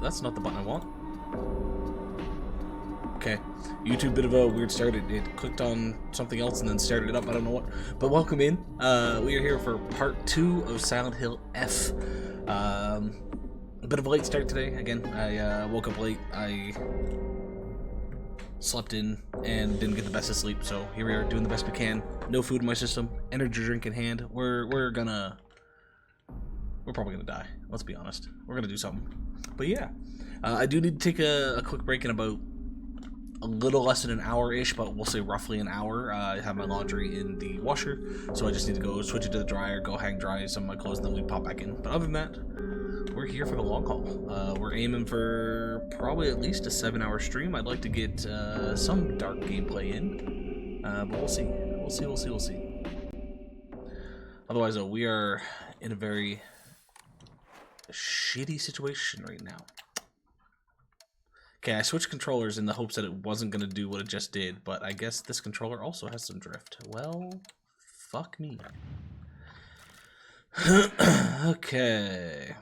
that's not the button I want. Okay, YouTube, bit of a weird start. It clicked on something else and then started it up. I don't know what. But welcome in. We are here for part 2 of Silent Hill F. A bit of a late start today. Again, I woke up late. I slept in and didn't get the best of sleep. So here we are doing the best we can. No food in my system. Energy drink in hand. We're probably gonna die. Let's be honest. We're gonna do something. But yeah, I do need to take a quick break in about a little less than an hour-ish, but we'll say roughly an hour. I have my laundry in the washer, so I just need to go switch it to the dryer, go hang dry some of my clothes, and then we pop back in. But other than that, we're here for the long haul. We're aiming for probably at least a 7-hour stream. I'd like to get some dark gameplay in, but we'll see. We'll see. Otherwise, though, we are in a very shitty situation right now. Okay, I switched controllers in the hopes that it wasn't going to do what it just did, but I guess this controller also has some drift. Well, fuck me. Okay.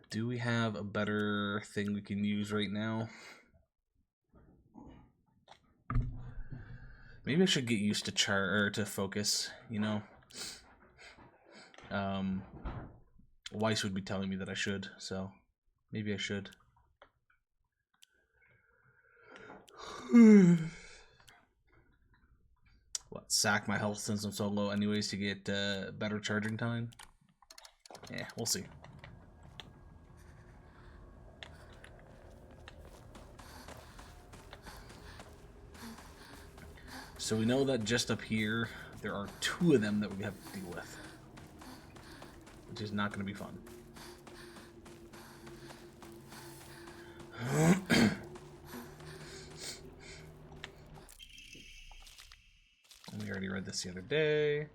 Do we have a better thing we can use right now? Maybe I should get used to focus, you know? Weiss would be telling me that I should, so maybe I should. What, sack my health since I'm so low anyways to get better charging time? Yeah, we'll see. So we know that just up here there are 2 of them that we have to deal with, which is not going to be fun. We already read this the other day.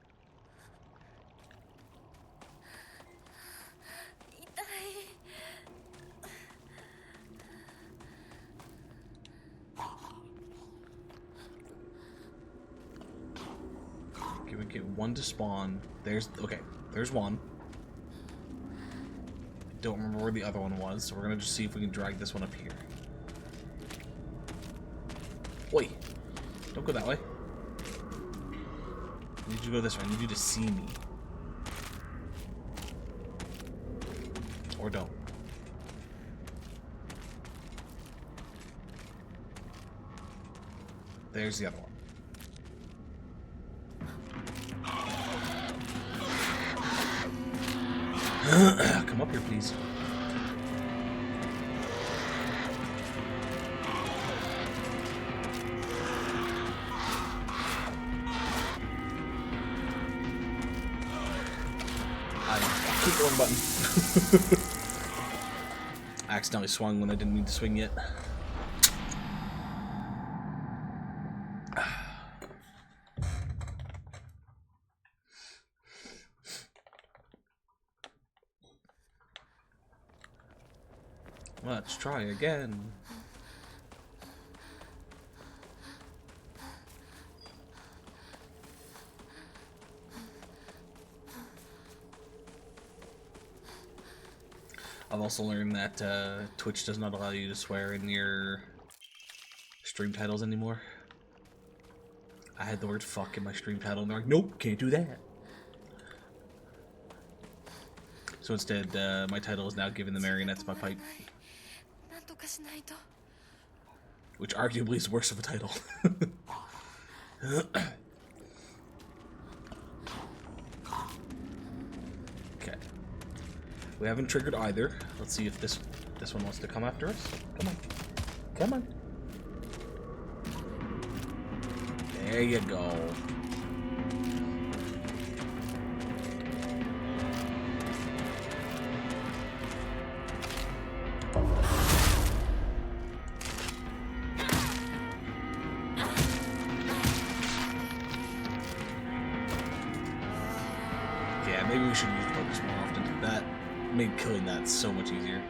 Okay, we get 1 to spawn. There's one. Don't remember where the other one was, so we're gonna just see if we can drag this one up here. Wait, don't go that way. I need you to go this way. I need you to see me. Or don't. There's the other one. Come up here, please. Keep the wrong button. I accidentally swung when I didn't mean to swing yet. Let's try again. I've also learned that Twitch does not allow you to swear in your stream titles anymore. I had the word fuck in my stream title and they're like, nope, can't do that. So instead, my title is now Giving the Marionettes My Pipe. Which arguably is worse of a title. Okay. We haven't triggered either. Let's see if this one wants to come after us. Come on. Come on. There you go. Yeah, maybe we should use focus more often. That made killing that so much easier.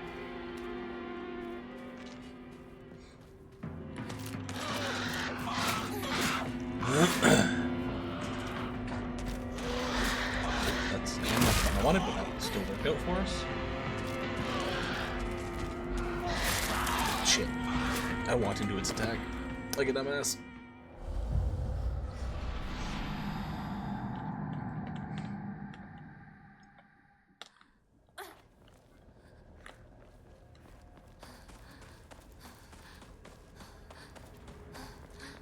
That's not what I wanted, but that still worked out for us. Shit. I walked into its attack. Like a dumbass.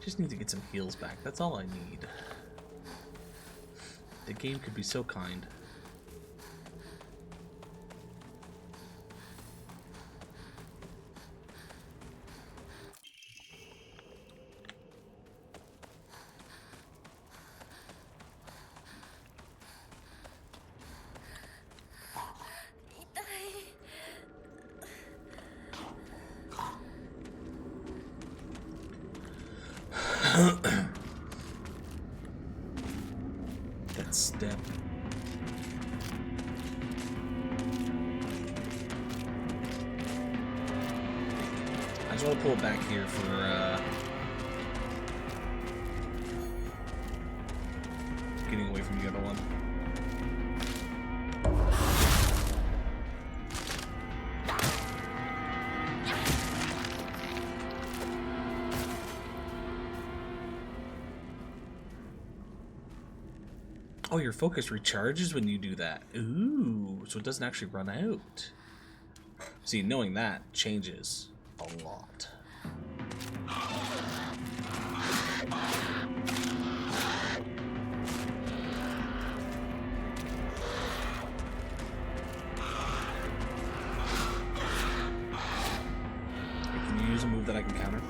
Just need to get some heals back. That's all I need. The game could be so kind. That step. I just want to pull it back here for getting away from the other one. Oh, your focus recharges when you do that. Ooh, so it doesn't actually run out. See, knowing that changes a lot. Can you use a move that I can counter?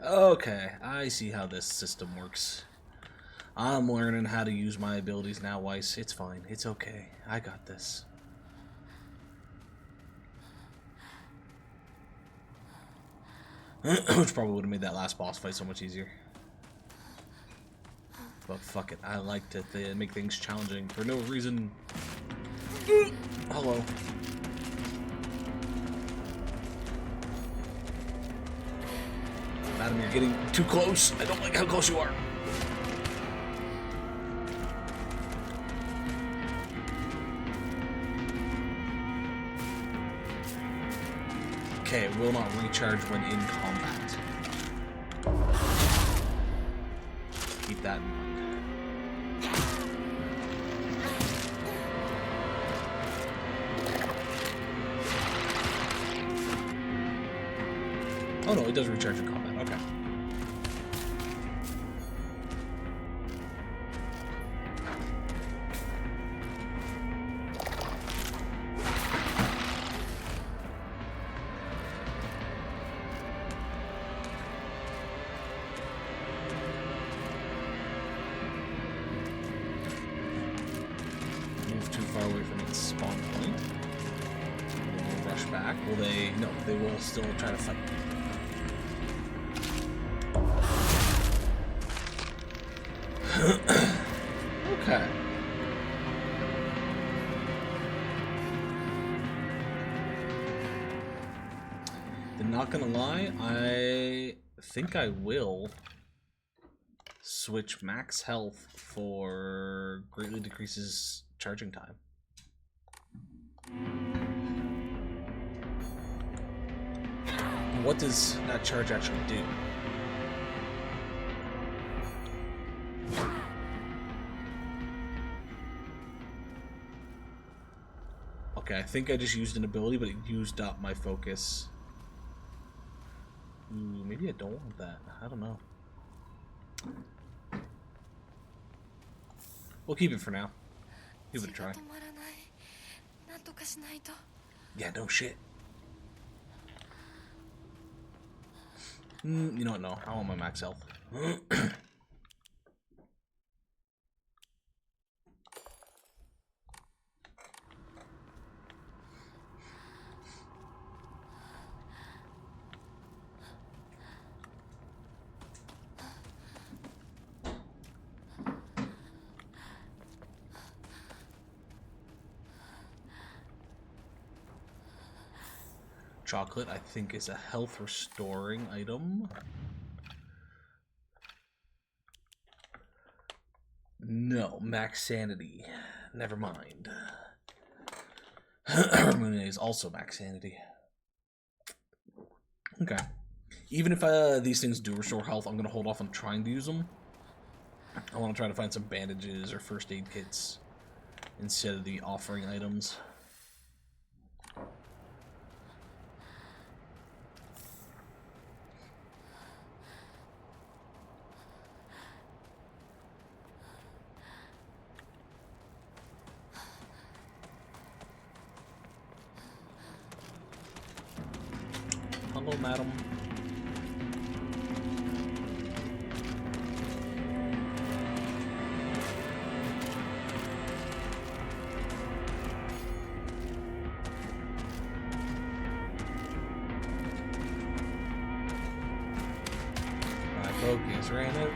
Okay, I see how this system works. I'm learning how to use my abilities now, Weiss. It's fine. It's okay. I got this. Which probably would have made that last boss fight so much easier. But fuck it. I like to make things challenging for no reason. Hello. Madam, you're getting too close. I don't like how close you are. Okay, it will not recharge when in combat. Keep that in mind. Oh no, it does recharge in combat. Okay. Move too far away from its spawn point. They will rush back. Will they? No, they will still try to fight. Okay. Then not gonna lie, I think I will switch max health for greatly decreases charging time. What does that charge actually do? Okay, I think I just used an ability, but it used up my focus. Ooh, maybe I don't want that. I don't know. We'll keep it for now. Give it a try. Yeah, no shit. You know what? No, I want my max health. chocolate, I think, is a health restoring item. No, max sanity. Never mind. Ramune is also max sanity. Okay. Even if these things do restore health, I'm going to hold off on trying to use them. I want to try to find some bandages or first aid kits instead of the offering items. Hello, madam. My focus ran out.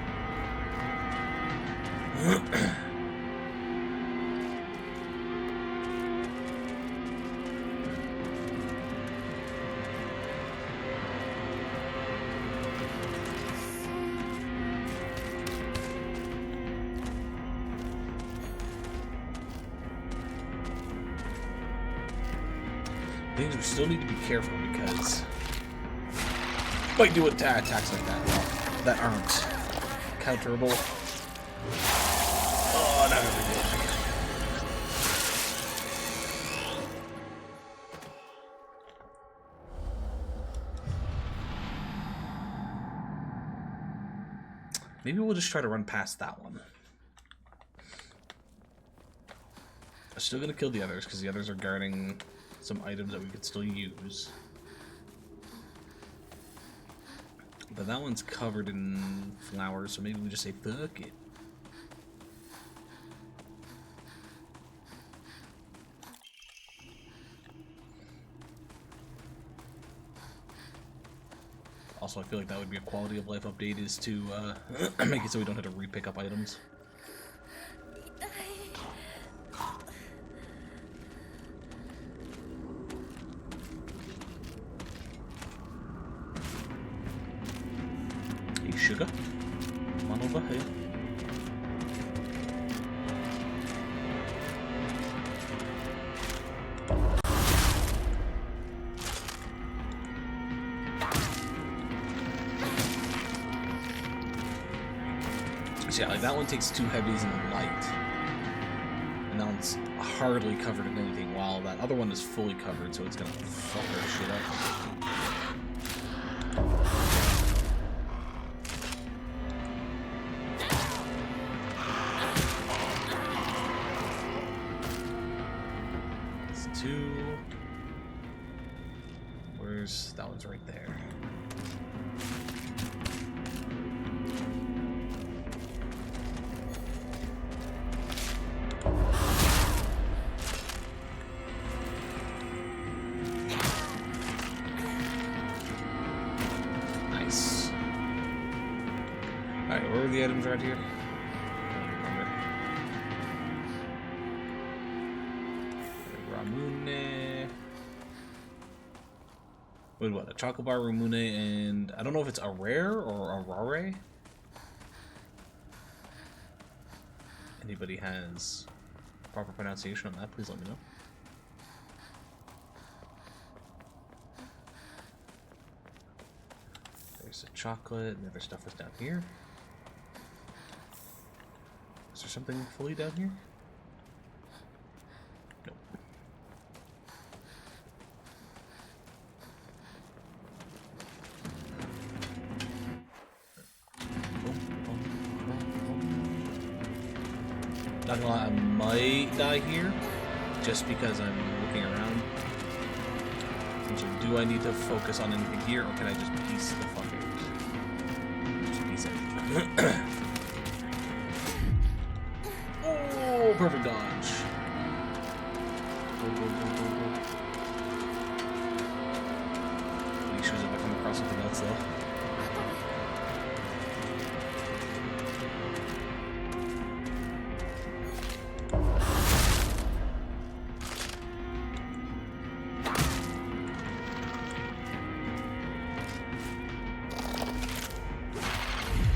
Things we still need to be careful because might do attacks like that that aren't counterable. Oh, not every day. Maybe we'll just try to run past that one. I'm still gonna kill the others because the others are guarding some items that we could still use. But that one's covered in flowers, so maybe we just say fuck it. Also, I feel like that would be a quality of life update, is to make it so we don't have to re-pick up items. Sugar, come on over here. So yeah, like that one takes 2 heavies in the light, and that one's hardly covered in anything, while that other one is fully covered, so it's gonna fuck our shit up. That one's right there. Nice. Alright, where are the items right here? Ramune. Wait, what? A chocolate bar, Ramune, and I don't know if it's a rare or a rare. Anybody has proper pronunciation on that, please let me know. There's a chocolate, and the other stuff is down here. Is there something fully down here? Nope. Not gonna lie, I might die here, just because I'm looking around. So do I need to focus on anything here, or can I just piece the fuck out? Just piece it. Oh, perfect dodge. Go, go, go, go, go. Make sure if I come across something else, though.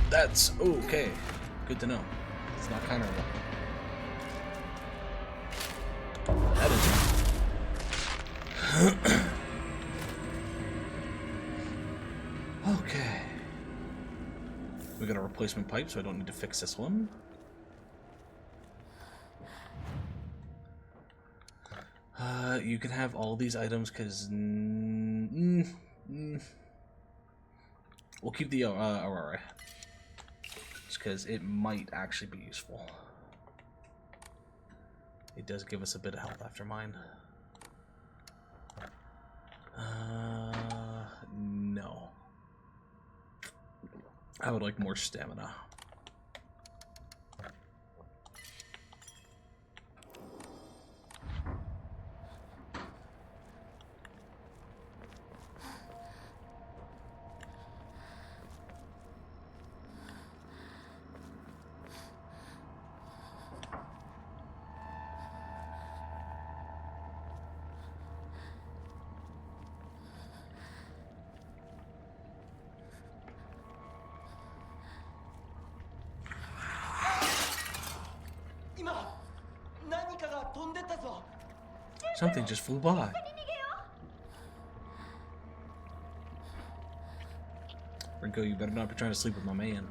That's okay. Good to know. It's not counterable. That is. Okay. We got a replacement pipe, so I don't need to fix this one. You can have all these items because we'll keep the Aurora, just because it might actually be useful. It does give us a bit of health after mine. No. I would like more stamina. Something just flew by. Rinko, you better not be trying to sleep with my man.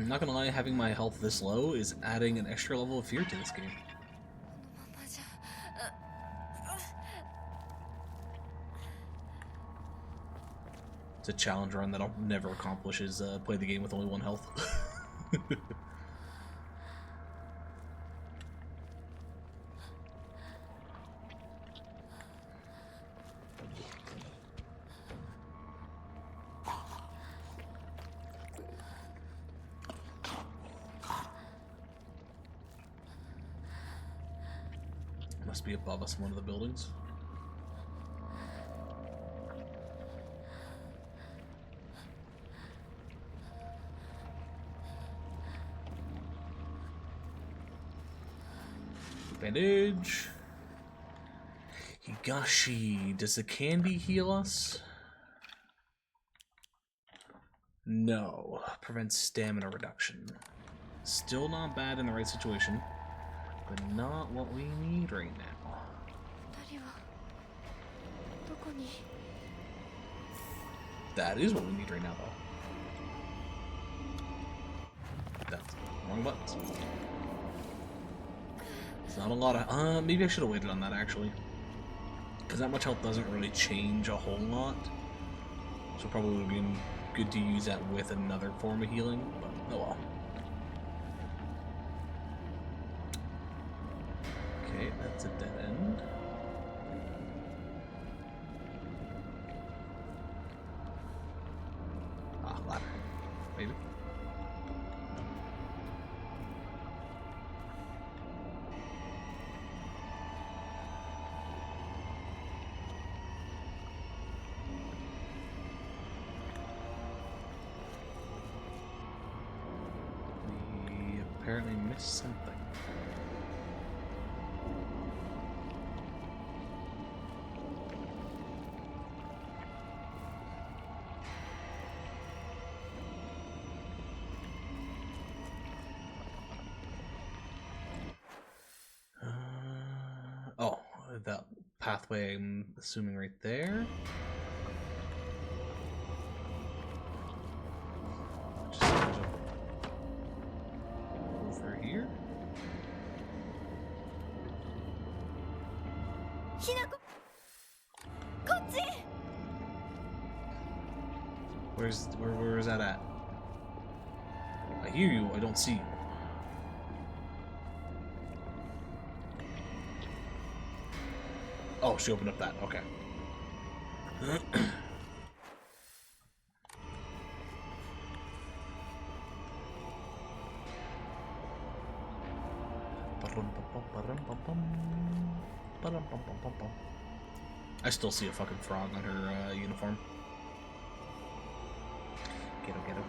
Not gonna lie, having my health this low is adding an extra level of fear to this game. It's a challenge run that I'll never accomplish, is play the game with only 1 health. Must be above us in one of the buildings. Bandage. Higashi. Does the candy heal us? No. Prevents stamina reduction. Still not bad in the right situation, but not what we need right now. That is what we need right now, though. That's wrong buttons. It's not a lot of... maybe I should have waited on that, actually. Because that much health doesn't really change a whole lot. So probably would have been good to use that with another form of healing, but oh well. Okay, that's a dead end. Ah, ladder. Maybe. We apparently missed something. Oh, that pathway, I'm assuming right there. Just over here. Where is that at? I hear you, I don't see you. Oh, she opened up that. Okay. I still see a fucking frog on her uniform. Get him, get him.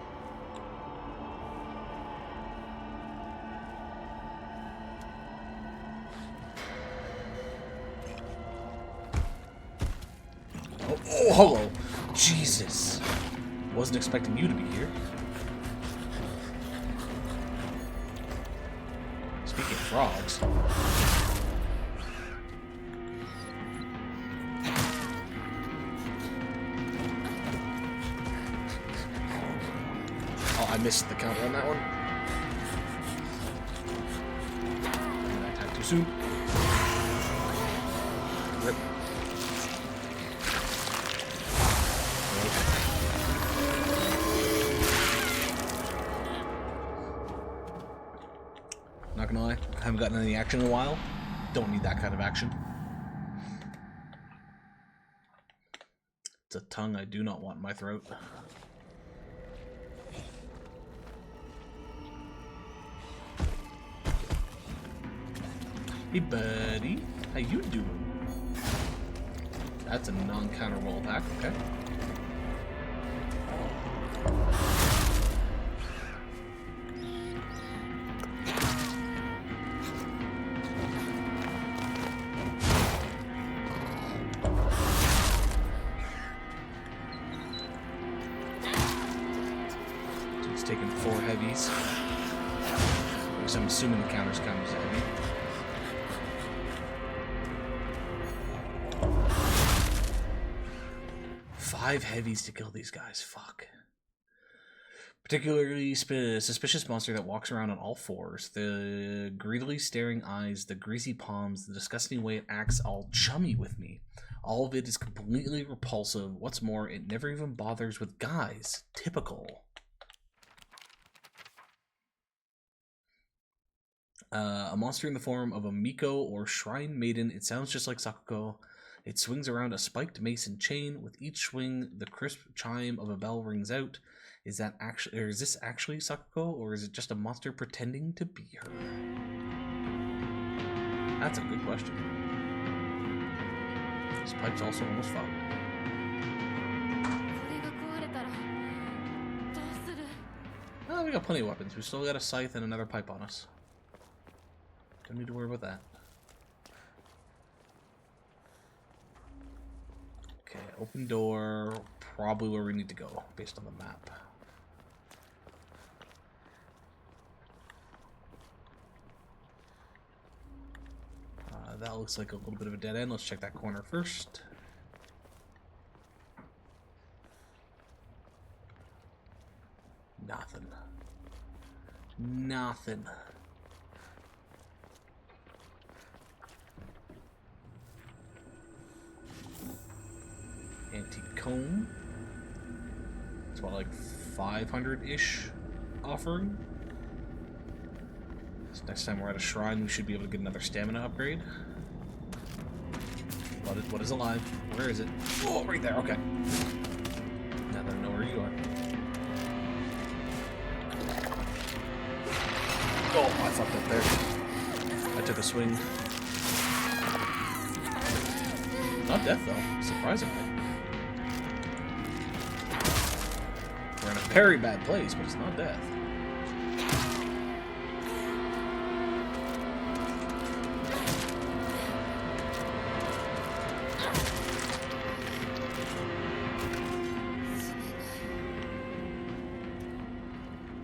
Oh, hello. Jesus. Wasn't expecting you to be here. Speaking of frogs. Oh, I missed the counter on that one. I attacked too soon. Rip. Not gonna lie, I haven't gotten any action in a while. Don't need that kind of action. It's a tongue I do not want in my throat. Hey buddy, how you doing? That's a non-counter roll attack, okay. Taking 4 heavies. Because I'm assuming the counter's count as a heavy. Five heavies to kill these guys. Fuck. Particularly suspicious monster that walks around on all fours. The greedily staring eyes, the greasy palms, the disgusting way it acts all chummy with me. All of it is completely repulsive. What's more, it never even bothers with guys. Typical. A monster in the form of a Miko or Shrine Maiden. It sounds just like Sakuko. It swings around a spiked mace and chain. With each swing, the crisp chime of a bell rings out. Is this actually Sakuko, or is it just a monster pretending to be her? That's a good question. This pipe's also almost fogged. Oh, we got plenty of weapons. We still got a scythe and another pipe on us. Don't need to worry about that. Okay, open door. Probably where we need to go, based on the map. That looks like a little bit of a dead end. Let's check that corner first. Nothing. Nothing. Antique comb. It's what, like 500-ish offering? So next time we're at a shrine, we should be able to get another stamina upgrade. What is alive? Where is it? Oh, right there. Okay. Now that I know where you are. Oh, I fucked up there. I took a swing. Not death though, surprisingly. We're in a very bad place, but it's not death.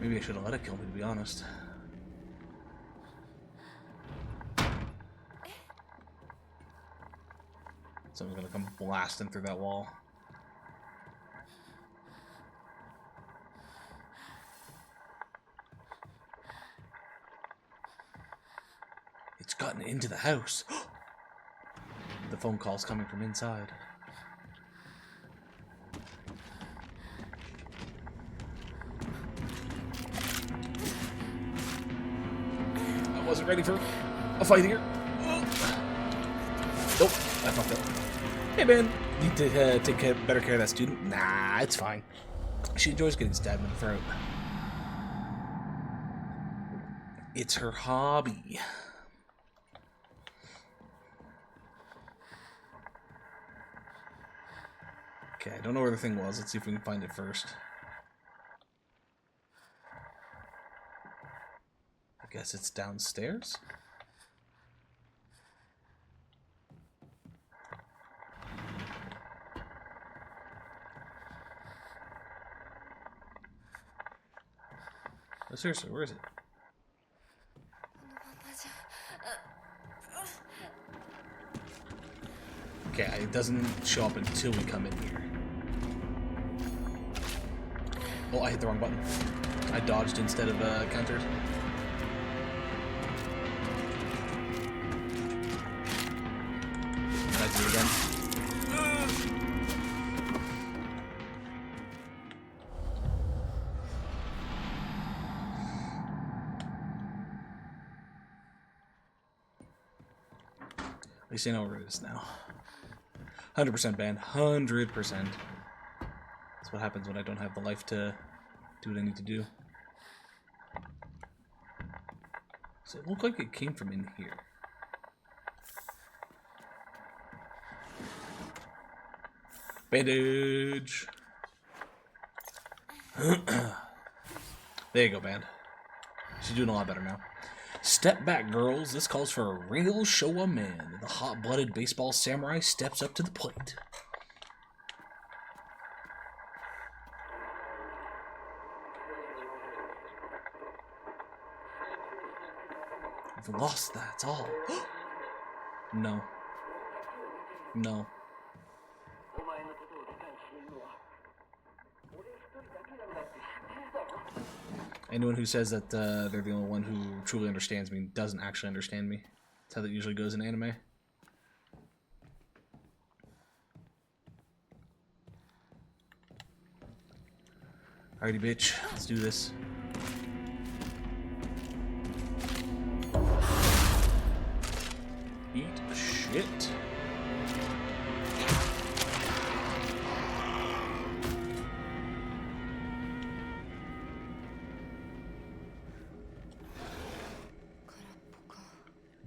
Maybe I should have let it kill me, to be honest. Someone's gonna come blasting through that wall. It's gotten into the house. The phone call's coming from inside. I wasn't ready for a fight here. Nope, I fucked up. Hey man, need to take better care of that student? Nah, it's fine. She enjoys getting stabbed in the throat. It's her hobby. Okay, I don't know where the thing was. Let's see if we can find it first. guess it's downstairs. Oh, seriously, where is it? Okay, it doesn't show up until we come in here. Oh, I hit the wrong button. I dodged instead of countered. Did I do it again? At least I know where it is now. 100% banned. 100%. That's what happens when I don't have the life to do what I need to do. So it looked like it came from in here. Bandage! There you go, band. She's doing a lot better now. Step back, girls. This calls for a real Showa man. The hot-blooded baseball samurai steps up to the plate. I've lost that, it's all. No. No. Anyone who says that they're the only one who truly understands me doesn't actually understand me. That's how that usually goes in anime. Alrighty, bitch. Let's do this. Eat shit.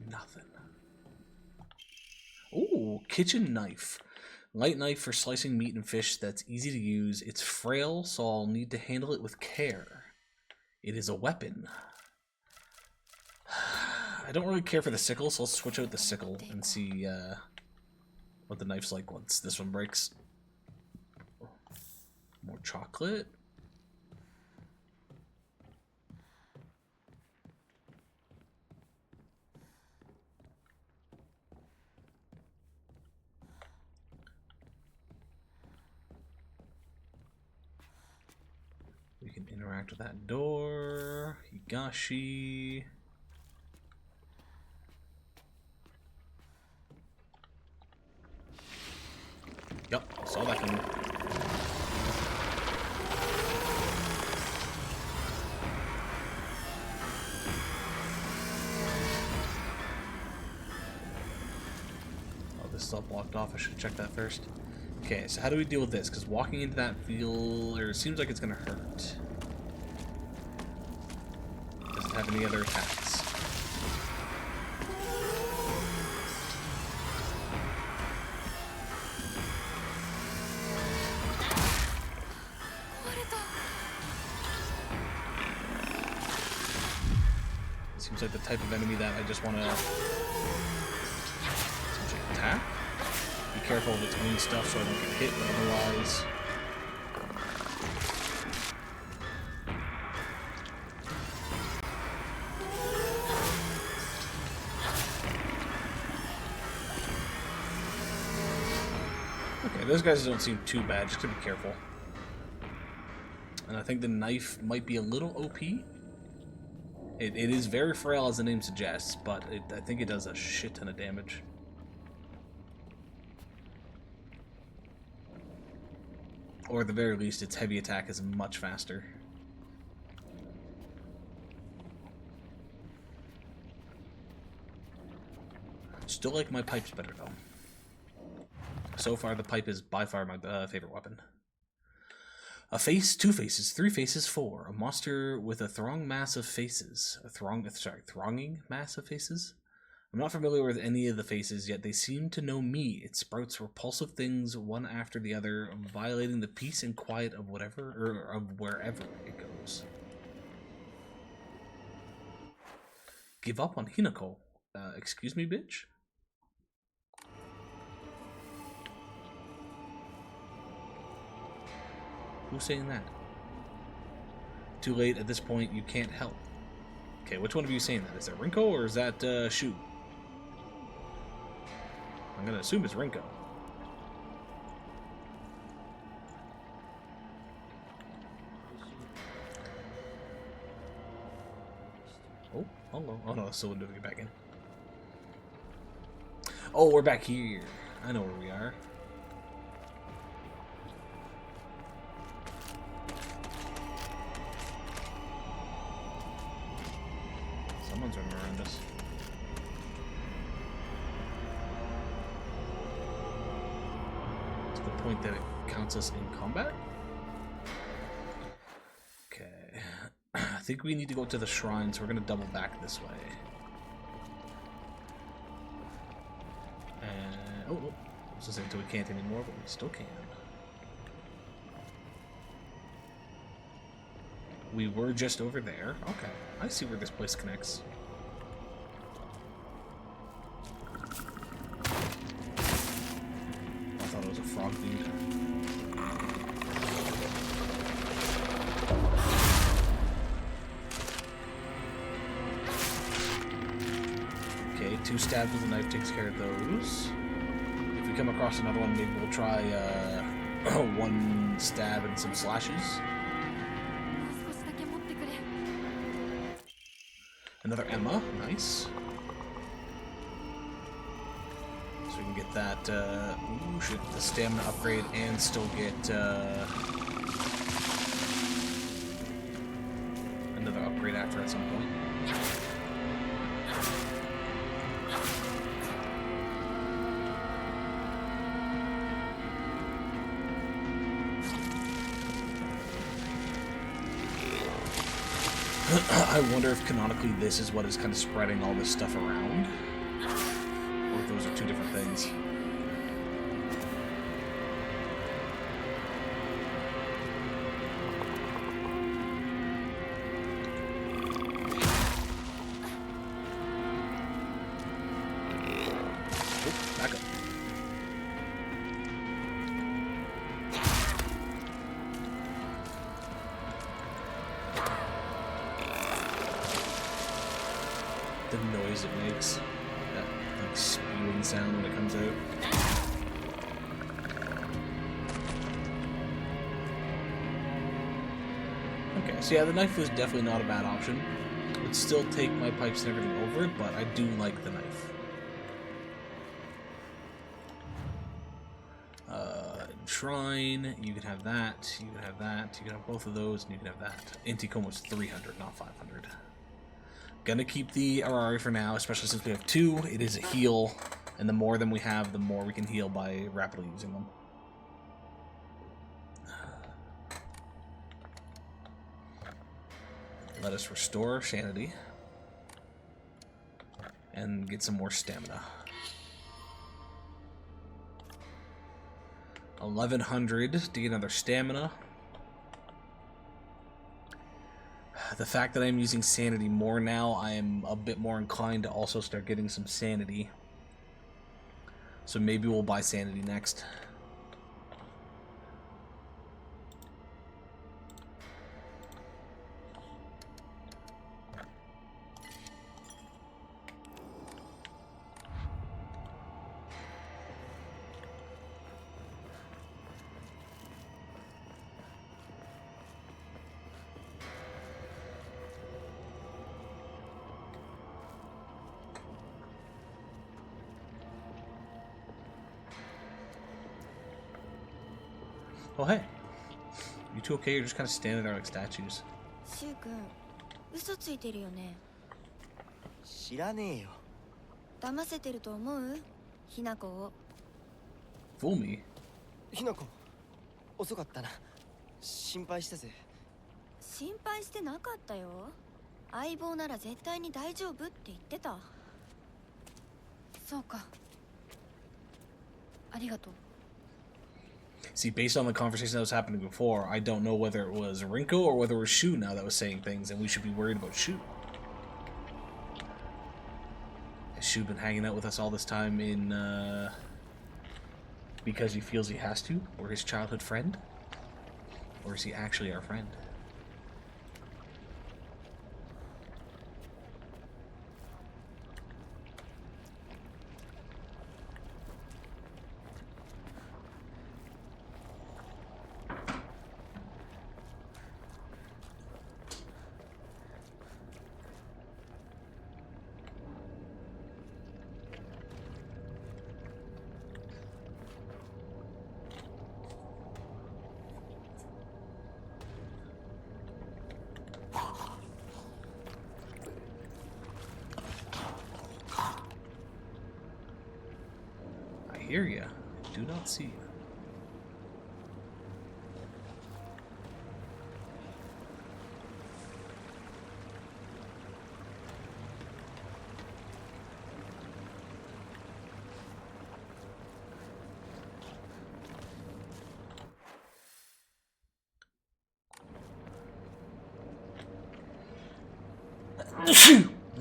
Nothing. Ooh, kitchen knife. Light knife for slicing meat and fish that's easy to use. It's frail, so I'll need to handle it with care. It is a weapon. I don't really care for the sickle, so I'll switch out the sickle and see what the knife's like once this one breaks. More chocolate. We can interact with that door. Higashi. Yep, saw that coming. Oh, this is all blocked off. I should check that first. Okay, so how do we deal with this? Because walking into that it seems like it's gonna hurt. Does it have any other attacks? Seems like the type of enemy that I just want to attack. Be careful of its wing stuff so I don't get hit, but otherwise... Okay, those guys don't seem too bad, just to be careful. And I think the knife might be a little OP. It is very frail, as the name suggests, but I think it does a shit ton of damage. Or at the very least, its heavy attack is much faster. Still like my pipes better, though. So far, the pipe is by far my favorite weapon. A face, two faces, three faces, four. A monster with a thronging mass of faces. Thronging mass of faces? I'm not familiar with any of the faces, yet they seem to know me. It sprouts repulsive things one after the other, violating the peace and quiet of wherever it goes. Give up on Hinako. Excuse me, bitch? Who's saying that? Too late at this point, you can't help. Okay, which one of you is saying that? Is that Rinko or is that Shu? I'm gonna assume it's Rinko. Oh, hello. Oh no, still doing it back in. Oh, we're back here. I know where we are. Someone's running around us. To the point that it counts us in combat? Okay. I think we need to go to the shrine, so we're going to double back this way. And... oh, I was just saying until we can't anymore, but we still can. We were just over there. Okay. I see where this place connects. I thought it was a frog dude. Okay, 2 stabs with a knife takes care of those. If we come across another one, maybe we'll try 1 stab and some slashes. Another Emma, nice. So we can get that, ooh, shit, the stamina upgrade and still get, another upgrade after at some point. I wonder if canonically this is what is kind of spreading all this stuff around, or if those are 2 different things. Oh, back up. The noise it makes, that like spewing sound when it comes out. Okay, so yeah, the knife was definitely not a bad option. Would still take my pipes and everything over it, but I do like the knife. Shrine, you can have that, you can have that, you can have both of those, and you can have that. Antikomo's 300, not 500. Gonna keep the Arari for now, especially since we have 2. It is a heal, and the more than we have, the more we can heal by rapidly using them. Let us restore sanity. And get some more stamina. 1100 to get another stamina. The fact that I'm using sanity more now, I am a bit more inclined to also start getting some sanity. So maybe we'll buy sanity next. Oh, hey. You 2 okay? You're just kind of standing there like statues. シュウ君、嘘ついてるよね。知らねえよ。騙せてると思う？ひなこを。Fool me? ひなこ、遅かったな。心配したぜ。心配してなかったよ。相棒なら絶対に大丈夫って言ってた。そうか。ありがとう。See, based on the conversation that was happening before, I don't know whether it was Rinko or whether it was Shu now that was saying things, and we should be worried about Shu. who's been hanging out with us all this time in because he feels he has to, or his childhood friend? Or is he actually our friend? I hear you. Do not see you.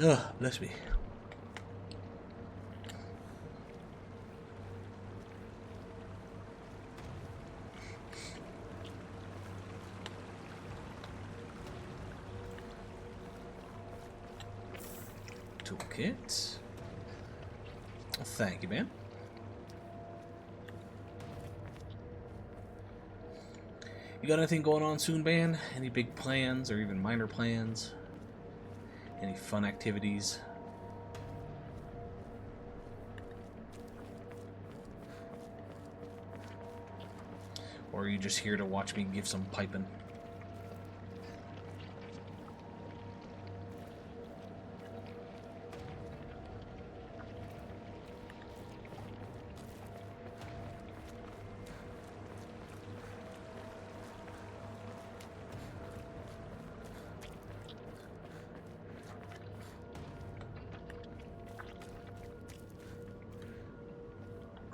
Ugh, bless me. Toolkit. Well, thank you, man. You got anything going on soon, man? Any big plans or even minor plans? Any fun activities? Or are you just here to watch me give some piping?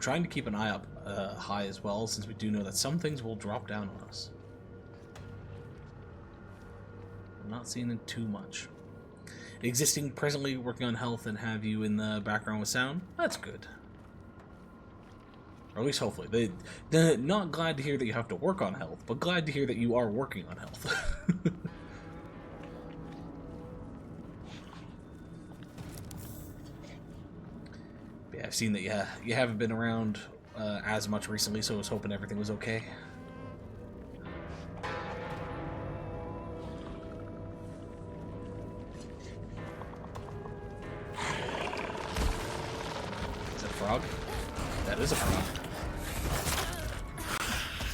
Trying to keep an eye up high as well, since we do know that some things will drop down on us. I'm not seeing it too much. Existing, presently working on health, and have you in the background with sound. That's good. Or at least hopefully. They're not glad to hear that you have to work on health, but glad to hear that you are working on health. Yeah, I've seen that you haven't been around as much recently, so I was hoping everything was okay. Is that a frog? That is a frog.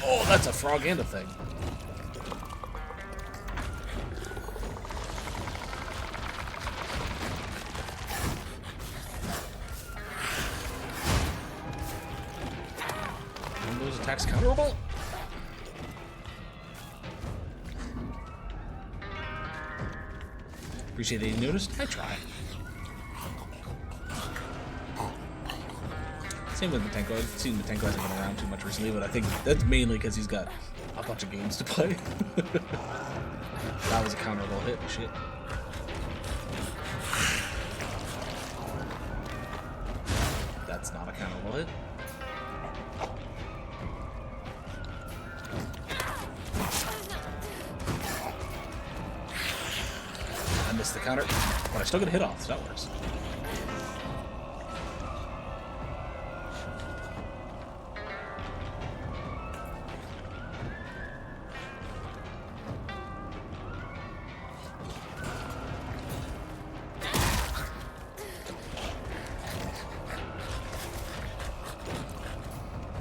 Oh, that's a frog and a thing. Attacks counterable? Appreciate that you noticed. I try. Same with Matenko. I've seen Matenko hasn't been around too much recently, but I think that's mainly because he's got a bunch of games to play. That was a counterable hit. Shit. That's not a counterable hit. The counter, but I still get a hit off, so that works.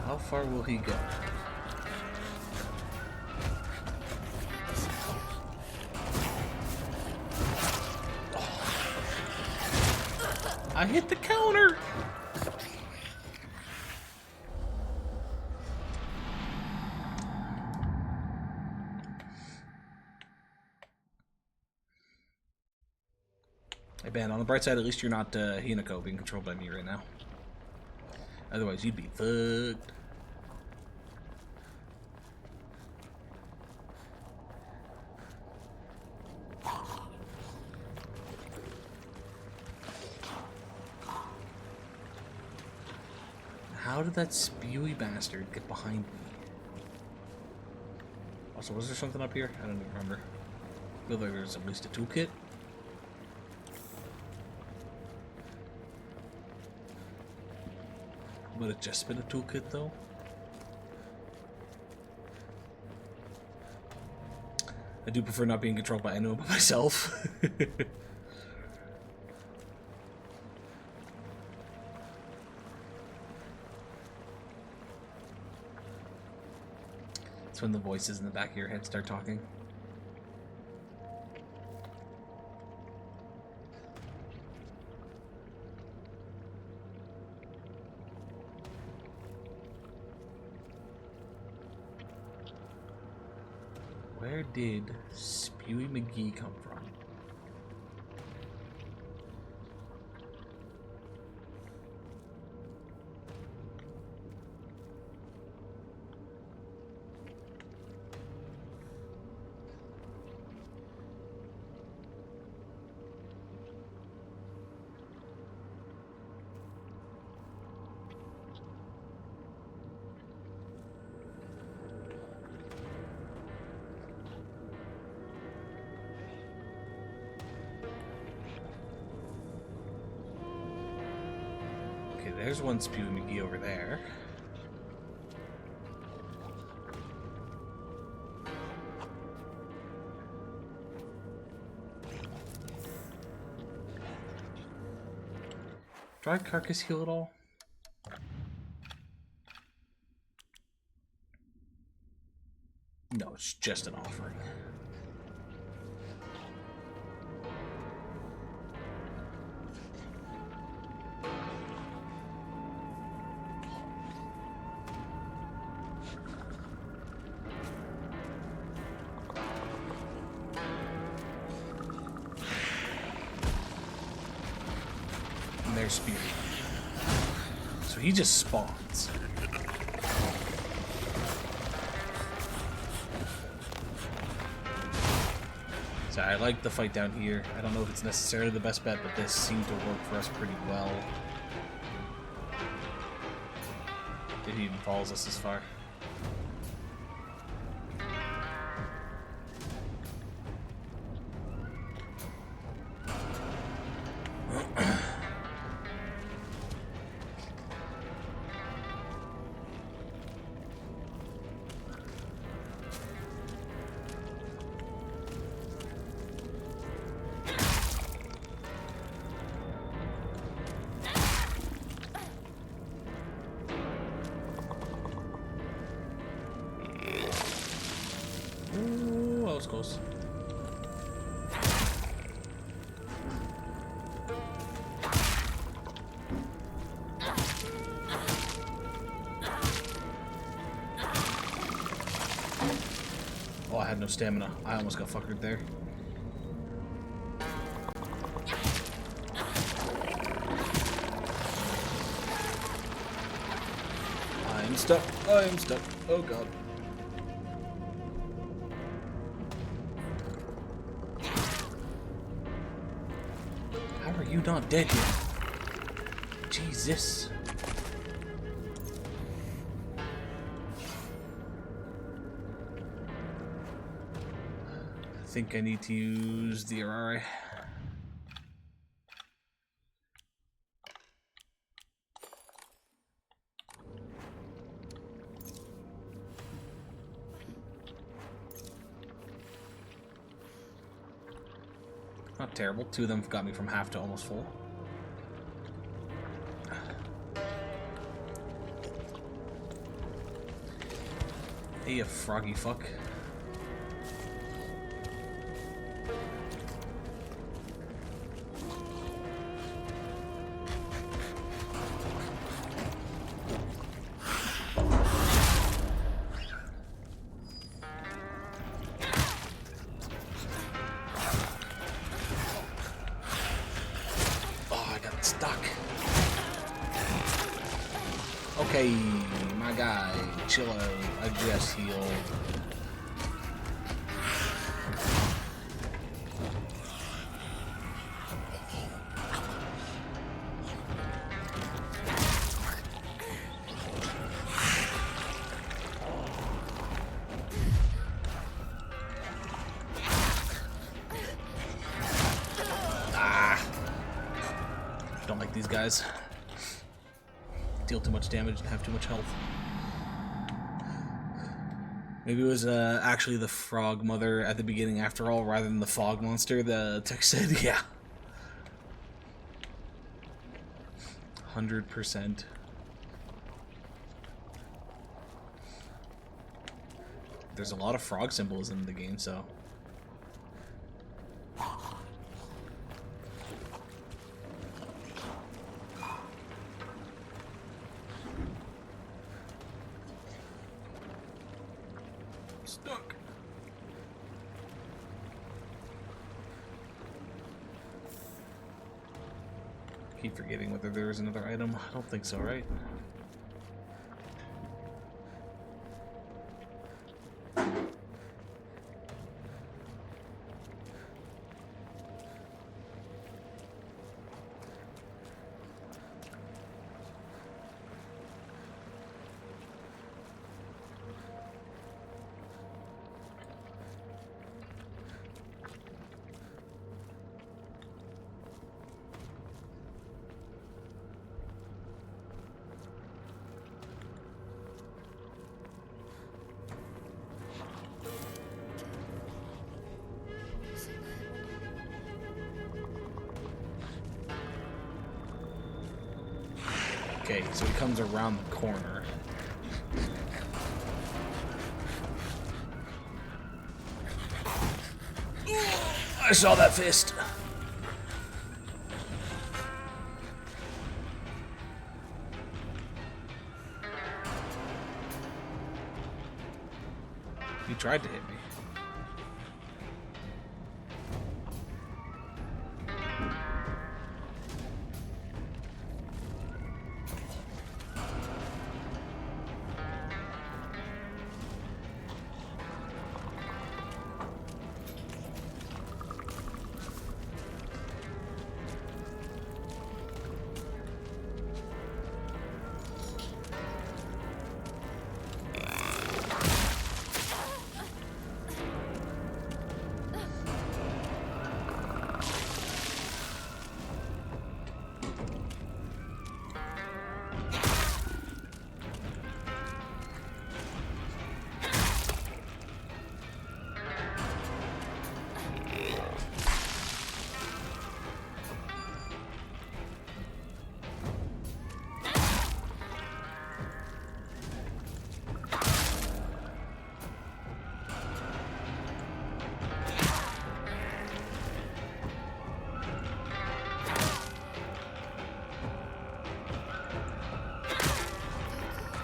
How far will he go? I hit the counter! Hey, Ben, on the bright side, at least you're not Hinako being controlled by me right now. Otherwise, you'd be fucked. How did that spewy bastard get behind me? Also, was there something up here? I don't even remember. I feel like there's at least a toolkit. Would it just been a toolkit, though? I do prefer not being controlled by anyone but myself. It's when the voices in the back of your head start talking. Where did Spewy McGee come from? Okay, there's one Spewy McGee over there. Do I carcass heal at all? No, it's just an offering. And there's Spear. So he just spawns. So I like the fight down here. I don't know if it's necessarily the best bet, but this seemed to work for us pretty well. If he even follows us this far. Ooh, that was close. Oh, I had no stamina. I almost got fuckered there. I'm stuck. I'm stuck. Oh god. How are you not dead yet? Jesus. I think I need to use the Arare. Not terrible. Two of them got me from half to almost full. Hey, you froggy fuck. Stuck. Okay, my guy, chill out. I just healed. these guys. Deal too much damage and have too much health. Maybe it was actually the frog mother at the beginning after all, rather than the fog monster, the text said. Yeah. 100%. There's a lot of frog symbols in the game, so... Stuck. Keep forgetting whether there is another item. I don't think so, right? Okay, so he comes around the corner. I saw that fist. He tried to hit me.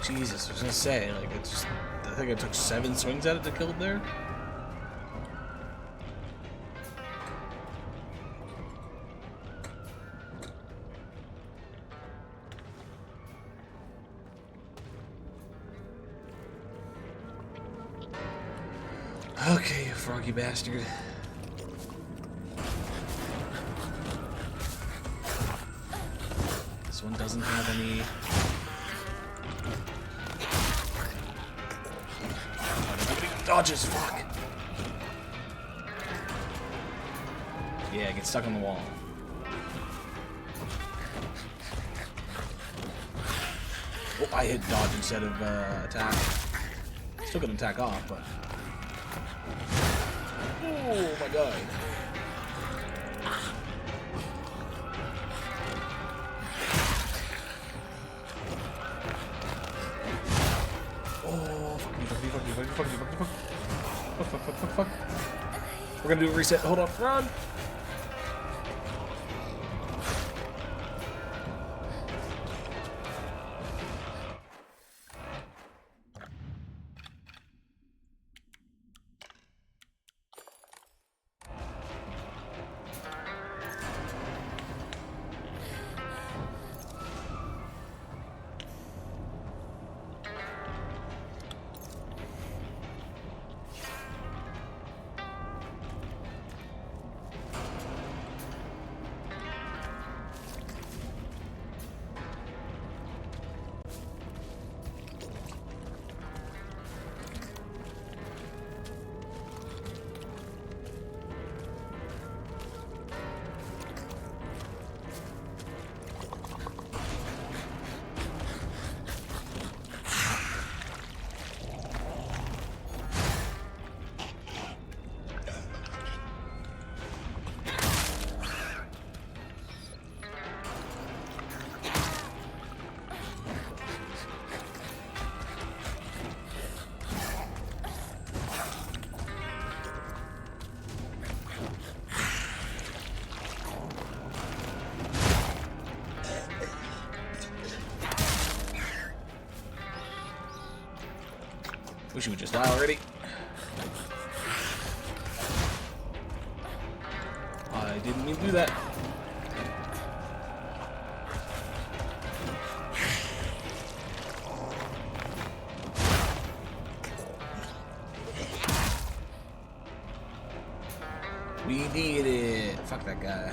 Jesus, I was gonna say, like, it's just, I think I took 7 swings at it to kill it there. Okay, you froggy bastard. This one doesn't have any... Dodges, fuck. Yeah, get stuck on the wall. Oh, I hit dodge instead of attack. Still gonna attack off, but... Oh my god. Oh, fuck. We're gonna do a reset. Hold on, run! Wish you would just die already. I didn't mean to do that. We need it. Fuck that guy.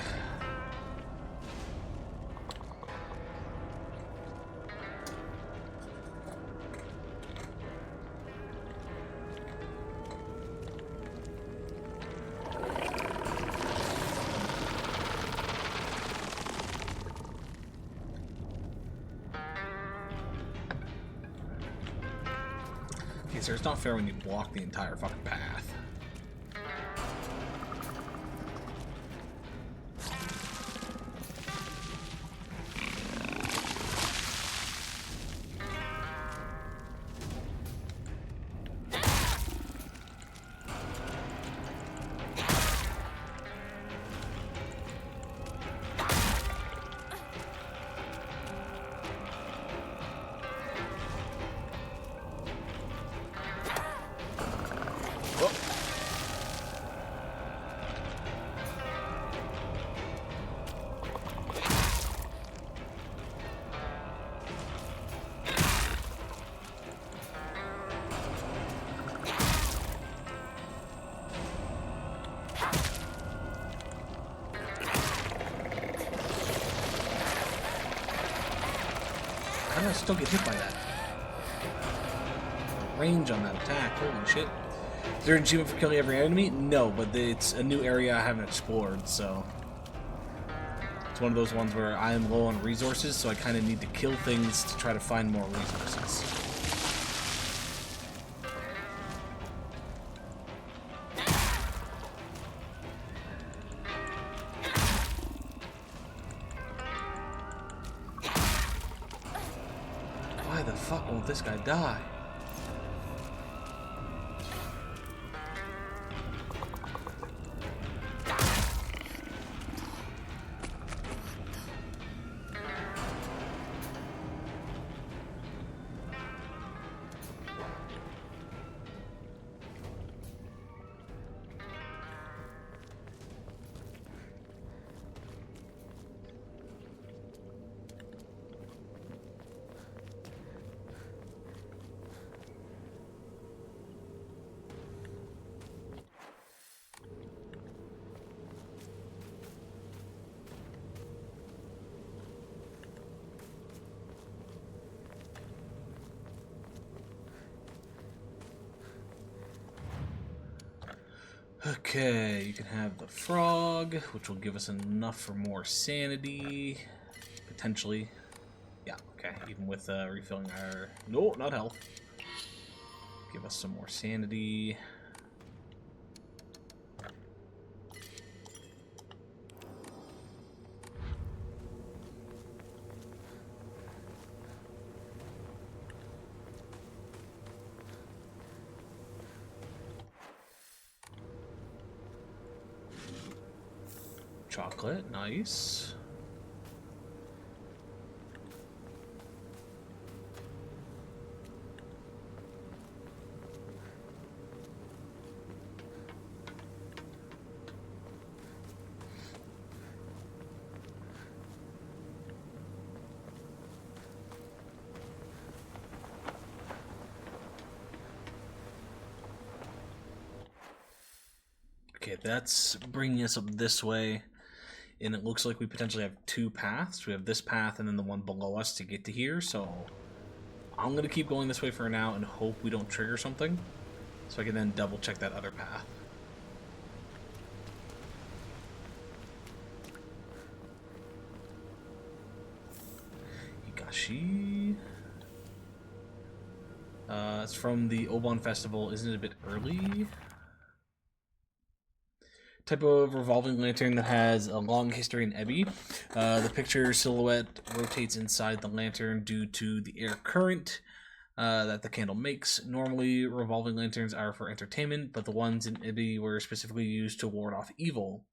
Okay, so it's not fair when you block the entire fucking path. How did I still get hit by that? Range on that attack, holy shit. Is there an achievement for killing every enemy? No, but it's a new area I haven't explored, so... It's one of those ones where I am low on resources, so I kind of need to kill things to try to find more resources. Why the fuck won't this guy die? Okay, you can have the frog, which will give us enough for more sanity, potentially. Yeah, okay, even with refilling our... No, not health. Give us some more sanity. Chocolate, nice. Okay, that's bringing us up this way. And it looks like we potentially have two paths. We have this path and then the one below us to get to here, so I'm going to keep going this way for now and hope we don't trigger something, so I can then double check that other path. Higashi. It's from the Obon Festival. Isn't it a bit early? Type of revolving lantern that has a long history in Ebi. The picture silhouette rotates inside the lantern due to the air current that the candle makes. Normally, revolving lanterns are for entertainment, but the ones in Ebi were specifically used to ward off evil.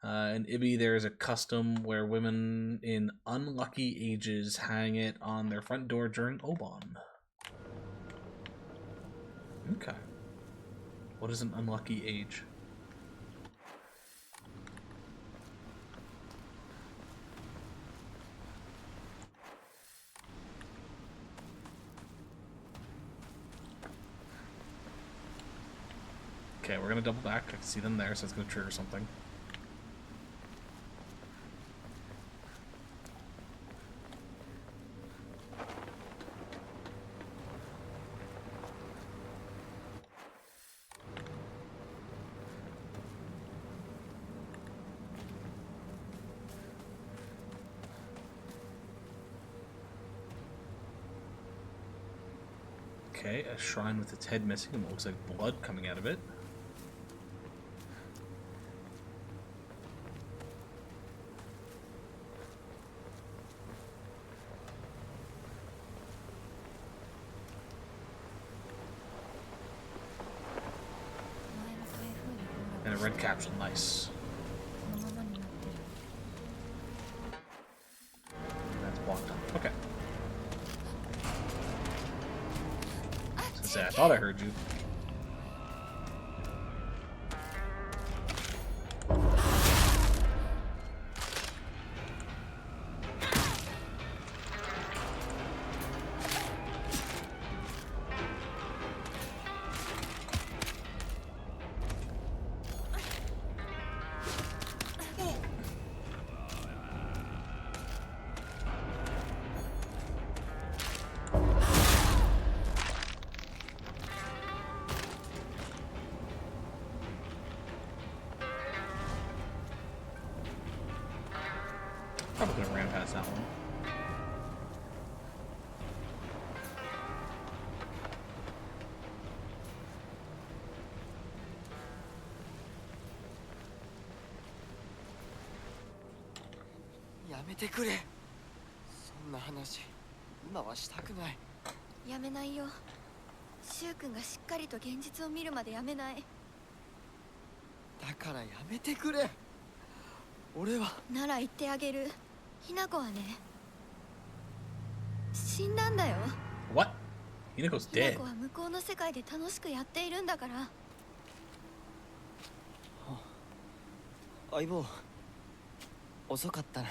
In Ibi, there is a custom where women in unlucky ages hang it on their front door during Obon. Okay. What is an unlucky age? Okay, we're gonna double back. I can see them there, so it's gonna trigger something. Okay, a shrine with its head missing and it looks like blood coming out of it. And a red capsule, nice. That's blocked up. Okay. I thought I heard you. Probably could have ran past that one.やめてくれ。そんな話今はしたくない。やめないよ。シュウ君がしっかりと現実を見るまでやめない。だからやめてくれ。俺は。なら言ってあげる。ひなこはね、死んだんだよ。What? Hinako's ひな dead. こは向こうの世界で楽しくやっているんだから。相棒、遅かったな。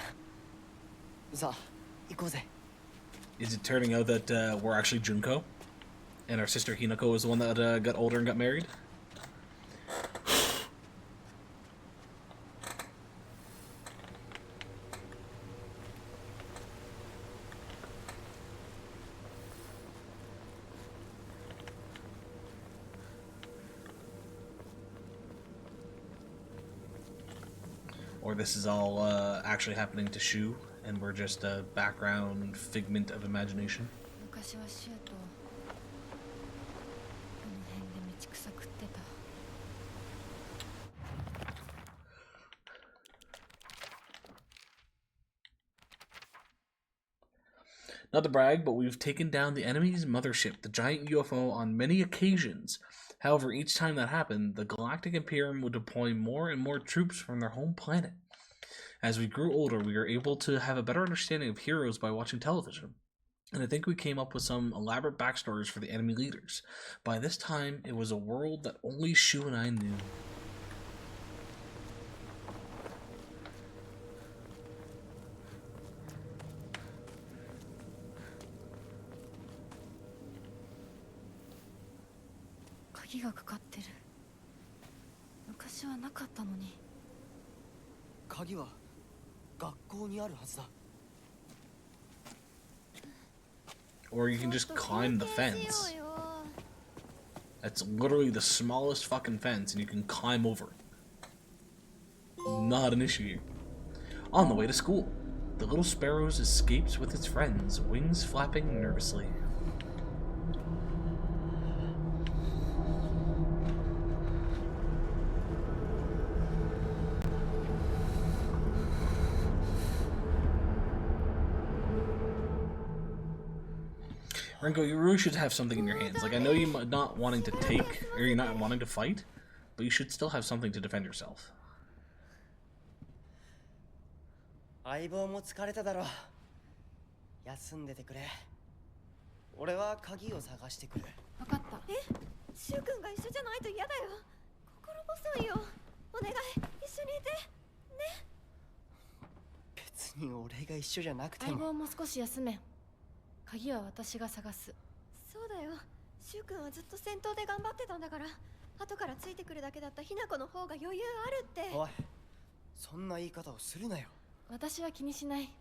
さあ、行こうぜ。Is it turning out that we're actually Junko? And our sister Hinako is the one that got older and got married? Or this is all actually happening to Shu, and we're just a background figment of imagination. 昔はシュウとこの辺で道草食ってた。Not to brag, but we've taken down the enemy's mothership, the giant UFO, on many occasions. However, each time that happened, the Galactic Imperium would deploy more and more troops from their home planet. As we grew older, we were able to have a better understanding of heroes by watching television. And I think we came up with some elaborate backstories for the enemy leaders. By this time, it was a world that only Shu and I knew.鍵がかかってる。昔はなかったのに。鍵は学校にあるはずだ。Or you can just climb the fence. That's literally the smallest fucking fence, and you can climb over it. Not an issue here. On the way to school, the little sparrow escapes with its friends, wings flapping nervously. Renko, you really should have something in your hands. Like, I know you're not wanting to take, or you're not wanting to fight, but you should still have something to defend yourself. 相棒も疲れただろう。休んでてくれ。俺は鍵を探してくる。わかった。え？シュウ君が一緒じゃないと嫌だよ。心細いよ。お願い、一緒にいてね。別に俺が一緒じゃなくて相も。棒も少し休め。鍵は私が探す。そうだよ。シュウ君はずっと戦闘で頑張ってたんだから、後からついてくるだけだったヒナコの方が余裕あるって。おい、そんな言い方をするなよ。私は気にしない。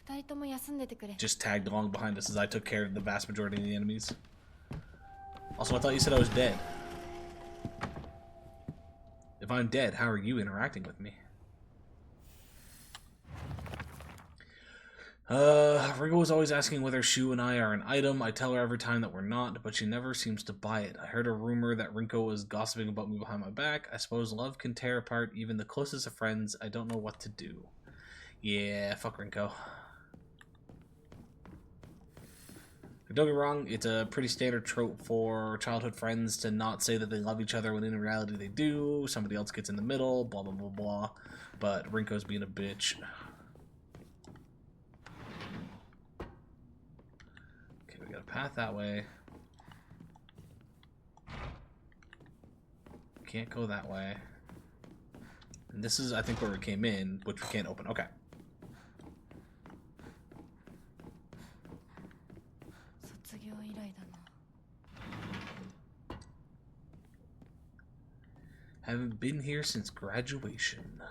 二人とも休んでてくれ。 Just tagged along behind us as I took care of the vast majority of the enemies. Also, I thought you said I was dead. If I'm dead, how are you interacting with me? Ringo was always asking whether Shu and I are an item. I tell her every time that we're not, but she never seems to buy it. I heard a rumor that Rinko was gossiping about me behind my back. I suppose love can tear apart even the closest of friends. I don't know what to do. Yeah, fuck Rinko. Don't get me wrong, it's a pretty standard trope for childhood friends to not say that they love each other when in reality they do. Somebody else gets in the middle, blah blah blah blah. But Rinko's being a bitch. Okay, we got a path that way. Can't go that way. And this is, I think, where we came in, which we can't open. Okay. Haven't been here since graduation.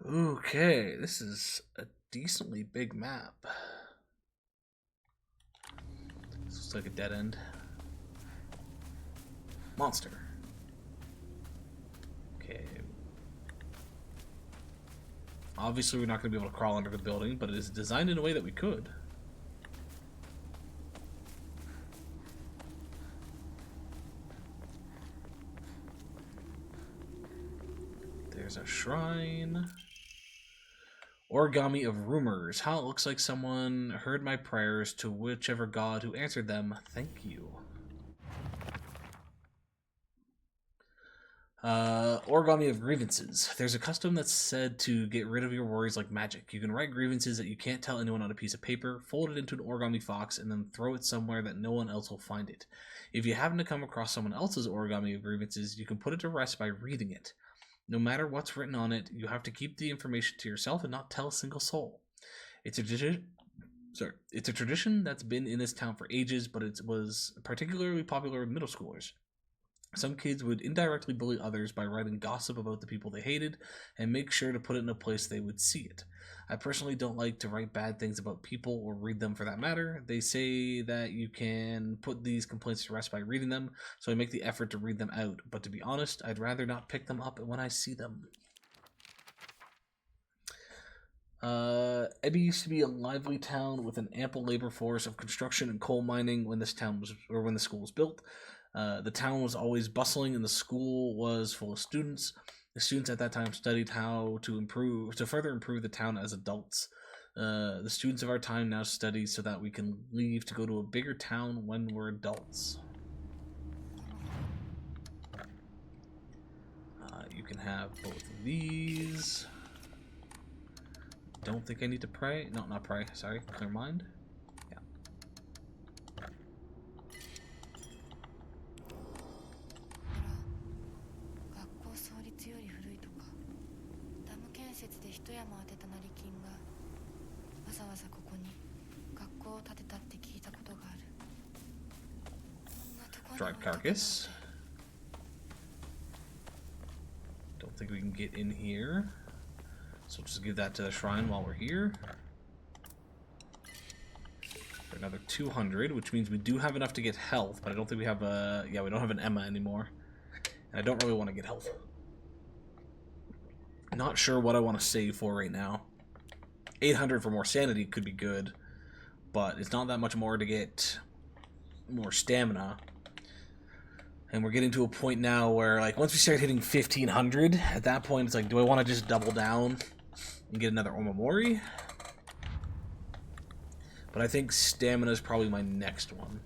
Okay, this is a decently big map. This looks like a dead end. Monster. Okay. Obviously, we're not going to be able to crawl under the building, but it is designed in a way that we could. There's a shrine. Origami of rumors. How it looks like someone heard my prayers to whichever god who answered them. Thank you. Origami of grievances. There's a custom that's said to get rid of your worries like magic. You can write grievances that you can't tell anyone on a piece of paper, fold it into an origami fox, and then throw it somewhere that no one else will find it. If you happen to come across someone else's origami of grievances, you can put it to rest by reading it. No matter what's written on it, you have to keep the information to yourself and not tell a single soul. It's a tradition that's been in this town for ages, but it was particularly popular with middle schoolers. Some kids would indirectly bully others by writing gossip about the people they hated and make sure to put it in a place they would see it. I personally don't like to write bad things about people or read them for that matter. They say that you can put these complaints to rest by reading them, so I make the effort to read them out. But to be honest, I'd rather not pick them up when I see them. Ebby used to be a lively town with an ample labor force of construction and coal mining when this town was, or when the school was built. The town was always bustling and the school was full of students. The students at that time studied how to further improve the town as adults. The students of our time now study so that we can leave to go to a bigger town when we're adults. You can have both of these. Don't think I need to pray. No, not pray. Sorry, clear mind. Yeah. Drive carcass. Don't think we can get in here. So just give that to the shrine while we're here. For another 200, which means we do have enough to get health, but I don't think we have a... Yeah, we don't have an Emma anymore. And I don't really want to get health. Not sure what I want to save for right now. 800 for more sanity could be good, but it's not that much more to get more stamina. And we're getting to a point now where, like, once we start hitting 1500, at that point it's like, do I want to just double down and get another Omamori? But I think stamina is probably my next one.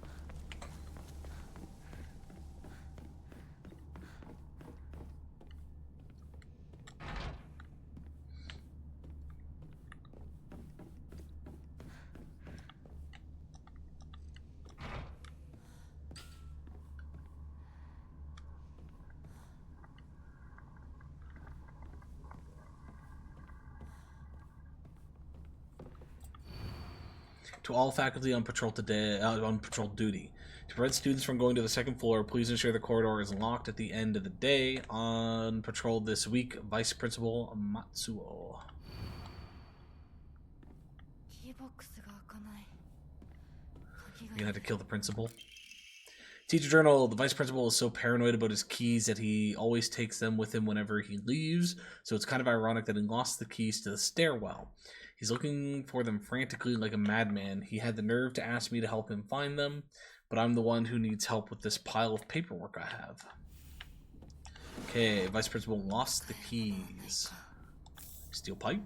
To all faculty on patrol today, on patrol duty. To prevent students from going to the second floor, please ensure the corridor is locked at the end of the day. On patrol this week, Vice Principal Matsuo. キーボックスが開かない。鍵 You're gonna が have to kill the principal. Teacher journal. The vice principal is so paranoid about his keys that he always takes them with him whenever he leaves. So it's kind of ironic that he lost the keys to the stairwell. He's looking for them frantically like a madman. He had the nerve to ask me to help him find them, but I'm the one who needs help with this pile of paperwork I have. Okay, vice principal lost the keys. Steel pipe.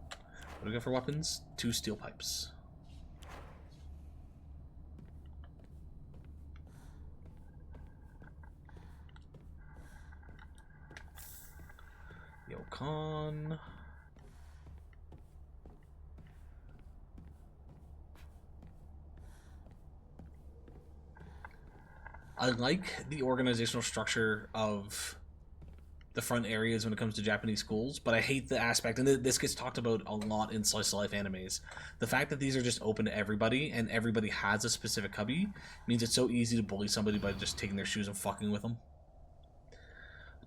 What do we got for weapons? 2 steel pipes. Yokon. I like the organizational structure of the front areas when it comes to Japanese schools, but I hate the aspect, and this gets talked about a lot in slice of life animes. The fact that these are just open to everybody, and everybody has a specific hubby, means it's so easy to bully somebody by just taking their shoes and fucking with them.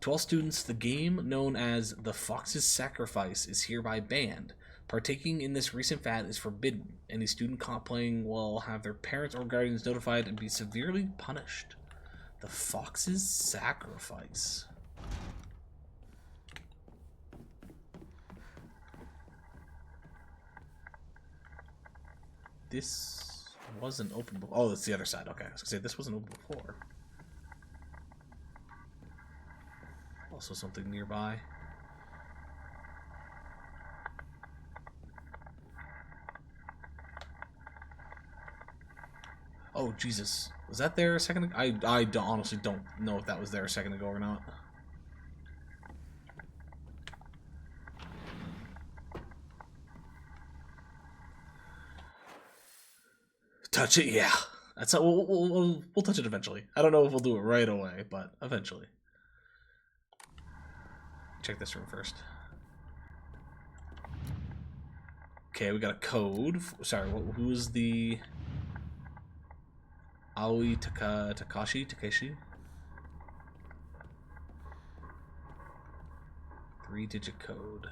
To all students, the game known as The Fox's Sacrifice is hereby banned. Partaking in this recent fad is forbidden. Any student caught playing will have their parents or guardians notified and be severely punished. The Fox's Sacrifice. This wasn't open before. Oh, that's the other side. Okay, I was gonna say this wasn't open before. Also something nearby. Oh, Jesus. Was that there a second ago? I honestly don't know if that was there a second ago or not. Touch it? Yeah. That's how, we'll touch it eventually. I don't know if we'll do it right away, but eventually. Check this room first. Okay, we got a code. Sorry, who's the... Aoi Takeshi? 3-digit code.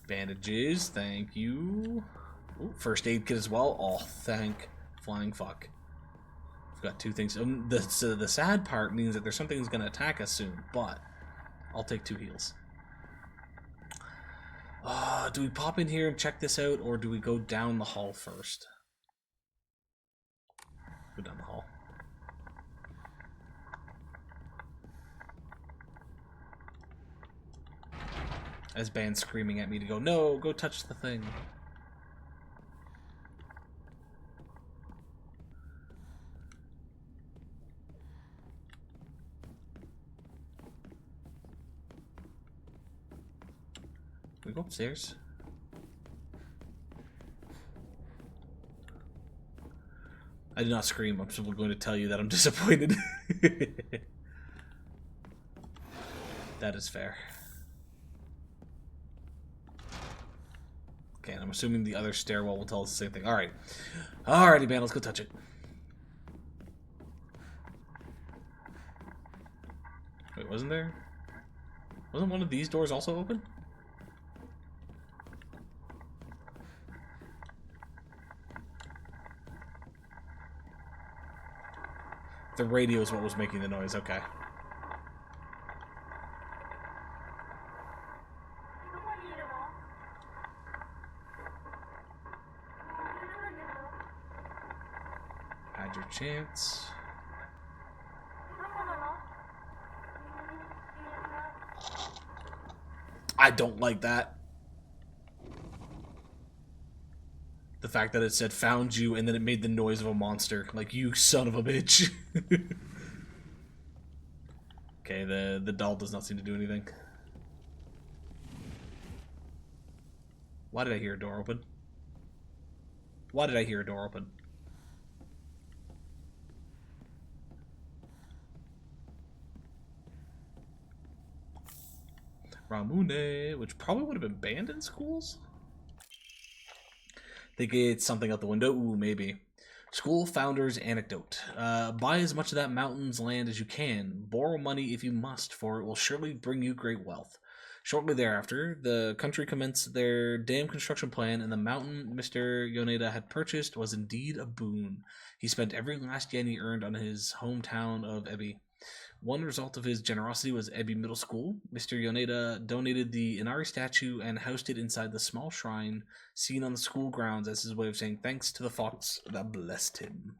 Bandages, thank you. Ooh, first aid kit as well. Oh, thank flying fuck. We've got 2 things. The sad part means that there's something that's going to attack us soon, but I'll take 2 heals. Do we pop in here and check this out, or do we go down the hall first? Go down the hall. As Ban's screaming at me to go, no, go touch the thing. Can we go upstairs? I did not scream. I'm simply going to tell you that I'm disappointed. That is fair. Okay, and I'm assuming the other stairwell will tell us the same thing. Alright. Alrighty, man, let's go touch it. Wait, wasn't there? Wasn't one of these doors also open? The radio is what was making the noise, okay. Had your chance. I don't like that. The fact that it said found you and then it made the noise of a monster. Like, you son of a bitch. Okay, the doll does not seem to do anything. Why did I hear a door open? Why did I hear a door open? Ramune, which probably would have been banned in schools. Think it's something out the window. Ooh, maybe. School founder's anecdote. Buy as much of that mountain's land as you can. Borrow money if you must, for it will surely bring you great wealth. Shortly thereafter, the country commenced their dam construction plan, and the mountain Mr. Yoneda had purchased was indeed a boon. He spent every last yen he earned on his hometown of Ebi. One result of his generosity was Ebi Middle School. Mr. Yoneda donated the Inari statue and housed it inside the small shrine seen on the school grounds as his way of saying thanks to the fox that blessed him.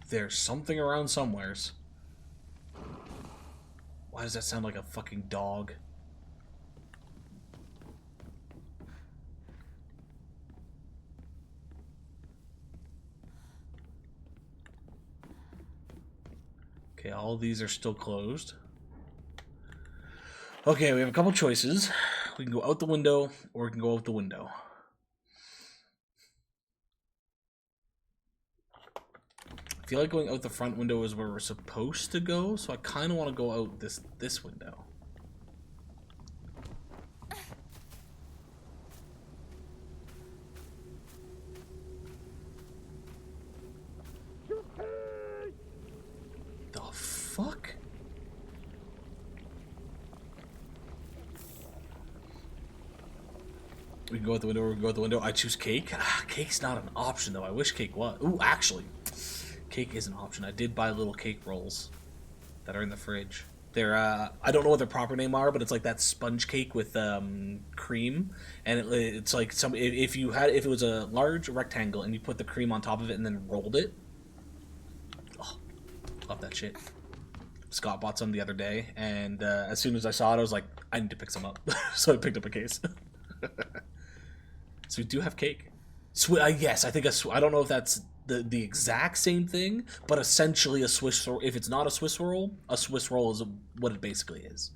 There's something around somewheres. Why does that sound like a fucking dog? Okay, all these are still closed. Okay, we have a couple choices. We can go out the window, or we can go out the window. I feel like going out the front window is where we're supposed to go, so I kind of want to go out this window. The fuck? We can go out the window, we can go out the window. I choose cake. Ah, cake's not an option, though. I wish cake was. Ooh, actually. Cake is an option. I did buy little cake rolls that are in the fridge. They're I don't know what their proper name are, but it's like that sponge cake with cream, and it's like some if it was a large rectangle and you put the cream on top of it and then rolled it. Oh, love that shit. Scott bought some the other day, and as soon as I saw it, I was like, I need to pick some up, so I picked up a case. So we do have cake. Yes, I think I don't know if that's the exact same thing, but essentially a Swiss roll. If it's not a Swiss roll is what it basically is.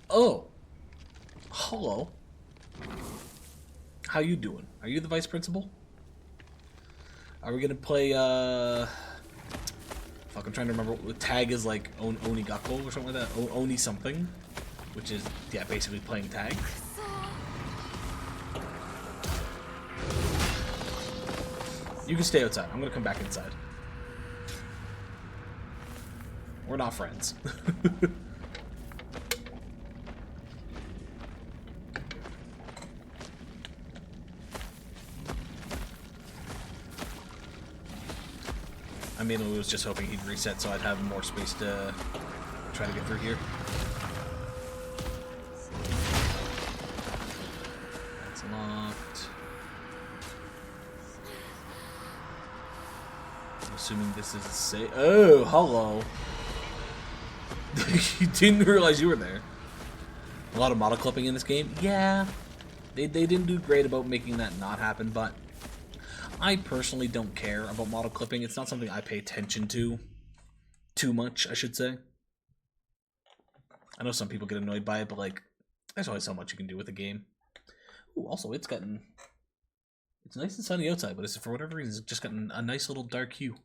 Oh, hello. How you doing? Are you the vice principal? Are we gonna play, fuck, I'm trying to remember what tag is, like, Onigako or something like that? Oni something. Which is, yeah, basically playing tag. You can stay outside. I'm gonna come back inside. We're not friends. I mainly was just hoping he'd reset so I'd have more space to try to get through here. That's locked. I'm assuming this is safe. Oh, hello. You didn't realize you were there. A lot of model clipping in this game. Yeah, they didn't do great about making that not happen, but I personally don't care about model clipping. It's not something I pay attention to too much, I should say. I know some people get annoyed by it, but like, there's only so much you can do with a game. Ooh, also, it's nice and sunny outside, but it's, for whatever reason, it's just gotten a nice little dark hue.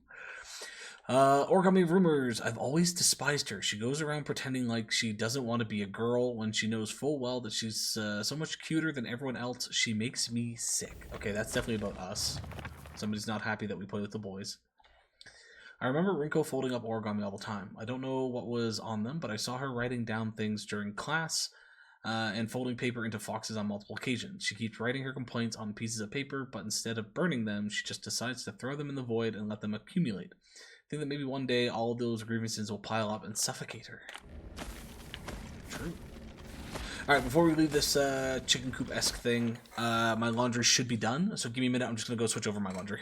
Origami rumors. I've always despised her. She goes around pretending like she doesn't want to be a girl when she knows full well that she's so much cuter than everyone else. She makes me sick. Okay, that's definitely about us. Somebody's not happy that we play with the boys. I remember Rinko folding up origami all the time. I don't know what was on them, but I saw her writing down things during class and folding paper into foxes on multiple occasions. She keeps writing her complaints on pieces of paper, but instead of burning them, she just decides to throw them in the void and let them accumulate. I think that maybe one day all of those grievances will pile up and suffocate her. True. Alright, before we leave this chicken coop-esque thing, my laundry should be done, so give me a minute, I'm just going to go switch over my laundry.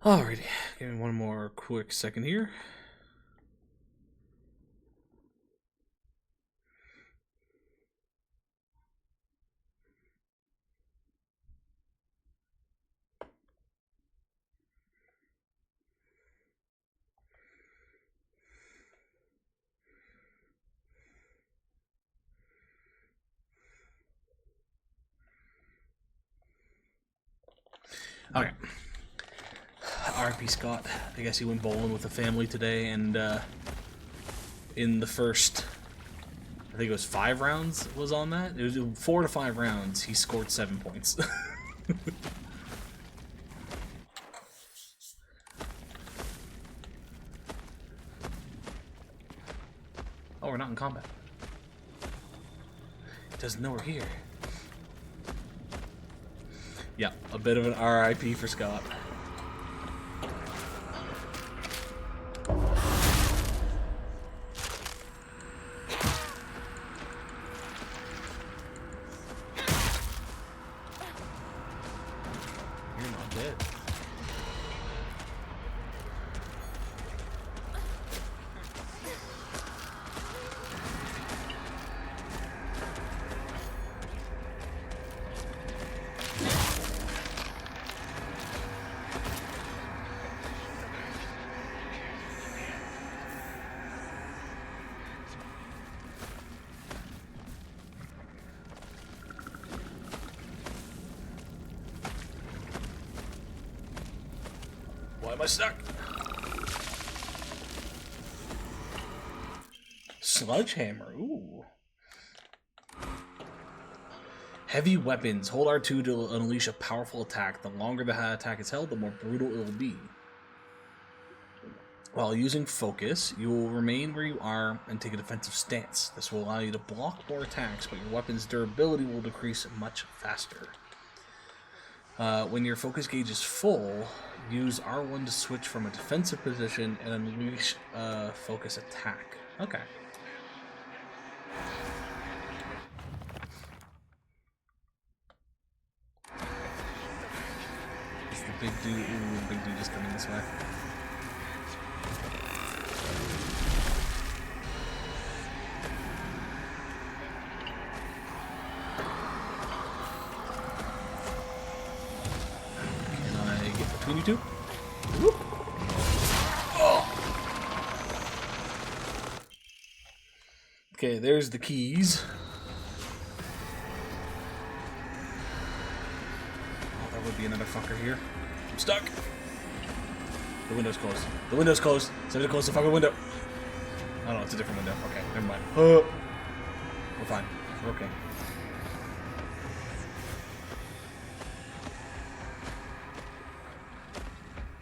Alrighty, give me one more quick second here. Okay. R.I.P. Scott. I guess he went bowling with the family today, and in the first, I think it was 5 rounds was on that. It was 4 to 5 rounds. He scored 7 points. Oh, we're not in combat. It doesn't know we're here. Yeah, a bit of an RIP for Scott. You're not dead. Why am I stuck? Sledgehammer, ooh. Heavy weapons. Hold R2 to unleash a powerful attack. The longer the attack is held, the more brutal it will be. While using focus, you will remain where you are and take a defensive stance. This will allow you to block more attacks, but your weapon's durability will decrease much faster. When your focus gauge is full, use R1 to switch from a defensive position and unleash a focus attack. Okay. Is the big dude? Ooh, the big dude is coming this way. Between you two? Whoop. Oh. Okay, there's the keys. Oh, there would be another fucker here. I'm stuck. The window's closed. The window's closed. Somebody close the fucking window. Oh no, it's a different window. Okay, never mind. We're fine. We're okay.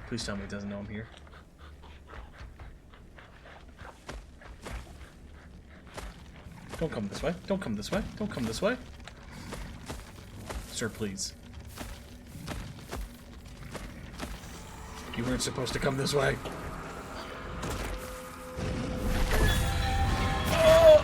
Please tell me it doesn't know I'm here. Don't come this way. Don't come this way. Don't come this way. Sir, please. You weren't supposed to come this way. Oh!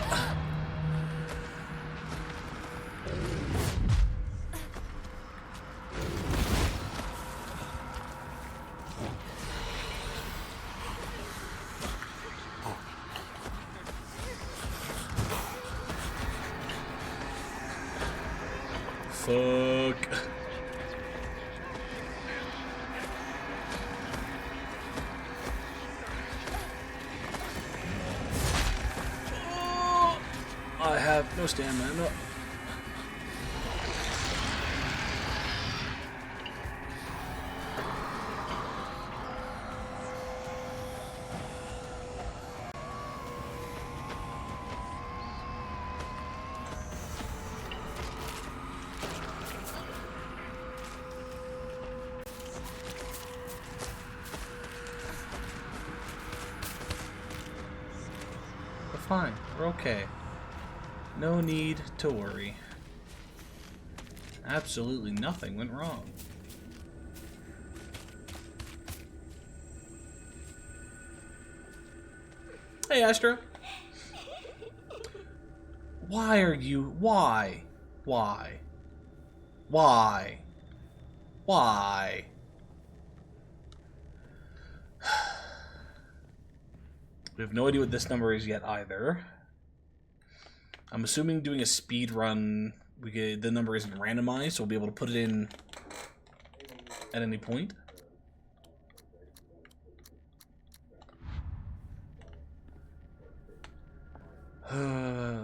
Fuck. Oh, I have no stamina. No. Fine, we're okay. No need to worry. Absolutely nothing went wrong. Hey, Astra. Why are you... Why? Why? Why? Why? We have no idea what this number is yet either. I'm assuming doing a speed run, the number isn't randomized, so we'll be able to put it in at any point.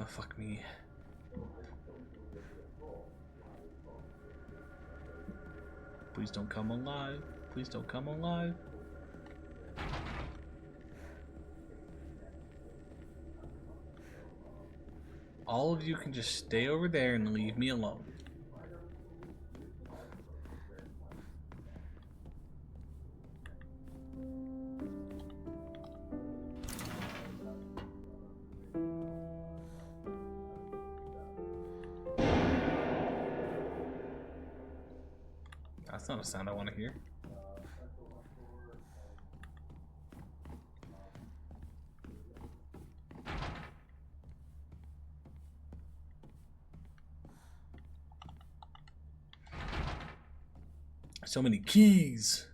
Fuck me. Please don't come alive. Please don't come alive. All of you can just stay over there and leave me alone. That's not a sound I want to hear. So many keys.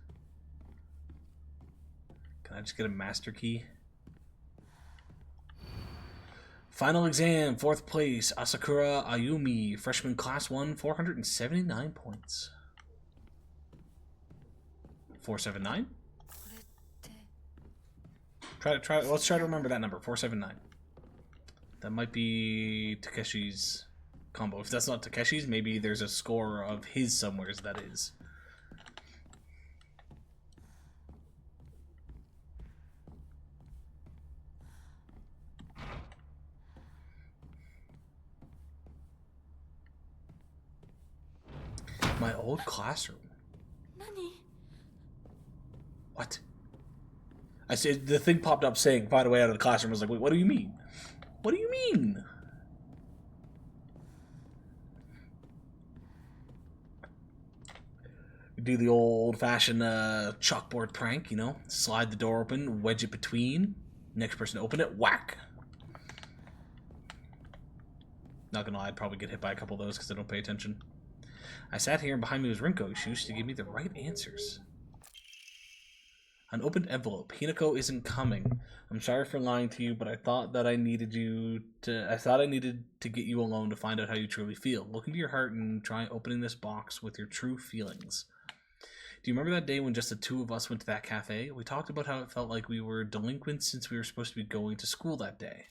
Can I just get a master key? Final exam, 4th place, Asakura Ayumi, freshman class 1, 479 points. 479? Let's try to remember that number, 479. That might be Takeshi's combo. If that's not Takeshi's, maybe there's a score of his somewheres that is. My old classroom. Nani? What? I said the thing popped up saying, "By the way, out of the classroom." I was like, "Wait, what do you mean? What do you mean?" Do the old-fashioned chalkboard prank, you know? Slide the door open, wedge it between. Next person to open it, whack. Not gonna lie, I'd probably get hit by a couple of those because I don't pay attention. I sat here and behind me was Rinko. She used to give me the right answers. An opened envelope. Hinako isn't coming. I'm sorry for lying to you, but I thought that I needed to get you alone to find out how you truly feel. Look into your heart and try opening this box with your true feelings. Do you remember that day when just the two of us went to that cafe? We talked about how it felt like we were delinquents since we were supposed to be going to school that day.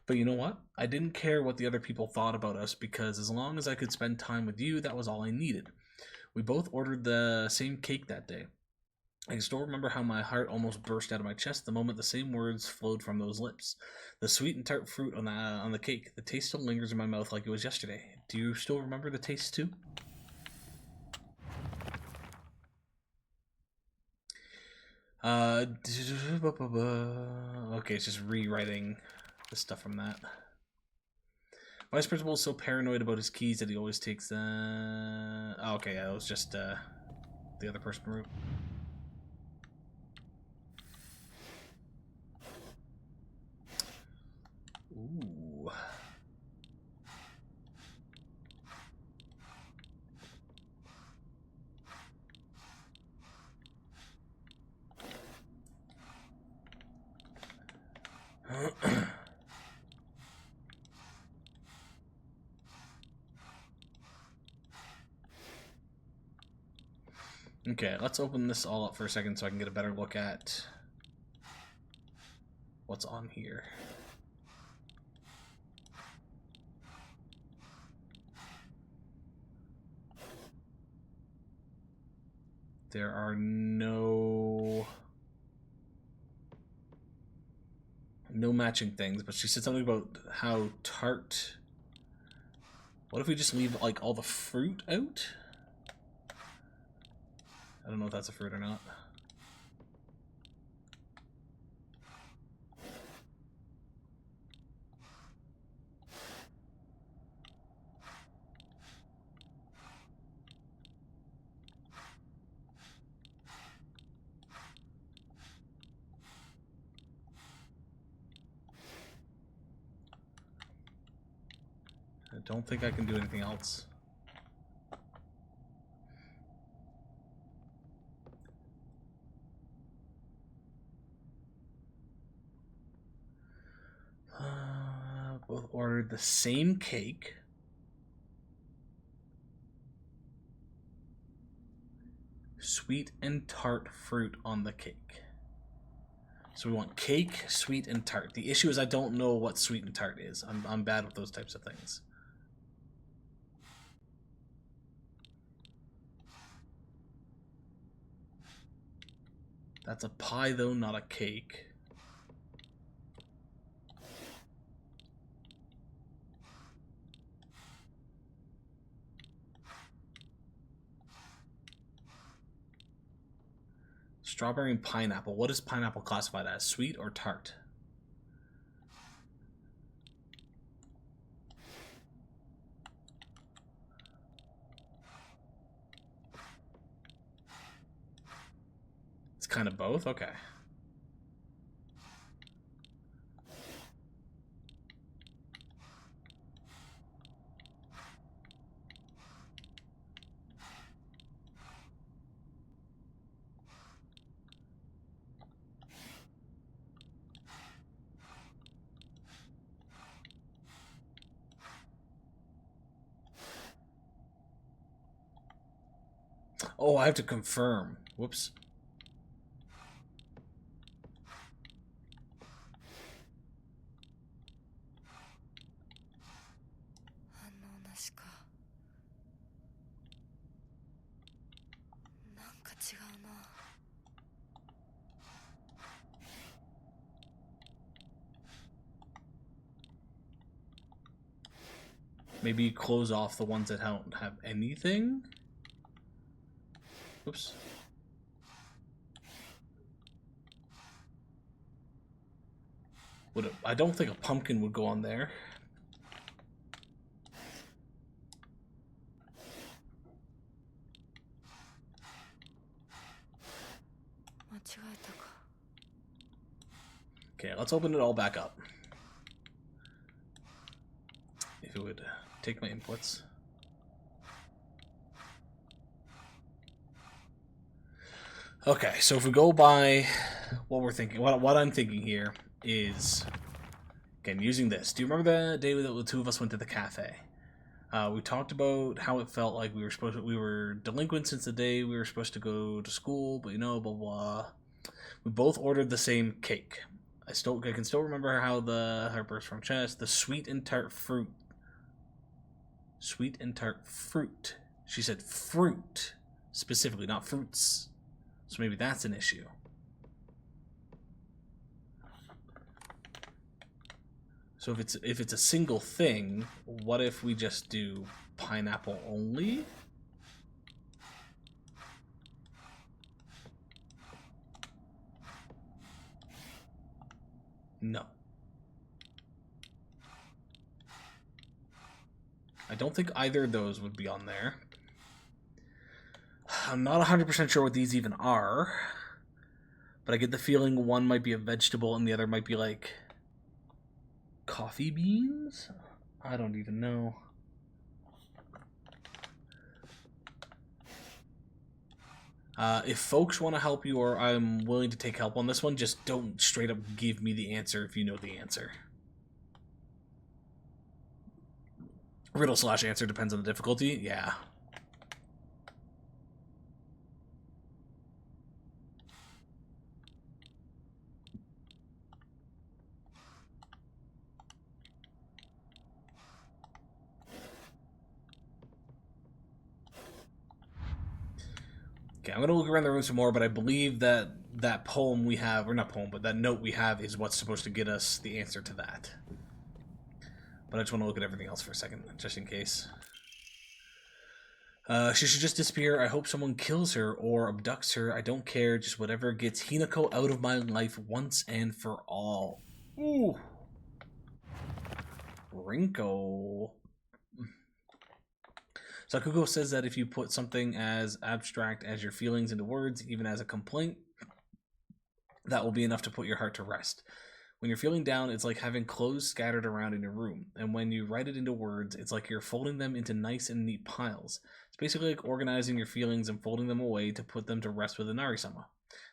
But you know what? I didn't care what the other people thought about us because as long as I could spend time with you, that was all I needed. We both ordered the same cake that day. I can still remember how my heart almost burst out of my chest the moment the same words flowed from those lips. The sweet and tart fruit on the cake. The taste still lingers in my mouth like it was yesterday. Do you still remember the taste too? Okay, it's just rewriting the stuff from that. Vice Principal is so paranoid about his keys that he always takes oh, okay, yeah, it was just the other person route. Ooh. Okay, let's open this all up for a second so I can get a better look at what's on here. There are no matching things, but she said something about how tart. What if we just leave like all the fruit out? I don't know if that's a fruit or not. I don't think I can do anything else. both ordered the same cake. Sweet and tart fruit on the cake. So we want cake, sweet, and tart. The issue is I don't know what sweet and tart is. I'm bad with those types of things. That's a pie, though, not a cake. Strawberry and pineapple. What is pineapple classified as? Sweet or tart? It's kind of both? Okay. Oh, I have to confirm. Whoops. Maybe close off the ones that don't have anything? Oops. I don't think a pumpkin would go on there. Okay, let's open it all back up. If it would take my inputs. Okay, so if we go by what we're thinking, what I'm thinking here is, again, using this. Do you remember the day that the two of us went to the cafe? We talked about how it felt like we were delinquent since the day we were supposed to go to school, but blah blah. We both ordered the same cake. I can still remember how her burst from chest, the sweet and tart fruit. Sweet and tart fruit. She said fruit specifically, not fruits. So maybe that's an issue. So if it's a single thing, what if we just do pineapple only? No. I don't think either of those would be on there. I'm not 100% sure what these even are, but I get the feeling one might be a vegetable and the other might be like coffee beans? I don't even know. If folks want to help you, or I'm willing to take help on this one, just don't straight up give me the answer if you know the answer. Riddle/answer depends on the difficulty. Yeah. Okay, I'm going to look around the room some more, but I believe that that poem we have, or not poem, but that note we have is what's supposed to get us the answer to that. But I just want to look at everything else for a second, just in case. She should just disappear. I hope someone kills her or abducts her. I don't care. Just whatever gets Hinako out of my life once and for all. Ooh. Rinko. Sakugo says that if you put something as abstract as your feelings into words, even as a complaint, that will be enough to put your heart to rest. When you're feeling down, it's like having clothes scattered around in your room. And when you write it into words, it's like you're folding them into nice and neat piles. It's basically like organizing your feelings and folding them away to put them to rest with Inarisama.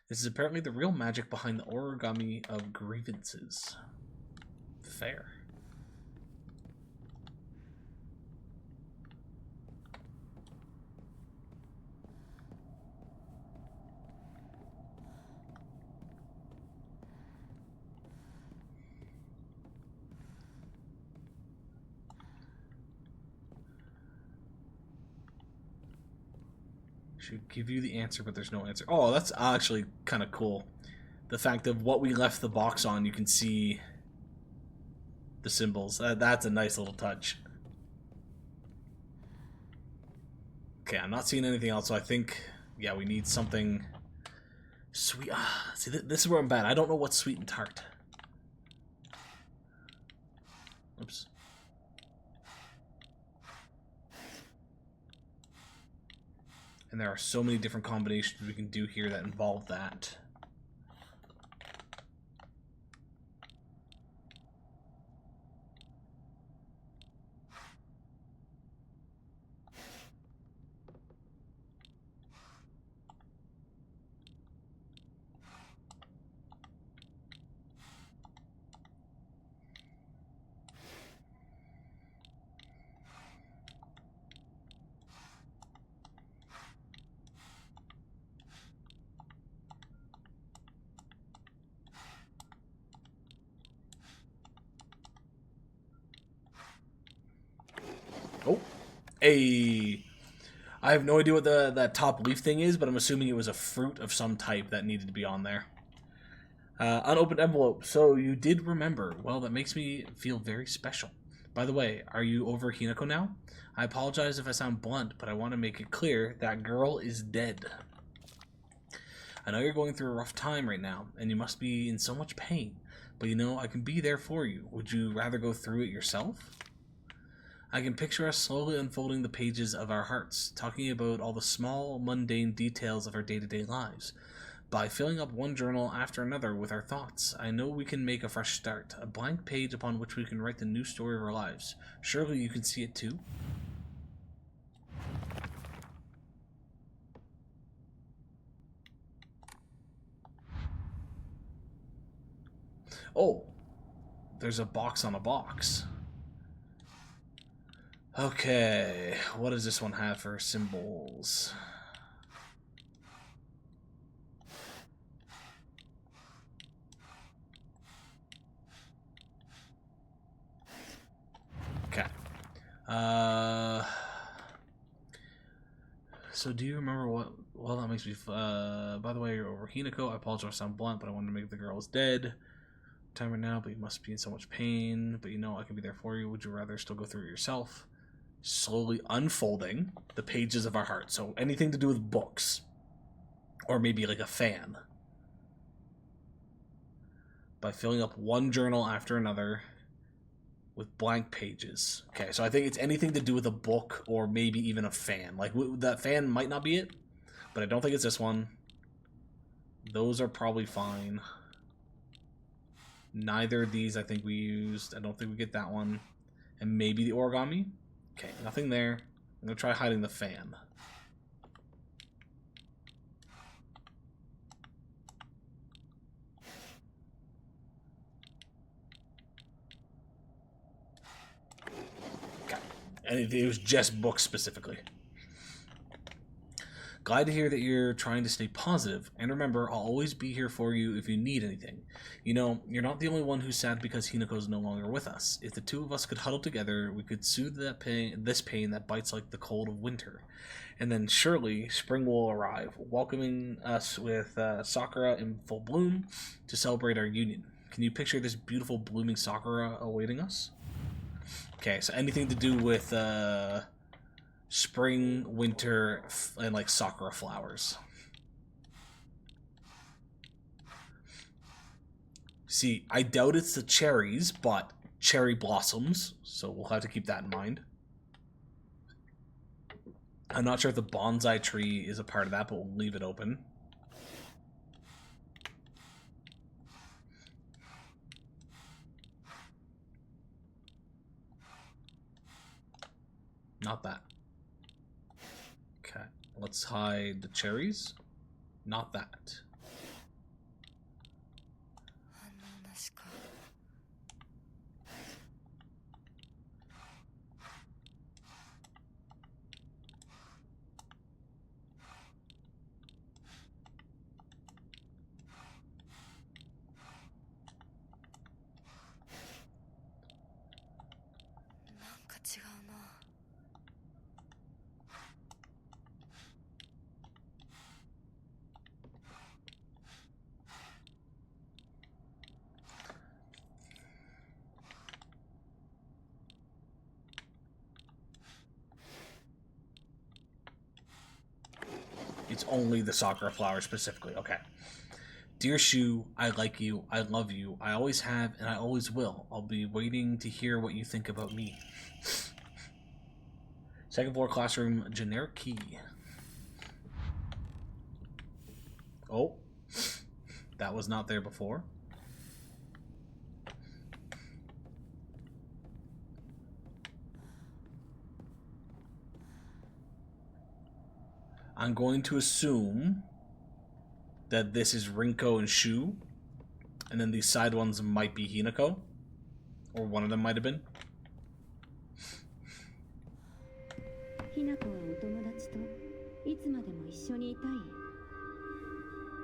This is apparently the real magic behind the origami of grievances. Fair. Should give you the answer, but there's no answer. Oh, that's actually kind of cool. The fact of what we left the box on, you can see the symbols. That's a nice little touch. Okay, I'm not seeing anything else, so I think, yeah, we need something sweet. See, this is where I'm bad. I don't know what's sweet and tart. Oops. And there are so many different combinations we can do here that involve that. Oh, I have no idea what that top leaf thing is, but I'm assuming it was a fruit of some type that needed to be on there. Unopened envelope. So you did remember. Well, that makes me feel very special. By the way, are you over Hinako now? I apologize if I sound blunt, but I want to make it clear that girl is dead. I know you're going through a rough time right now, and you must be in so much pain. But you know, I can be there for you. Would you rather go through it yourself? I can picture us slowly unfolding the pages of our hearts, talking about all the small, mundane details of our day-to-day lives. By filling up one journal after another with our thoughts, I know we can make a fresh start, a blank page upon which we can write the new story of our lives. Surely you can see it too? Oh, there's a box on a box. Okay, what does this one have for symbols? Okay. So do you remember what... Well, that makes me... by the way, you're over Hinako. I apologize if I sound blunt, but I wanted to make the girl is dead. Timer now, but you must be in so much pain. But you know I can be there for you. Would you rather still go through it yourself? Slowly unfolding the pages of our heart. So anything to do with books. Or maybe like a fan. By filling up one journal after another with blank pages. Okay, so I think it's anything to do with a book or maybe even a fan. Like, that fan might not be it, but I don't think it's this one. Those are probably fine. Neither of these I think we used. I don't think we get that one. And maybe the origami. Okay, nothing there. I'm going to try hiding the fan. Okay. And it was just books specifically. Glad to hear that you're trying to stay positive, and remember, I'll always be here for you if you need anything. You know, you're not the only one who's sad because Hinako's no longer with us. If the two of us could huddle together, we could soothe this pain that bites like the cold of winter. And then surely spring will arrive, welcoming us with Sakura in full bloom to celebrate our union. Can you picture this beautiful blooming Sakura awaiting us? Okay, so anything to do with spring, winter, and like sakura flowers. See, I doubt it's the cherries, but cherry blossoms, so we'll have to keep that in mind. I'm not sure if the bonsai tree is a part of that, but we'll leave it open. Not that. Okay, let's hide the cherries. Not that. it's only the Sakura flower specifically. Okay. Dear Shu, I like you, I love you, I always have, and I always will. I'll be waiting to hear what you think about me. Second floor classroom, generic key. Oh, that was not there before. I'm going to assume that this is Rinko and Shu, and then these side ones might be Hinako, or one of them might have been. ひなこはお友達といつまでも一緒にいたい。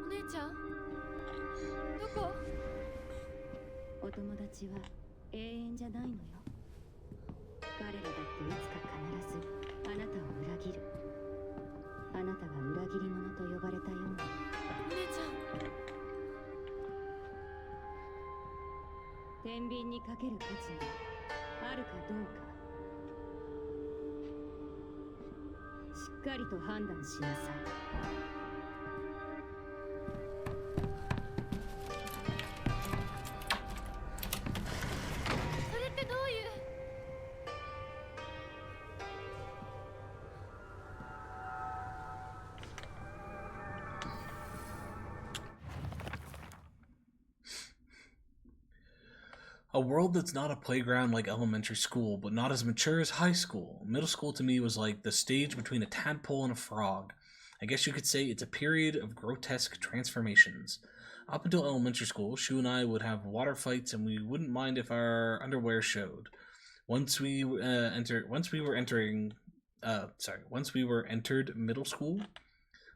お姉ちゃんどこ？お友達は永遠じゃないのよ。彼らだっていつか必ずあなたを裏切る。あなたが裏切り者と呼ばれたように。お姉ちゃん。天秤にかける価値があるかどうか。しっかりと判断しなさい。それってどういう？ A world that's not a playground like elementary school, but not as mature as high school. Middle school to me was like the stage between a tadpole and a frog. I guess you could say it's a period of grotesque transformations. Up until elementary school, Shu and I would have water fights, and we wouldn't mind if our underwear showed. Once we were entered middle school,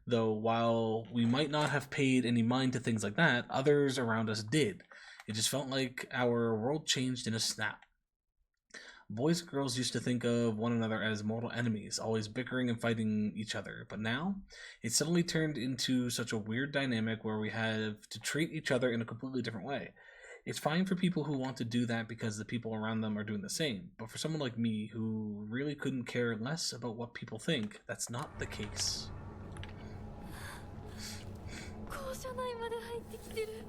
though, while we might not have paid any mind to things like that, others around us did. It just felt like our world changed in a snap. Boys and girls used to think of one another as mortal enemies, always bickering and fighting each other. But now, it suddenly turned into such a weird dynamic where we have to treat each other in a completely different way. It's fine for people who want to do that because the people around them are doing the same. But for someone like me, who really couldn't care less about what people think, that's not the case. 校舎内まで入ってきてる。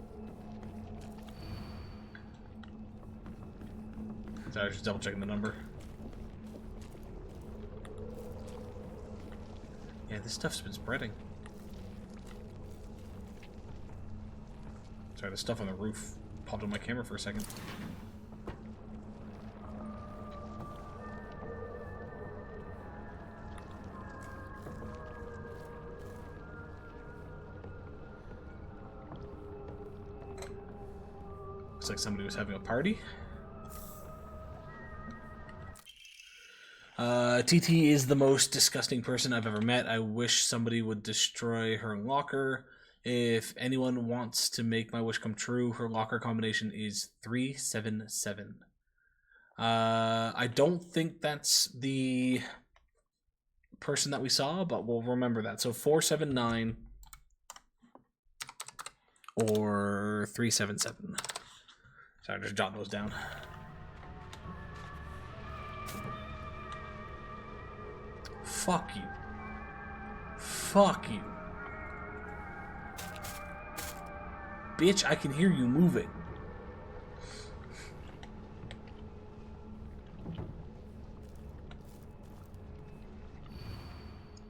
Sorry, just double checking the number. Yeah, this stuff's been spreading. Sorry, the stuff on the roof popped on my camera for a second. Looks like somebody was having a party. TT is the most disgusting person I've ever met. I wish somebody would destroy her locker. If anyone wants to make my wish come true, her locker combination is 377. I don't think that's the person that we saw, but we'll remember that. So 479 or 377. Sorry, just jot those down. Fuck you. Fuck you. Bitch, I can hear you moving.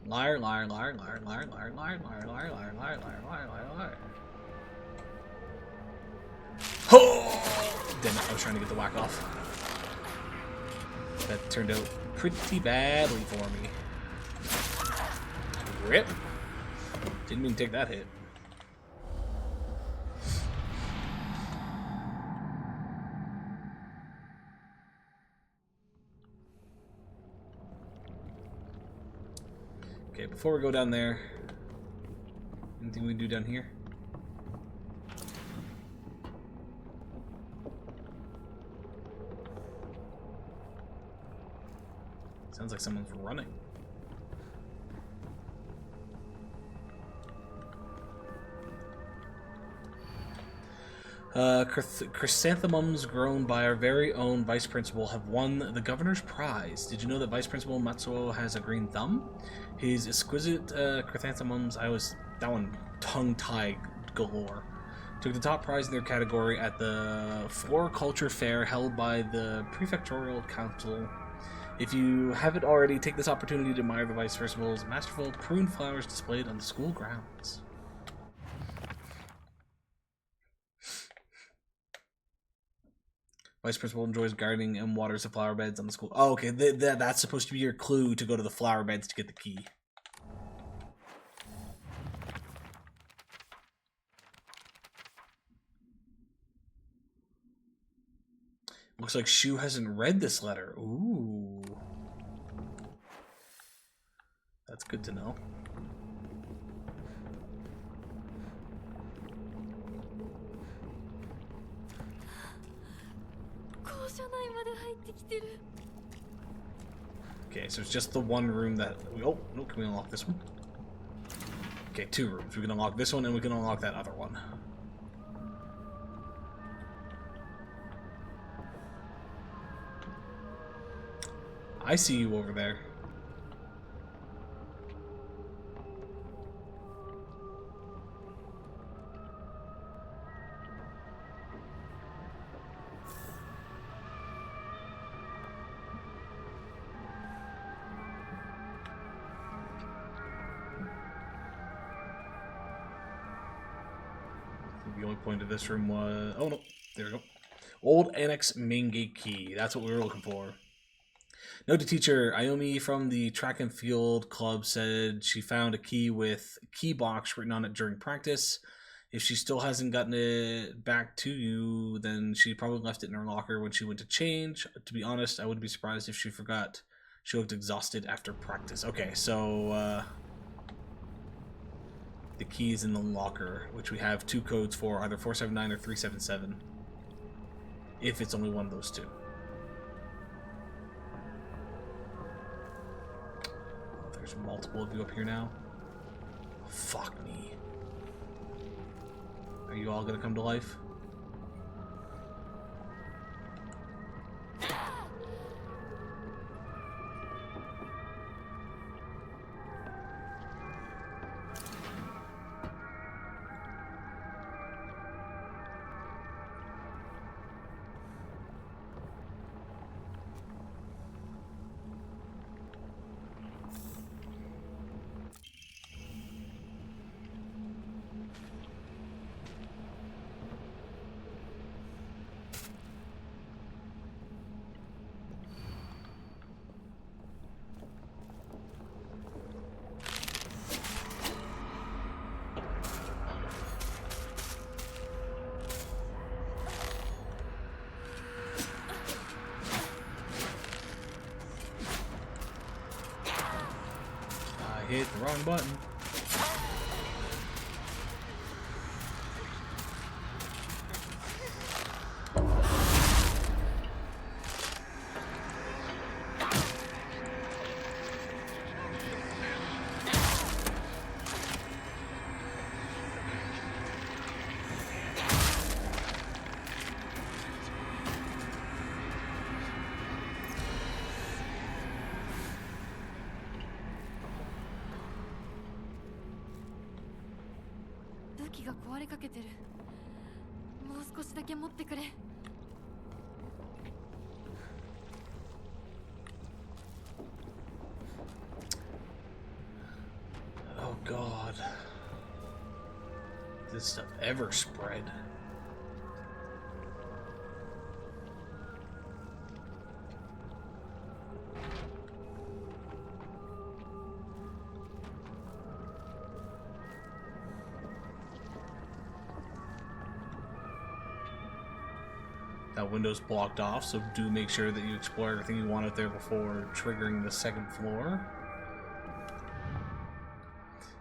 Liar, liar, liar, liar, liar, liar, liar, liar, liar, liar, liar, liar, liar, liar, liar. Oh! Damn it, I was trying to get the whack off. That turned out pretty badly for me. Rip. Didn't even take that hit. Okay, before we go down there, anything we can do down here? Sounds like someone's running. Chrysanthemums grown by our very own vice principal have won the governor's prize. Did you know that Vice Principal Matsuo has a green thumb? His exquisite chrysanthemums, that one tongue-tied galore, took the top prize in their category at the Floriculture Fair held by the Prefectural Council. If you haven't already, take this opportunity to admire the Vice Principal's masterful prune flowers displayed on the school grounds. Vice Principal enjoys gardening and waters the flower beds on the school. Oh, okay. That's supposed to be your clue to go to the flower beds to get the key. Looks like Shu hasn't read this letter. Ooh. That's good to know. Okay, so it's just the one room that oh no, can we unlock this one? Okay, 2 rooms. We can unlock this one and we can unlock that other one. I see you over there. The only point of this room was... oh no, there we go. Old Annex main gate key. That's what we were looking for. Note to teacher, Ayomi from the track and field club said she found a key with key box written on it during practice. If she still hasn't gotten it back to you, then she probably left it in her locker when she went to change. To be honest, I wouldn't be surprised if she forgot. She looked exhausted after practice. Okay, so the key is in the locker, which we have 2 codes for, either 479 or 377. If it's only one of those 2. There's multiple of you up here now. Fuck me. Are you all gonna come to life? Hit the wrong button. Oh god. Did this stuff ever spread? That window's blocked off, so do make sure that you explore everything you want out there before triggering the 2nd floor.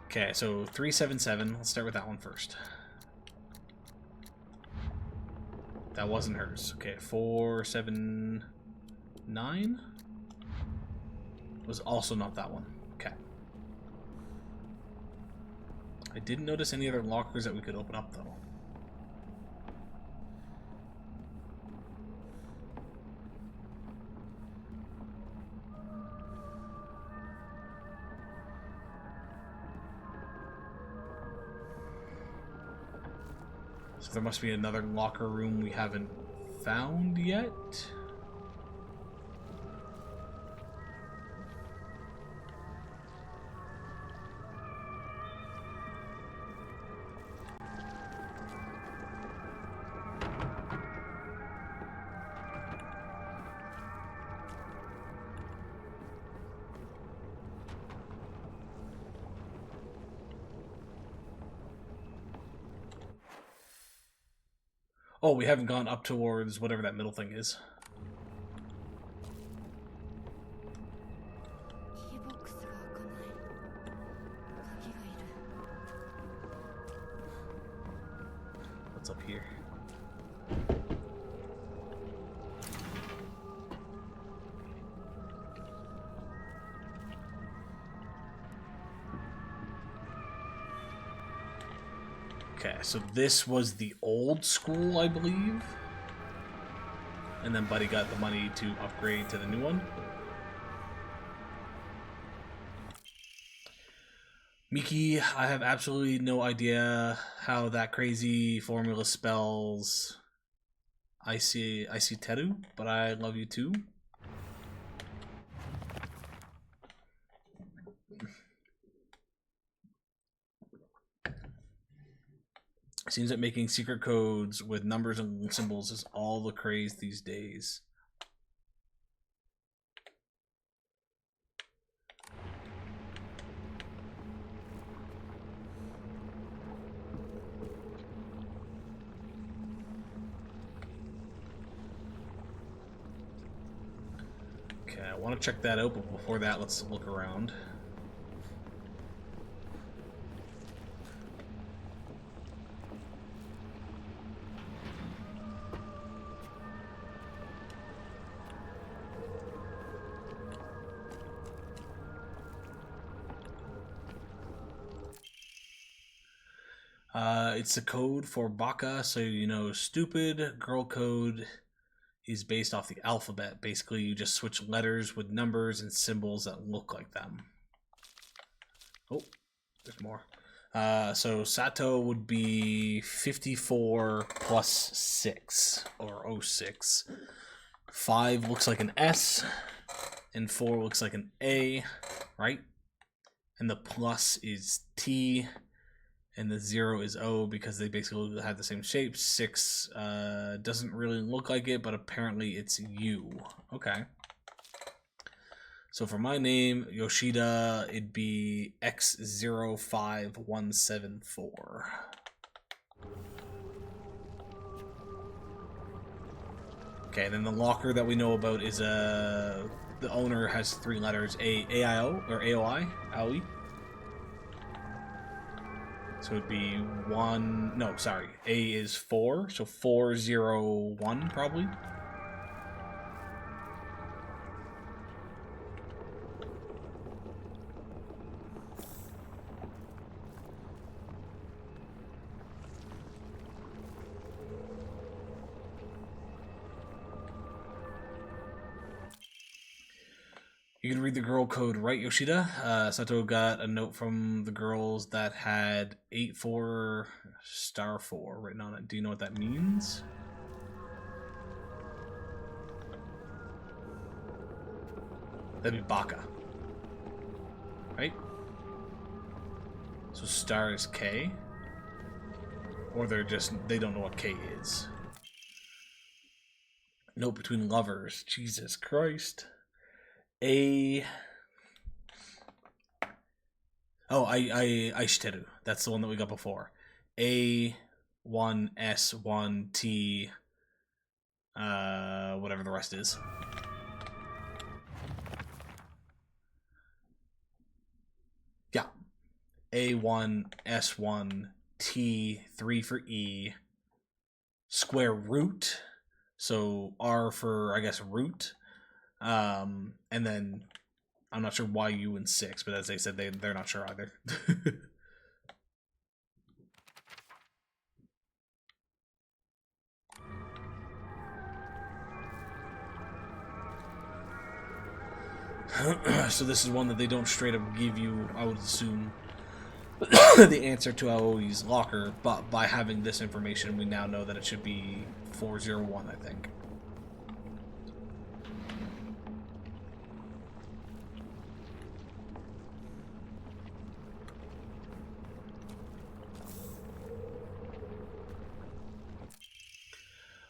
Okay, so 377. Let's start with that one first. That wasn't hers. Okay, 479 was also not that one. Okay. I didn't notice any other lockers that we could open up, though. So there must be another locker room we haven't found yet. Oh, we haven't gone up towards whatever that middle thing is. キーボックスが開かない。鍵がいる。 What's up here? Okay, so this was the old school, I believe. And then Buddy got the money to upgrade to the new one. Miki, I have absolutely no idea how that crazy formula spells I see Teru, but I love you too. Seems that making secret codes with numbers and symbols is all the craze these days. Okay, I want to check that out, but before that, let's look around. It's a code for Baka, so you know, stupid. Girl code is based off the alphabet. Basically, you just switch letters with numbers and symbols that look like them. Oh, there's more. So Sato would be 54 plus 6, or 06. 5 looks like an S, and 4 looks like an A, right? And the plus is T, and the 0 is O because they basically have the same shape. 6 doesn't really look like it, but apparently it's U. Okay. So for my name, Yoshida, it'd be X05174. Okay, then the locker that we know about is the owner has 3 letters, AIO or AOI, AOI. So it'd be 1, no, sorry, A is 4, so 401 probably. You can read the girl code, right, Yoshida? Sato got a note from the girls that had 84 star 4 written on it. Do you know what that means? That'd be Baka. Right? So star is K. Or they don't know what K is. Note between lovers. Jesus Christ. Aishiteru. That's the one that we got before. A1S1T whatever the rest is. Yeah. A1S1T 3 for E square root. So R for I guess root. And then I'm not sure why U and 6, but as they said, they're not sure either. So this is one that they don't straight up give you, I would assume. the answer to Aoi's locker, but by having this information, we now know that it should be 401, I think.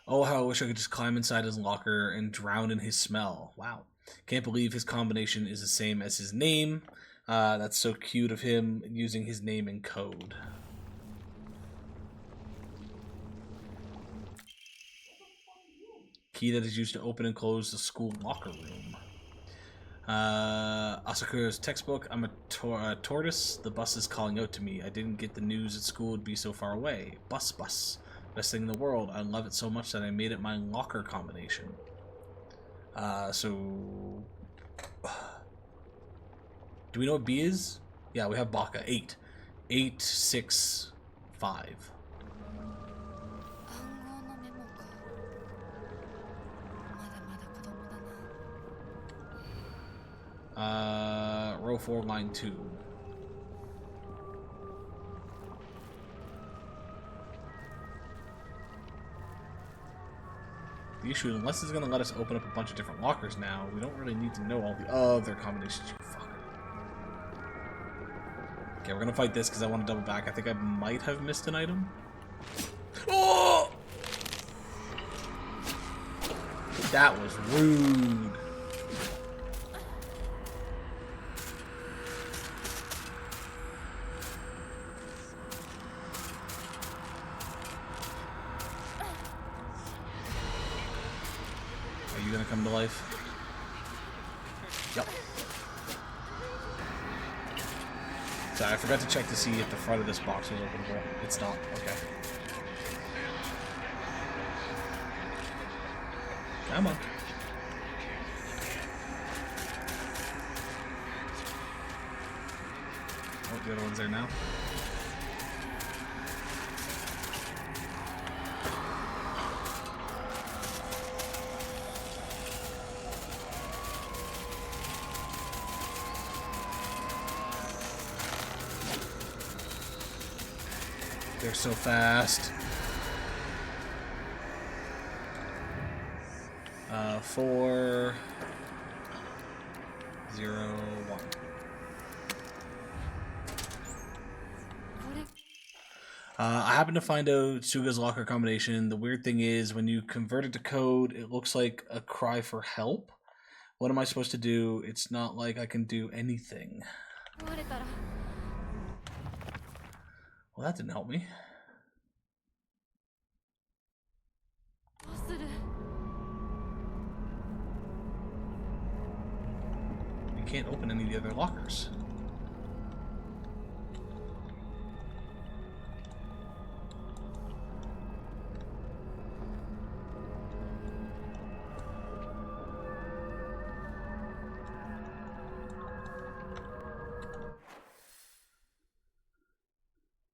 Oh, how I wish I could just climb inside his locker and drown in his smell. Wow. Can't believe his combination is the same as his name. That's so cute of him using his name in code. Key that is used to open and close the school locker room. Asakura's textbook. I'm a tortoise. The bus is calling out to me. I didn't get the news at school would be so far away. Bus. Best thing in the world. I love it so much that I made it my locker combination. So... Do we know what B is? Yeah, we have Baka. 8. 8, 6, 5. Row 4, line 2. The issue, unless it's going to let us open up a bunch of different lockers now, we don't really need to know all the other combinations, you fucker. Okay, we're going to fight this because I want to double back. I think I might have missed an item. Oh! That was rude. Are you gonna come to life? Yep. Sorry, I forgot to check to see if the front of this box was openable. It's not. Okay. Come on. Oh, the other one's there now. They're so fast. 4, 0, 1. I happened to find out Suga's locker combination. The weird thing is, when you convert it to code, it looks like a cry for help. What am I supposed to do? It's not like I can do anything. Well, that didn't help me. You can't open any of the other lockers.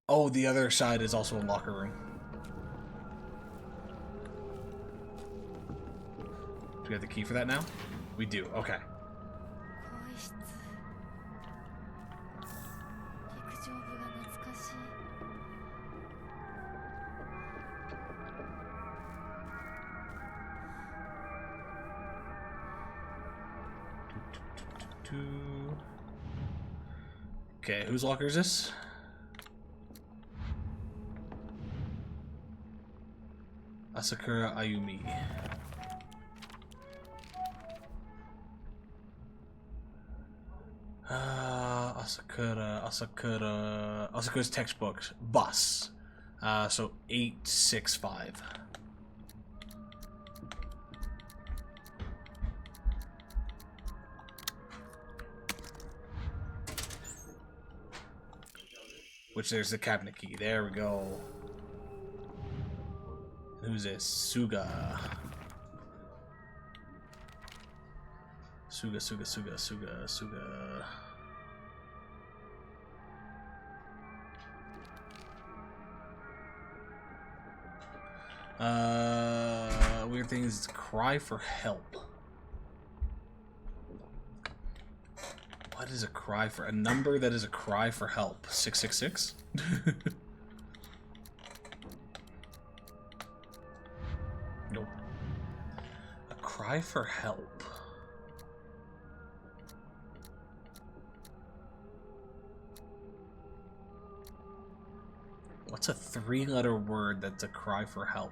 Oh, the other side is also a locker room. Do we have the key for that now? We do, okay. Okay, whose locker is this? Asakura Ayumi. Asakura's textbook. Bus. So 865. Which there's the cabinet key. There we go. Who's this? Suga. Suga. Weird thing is cry for help. What What is a cry for a number that is a cry for help? 666? Nope. A cry for help. What's a 3-letter word that's a cry for help?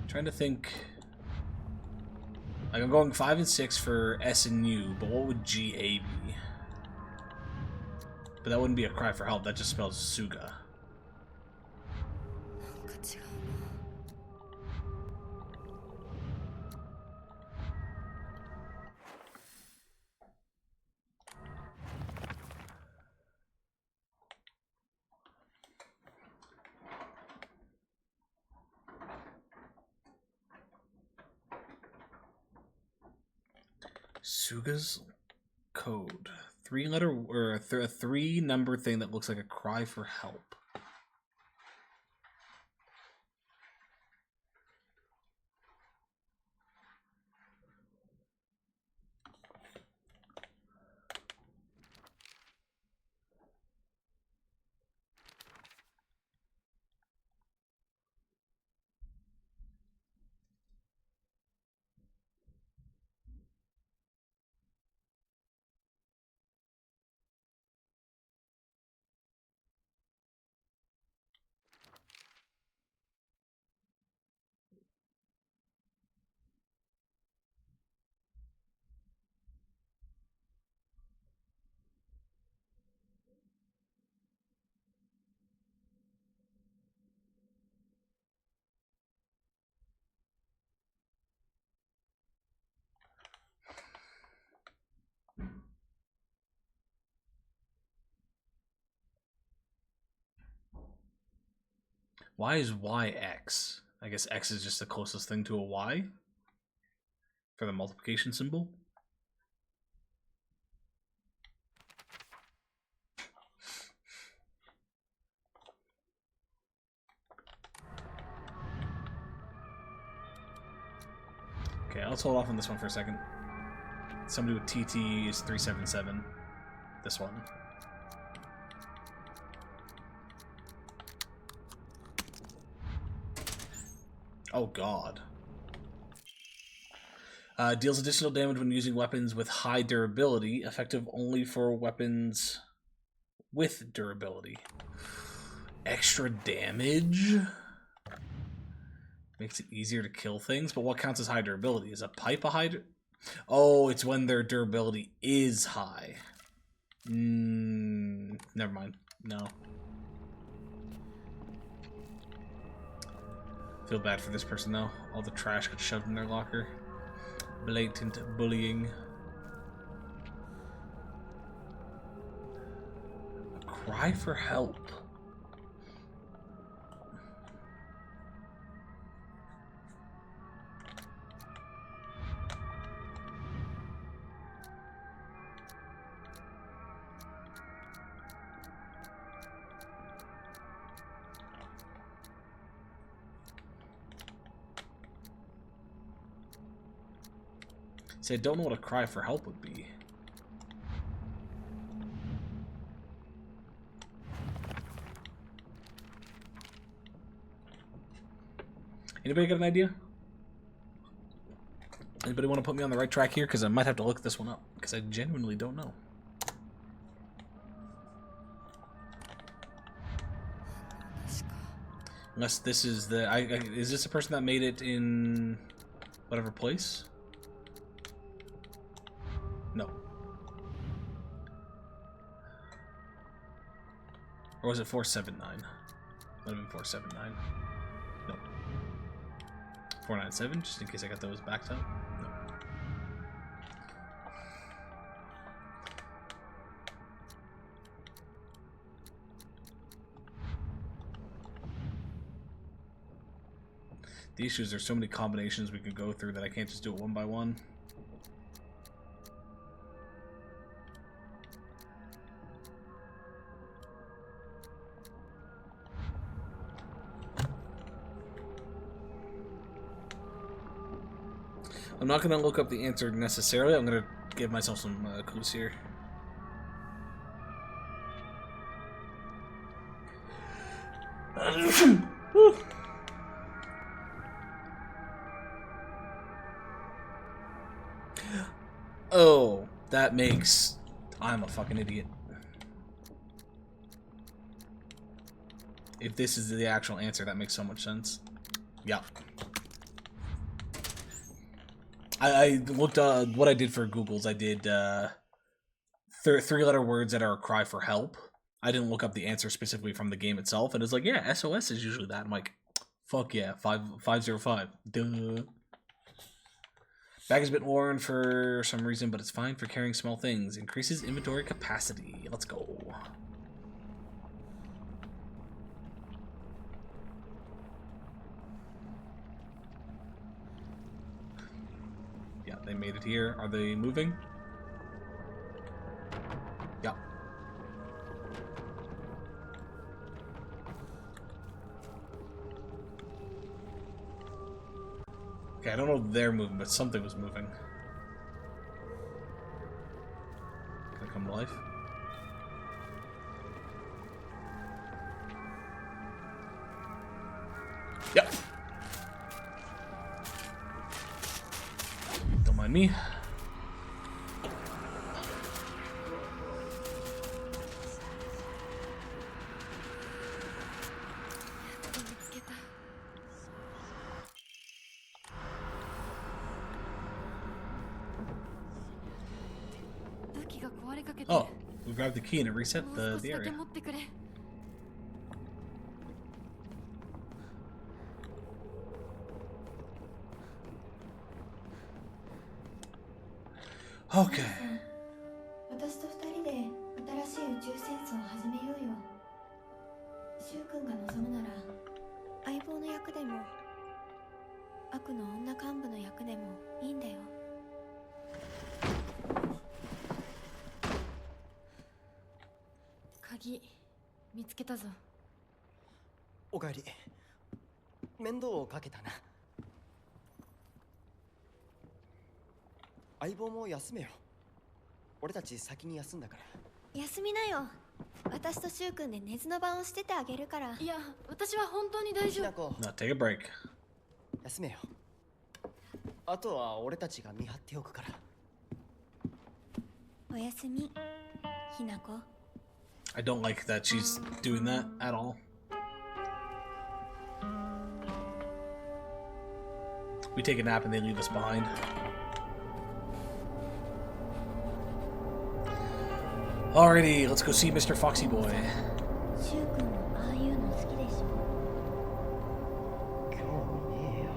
Trying to think. Like, I'm going 5 and 6 for S and U, but what would GA be? But that wouldn't be a cry for help, that just spells Suga. Suga's code. 3-letter or a 3-number thing that looks like a cry for help. Why is Y X? I guess X is just the closest thing to a Y for the multiplication symbol. Okay, let's hold off on this one for a second. Somebody with TT is 377. This one. Oh god. Deals additional damage when using weapons with high durability, effective only for weapons with durability. Extra damage? Makes it easier to kill things, but what counts as high durability? Is a pipe a high Oh, it's when their durability is high. Never mind. No. Feel bad for this person though. All the trash got shoved in their locker. Blatant bullying. A cry for help. See, I don't know what a cry for help would be. Anybody got an idea? Anybody want to put me on the right track here? Because I might have to look this one up. Because I genuinely don't know. Unless this is the... is this the person that made it in... whatever place? No. Or was it 479? Might have been 479. No. 497, just in case I got those backed up. No. The issue is there's so many combinations we could go through that I can't just do it one by one. I'm not going to look up the answer necessarily. I'm going to give myself some clues here. Oh, that makes... I'm a fucking idiot. If this is the actual answer, that makes so much sense. Yeah. I looked what I did for Google's. I did three-letter words that are a cry for help. I didn't look up the answer specifically from the game itself, and it's like, yeah, SOS is usually that. I'm like, fuck yeah, 505. Duh. Bag is a bit worn for some reason, but it's fine for carrying small things. Increases inventory capacity. Let's go. Yeah, they made it here. Are they moving? Yeah. Okay, I don't know if they're moving, but something was moving. Gonna come to life. Yep. Don't mind me. Oh, we grabbed the key and it reset the area. Okay. 私と二人で新しい宇宙戦争を始めようよ。シュウ君が望むなら相棒の役でも悪の女幹部の役でもいいんだよ。鍵見つけたぞ。おかえり。面倒をかけたな。相棒も休めよ。俺たち先に休んだから。休みなよ。私とシュウ君で寝ずの番をしててあげるから。いや、私は本当に大丈夫。Now take a break. 休めよ。あとは俺たちが見張っておくから。おやすみ、ひなこ。I don't like that she's doing that at all. We take a nap and they leave us behind. Alrighty, let's go see Mr. Foxy Boy. シュウ君もああいうの好きでしょ。興味ねえよ。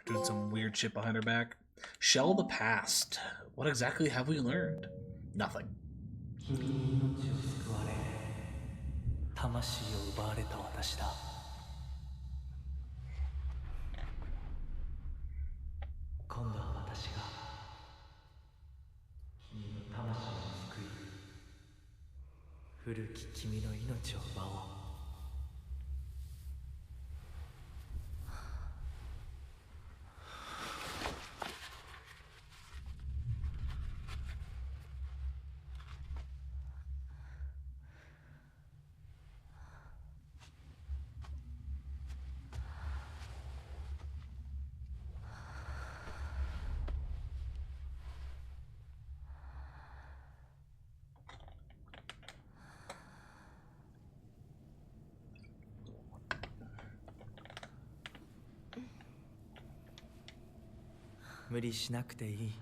They're doing some weird shit behind her back. Shell the past. What exactly have we learned? Nothing. 君に命を救われ魂を奪われた私だ。今度は私が君の魂を救い古き君の命を奪おう。無理しなくていい。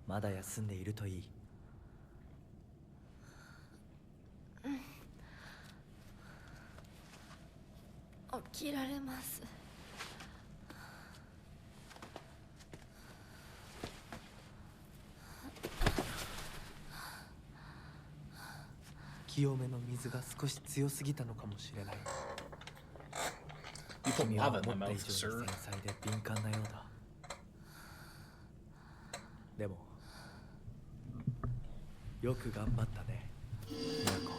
まだ休んでいるといい。起きられます。清めの水が少し強すぎたのかもしれない。 You put 君は lava 思 in っ my た以 mouth, 上 sir. に繊細で敏感なようだ。でもよく頑張ったね、ミナコ。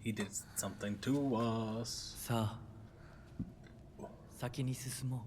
He did something to us. さあ、先に進もう。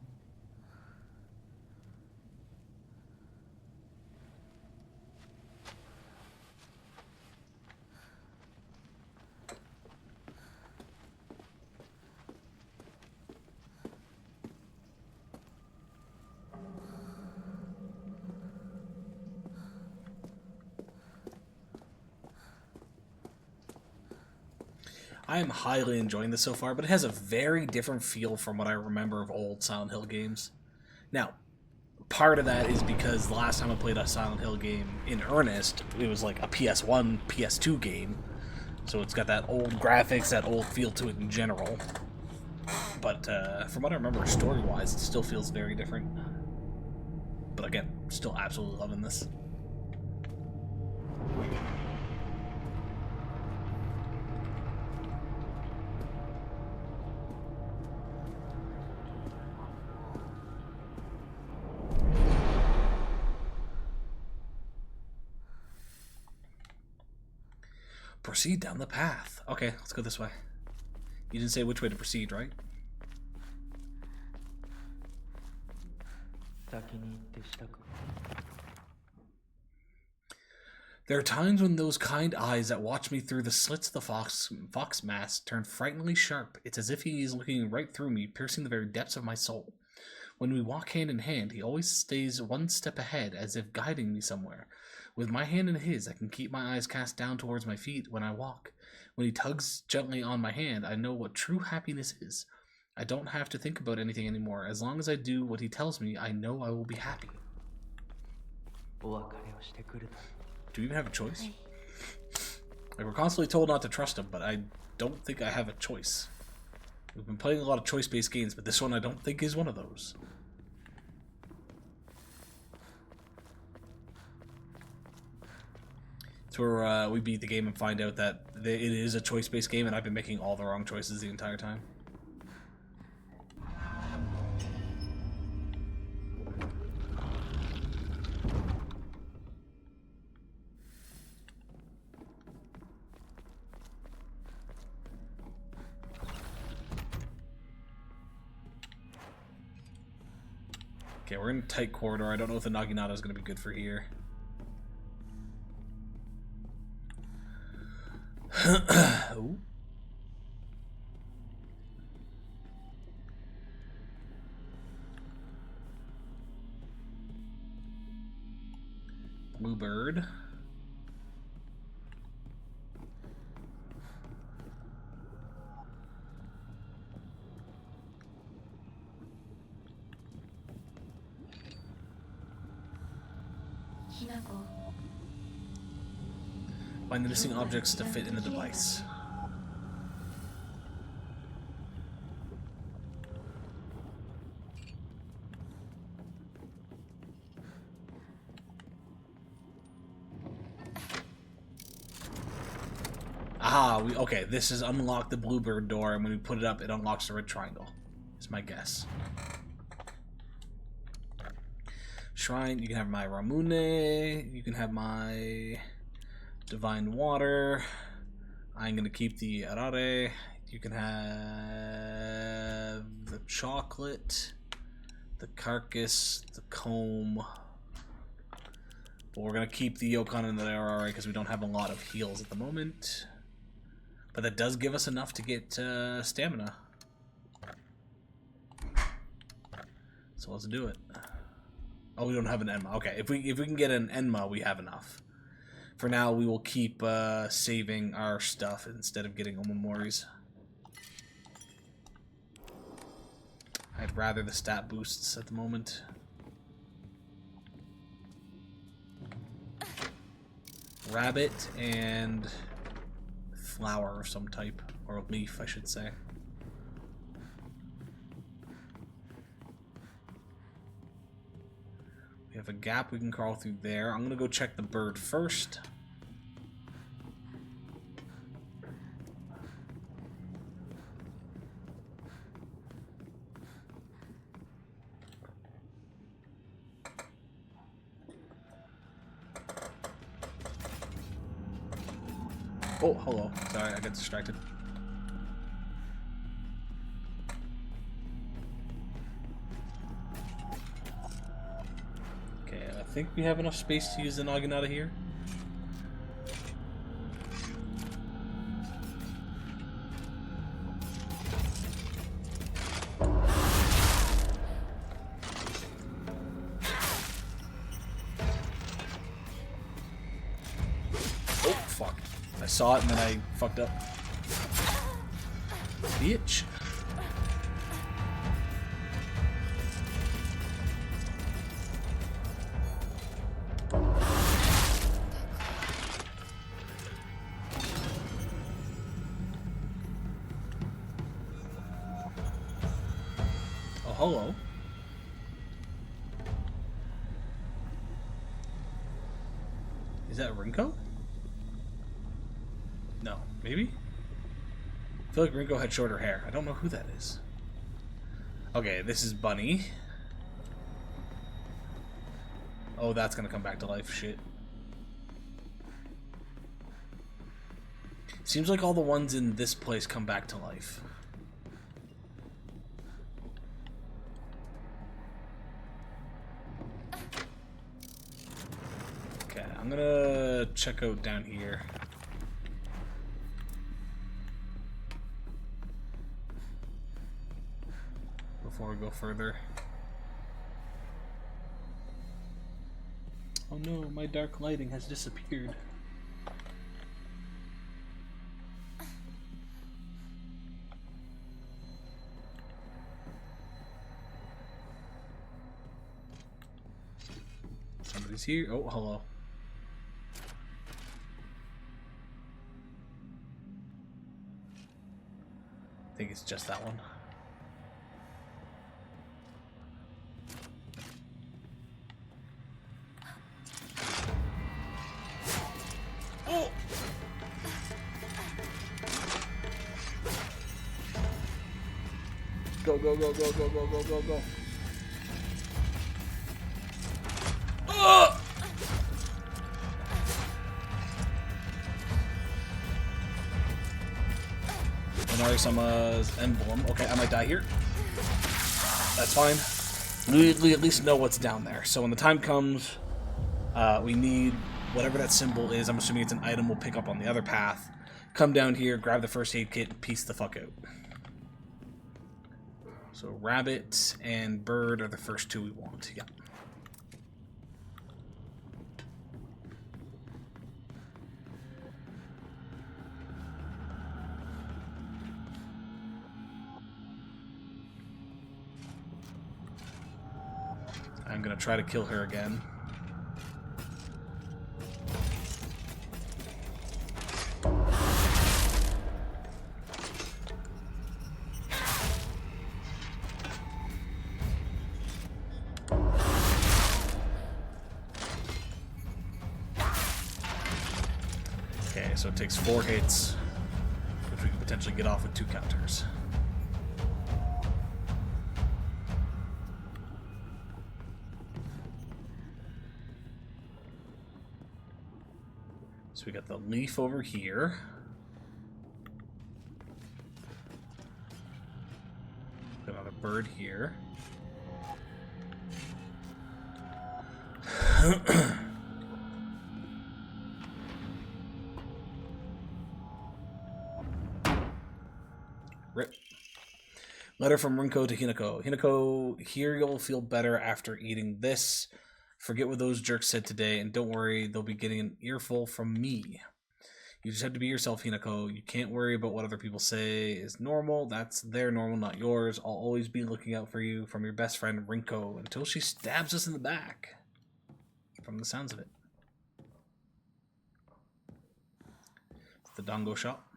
I am highly enjoying this so far, but it has a very different feel from what I remember of old Silent Hill games. Now, part of that is because the last time I played a Silent Hill game in earnest, it was like a PS1, PS2 game. So it's got that old graphics, that old feel to it in general. But from what I remember, story-wise, it still feels very different. But again, still absolutely loving this. Proceed down the path. Okay, let's go this way. You didn't say which way to proceed, right? 先に行って支度。 There are times when those kind eyes that watch me through the slits of the fox mask turn frighteningly sharp. It's as if he is looking right through me, piercing the very depths of my soul. When we walk hand in hand, he always stays one step ahead, as if guiding me somewhere. With my hand in his, I can keep my eyes cast down towards my feet when I walk. When he tugs gently on my hand, I know what true happiness is. I don't have to think about anything anymore. As long as I do what he tells me, I know I will be happy. お別れをしてくると。 Do we even have a choice? Like, we're constantly told not to trust him, but I don't think I have a choice. We've been playing a lot of choice-based games, but this one I don't think is one of those. It's where we beat the game and find out that it is a choice-based game, and I've been making all the wrong choices the entire time. Okay, we're in a tight corridor. I don't know if the Naginata is going to be good for here. Ooh. Bluebird. Find the missing objects to fit in the device. Aha, okay, this is unlock the Bluebird door, and when we put it up, it unlocks the red triangle. Is my guess. Shrine, you can have my Ramune, you can have my Divine Water. I'm gonna keep the Arare. You can have the chocolate, the carcass, the comb. But we're gonna keep the Yokon and the Arare because we don't have a lot of heals at the moment. But that does give us enough to get stamina. So let's do it. Oh, we don't have an Enma. Okay, if we can get an Enma, we have enough. For now, we will keep saving our stuff instead of getting Omomoris. I'd rather the stat boosts at the moment. Rabbit and flower of some type, or leaf, I should say. We have a gap we can crawl through there. I'm gonna go check the bird first. Oh, hello. Sorry, I got distracted. Okay, I think we have enough space to use the Naginata here. Oh, fuck. I saw it and then I fucked up. Bitch. Oh, hello. Is that Rinko? No, maybe? I feel like Rinko had shorter hair. I don't know who that is. Okay, this is Bunny. Oh, that's gonna come back to life. Shit. Seems like all the ones in this place come back to life. Okay, I'm gonna check out down here. Before we go further. Oh no, my dark lighting has disappeared. Somebody's here. Oh, hello. I think it's just that one. Oh! Go, go, go, go, go, go, go, go, go. Oh! Inari-sama's emblem. Okay, I might die here. That's fine. We at least know what's down there. So when the time comes, we need whatever that symbol is. I'm assuming it's an item we'll pick up on the other path. Come down here, grab the first aid kit, and piece the fuck out. So rabbit and bird are the first two we want. Yep. I'm gonna try to kill her again. Okay, so it takes 4 hits, which we can potentially get off with 2 counters. So we got the leaf over here. Got another bird here. Rip. Letter from Rinko to Hinako. Hinako, here you'll feel better after eating this. Forget what those jerks said today, and don't worry, they'll be getting an earful from me. You just have to be yourself, Hinako. You can't worry about what other people say is normal. That's their normal, not yours. I'll always be looking out for you, from your best friend, Rinko, until she stabs us in the back. From the sounds of it. The Dango shop.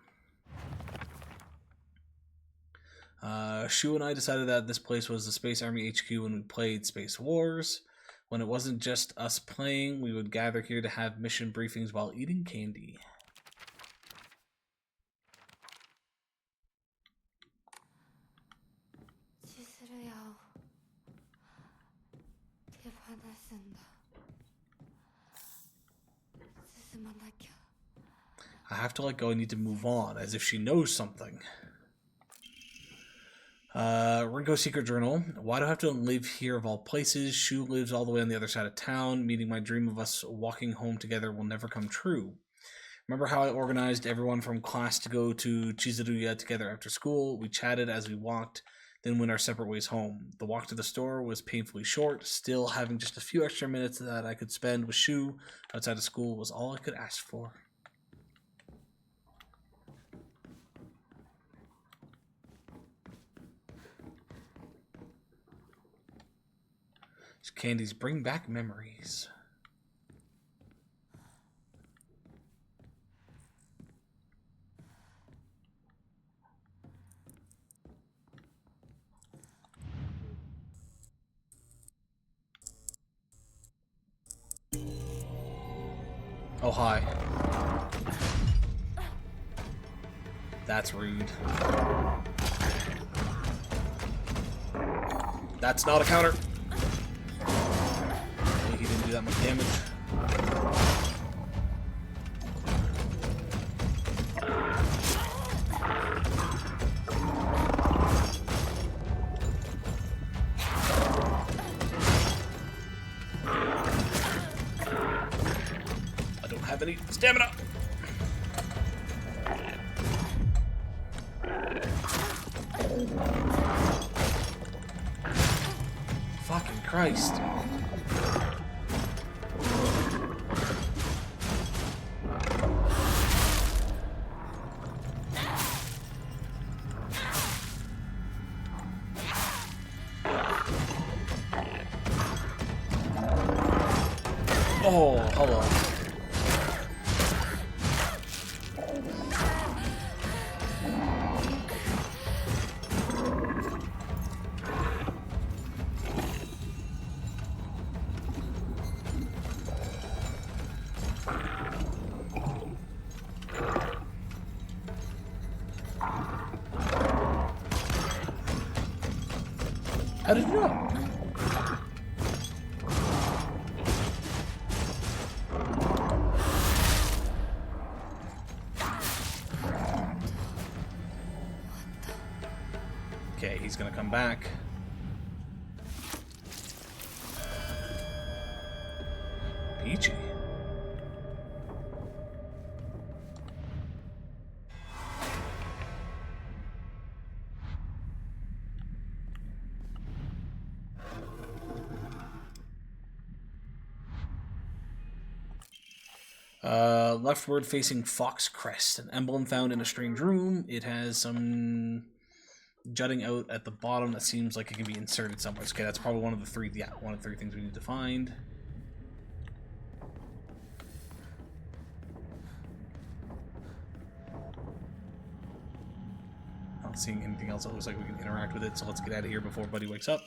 Shu and I decided that this place was the Space Army HQ when we played Space Wars. When it wasn't just us playing, we would gather here to have mission briefings while eating candy. I have to let go. I need to move on, as if she knows something. Rinko's secret journal. Why do I have to live here of all places? Shu lives all the way on the other side of town. Meeting my dream of us walking home together will never come true. Remember how I organized everyone from class to go to Chizuruya together after school? We chatted as we walked, then went our separate ways home. The walk to the store was painfully short. Still, having just a few extra minutes that I could spend with Shu outside of school was all I could ask for. Candies bring back memories. Oh, hi. That's rude. That's not a counter. He didn't do that much damage. I don't have any stamina. Fucking Christ. Oh, hello. How did you know? Okay, he's gonna come back. Peachy. Leftward facing Fox Crest, an emblem found in a strange room. It has some jutting out at the bottom that seems like it can be inserted somewhere. Okay, that's probably one of the three. Yeah, one of the three things we need to find. Not seeing anything else that looks like we can interact with it, so let's get out of here before Buddy wakes up.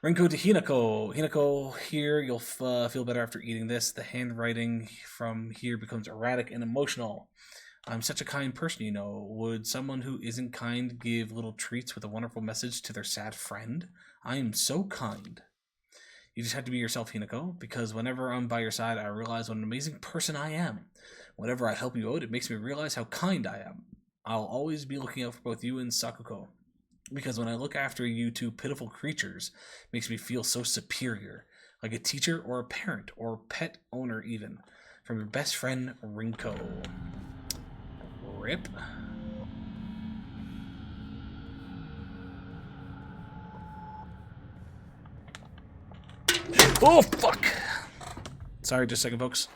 Rinko to Hinako. Hinako, here you'll feel better after eating this. The handwriting from here becomes erratic and emotional. I'm such a kind person, you know. Would someone who isn't kind give little treats with a wonderful message to their sad friend? I am so kind. You just have to be yourself, Hinako, because whenever I'm by your side, I realize what an amazing person I am. Whenever I help you out, it makes me realize how kind I am. I'll always be looking out for both you and Sakuko, because when I look after you two pitiful creatures, it makes me feel so superior, like a teacher or a parent or pet owner even. From your best friend, Rinko. Rip. Oh, fuck! Sorry, just a second, folks.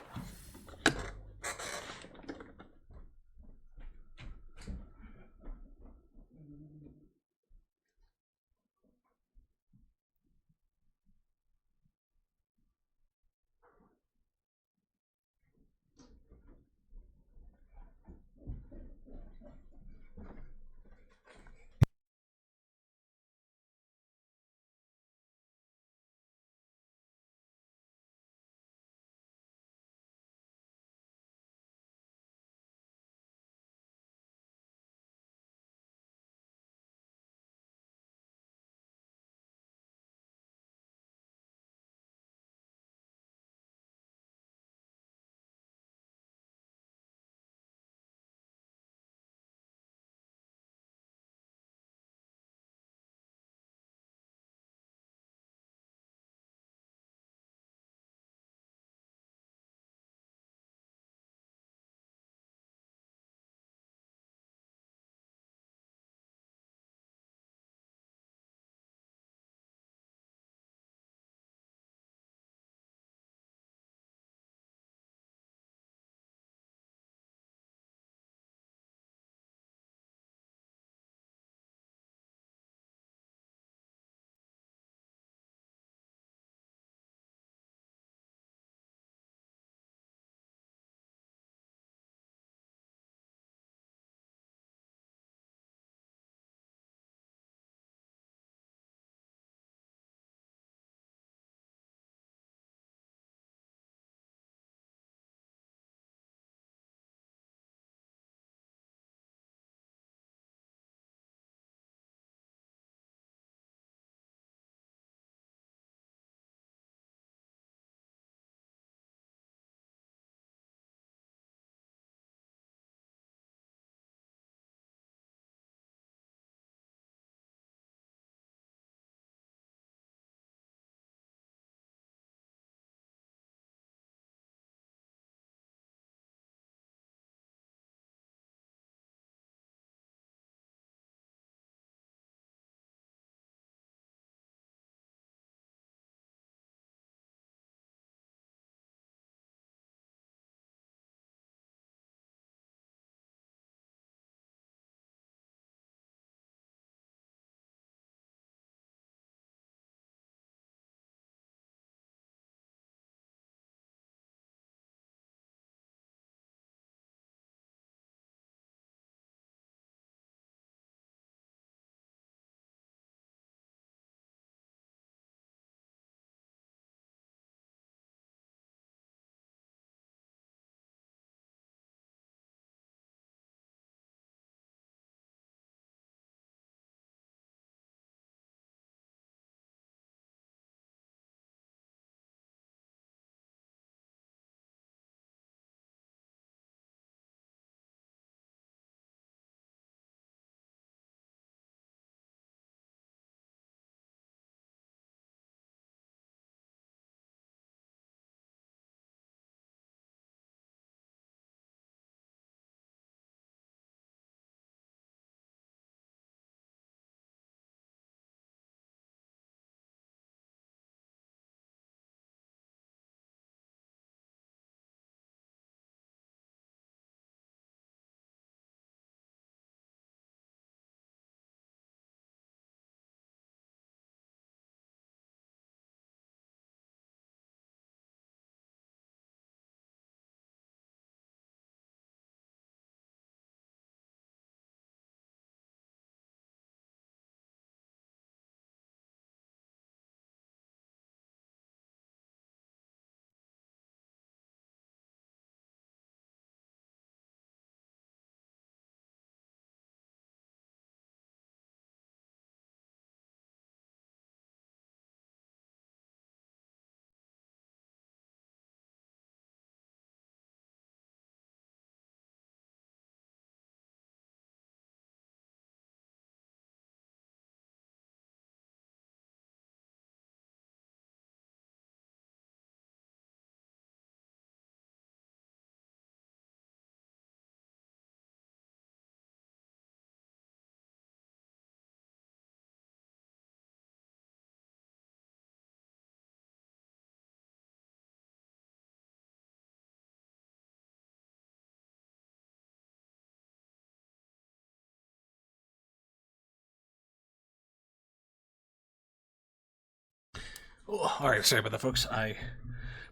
Oh, alright, sorry about that, folks. I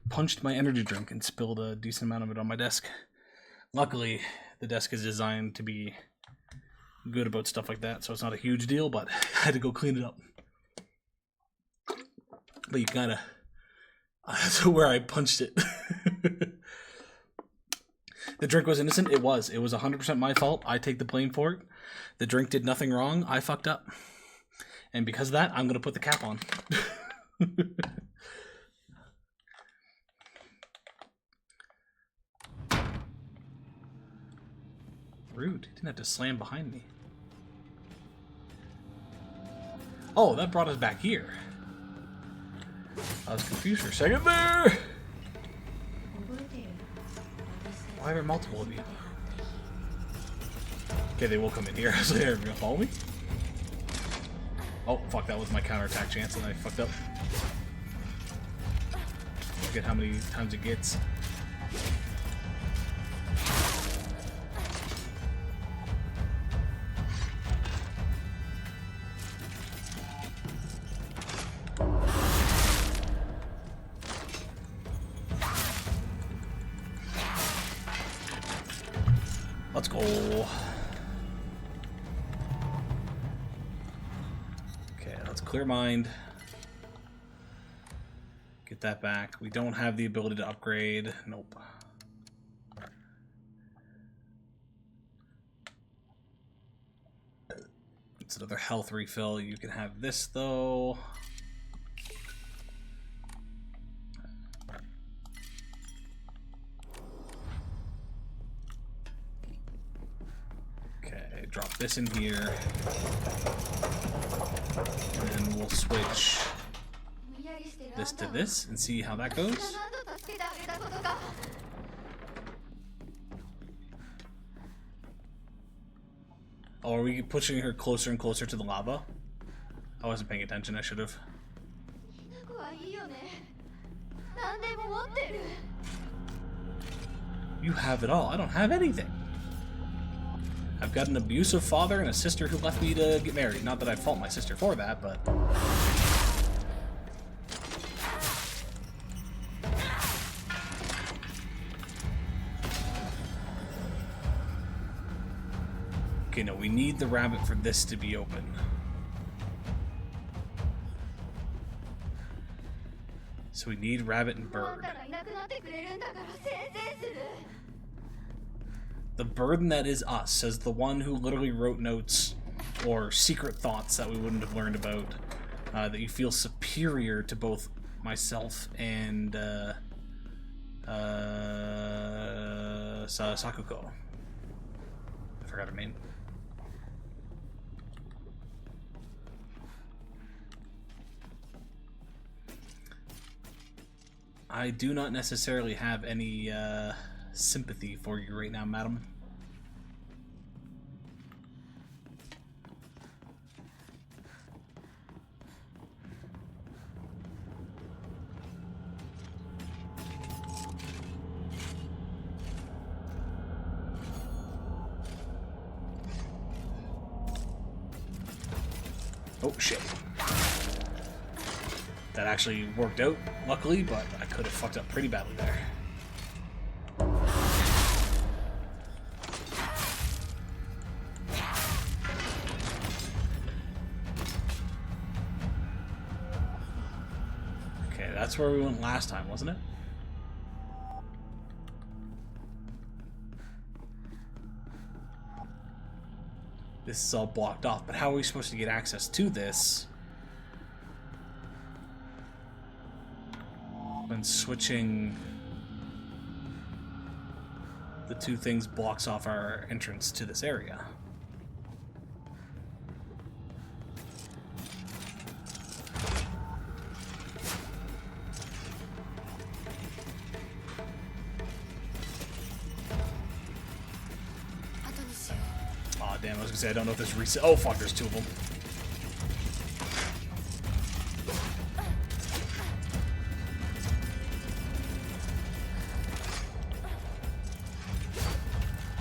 punched my energy drink and spilled a decent amount of it on my desk. Luckily, the desk is designed to be good about stuff like that, so it's not a huge deal, but I had to go clean it up. But you kinda... That's where I punched it. The drink was innocent? It was. It was 100% my fault. I take the blame for it. The drink did nothing wrong. I fucked up. And because of that, I'm gonna put the cap on. Rude. Didn't have to slam behind me. Oh, that brought us back here. I was confused for a second there. Why are there multiple of you? Okay, they will come in here. So they're gonna follow me. Oh, fuck, that was my counterattack chance and I fucked up. Forget how many times it gets. Let's go. Okay, let's clear mind. Get that back. We don't have the ability to upgrade. Nope. It's another health refill. You can have this though. Drop this in here, and then we'll switch this to this and see how that goes. Oh, are we pushing her closer and closer to the lava? I wasn't paying attention, I should have. You have it all. I don't have anything. I've got an abusive father and a sister who left me to get married. Not that I fault my sister for that, but... Okay, no, we need the rabbit for this to be open. So we need rabbit and bird. The burden that is us, says the one who literally wrote notes or secret thoughts that we wouldn't have learned about, that you feel superior to both myself and Sakuko. I forgot her name. I do not necessarily have any sympathy for you right now, madam. Oh shit. That actually worked out, luckily, but I could have fucked up pretty badly there. Okay, that's where we went last time, wasn't it? This is all blocked off, but how are we supposed to get access to this when switching the two things blocks off our entrance to this area? Aw, damn, I was gonna say, I don't know if there's reset. Oh, fuck, there's two of them.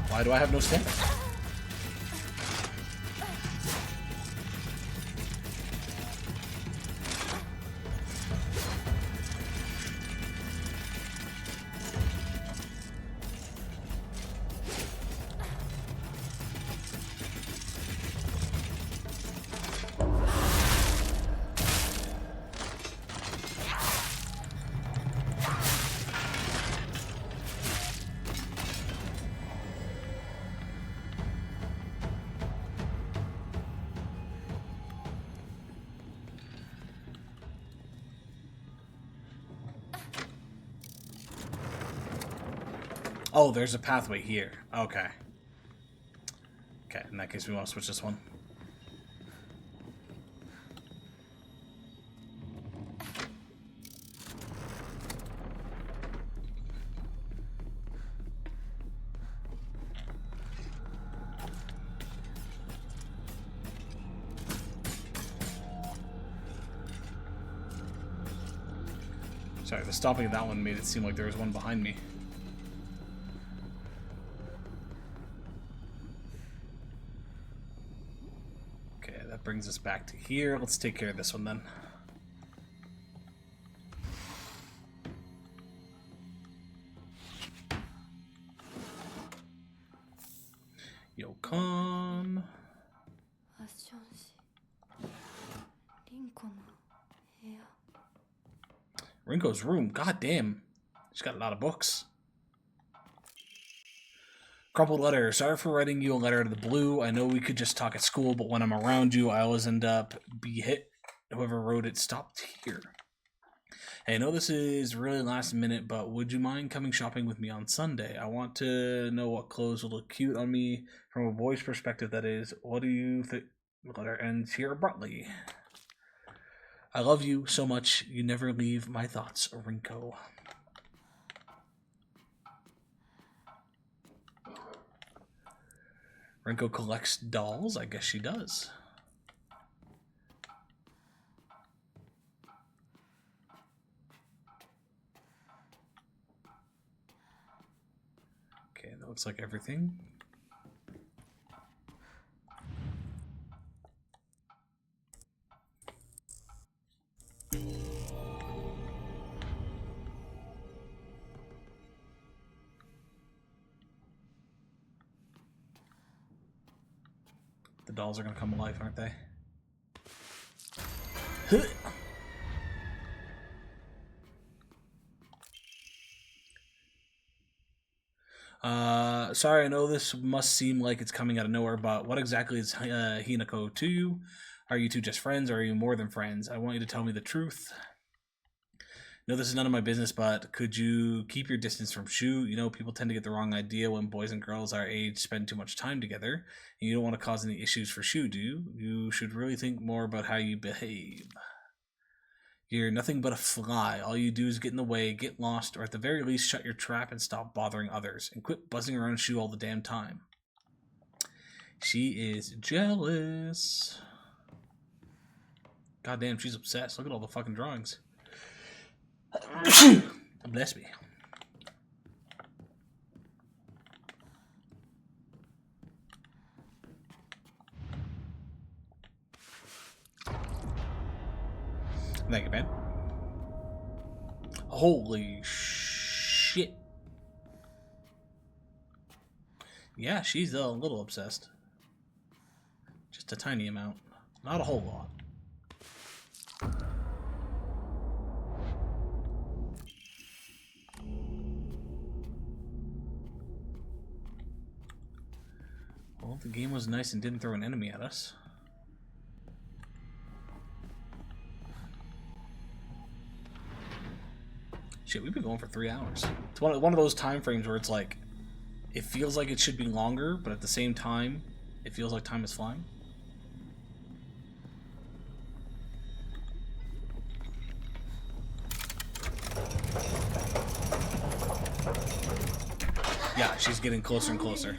Why do I have no stamina? Oh, there's a pathway here. Okay. Okay, in that case we want to switch this one. Sorry, the stopping of that one made it seem like there was one behind me. Okay, that brings us back to here. Let's take care of this one then. Yokon. ファッション誌リンコの部屋 Rinko's room. God damn. She's got a lot of books. Crumpled letter. Sorry for writing you a letter out of the blue. I know we could just talk at school, but when I'm around you, I always end up be hit. Whoever wrote it stopped here. Hey, I know this is really last minute, but would you mind coming shopping with me on Sunday? I want to know what clothes will look cute on me from a boy's perspective, that is. What do you think? The letter ends here abruptly. I love you so much. You never leave my thoughts, Rinko. Rinko collects dolls? I guess she does. Okay, that looks like everything. The dolls are gonna come alive, aren't they? Sorry, I know this must seem like it's coming out of nowhere, but what exactly is Hinako to you? Are you two just friends, or are you more than friends? I want you to tell me the truth. No, this is none of my business, but could you keep your distance from Shu? You know, people tend to get the wrong idea when boys and girls our age spend too much time together, and you don't want to cause any issues for Shu, do you? You should really think more about how you behave. You're nothing but a fly. All you do is get in the way, get lost, or at the very least shut your trap and stop bothering others. And quit buzzing around Shu all the damn time. She is jealous. Goddamn, she's obsessed. Look at all the fucking drawings. Bless me. Thank you, man. Holy shit. Yeah, she's a little obsessed. Just a tiny amount. Not a whole lot. Well, the game was nice and didn't throw an enemy at us. Shit, we've been going for 3 hours. It's one of those time frames where it's like, it feels like it should be longer, but at the same time, it feels like time is flying. Yeah, she's getting closer and closer.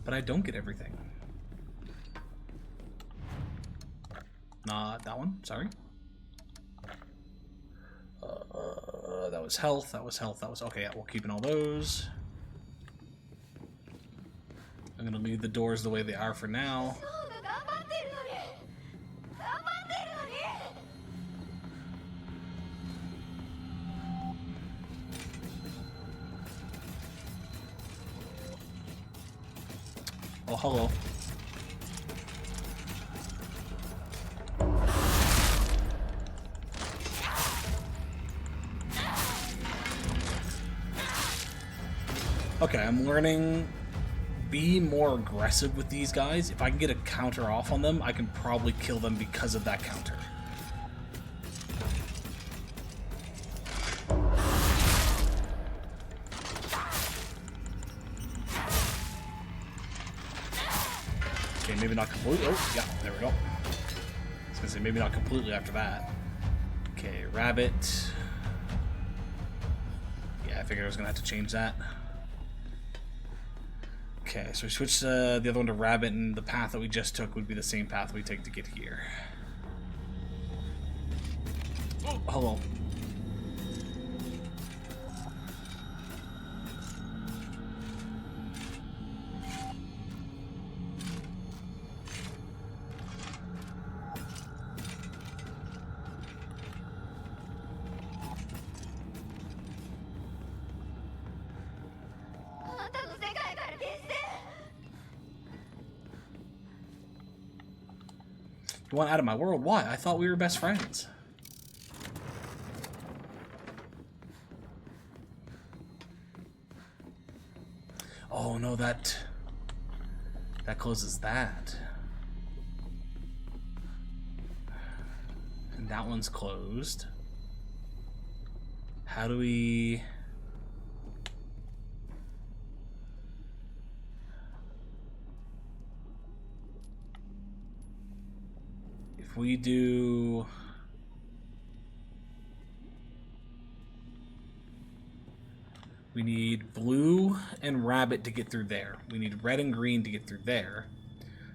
But I don't get everything. Not that one, sorry. That was health, that was health, that was... Okay, yeah, we're keeping all those. I'm gonna leave the doors the way they are for now. Oh, hello. Okay, I'm learning, be more aggressive with these guys. If I can get a counter off on them, I can probably kill them because of that counter. maybe not completely. Oh, yeah, there we go. I was gonna say maybe not completely after that. Okay, rabbit. Yeah, I figured I was gonna have to change that. Okay, so we switched the other one to rabbit, and the path that we just took would be the same path we take to get here. Oh, hello. You want out of my world? Why? I thought we were best friends. Oh no, that closes that. And that one's closed. How do we... If we do... We need blue and rabbit to get through there. We need red and green to get through there.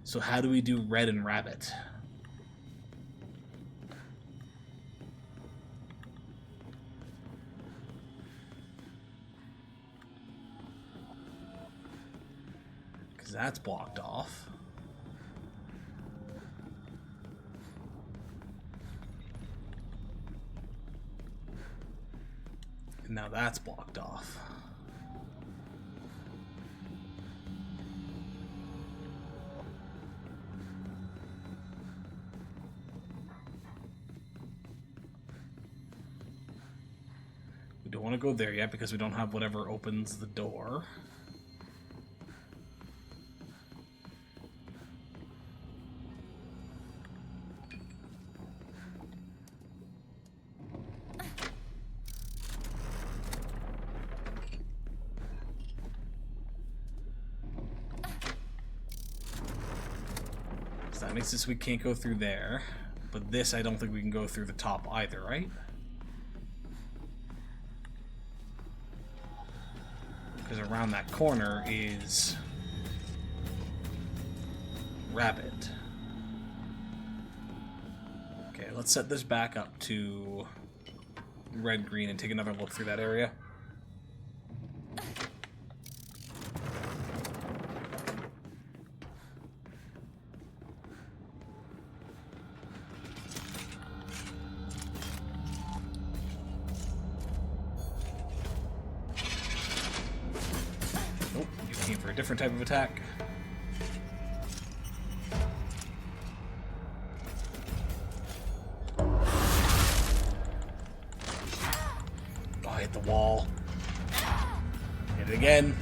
So how do we do red and rabbit? Because that's blocked off. And now that's blocked off. We don't want to go there yet because we don't have whatever opens the door. So that makes it so we can't go through there. But this, I don't think we can go through the top either, right? Because around that corner is rabbit. Okay, let's set this back up to red, green, and take another look through that area. Nope, you came for a different type of attack. Oh, I hit the wall. Hit it again.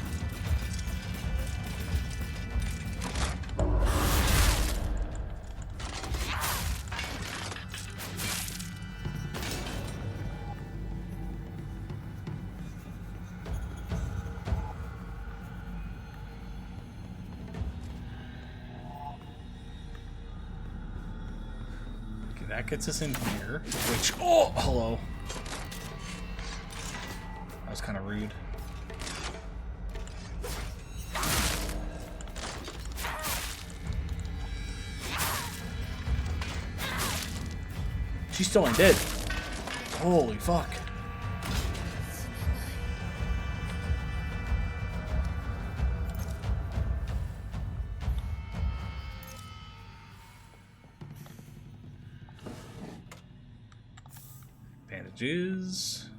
Okay, that gets us in here, which... Oh, hello. That was kind of rude. She's still undead. Holy fuck. Bandages.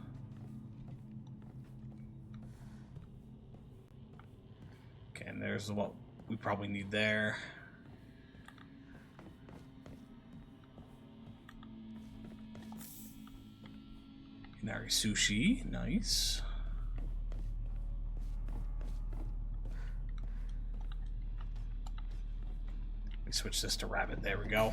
Okay, and there's what we probably need there. Inari sushi, nice. We switch this to rabbit, there we go.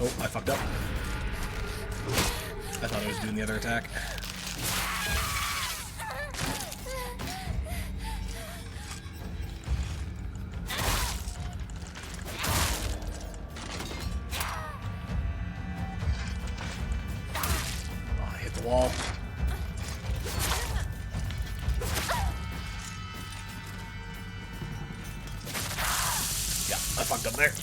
Oh, I fucked up. I thought I was doing the other attack. Oh, I hit the wall. Yeah, I fucked up there.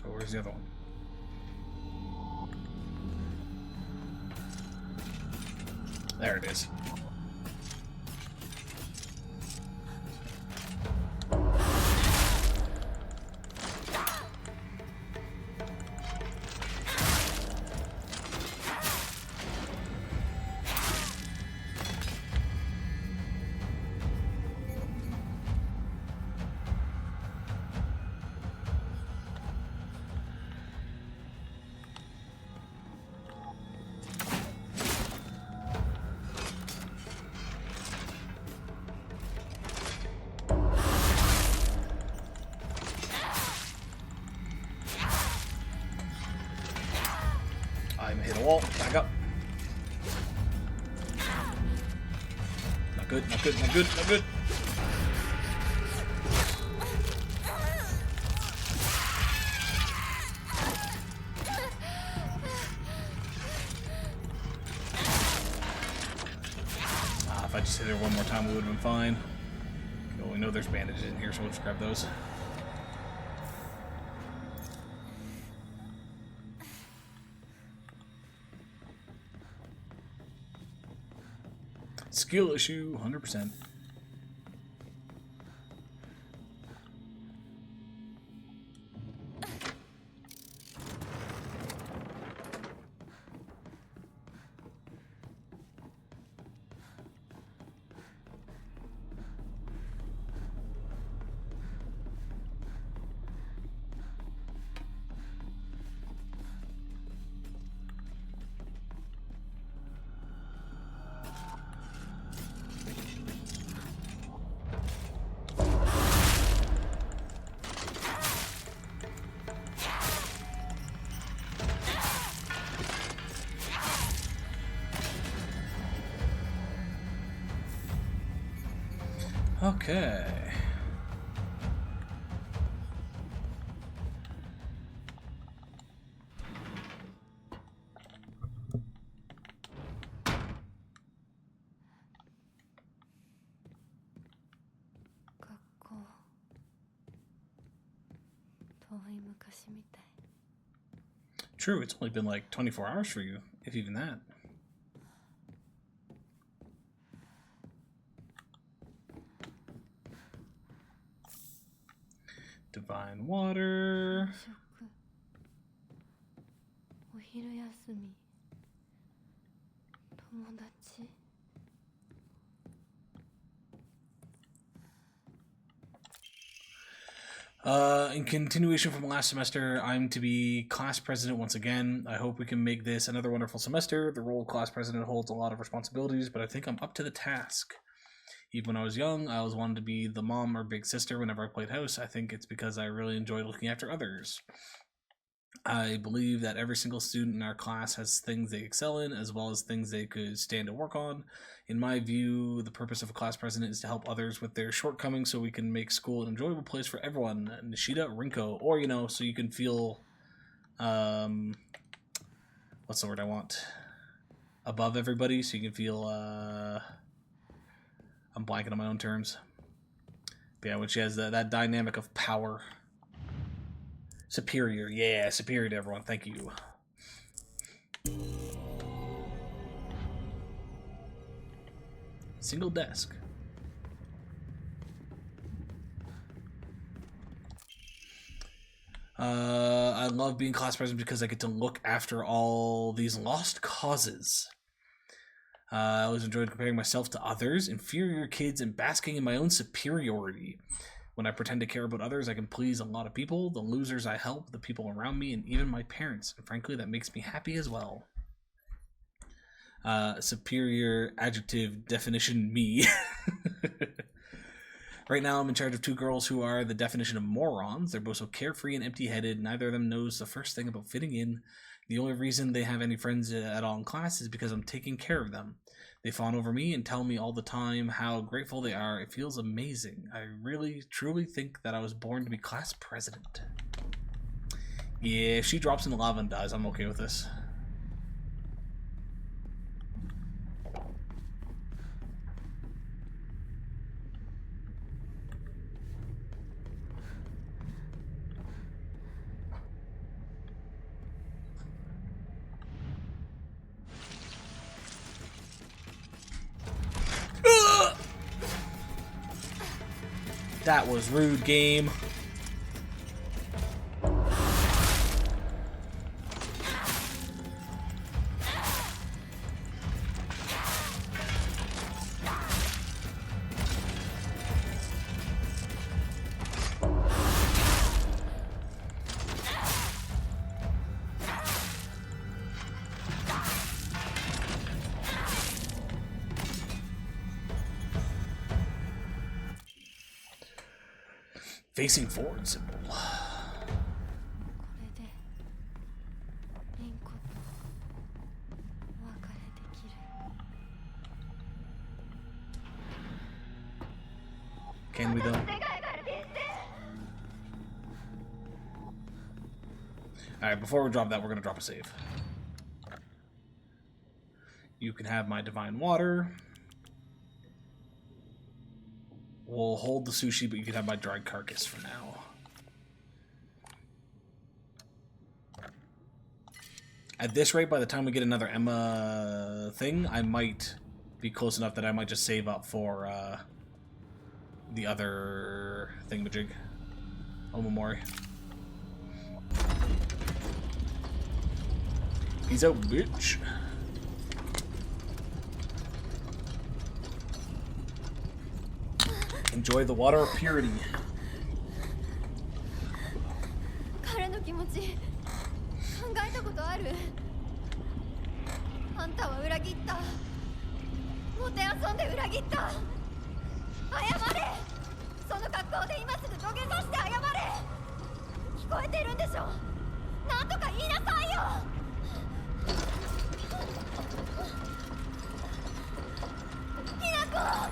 Oh, where's the other one? There it is. I'm hit a wall. Back up. Not good, not good, not good, not good. If I just hit her one more time, we would have been fine. Okay, well, we know there's bandages in here, so let's grab those. Skill issue, 100%. Okay. True, it's only been like 24 hours for you, if even that. Divine water. In continuation from last semester, I'm to be class president once again. I hope we can make this another wonderful semester. The role of class president holds a lot of responsibilities, but I think I'm up to the task. Even when I was young, I always wanted to be the mom or big sister whenever I played house. I think it's because I really enjoy looking after others. I believe that every single student in our class has things they excel in, as well as things they could stand to work on. In my view, the purpose of a class president is to help others with their shortcomings so we can make school an enjoyable place for everyone. Nishida Rinko. Or, you know, so you can feel, what's the word I want? Above everybody, so you can feel, I'm blanking on my own terms. But yeah, when she has that dynamic of power. Superior, yeah, superior to everyone. Thank you. Single desk. I love being class president because I get to look after all these lost causes. I always enjoyed comparing myself to others, inferior kids, and basking in my own superiority. When I pretend to care about others, I can please a lot of people. The losers I help, the people around me, and even my parents. And frankly, that makes me happy as well. Superior adjective definition me. Right now, I'm in charge of two girls who are the definition of morons. They're both so carefree and empty-headed. Neither of them knows the first thing about fitting in. The only reason they have any friends at all in class is because I'm taking care of them. They fawn over me and tell me all the time how grateful they are. It feels amazing. I really, truly think that I was born to be class president. Yeah, if she drops in the lava and dies, I'm okay with this. That was rude, game. Facing forward symbol. これでリンコとお別れできる。 Can we though? Alright, before we drop that, we're gonna drop a save. You can have my divine water. We'll hold the sushi, but you can have my dried carcass for now. At this rate, by the time we get another Emma thing, I might be close enough that I might just save up for the other thingamajig. Omamori. Peace out, bitch. Enjoy the water of purity. 彼の気持ち考えたことある？あんたは裏切った。もてあそんで裏切った。謝れ。その格好で今すぐ土下座して謝れ。聞こえてるんでしょ。なんとか言いなさいよ。きなこ。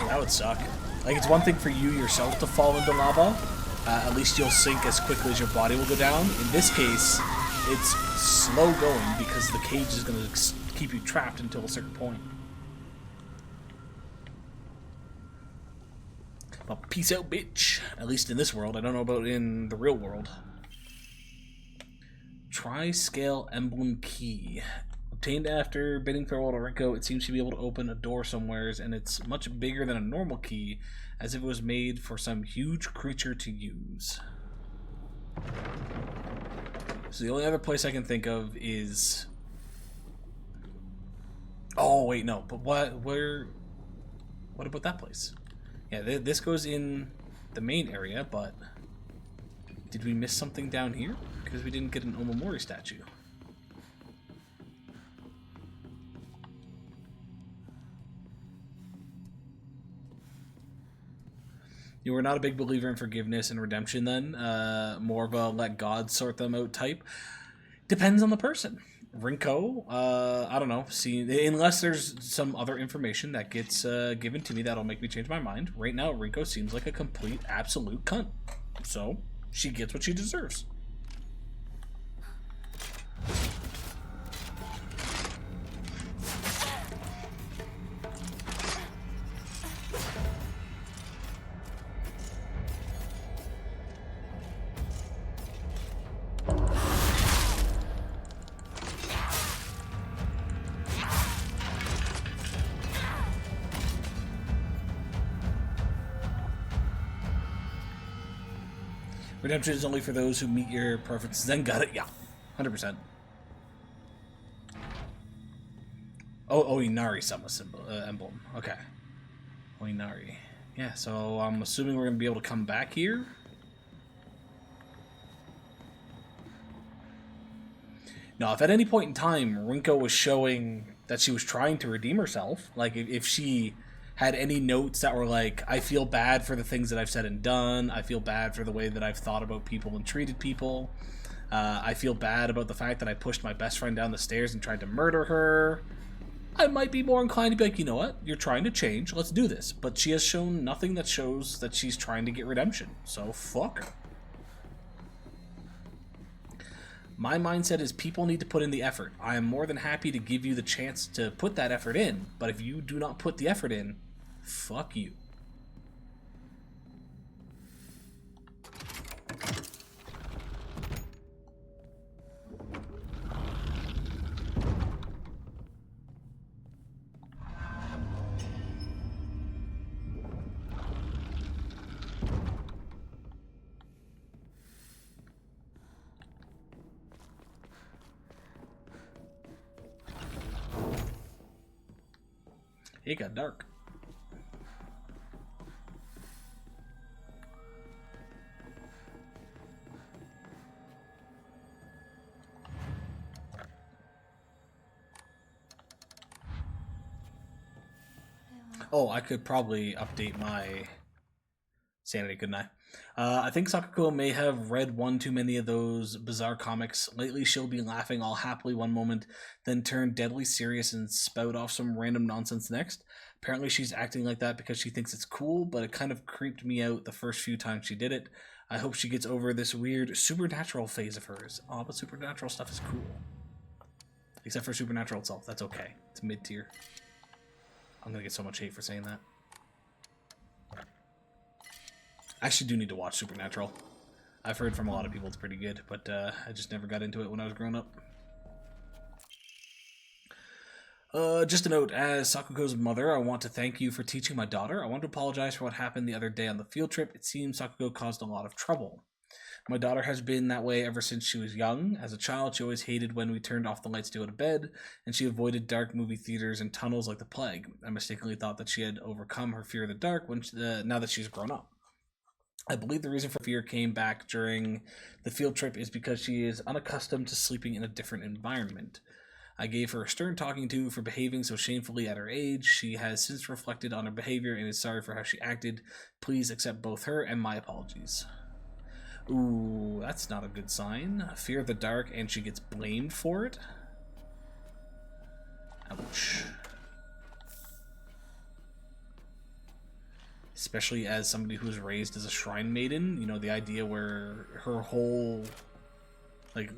That would suck. Like, it's one thing for you yourself to fall into lava. At least you'll sink as quickly as your body will go down. In this case, it's slow going because the cage is going to keep you trapped until a certain point. But peace out, bitch. At least in this world. I don't know about in the real world. Tri-scale emblem key. Obtained after bidding farewell to Rinko, it seems to be able to open a door somewheres, and it's much bigger than a normal key, as if it was made for some huge creature to use. So the only other place I can think of is... Oh, wait, no. But what about that place? Yeah, this goes in the main area, but... Did we miss something down here? Because we didn't get an Omamori statue. You were not a big believer in forgiveness and redemption then? More of a let God sort them out type? Depends on the person. Rinko, I don't know. See, unless there's some other information that gets given to me that'll make me change my mind. Right now, Rinko seems like a complete, absolute cunt. So, she gets what she deserves. Redemption is only for those who meet your preferences. Then got it. Yeah, 100%. Oh, Inari Sama symbol emblem. Okay. Inari. Yeah, so I'm assuming we're gonna be able to come back here. Now, if at any point in time Rinko was showing that she was trying to redeem herself, like if she had any notes that were like, I feel bad for the things that I've said and done, I feel bad for the way that I've thought about people and treated people, I feel bad about the fact that I pushed my best friend down the stairs and tried to murder her, I might be more inclined to be like, you know what, you're trying to change, let's do this. But she has shown nothing that shows that she's trying to get redemption, so fuck her. My mindset is people need to put in the effort. I am more than happy to give you the chance to put that effort in, but if you do not put the effort in, fuck you. It got dark. Oh, I could probably update my sanity, couldn't I? I think Sakuko may have read one too many of those bizarre comics. Lately, she'll be laughing all happily one moment, then turn deadly serious and spout off some random nonsense next. Apparently, she's acting like that because she thinks it's cool, but it kind of creeped me out the first few times she did it. I hope she gets over this weird supernatural phase of hers. Oh, but supernatural stuff is cool. Except for supernatural itself. That's okay. It's mid-tier. I'm gonna get so much hate for saying that. I actually do need to watch Supernatural. I've heard from a lot of people it's pretty good, but I just never got into it when I was growing up. Just a note, as Sakuko's mother, I want to thank you for teaching my daughter. I want to apologize for what happened the other day on the field trip. It seems Sakuko caused a lot of trouble. My daughter has been that way ever since she was young. As a child, she always hated when we turned off the lights to go to bed, and she avoided dark movie theaters and tunnels like the plague. I mistakenly thought that she had overcome her fear of the dark now that she's grown up. I believe the reason for fear came back during the field trip is because she is unaccustomed to sleeping in a different environment. I gave her a stern talking to for behaving so shamefully at her age. She has since reflected on her behavior and is sorry for how she acted. Please accept both her and my apologies. Ooh, that's not a good sign. Fear of the dark, and she gets blamed for it? Ouch. Especially as somebody who was raised as a shrine maiden, you know, the idea where her whole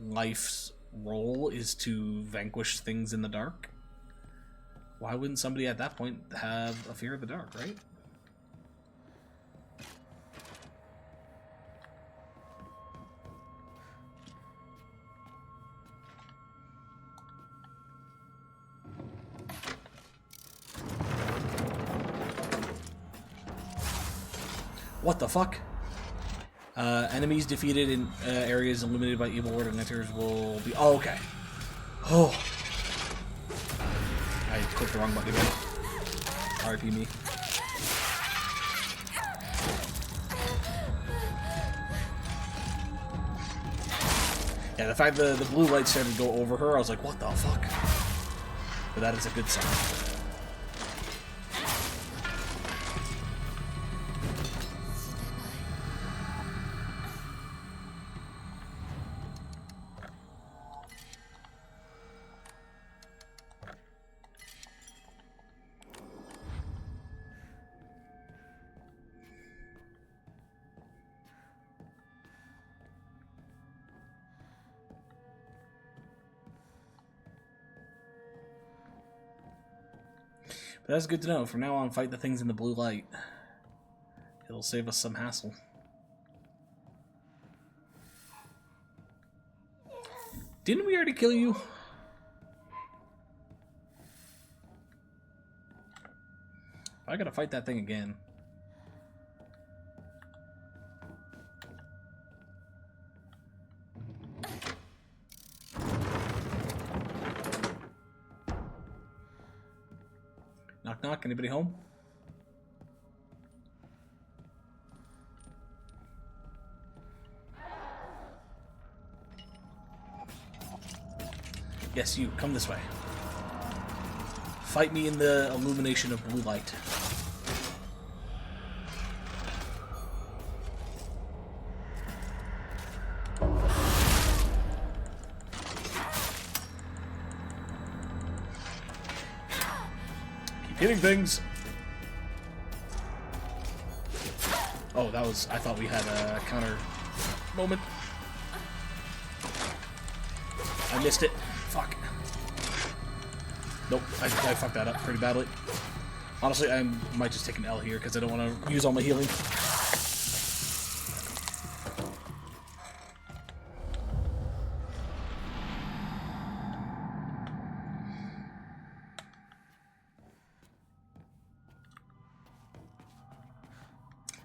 life's role is to vanquish things in the dark. Why wouldn't somebody at that point have a fear of the dark, right? What the fuck? Enemies defeated in areas illuminated by evil ward and enters will be... Oh, okay. Oh. I clicked the wrong button again. RIP me. Yeah, the fact that the blue light started to go over her, I was like, what the fuck? But that is a good sign. But that's good to know. From now on, fight the things in the blue light. It'll save us some hassle. Didn't we already kill you? I gotta fight that thing again. Knock knock. Anybody home? Yes, you. Come this way. Fight me in the illumination of blue light. Keep hitting things. Oh, that was... I thought we had a counter moment. I missed it. Fuck. Nope, I fucked that up pretty badly. Honestly, I might just take an L here because I don't want to use all my healing.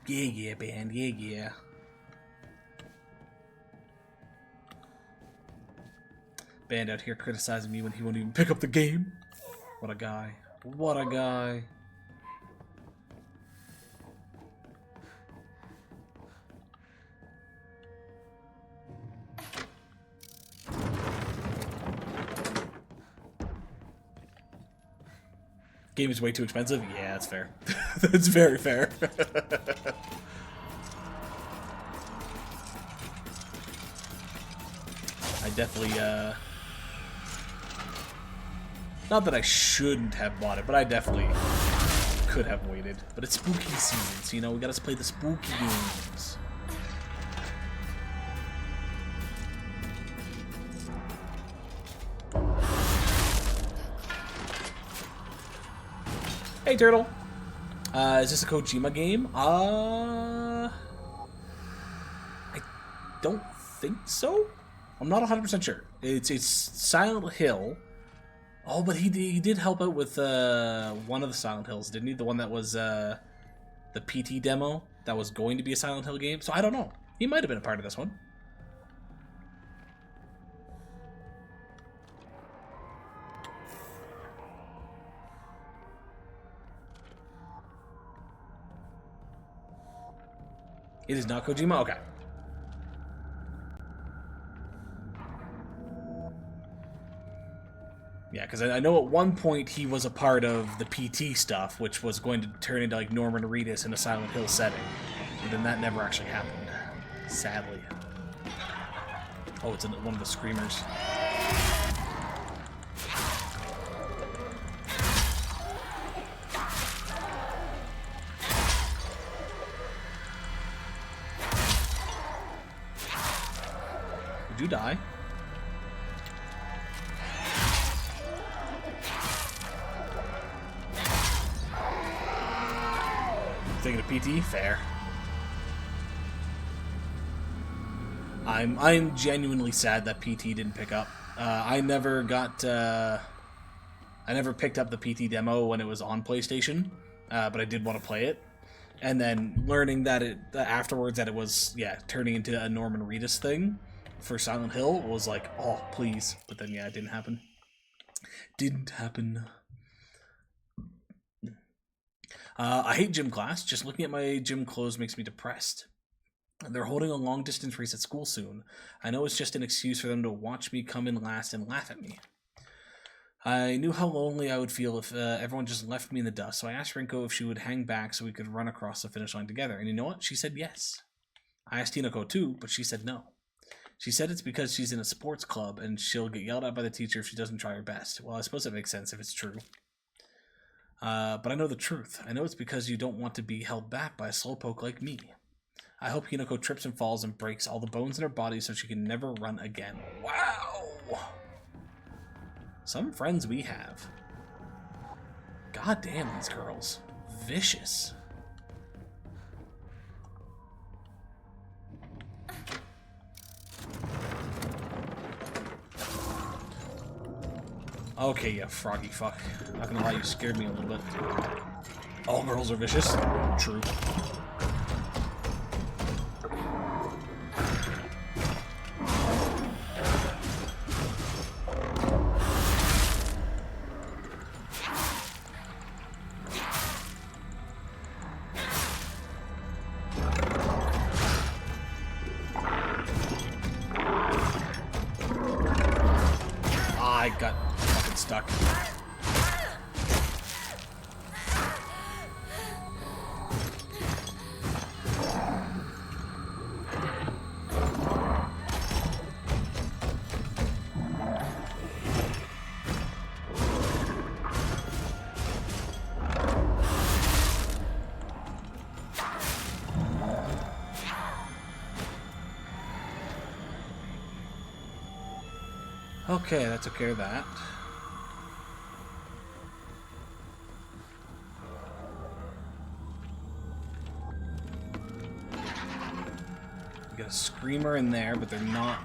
Yeah, band, yeah. Band out here criticizing me when he won't even pick up the game. What a guy. What a guy. Game is way too expensive? Yeah, that's fair. That's very fair. I definitely, not that I shouldn't have bought it, but I definitely could have waited. But it's spooky season, so, you know, we gotta play the spooky games. Hey, Turtle. Is this a Kojima game? I don't think so. I'm not 100% sure. It's Silent Hill. Oh, but he did help out with one of the Silent Hills, didn't he? The one that was the PT demo that was going to be a Silent Hill game. So I don't know. He might have been a part of this one. It is not Kojima? Okay. Yeah, because I know at one point he was a part of the PT stuff, which was going to turn into like Norman Reedus in a Silent Hill setting. And then that never actually happened. Sadly. Oh, it's one of the screamers. Did you die? Thinking of PT? Fair. I'm genuinely sad that PT didn't pick up. I never picked up the PT demo when it was on PlayStation, but I did want to play it. And then learning that afterwards that it was turning into a Norman Reedus thing for Silent Hill was like, oh please. But then it didn't happen. Didn't happen. I hate gym class. Just looking at my gym clothes makes me depressed. They're holding a long-distance race at school soon. I know it's just an excuse for them to watch me come in last and laugh at me. I knew how lonely I would feel if everyone just left me in the dust, so I asked Rinko if she would hang back so we could run across the finish line together. And you know what? She said yes. I asked Hinako too, but she said no. She said it's because she's in a sports club and she'll get yelled at by the teacher if she doesn't try her best. Well, I suppose that makes sense if it's true. But I know the truth. I know it's because you don't want to be held back by a slowpoke like me. I hope Hinako trips and falls and breaks all the bones in her body so she can never run again. Wow! Some friends we have. God damn, these girls. Vicious. Okay, yeah, froggy fuck. Not gonna lie, you scared me a little bit. All girls are vicious. True. Okay, that took care of that. We got a screamer in there, but they're not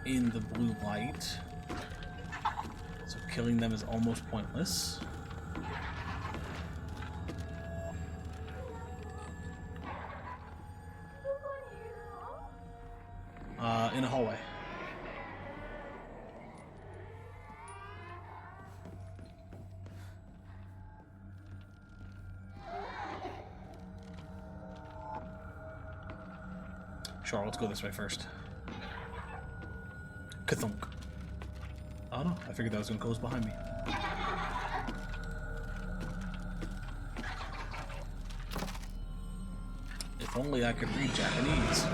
in the blue light. So killing them is almost pointless. In a hallway. Sure, let's go this way first. Kathunk. Oh no, I figured that was gonna close behind me. If only I could read Japanese.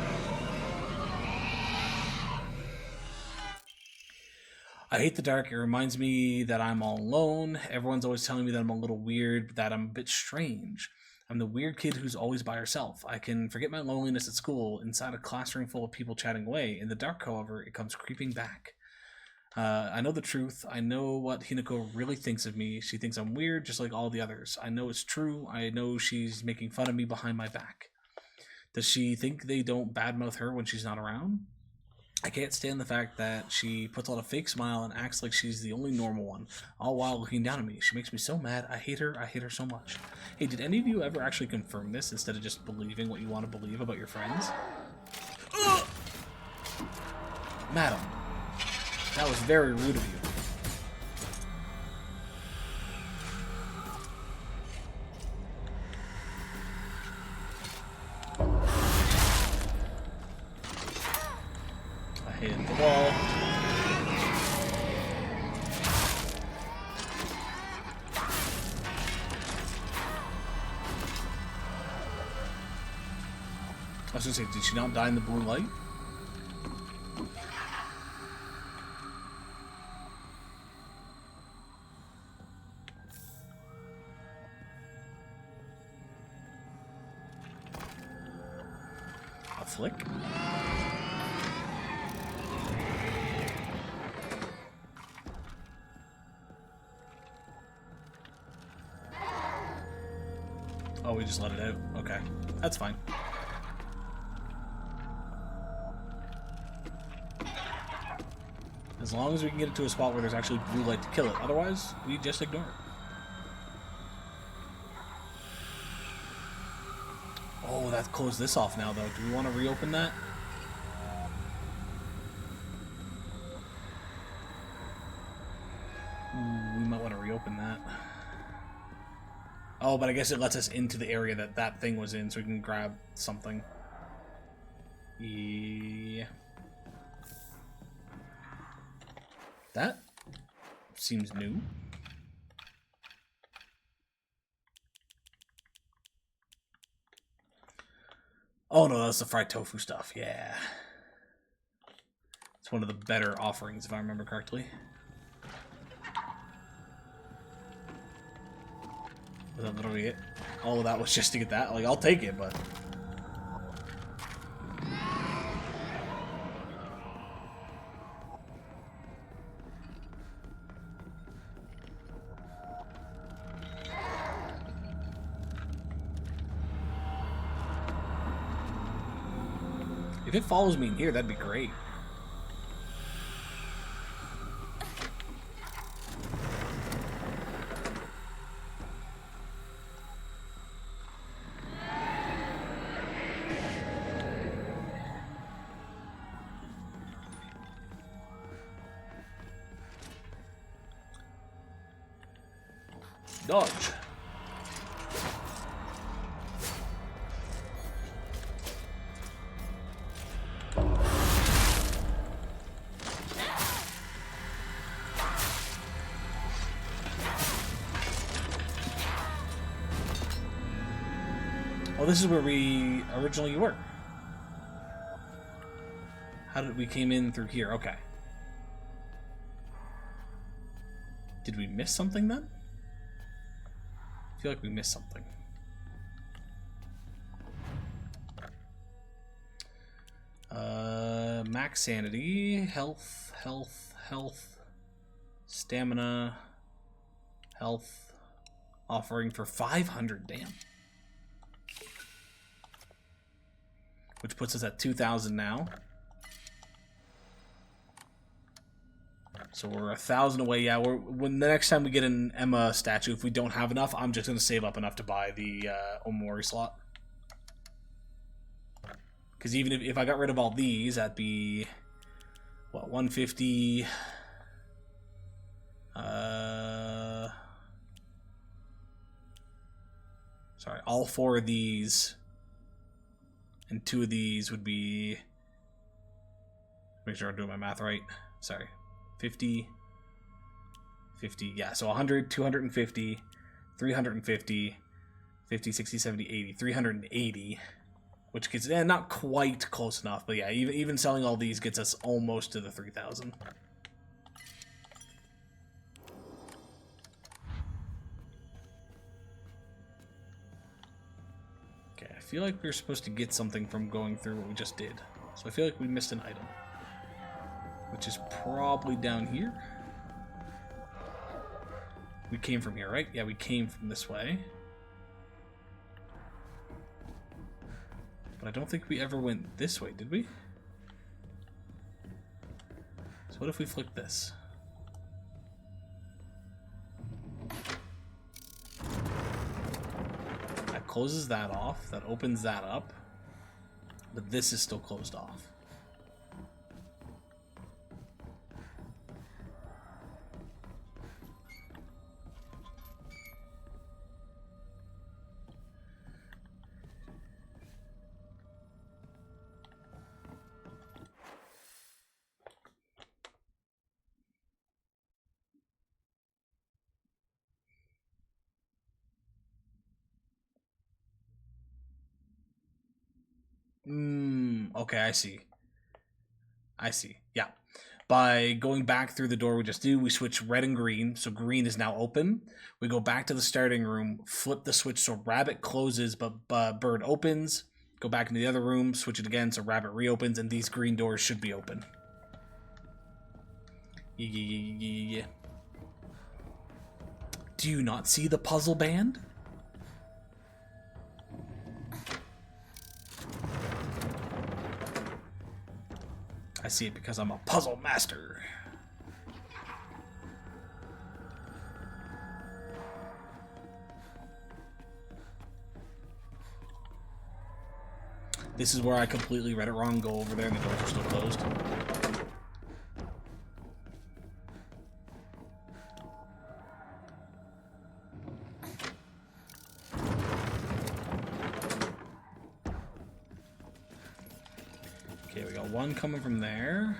I hate the dark. It reminds me that I'm all alone. Everyone's always telling me that I'm a little weird, that I'm a bit strange. I'm the weird kid who's always by herself. I can forget my loneliness at school inside a classroom full of people chatting away. In the dark, however, it comes creeping back. I know the truth. I know what Hinako really thinks of me. She thinks I'm weird, just like all the others. I know it's true. I know she's making fun of me behind my back. Does she think they don't badmouth her when she's not around? I can't stand the fact that she puts on a fake smile and acts like she's the only normal one, all while looking down at me. She makes me so mad. I hate her so much. Hey, did any of you ever actually confirm this instead of just believing what you want to believe about your friends? Ugh! Madam, that was very rude of you. Hit the wall. I was gonna say, did she not die in the blue light? A flick? Oh, we just let it out. Okay. That's fine. As long as we can get it to a spot where there's actually blue light to kill it. Otherwise, we just ignore it. Oh, that closed this off now, though. Do we want to reopen that? Ooh, we might want to reopen that. Oh, but I guess it lets us into the area that that thing was in, so we can grab something. Yeah. That seems new. Oh no, that's the fried tofu stuff, yeah. It's one of the better offerings, if I remember correctly. Was that literally it? Oh, that was just to get that? Like, I'll take it, but... If it follows me in here, that'd be great. Dodge. Oh, this is where we originally were. How did we came in through here? Okay. Did we miss something then? I feel like we missed something. Max sanity, health. Stamina, health, offering for 500, damn. Which puts us at 2,000 now. So we're 1,000 away. Yeah, when the next time we get an Emma statue, if we don't have enough, I'm just gonna save up enough to buy the Omori slot. Because even if I got rid of all these, that'd be what, 150. Sorry, all 4 of these and 2 of these would be. Make sure I'm doing my math right. Sorry. 50, 50, yeah, so 100, 250, 350, 50, 60, 70, 80, 380, which gets, not quite close enough, but yeah, even selling all these gets us almost to the 3,000. Okay, I feel like we were supposed to get something from going through what we just did, so I feel like we missed an item. Which is probably down here. We came from here, right? Yeah, we came from this way. But I don't think we ever went this way, did we? So what if we flick this? That closes that off. That opens that up. But this is still closed off. Okay, I see. I see. Yeah. By going back through the door we just did, we switch red and green, so green is now open. We go back to the starting room, flip the switch so rabbit closes but bird opens. Go back into the other room, switch it again so rabbit reopens, and these green doors should be open. Yeah. Do you not see the puzzle band? I see it because I'm a puzzle master. This is where I completely read it wrong. Go over there and the doors are still closed. Okay, we got one coming from there.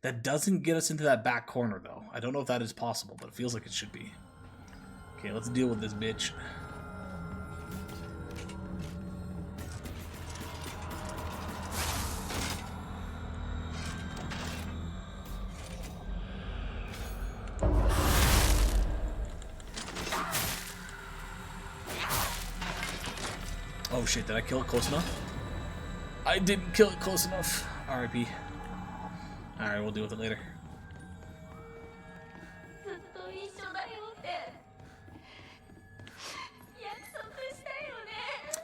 That doesn't get us into that back corner, though. I don't know if that is possible, but it feels like it should be. Okay, let's deal with this bitch. Oh shit, did I kill it close enough? I didn't kill it close enough. R.I.P. Alright, we'll deal with it later.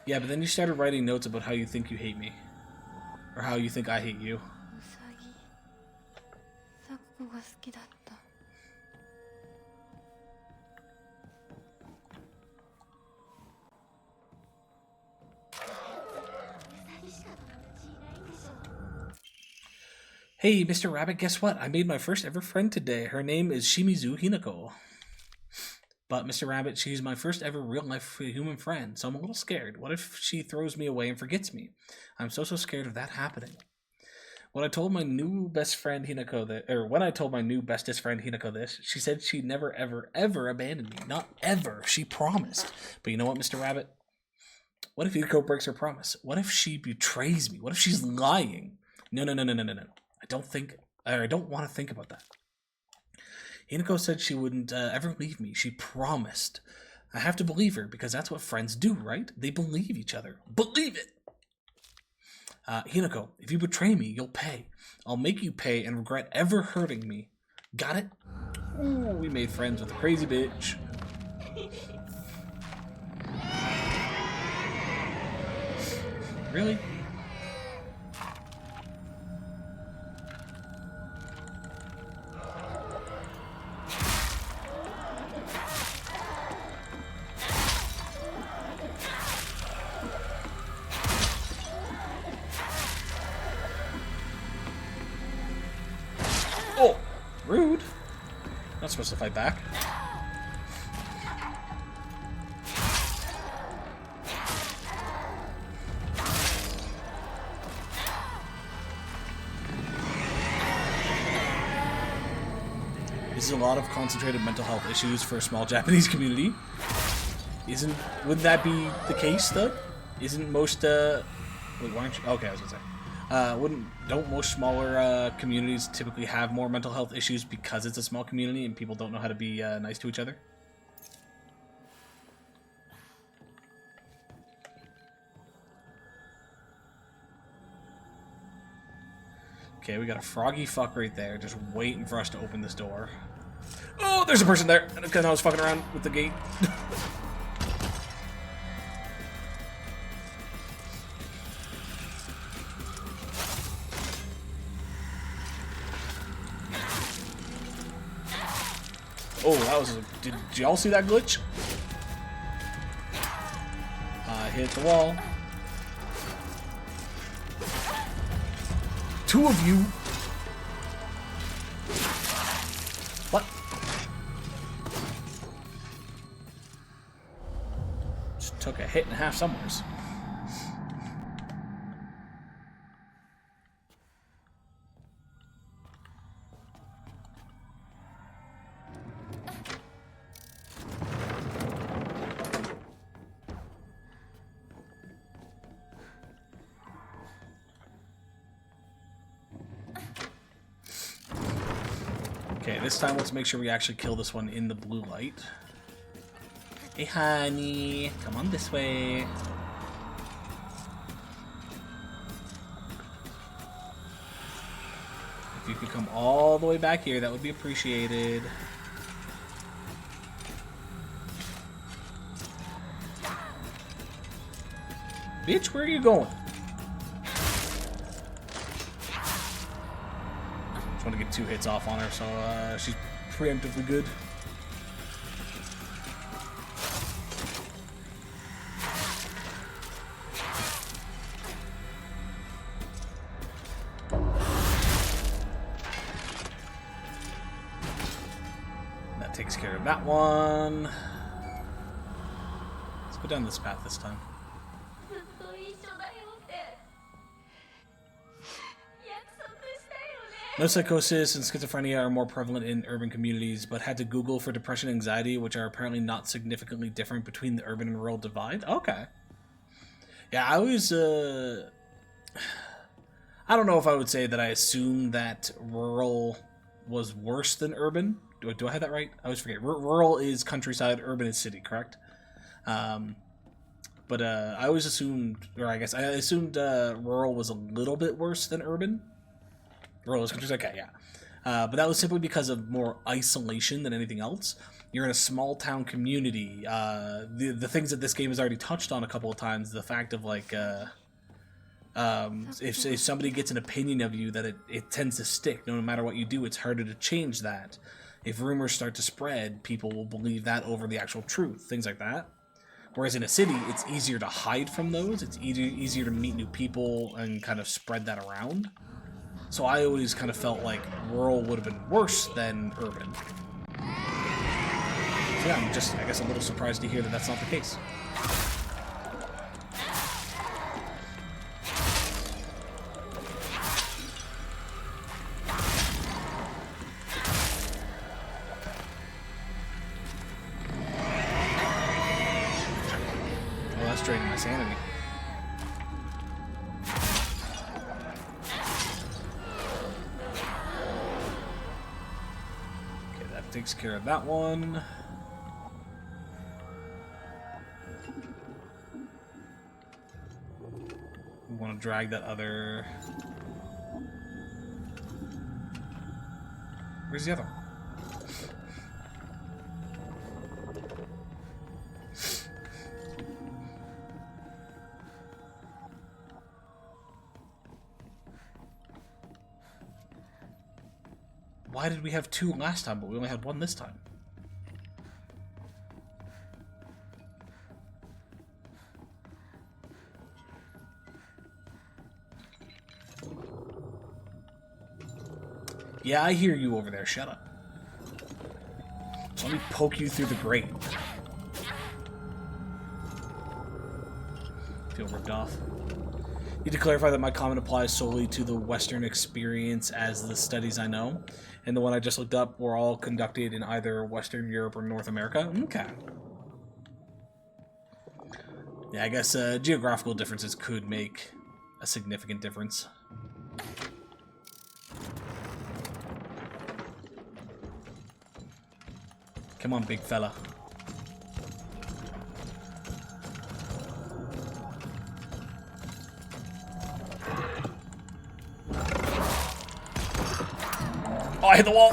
Yeah, but then you started writing notes about how you think you hate me. Or how you think I hate you. Hey, Mr. Rabbit, guess what? I made my first ever friend today. Her name is Shimizu Hinako. But, Mr. Rabbit, she's my first ever real-life human friend, so I'm a little scared. What if she throws me away and forgets me? I'm so scared of that happening. When I told my new best friend Hinako this, she said she'd never, ever, ever abandon me. Not ever. She promised. But you know what, Mr. Rabbit? What if Hinako breaks her promise? What if she betrays me? What if she's lying? No. I don't want to think about that. Hinako said she wouldn't ever leave me. She promised. I have to believe her because that's what friends do, right? They believe each other. Believe it! Hinako, if you betray me, you'll pay. I'll make you pay and regret ever hurting me. Got it? Ooh, we made friends with a crazy bitch. Really? Oh, rude. Not supposed to fight back. This is a lot of concentrated mental health issues for a small Japanese community. Would that be the case though? Isn't most wait, why aren't you? Okay, I was gonna say. Don't most smaller communities typically have more mental health issues because it's a small community and people don't know how to be nice to each other? Okay, we got a froggy fuck right there, just waiting for us to open this door. Oh, there's a person there! Because I was fucking around with the gate. Oh, that was did y'all see that glitch? Hit the wall. Two of you. What? Just took a hit and a half somewheres. Okay, this time let's make sure we actually kill this one in the blue light. Hey, honey, come on this way. If you could come all the way back here, that would be appreciated. Bitch, where are you going? Want to get 2 hits off on her, so she's preemptively good. That takes care of that one. Let's go down this path this time. No psychosis and schizophrenia are more prevalent in urban communities, but had to Google for depression and anxiety, which are apparently not significantly different between the urban and rural divide. Okay. Yeah, I always, I don't know if I would say that I assumed that rural was worse than urban. Do I have that right? I always forget. Rural is countryside, urban is city, correct? But I always assumed, or I guess I assumed rural was a little bit worse than urban. Rural is countryside, okay, yeah. But that was simply because of more isolation than anything else. You're in a small town community. The things that this game has already touched on a couple of times, the fact of like, if somebody gets an opinion of you, that it tends to stick. No matter what you do, it's harder to change that. If rumors start to spread, people will believe that over the actual truth, things like that. Whereas in a city, it's easier to hide from those. It's easier to meet new people and kind of spread that around. So I always kind of felt like rural would have been worse than urban. So yeah, I'm just, I guess, a little surprised to hear that that's not the case. Well, that's draining my sanity. Takes care of that one. We want to drag that other... Where's the other one? Why did we have 2 last time, but we only had 1 this time? Yeah, I hear you over there. Shut up. Let me poke you through the grate. Feel ripped off. Need to clarify that my comment applies solely to the Western experience, as the studies I know and the one I just looked up were all conducted in either Western Europe or North America. Okay. Yeah, I guess geographical differences could make a significant difference. Come on, big fella. Oh, I hit the wall!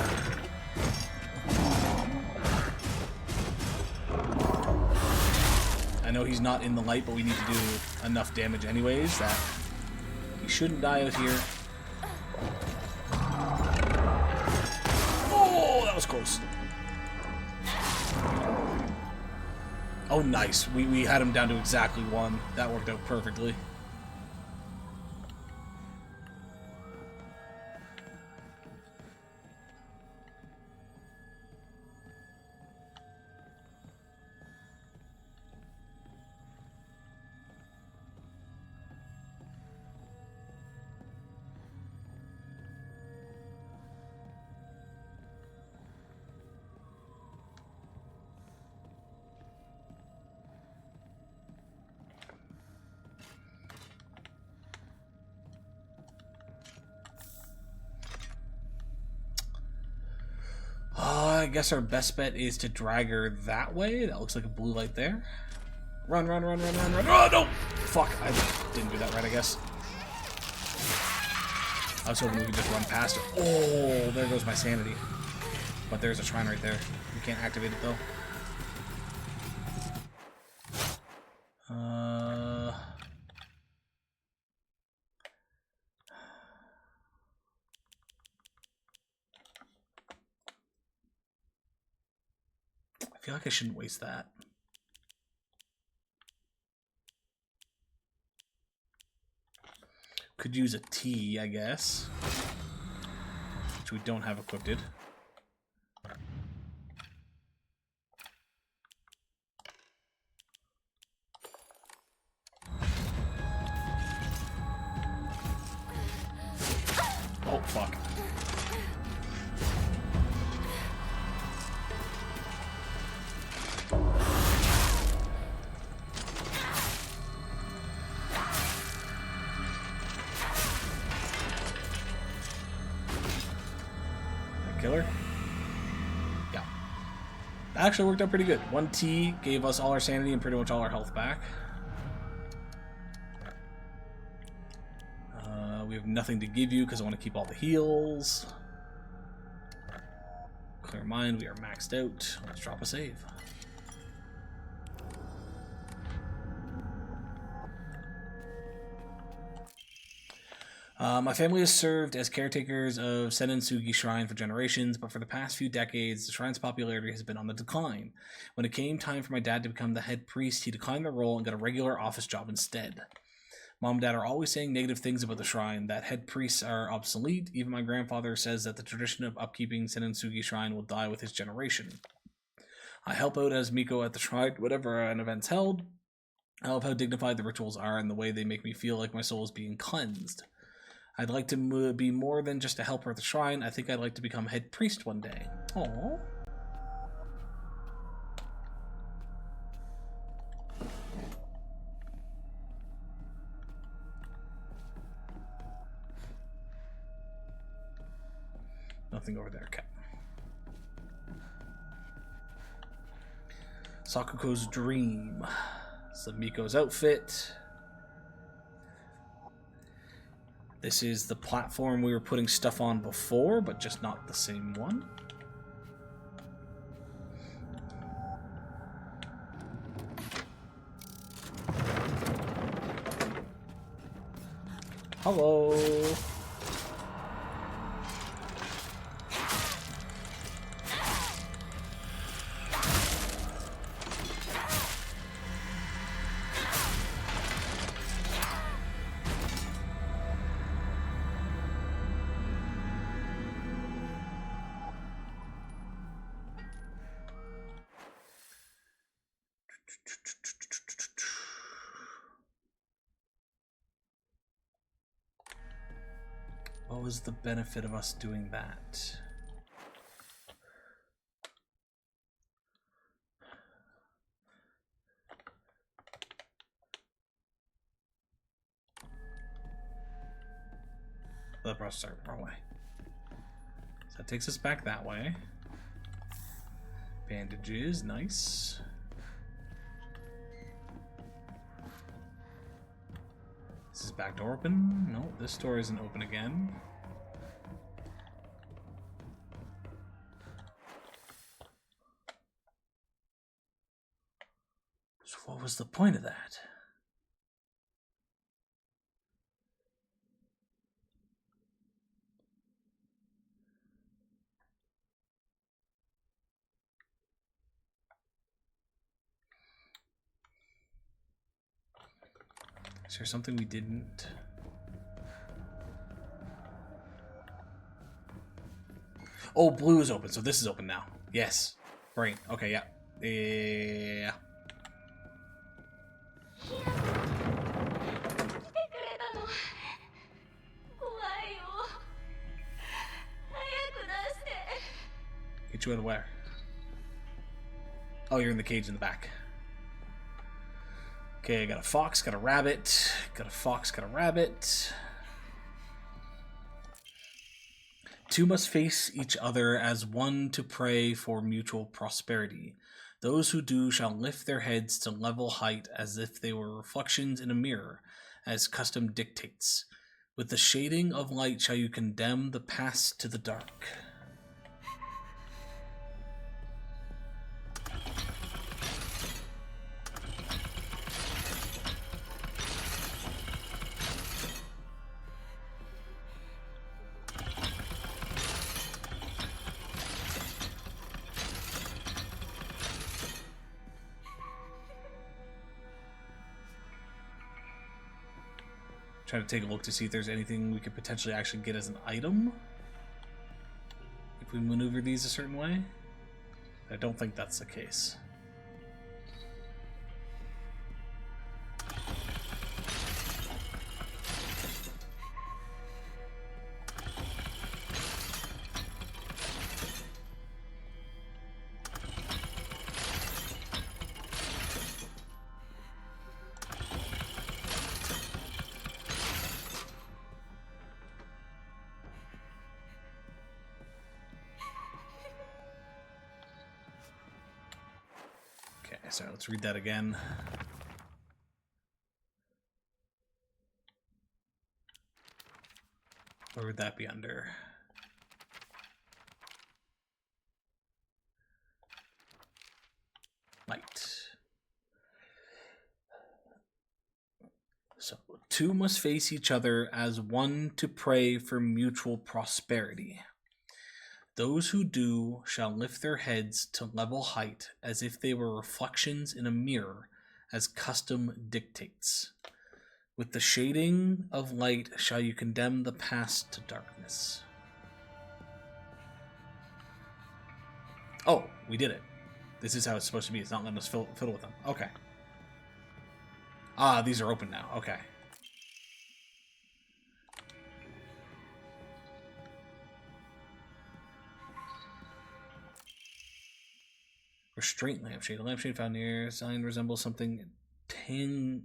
I know he's not in the light, but we need to do enough damage anyways that he shouldn't die out here. Oh, that was close. Oh, nice. We had him down to exactly 1. That worked out perfectly. I guess our best bet is to drag her that way. That looks like a blue light there. Run, run, run, run, run, run. Oh, no! Fuck, I didn't do that right, I guess. I was hoping we could just run past her. Oh, there goes my sanity. But there's a shrine right there. We can't activate it, though. I feel like I shouldn't waste that. Could use a T, I guess. Which we don't have equipped. Oh, fuck. Killer? Yeah. That actually worked out pretty good. 1 T gave us all our sanity and pretty much all our health back. We have nothing to give you because I want to keep all the heals. Clear mind, we are maxed out. Let's drop a save. My family has served as caretakers of Senensugi Shrine for generations, but for the past few decades, the shrine's popularity has been on the decline. When it came time for my dad to become the head priest, he declined the role and got a regular office job instead. Mom and Dad are always saying negative things about the shrine, that head priests are obsolete. Even my grandfather says that the tradition of upkeeping Senensugi Shrine will die with his generation. I help out as Miko at the shrine whenever an event's held. I love how dignified the rituals are and the way they make me feel like my soul is being cleansed. I'd like to be more than just a helper at the shrine. I think I'd like to become head priest one day. Aww. Nothing over there, cat. Sakuko's dream. Samiko's outfit. This is the platform we were putting stuff on before, but just not the same one. Hello. What was the benefit of us doing that? The processor, wrong way. So that takes us back that way. Bandages, nice. Is this back door open? No, this door isn't open again. So what was the point of that? Is there something we didn't? Oh, blue is open, so this is open now. Yes. Great. Okay, yeah. Yeah. Get you out of where? Oh, you're in the cage in the back. Okay, got a fox, got a rabbit, got a fox, got a rabbit. Two must face each other as one to pray for mutual prosperity. Those who do shall lift their heads to level height as if they were reflections in a mirror, as custom dictates. With the shading of light shall you condemn the past to the dark. Try to take a look to see if there's anything we could potentially actually get as an item if we maneuver these a certain way. I don't think that's the case. So let's read that again. Where would that be under? Light. So, two must face each other as one to pray for mutual prosperity. Those who do shall lift their heads to level height as if they were reflections in a mirror, as custom dictates. With the shading of light shall you condemn the past to darkness. Oh, we did it. This is how it's supposed to be. It's not letting us fiddle with them. Okay. Ah, these are open now. Okay. Restraint lampshade. A lampshade found near sign resembles something tangling?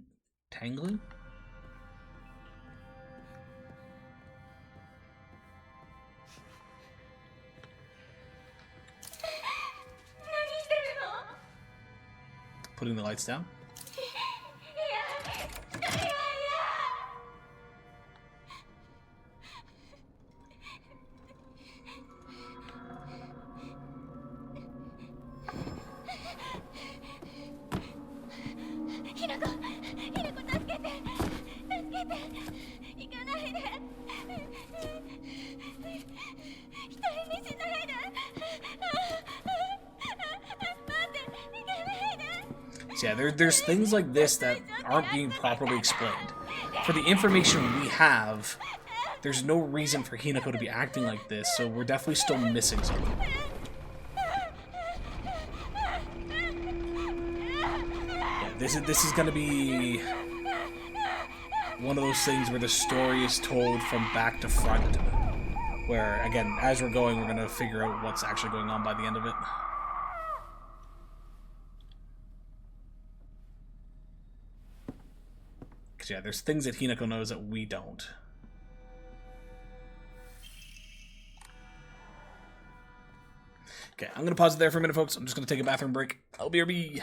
Putting the lights down? げて行かないで一人にしないで待って行かないで So yeah, there's things like this that aren't being properly explained. For the information we have, there's no reason for Hinako to be acting like this, so we're definitely still missing something. Yeah, this is gonna be one of those things where the story is told from back to front. Where, again, as we're going, we're gonna figure out what's actually going on by the end of it. Because, yeah, there's things that Hinako knows that we don't. Okay, I'm gonna pause it there for a minute, folks. I'm just gonna take a bathroom break. I'll be RB.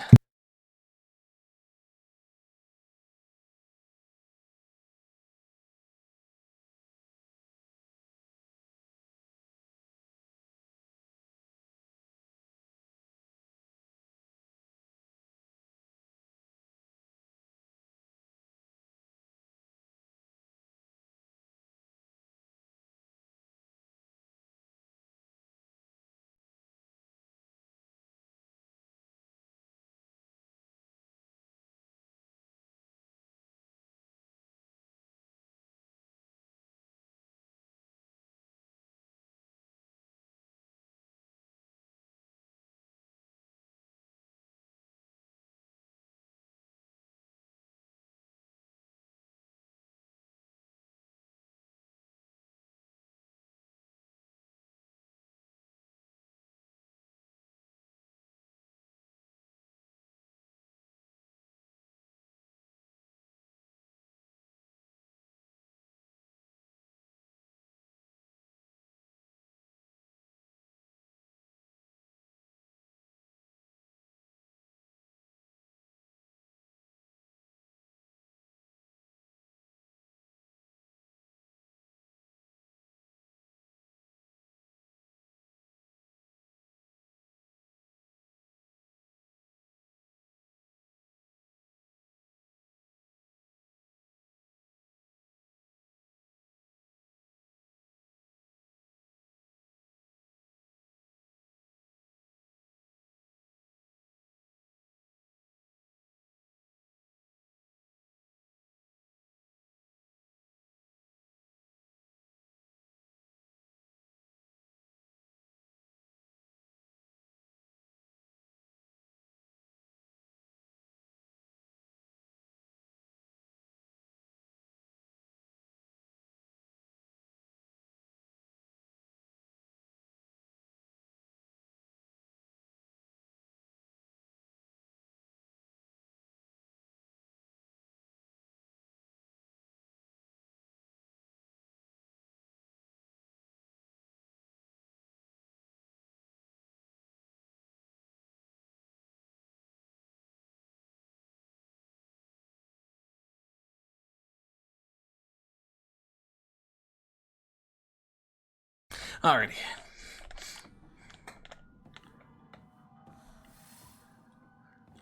Alrighty.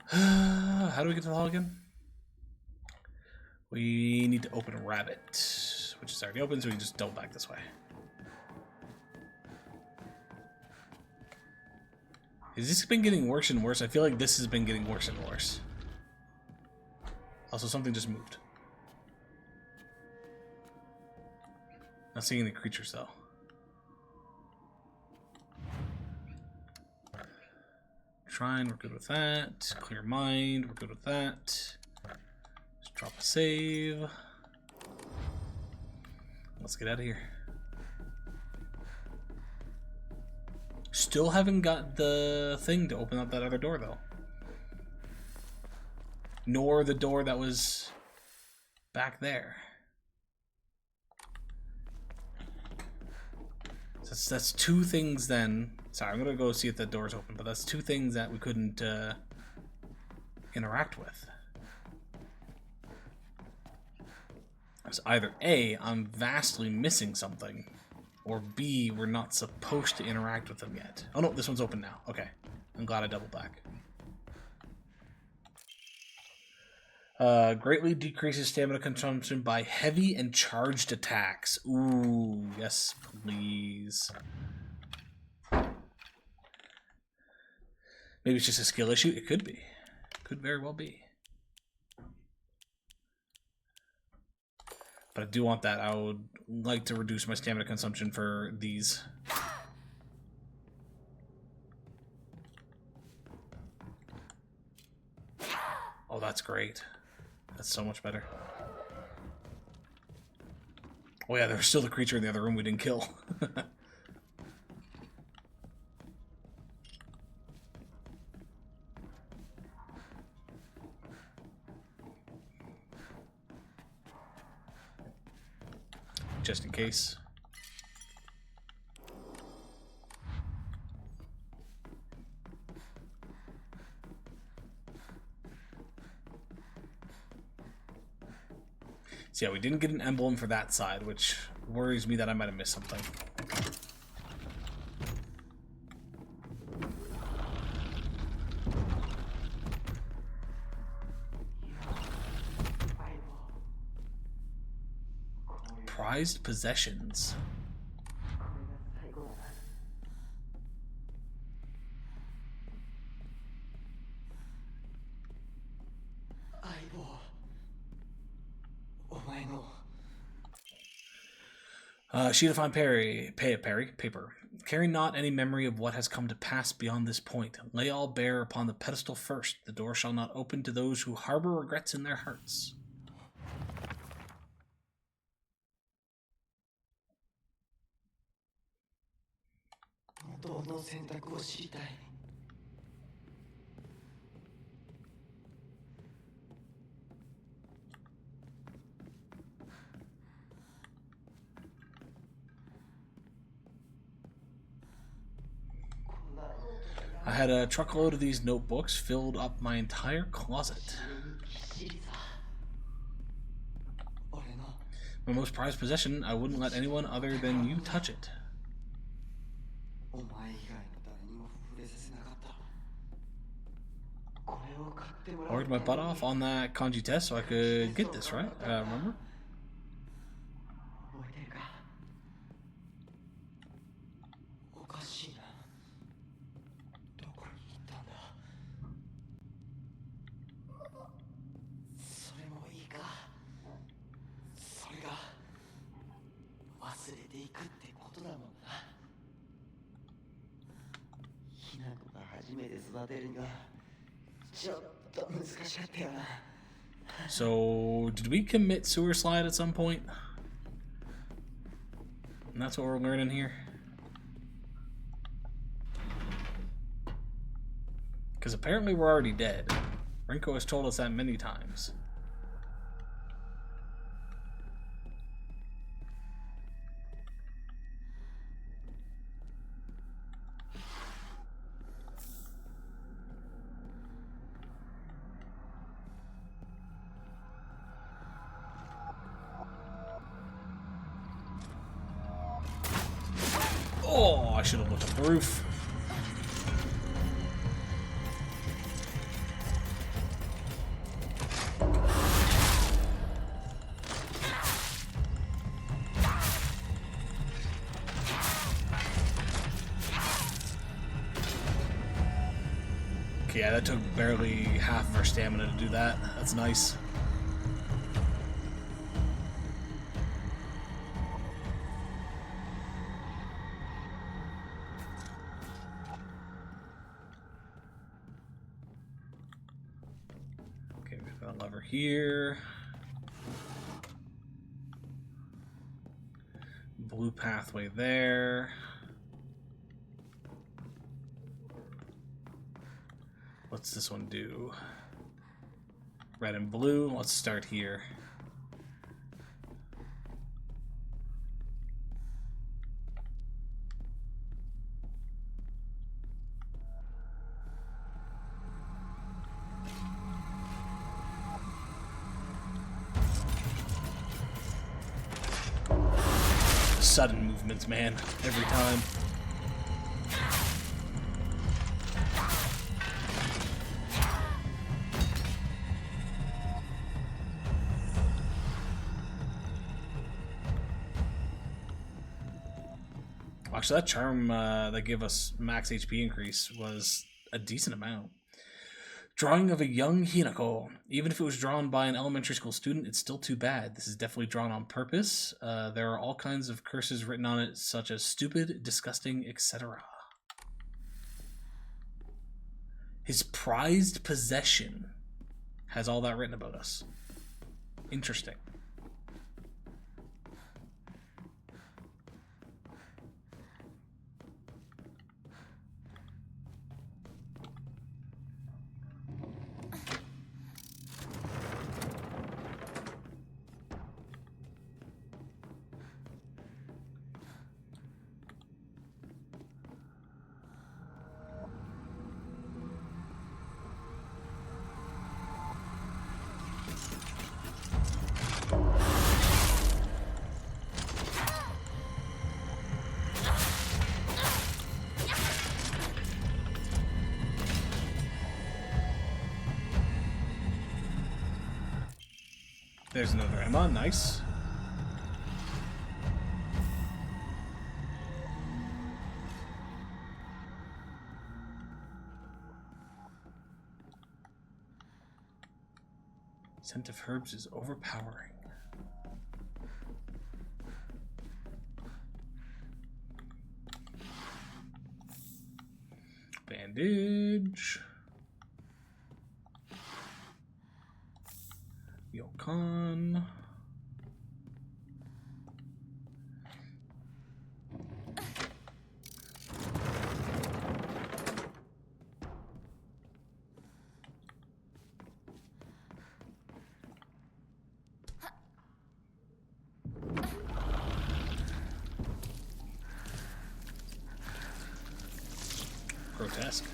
How do we get to the hall again? We need to open a rabbit, which is already open, so we can just double back this way. Has this been getting worse and worse? I feel like this has been getting worse and worse. Also, something just moved. Not seeing any creatures, though. Shrine, we're good with that. Clear mind, we're good with that. Just drop a save. Let's get out of here. Still haven't got the thing to open up that other door, though. Nor the door that was back there. So that's two things then. Sorry, I'm gonna go see if that door's open, but that's two things that we couldn't interact with. So either A, I'm vastly missing something, or B, we're not supposed to interact with them yet. Oh no, this one's open now. Okay, I'm glad I doubled back. Greatly decreases stamina consumption by heavy and charged attacks. Ooh, yes, please. Maybe it's just a skill issue. It could be. Could very well be. But I do want that. I would like to reduce my stamina consumption for these. Oh, that's great. That's so much better. Oh yeah, there's still the creature in the other room we didn't kill. Just in case. So yeah, we didn't get an emblem for that side, which worries me that I might have missed something. Prized possessions. Sheet of fine paper. Carry not any memory of what has come to pass beyond this point. Lay all bare upon the pedestal first. The door shall not open to those who harbor regrets in their hearts. I had a truckload of these notebooks filled up my entire closet. My most prized possession, I wouldn't let anyone other than you touch it. I worked my butt off on that kanji test so I could get this, right? Remember? So, did we commit sewer slide at some point? And that's what we're learning here? Because apparently we're already dead. Rinko has told us that many times. Oh, I should have looked at the roof. Okay, yeah, that took barely half of our stamina to do that. That's nice. Here, blue pathway there. What's this one do? Red and blue. Let's start here. Sudden movements, man, every time. Actually, that charm that gave us max HP increase was a decent amount. Drawing of a young Hinako. Even if it was drawn by an elementary school student, it's still too bad. This is definitely drawn on purpose. There are all kinds of curses written on it, such as stupid, disgusting, etc. His prized possession has all that written about us. Interesting. There's another Emma, nice. Scent of herbs is overpowering. Bandage. Yokon. Grotesque.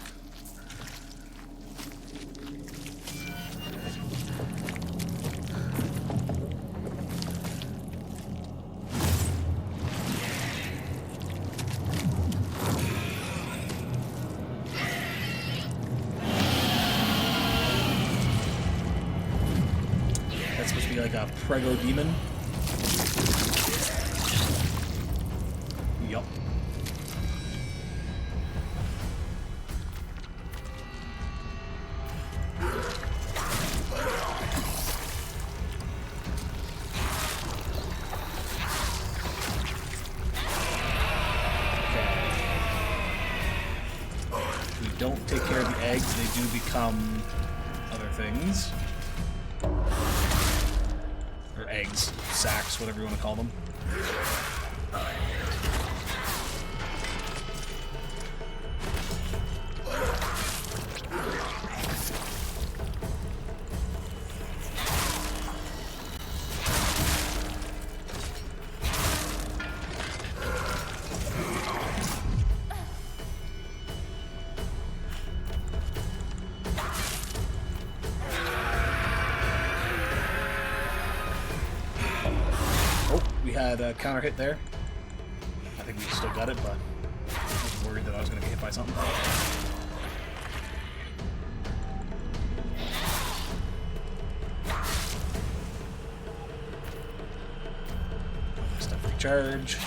That's supposed to be like a prego demon. Yup. Don't take care of the eggs, they do become other things. Or eggs, sacks, whatever you want to call them. We had a counter hit there. I think we still got it, but I was worried that I was going to get hit by something. Stuff recharge.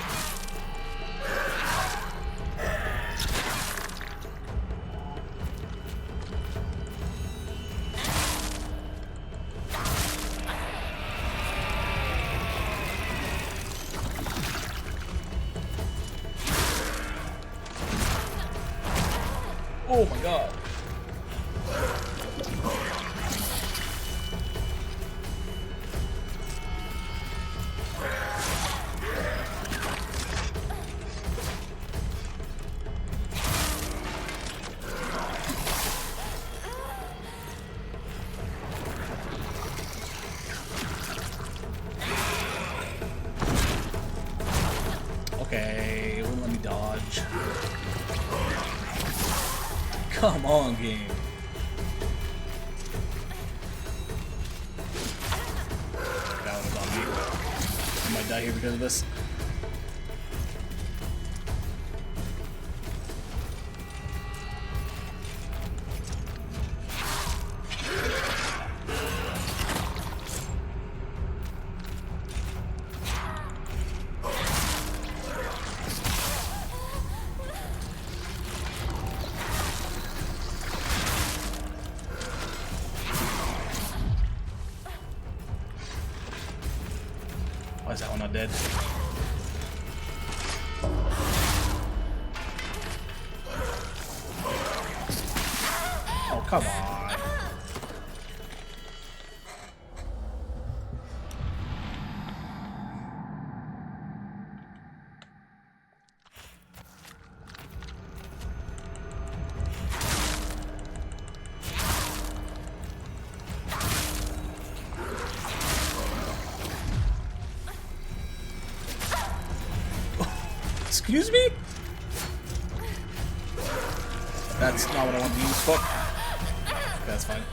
Oh my god. Okay, it wouldn't let me dodge. Come on, game. That was on me. I might die here because of this. Why is that one not dead? Oh, come on. Excuse me? That's not what I want to use. Fuck. That's fine.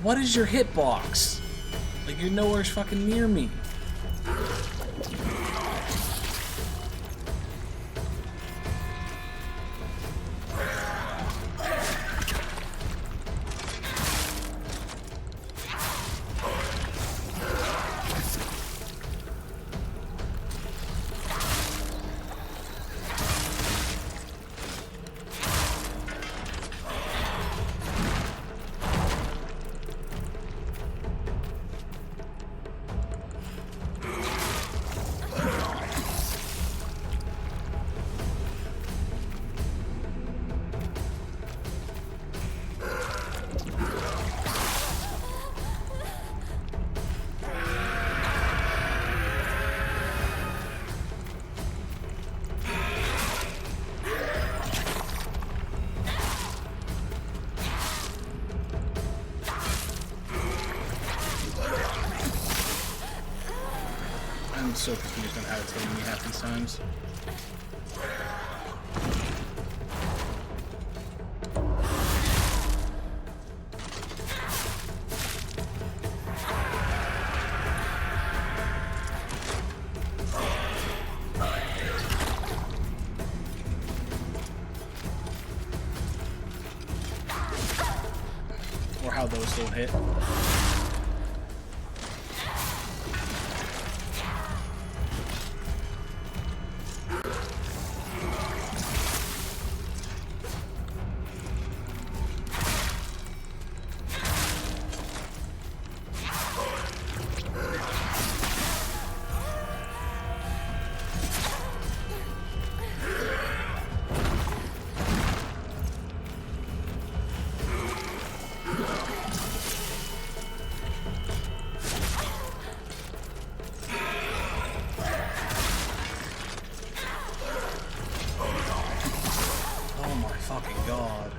What is your hitbox? Like, you're nowhere fucking near me. I'm so confused on how it's hitting me half these times. Or how those don't hit. God.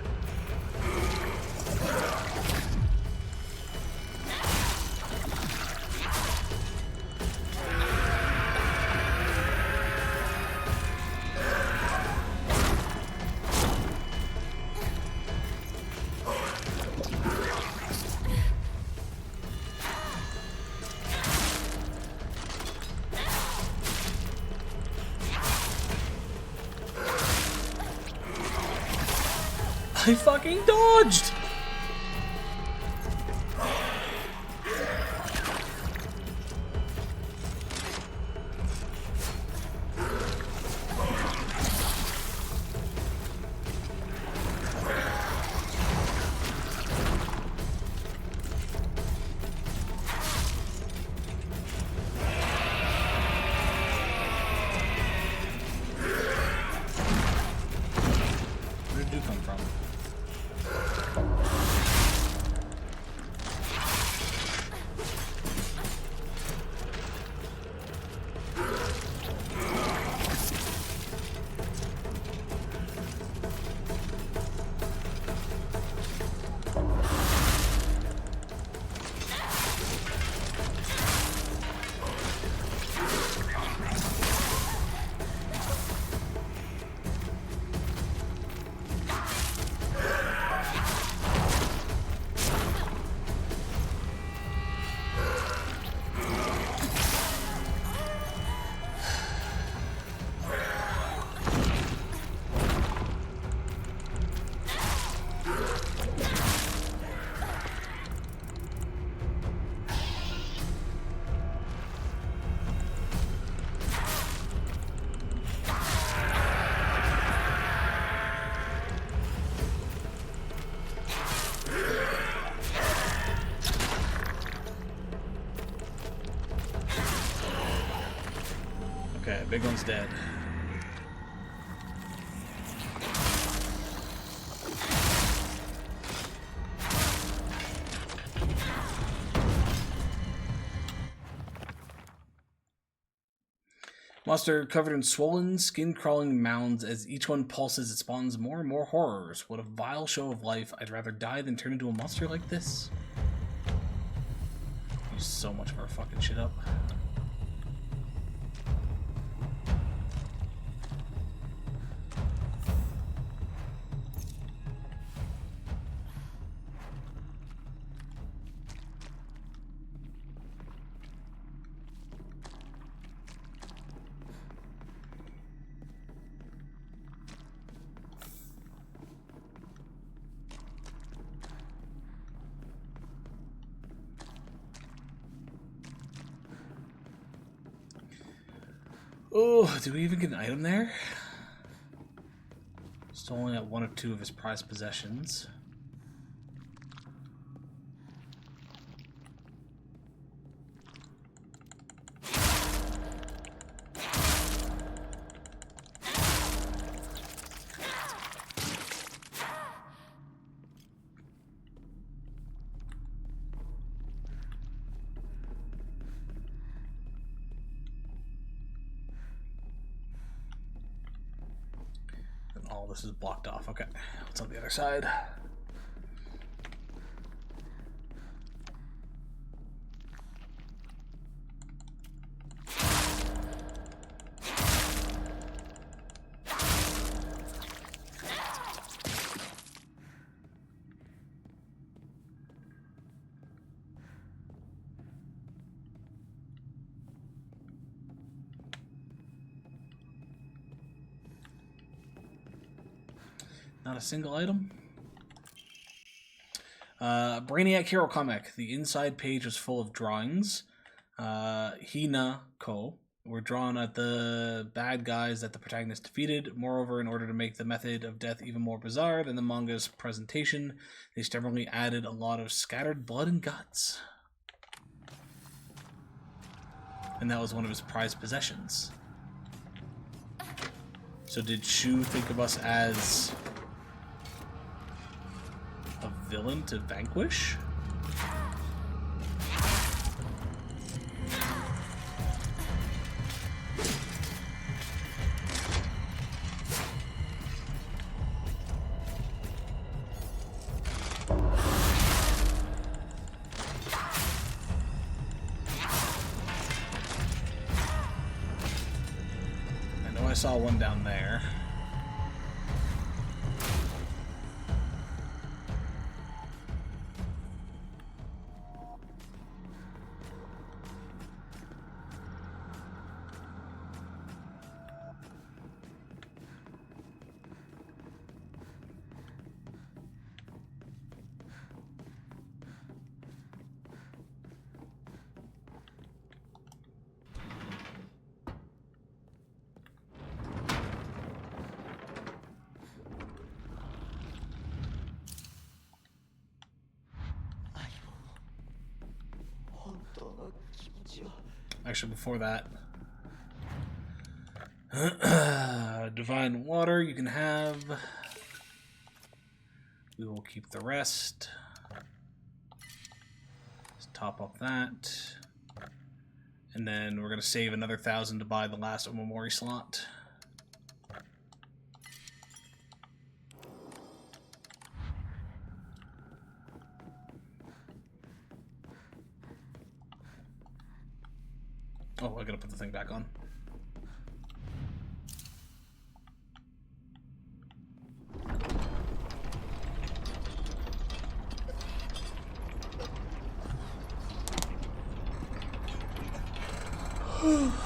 I fucking dodged! Where did you come from? Big one's dead. Monster covered in swollen, skin-crawling mounds. As each one pulses, it spawns more and more horrors. What a vile show of life. I'd rather die than turn into a monster like this. Use so much of our fucking shit up. Oh, do we even get an item there? Still only at 1 or 2 of his prized possessions. All this is blocked off. Okay, what's on the other side? Not a single item. Brainiac Hero Comic. The inside page was full of drawings. Hina Ko were drawn at the bad guys that the protagonist defeated. Moreover, in order to make the method of death even more bizarre than the manga's presentation, they stubbornly added a lot of scattered blood and guts. And that was one of his prized possessions. So did Shu think of us as a villain to vanquish? I know I saw one down there. Actually, before that, divine water you can have. We will keep the rest. Let's top up that. And then we're going to save another 1,000 to buy the last Omamori slot. Oh, I gotta put the thing back on.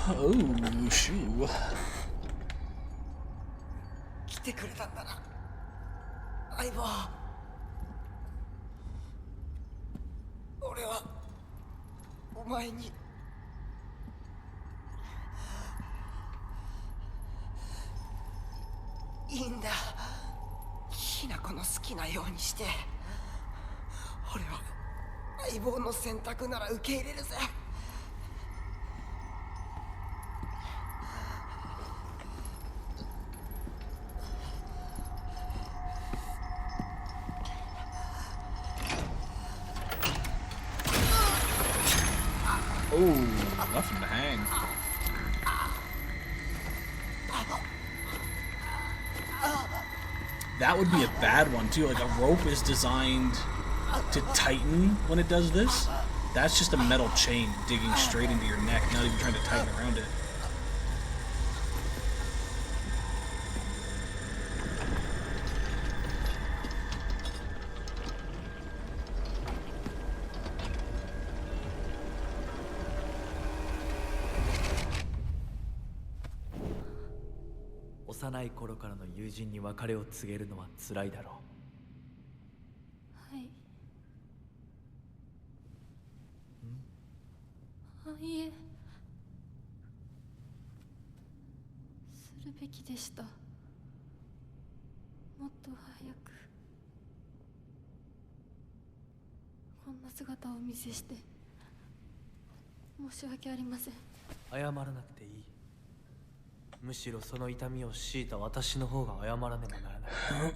Oh, Shu. 来てくれたんだな、相棒。俺はお前にいいんだ。ひな子の好きなようにして。俺は相棒の選択なら受け入れるぜ。Oh, left him to hang. That would be a bad one too. Like, a rope is designed to tighten when it does this. That's just a metal chain digging straight into your neck, not even trying to tighten around it.幼い頃からの友人に別れを告げるのは辛いだろはい。いえ、するべきでした。もっと早くこんな姿をお見せして申し訳ありません。謝らなくていい。むしろその痛みを強いた私の方が謝らねばならない。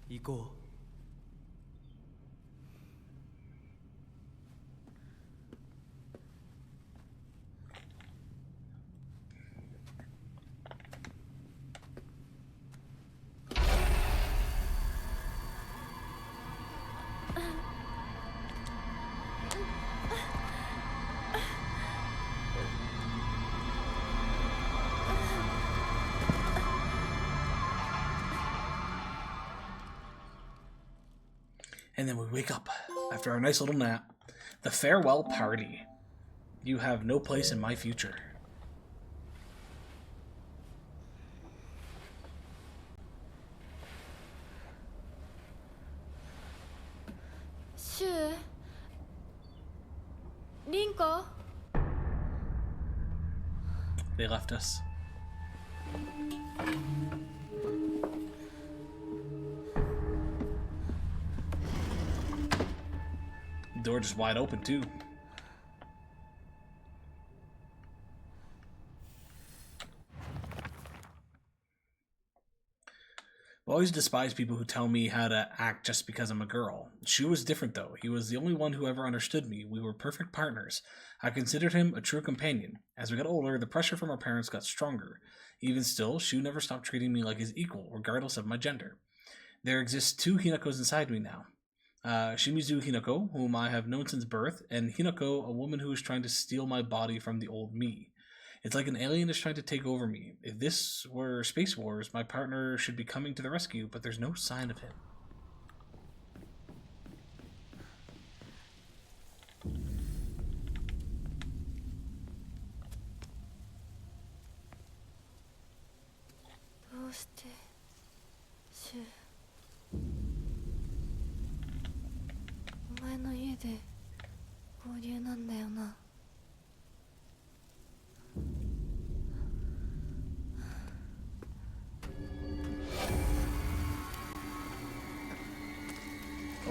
行こう。And then we wake up after our nice little nap. The farewell party. You have no place in my future. Shu? Rinko? They left us. Door just wide open too. I've always despised people who tell me how to act just because I'm a girl. Shu was different though. He was the only one who ever understood me. We were perfect partners. I considered him a true companion. As we got older, the pressure from our parents got stronger. Even still, Shu never stopped treating me like his equal, regardless of my gender. There exist two Hinakos inside me now. Shimizu Hinako, whom I have known since birth, and Hinako, a woman who is trying to steal my body from the old me. It's like an alien is trying to take over me. If this were Space Wars, my partner should be coming to the rescue, but there's no sign of him.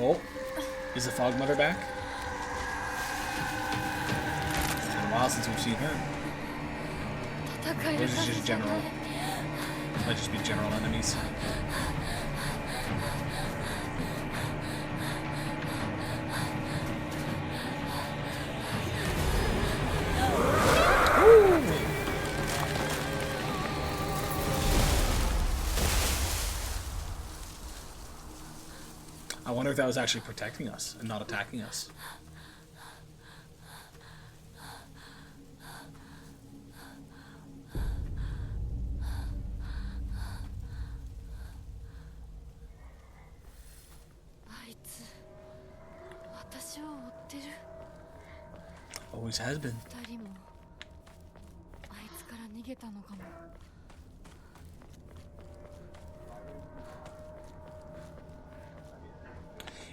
Oh, is the Fog Mother back? It's been a while since we've seen her. Or is it just general? It might just be general enemies. I wonder if that was actually protecting us and not attacking us. Always has been.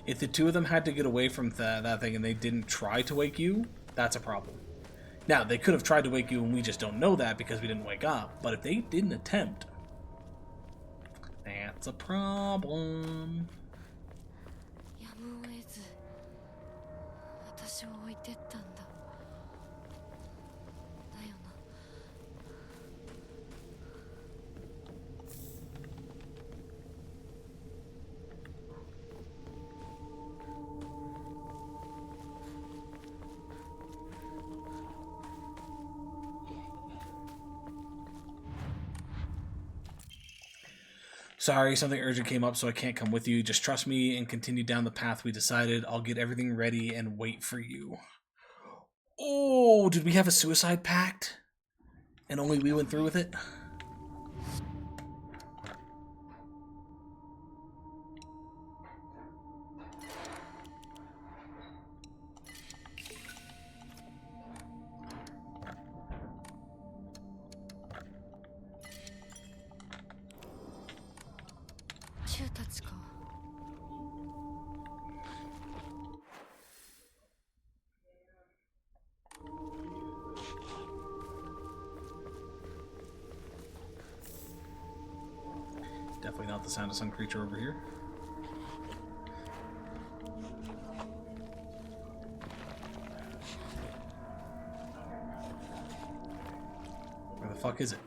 If the two of them had to get away from that thing and they didn't try to wake you, that's a problem. Now, they could have tried to wake you and we just don't know that because we didn't wake up. But if they didn't attempt, that's a problem. 私を置いてったんだ。だよな。Sorry, something urgent came up, so I can't come with you. Just trust me and continue down the path we decided. I'll get everything ready and wait for you. Oh, did we have a suicide pact? And only we went through with it? Definitely not the sound of some creature over here. Where the fuck is it?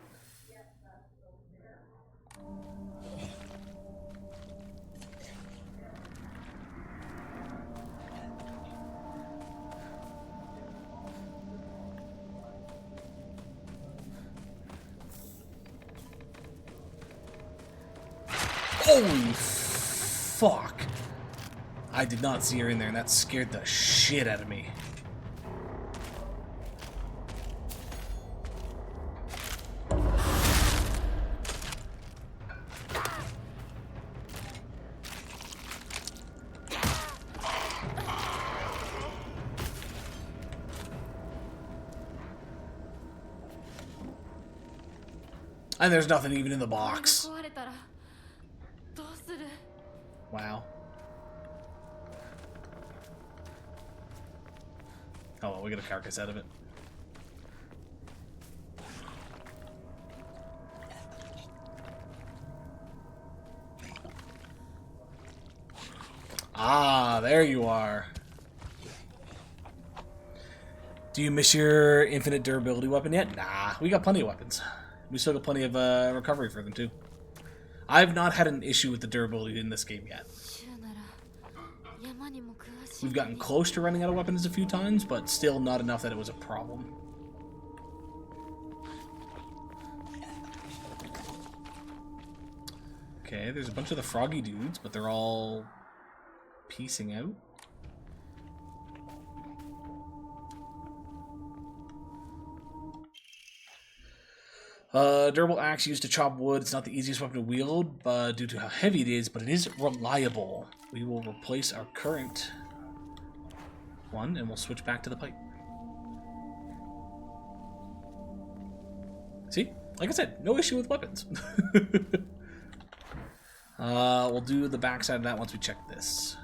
Holy fuck! I did not see her in there, and that scared the shit out of me. And there's nothing even in the box. Wow. Oh well, we get a carcass out of it. Ah, there you are. Do you miss your infinite durability weapon yet? Nah, we got plenty of weapons. We still got plenty of recovery for them too. I've not had an issue with the durability in this game yet. We've gotten close to running out of weapons a few times, but still not enough that it was a problem. Okay, there's a bunch of the froggy dudes, but they're all piecing out. Durable axe used to chop wood. It's not the easiest weapon to wield due to how heavy it is, but it is reliable. We will replace our current one, and we'll switch back to the pipe. See? Like I said, no issue with weapons. We'll do the backside of that once we check this.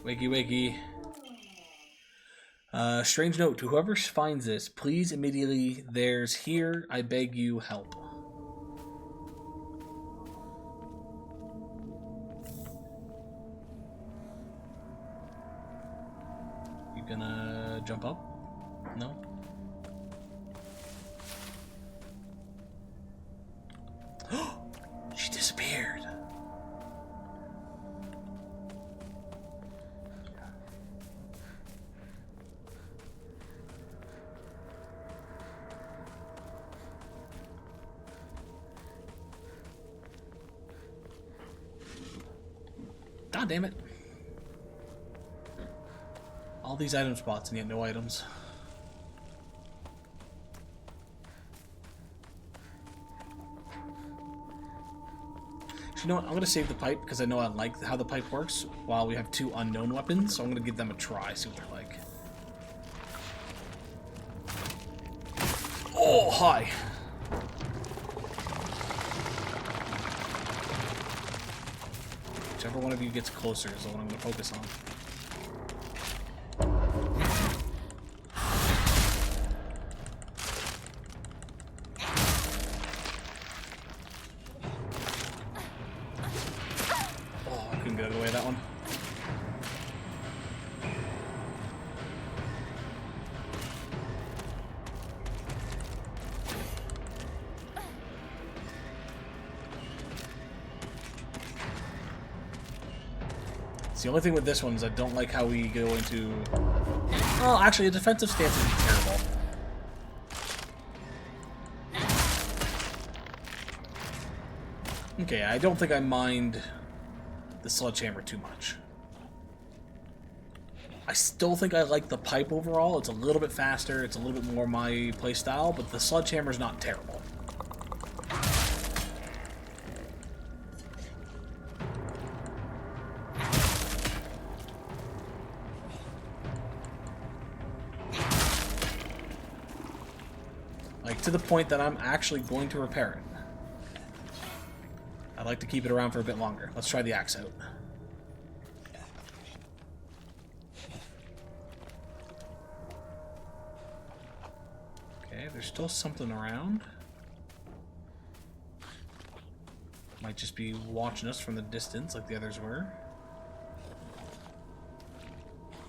Wakey wakey. Strange note to whoever finds this, please immediately, there's here, I beg you, help. You gonna jump up? No? She disappeared. God damn it. All these item spots and yet no items. You know what? I'm going to save the pipe because I know I like how the pipe works while we have two unknown weapons, so I'm going to give them a try, see what they're like. Oh, hi. Whichever one of you gets closer is the one I'm going to focus on. Couldn't get out of the way of that one. The only thing with this one is I don't like how we go into... Well, actually, a defensive stance would be terrible. Okay, I don't think I mind the sledgehammer too much. I still think I like the pipe overall. It's a little bit faster, it's a little bit more my playstyle, but the sledgehammer's not terrible. Like, to the point that I'm actually going to repair it. I'd like to keep it around for a bit longer. Let's try the axe out. Okay, there's still something around. Might just be watching us from the distance like the others were.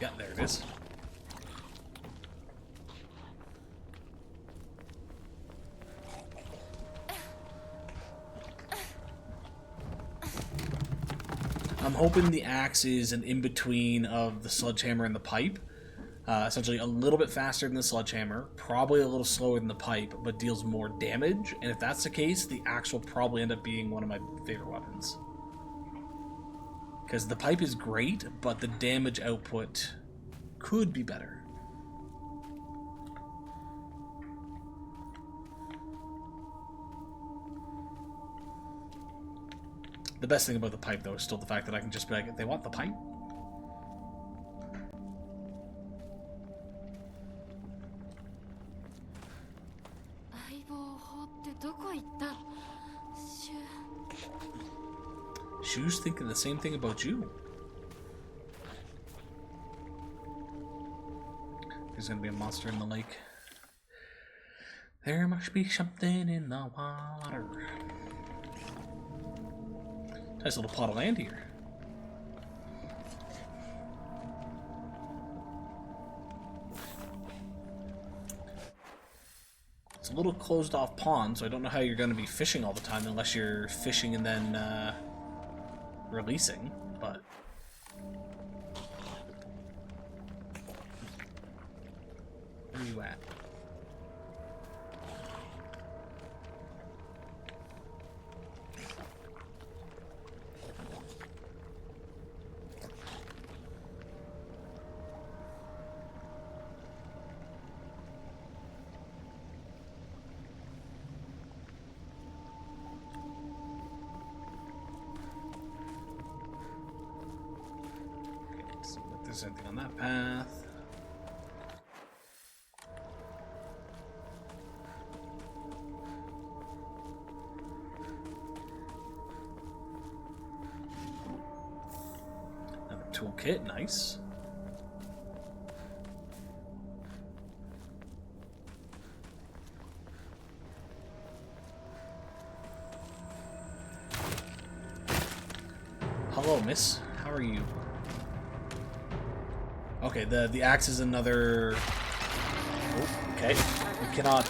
Yeah, there it is. I'm hoping the axe is an in-between of the sledgehammer and the pipe. Essentially a little bit faster than the sledgehammer, probably a little slower than the pipe, but deals more damage. And if that's the case, the axe will probably end up being one of my favorite weapons. Because the pipe is great, but the damage output could be better. The best thing about the pipe, though, is still the fact that I can just be like, they want the pipe? Shu's thinking the same thing about you. There's gonna be a monster in the lake. There must be something in the water. Nice little plot of land here. It's a little closed off pond, so I don't know how you're going to be fishing all the time unless you're fishing and then releasing, but... Where are you at? Anything on that path. Another toolkit, nice. Hello, miss. How are you? Okay, the axe is another... Oh, okay. We cannot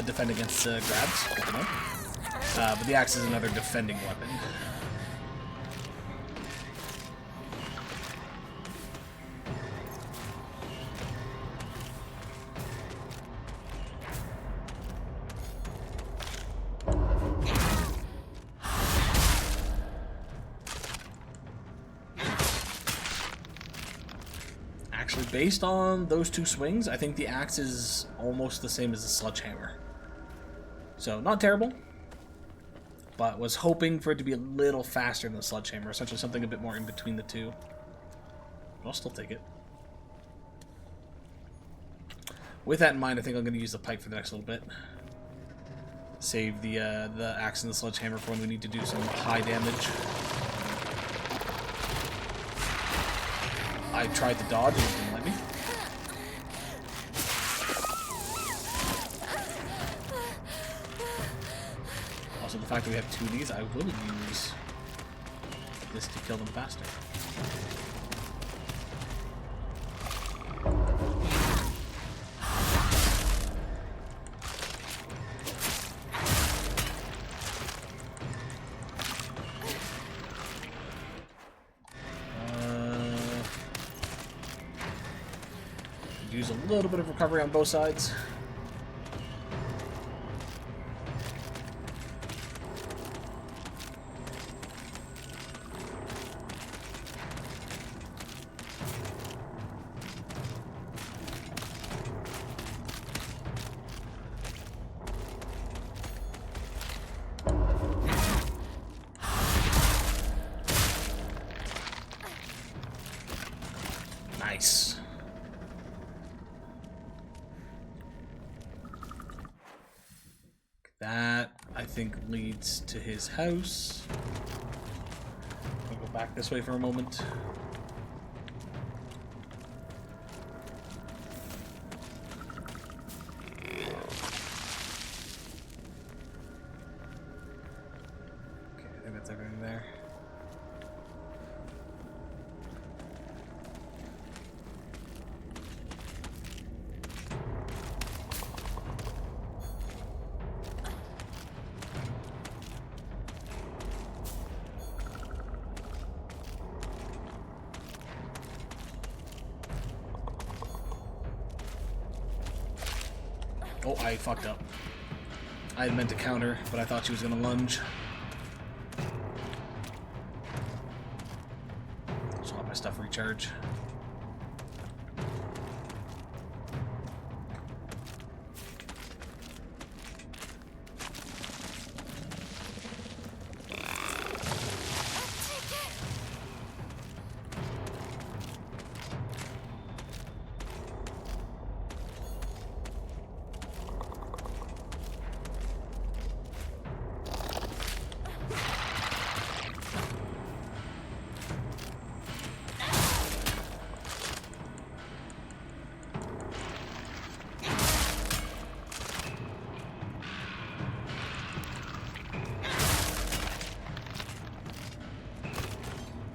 defend against grabs. Good to know. But the axe is another defending weapon. Based on those two swings, I think the axe is almost the same as the sledgehammer. So, not terrible, but was hoping for it to be a little faster than the sledgehammer, essentially something a bit more in between the two. But I'll still take it. With that in mind, I think I'm going to use the pipe for the next little bit. Save the axe and the sledgehammer for when we need to do some high damage. I tried to dodge and it didn't let me. Also, the fact that we have two of these, I will use this to kill them faster. Use a little bit of recovery on both sides. Nice. That, I think, leads to his house. I'll go back this way for a moment. Okay, I think that's everything there. Oh, I fucked up. I had meant to counter, but I thought she was gonna lunge. Just let my stuff recharge.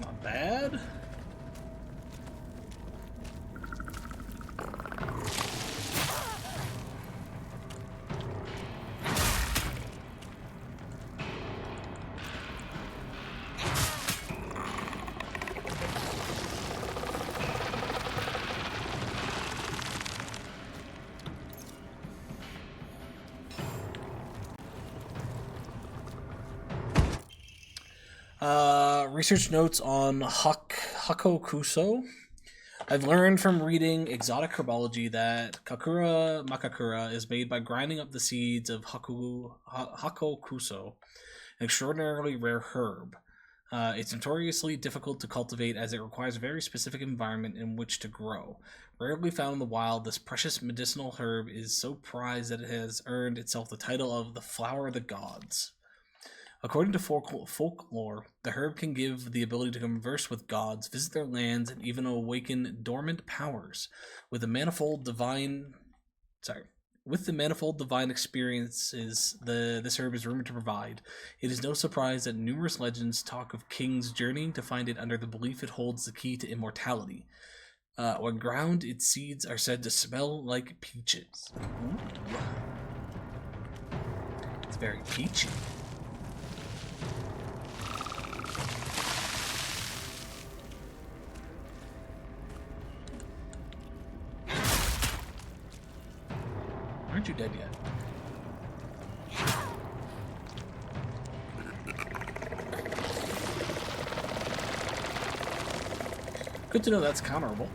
Not bad. Research notes on Hakokuso. I've learned from reading exotic herbology that Kakura Makakura is made by grinding up the seeds of Hakokuso, an extraordinarily rare herb. It's notoriously difficult to cultivate as it requires a very specific environment in which to grow. Rarely found in the wild, this precious medicinal herb is so prized that it has earned itself the title of the Flower of the Gods. According to folklore, the herb can give the ability to converse with gods, visit their lands, and even awaken dormant powers. With the manifold divine experiences this herb is rumored to provide, it is no surprise that numerous legends talk of kings journeying to find it under the belief it holds the key to immortality. When ground, its seeds are said to smell like peaches. Ooh. It's very peachy. Aren't you dead yet? Good to know that's counterable.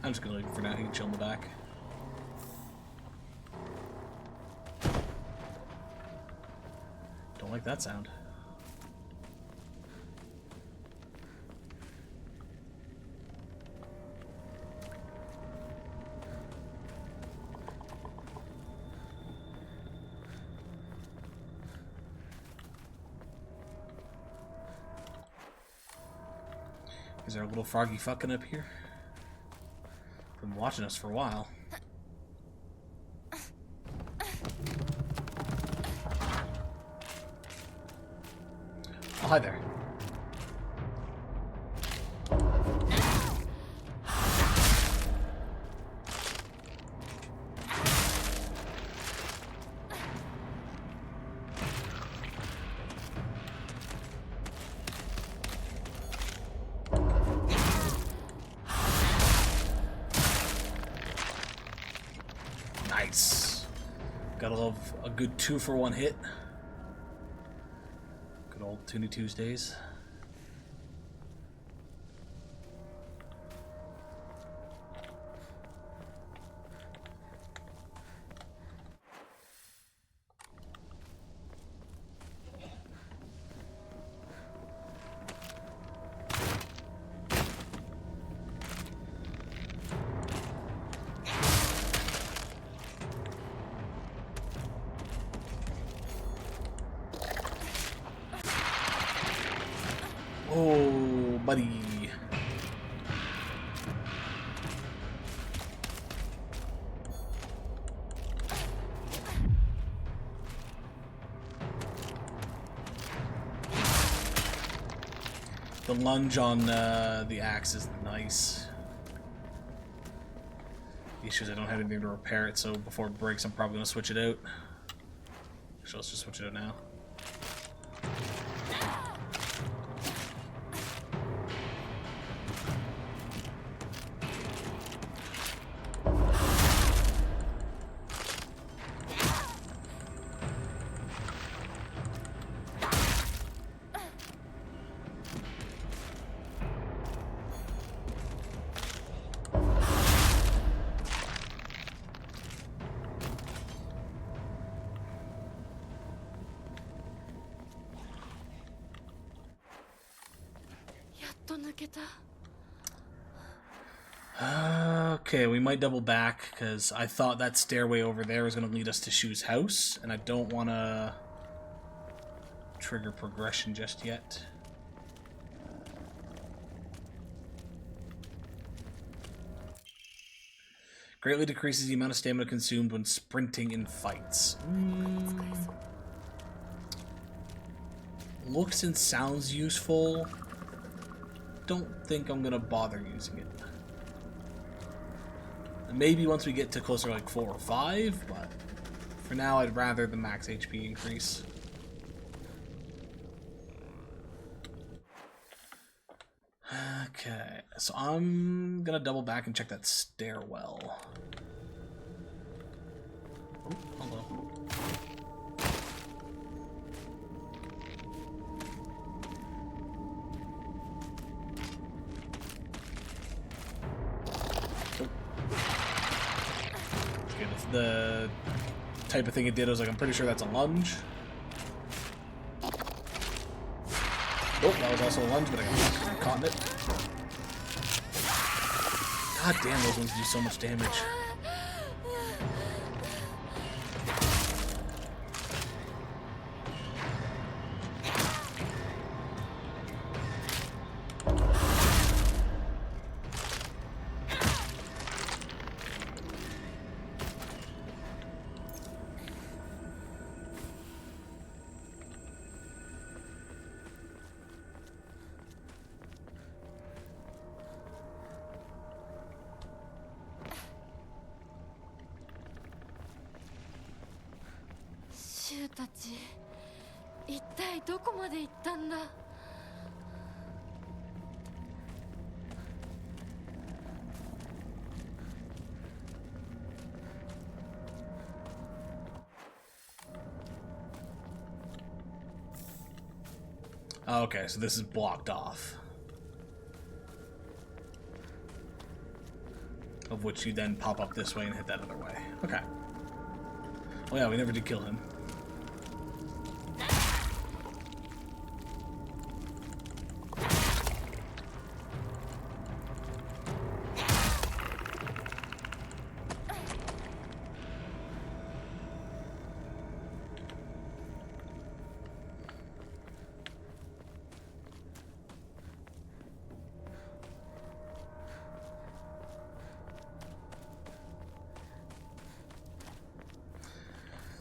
I'm just gonna leave it for now. He can chill in the back. Don't like that sound. Is there a little froggy fucking up here? From watching us for a while. Oh, hi there. Nice. Gotta love a good 2-for-1 hit. Good old Toonie Tuesdays. Oh, buddy. The lunge on the axe is nice. The issue is I don't have anything to repair it, so before it breaks, I'm probably going to switch it out. Actually, let's just switch it out now. Okay, we might double back because I thought that stairway over there was going to lead us to Shu's house, and I don't want to trigger progression just yet. Greatly decreases the amount of stamina consumed when sprinting in fights. Looks and sounds useful. Don't think I'm going to bother using it. Maybe once we get to closer to like 4 or 5, but for now I'd rather the max HP increase. Okay, so I'm gonna double back and check that stairwell. Oh, hello. The type of thing it did, I was like, I'm pretty sure that's a lunge. Oh, that was also a lunge, but I caught in it. God damn, those ones do so much damage. Okay, so this is blocked off. Of which you then pop up this way and hit that other way. Okay. Oh yeah, we never did kill him.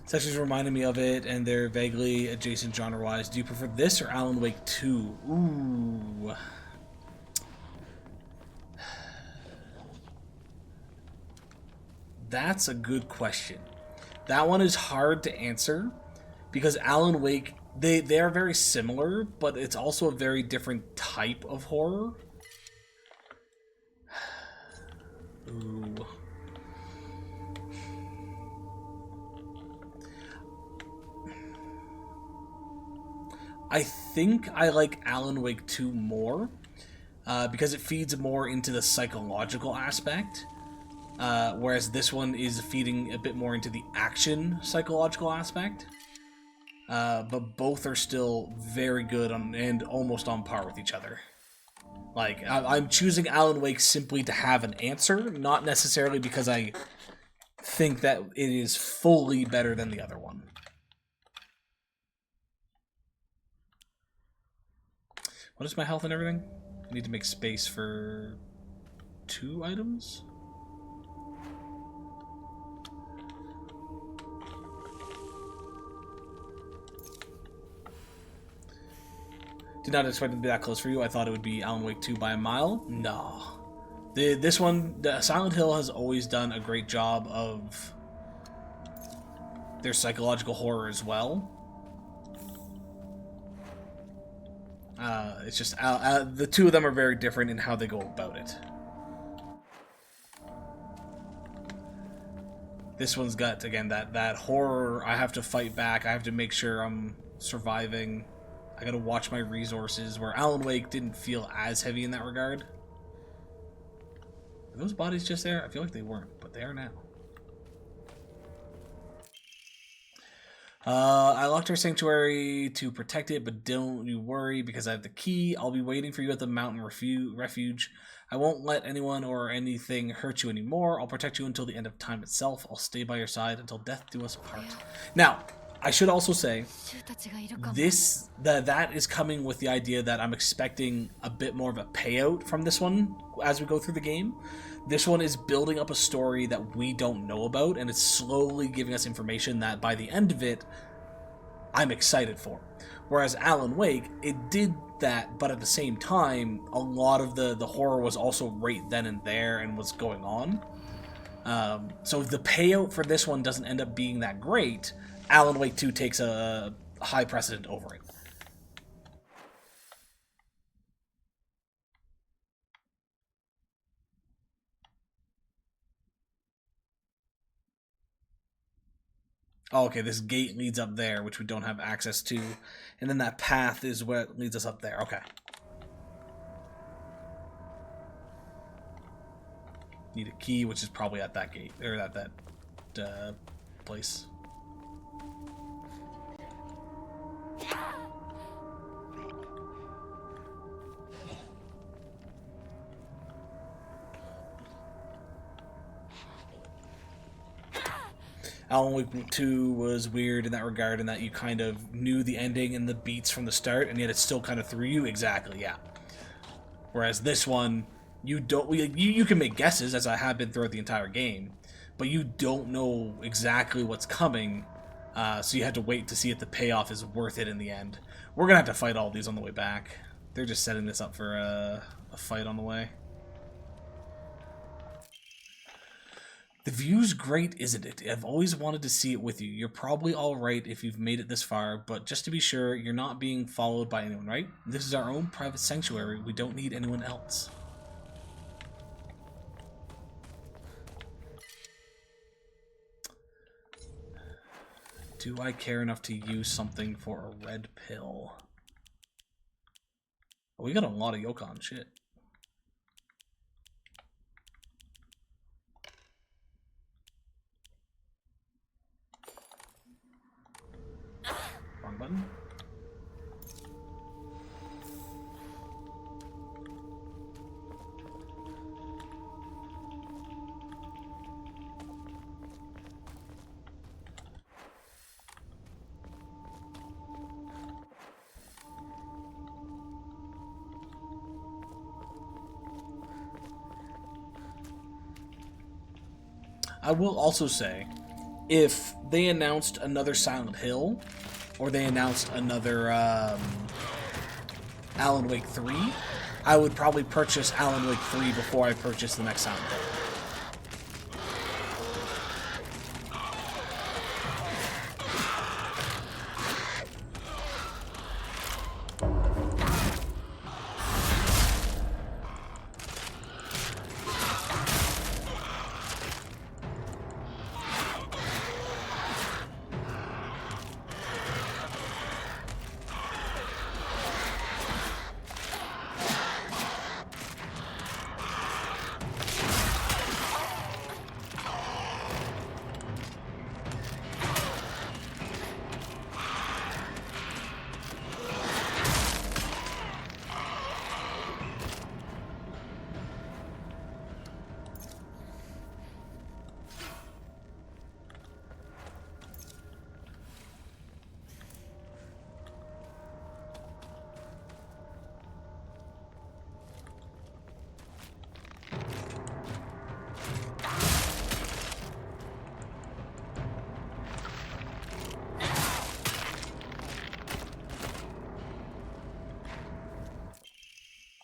Sections reminded me of it, and they're vaguely adjacent genre-wise. Do you prefer this or Alan Wake 2? Ooh. That's a good question. That one is hard to answer because Alan Wake, they are very similar, but it's also a very different type of horror. Ooh. I think I like Alan Wake 2 more because it feeds more into the psychological aspect, whereas this one is feeding a bit more into the action psychological aspect. But both are still very good and almost on par with each other. Like, I'm choosing Alan Wake simply to have an answer, not necessarily because I think that it is fully better than the other one. What is my health and everything? I need to make space for 2 items? Did not expect it to be that close for you. I thought it would be Alan Wake 2 by a mile. No. This one, Silent Hill has always done a great job of their psychological horror as well. It's just the two of them are very different in how they go about it. This one's got, again, that horror. I have to fight back. I have to make sure I'm surviving. I gotta watch my resources, where Alan Wake didn't feel as heavy in that regard. Are those bodies just there? I feel like they weren't, but they are now. I locked our sanctuary to protect it, but don't you worry because I have the key. I'll be waiting for you at the mountain refuge. I won't let anyone or anything hurt you anymore. I'll protect you until the end of time itself. I'll stay by your side until death do us part. Now, I should also say, that is coming with the idea that I'm expecting a bit more of a payout from this one as we go through the game. This one is building up a story that we don't know about, and it's slowly giving us information that by the end of it, I'm excited for. Whereas Alan Wake, it did that, but at the same time, a lot of the horror was also right then and there and was going on. So if the payout for this one doesn't end up being that great, Alan Wake 2 takes a high precedent over it. Oh, okay, this gate leads up there, which we don't have access to. And then that path is what leads us up there. Okay. Need a key, which is probably at that gate, or at that place. Alan Wake 2 was weird in that regard, in that you kind of knew the ending and the beats from the start, and yet it still kind of threw you. Exactly, yeah. Whereas this one, you don't. You can make guesses, as I have been throughout the entire game, but you don't know exactly what's coming, so you have to wait to see if the payoff is worth it in the end. We're gonna have to fight all these on the way back. They're just setting this up for a fight on the way. The view's great, isn't it? I've always wanted to see it with you. You're probably alright if you've made it this far, but just to be sure, you're not being followed by anyone, right? This is our own private sanctuary. We don't need anyone else. Do I care enough to use something for a red pill? Oh, we got a lot of Yokon, shit. Wrong button. I will also say if they announced another Silent Hill, or they announced another Alan Wake 3, I would probably purchase Alan Wake 3 before I purchase the next Silent Hill.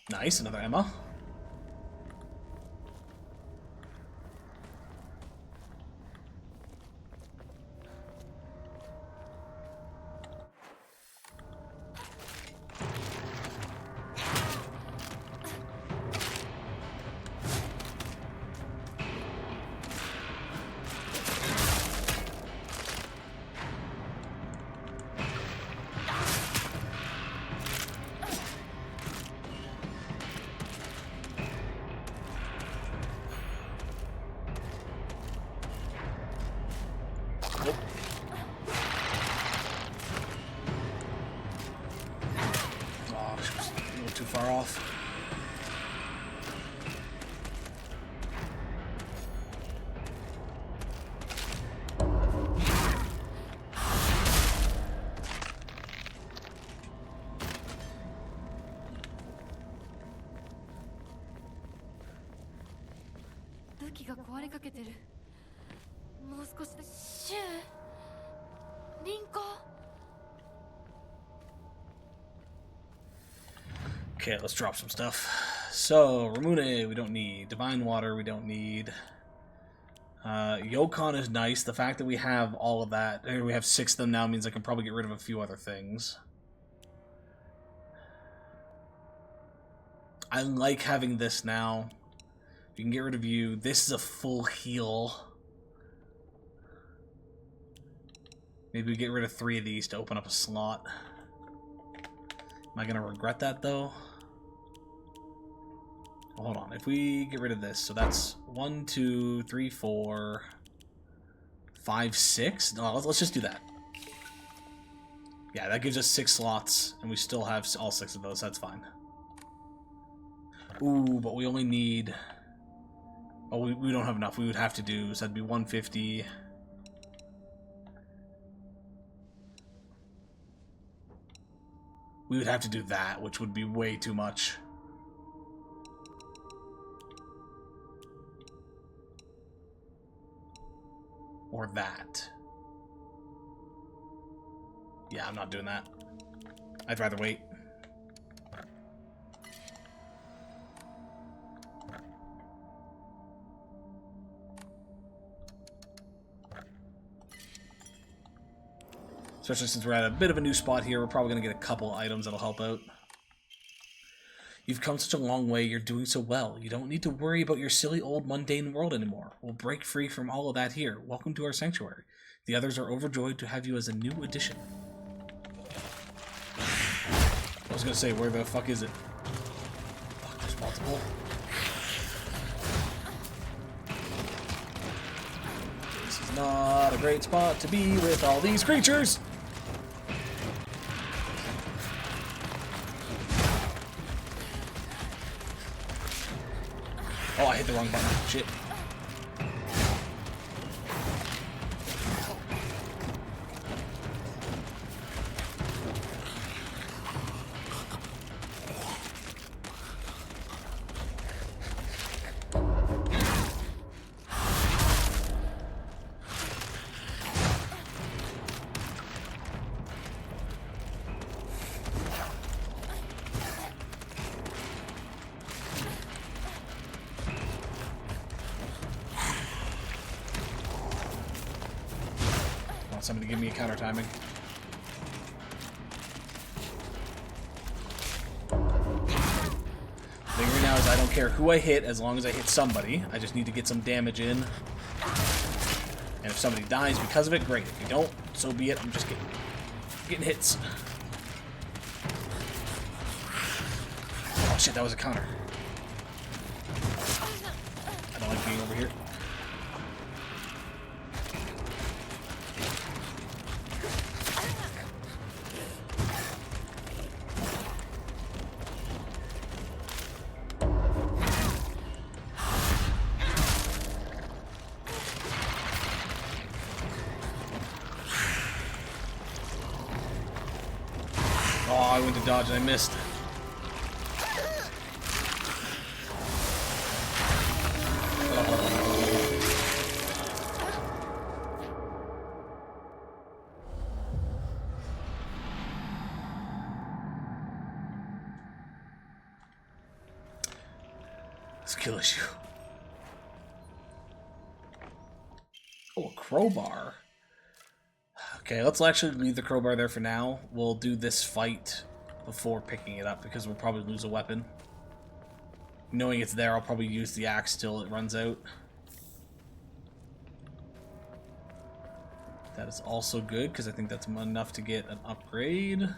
Nice, another Emma. Oh, she was a little too far off. Okay, let's drop some stuff. So, Ramune, we don't need. Divine Water, we don't need. Yokon is nice. The fact that we have all of that, we have 6 of them now, means I can probably get rid of a few other things. I like having this now. You can get rid of you. This is a full heal. Maybe we get rid of 3 of these to open up a slot. Am I going to regret that, though? Hold on. If we get rid of this, so that's 1, 2, 3, 4, 5, 6. No, let's just do that. Yeah, that gives us 6 slots, and we still have all 6 of those. That's fine. Ooh, but we only need... Oh, we don't have enough. We would have to do... So that'd be 150... We would have to do that, which would be way too much. Or that. Yeah, I'm not doing that. I'd rather wait. Especially since we're at a bit of a new spot here, we're probably going to get a couple items that'll help out. You've come such a long way, you're doing so well. You don't need to worry about your silly old mundane world anymore. We'll break free from all of that here. Welcome to our sanctuary. The others are overjoyed to have you as a new addition. I was going to say, where the fuck is it? Fuck, there's multiple. This is not a great spot to be with all these creatures! Oh, I hit the wrong button. Shit. somebody give me a counter timing. The thing right now is I don't care who I hit as long as I hit somebody. I just need to get some damage in. And if somebody dies because of it, great. If you don't, so be it. I'm just getting hits. Oh shit, that was a counter. I don't like being over here. Oh, I went to dodge and I missed. Skill issue. Oh, a crowbar. Okay, let's actually leave the crowbar there for now. We'll do this fight before picking it up because we'll probably lose a weapon. Knowing it's there, I'll probably use the axe till it runs out. That is also good because I think that's enough to get an upgrade.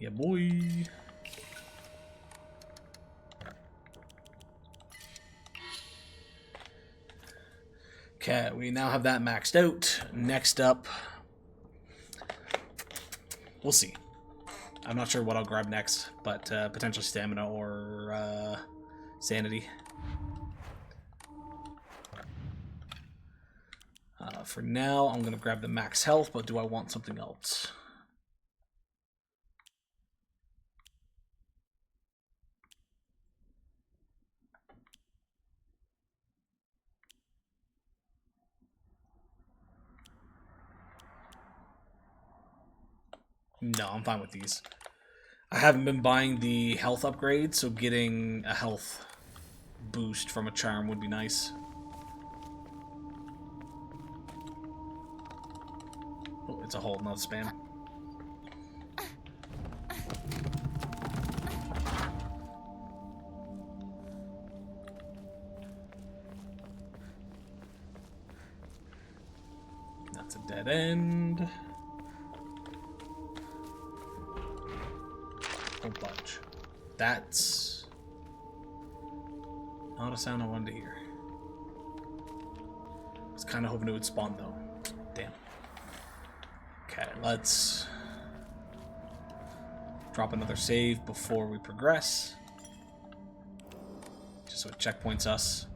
Yeah, boy. Okay, we now have that maxed out. Next up, we'll see. I'm not sure what I'll grab next, but potentially stamina or sanity. For now, I'm going to grab the max health, but do I want something else? No, I'm fine with these. I haven't been buying the health upgrade, so getting a health boost from a charm would be nice. Oh, it's a hold, not spam. That's a dead end. Don't budge. That's not a sound I wanted to hear. I was kind of hoping it would spawn though. Damn. Okay, let's drop another save before we progress. Just so it checkpoints us.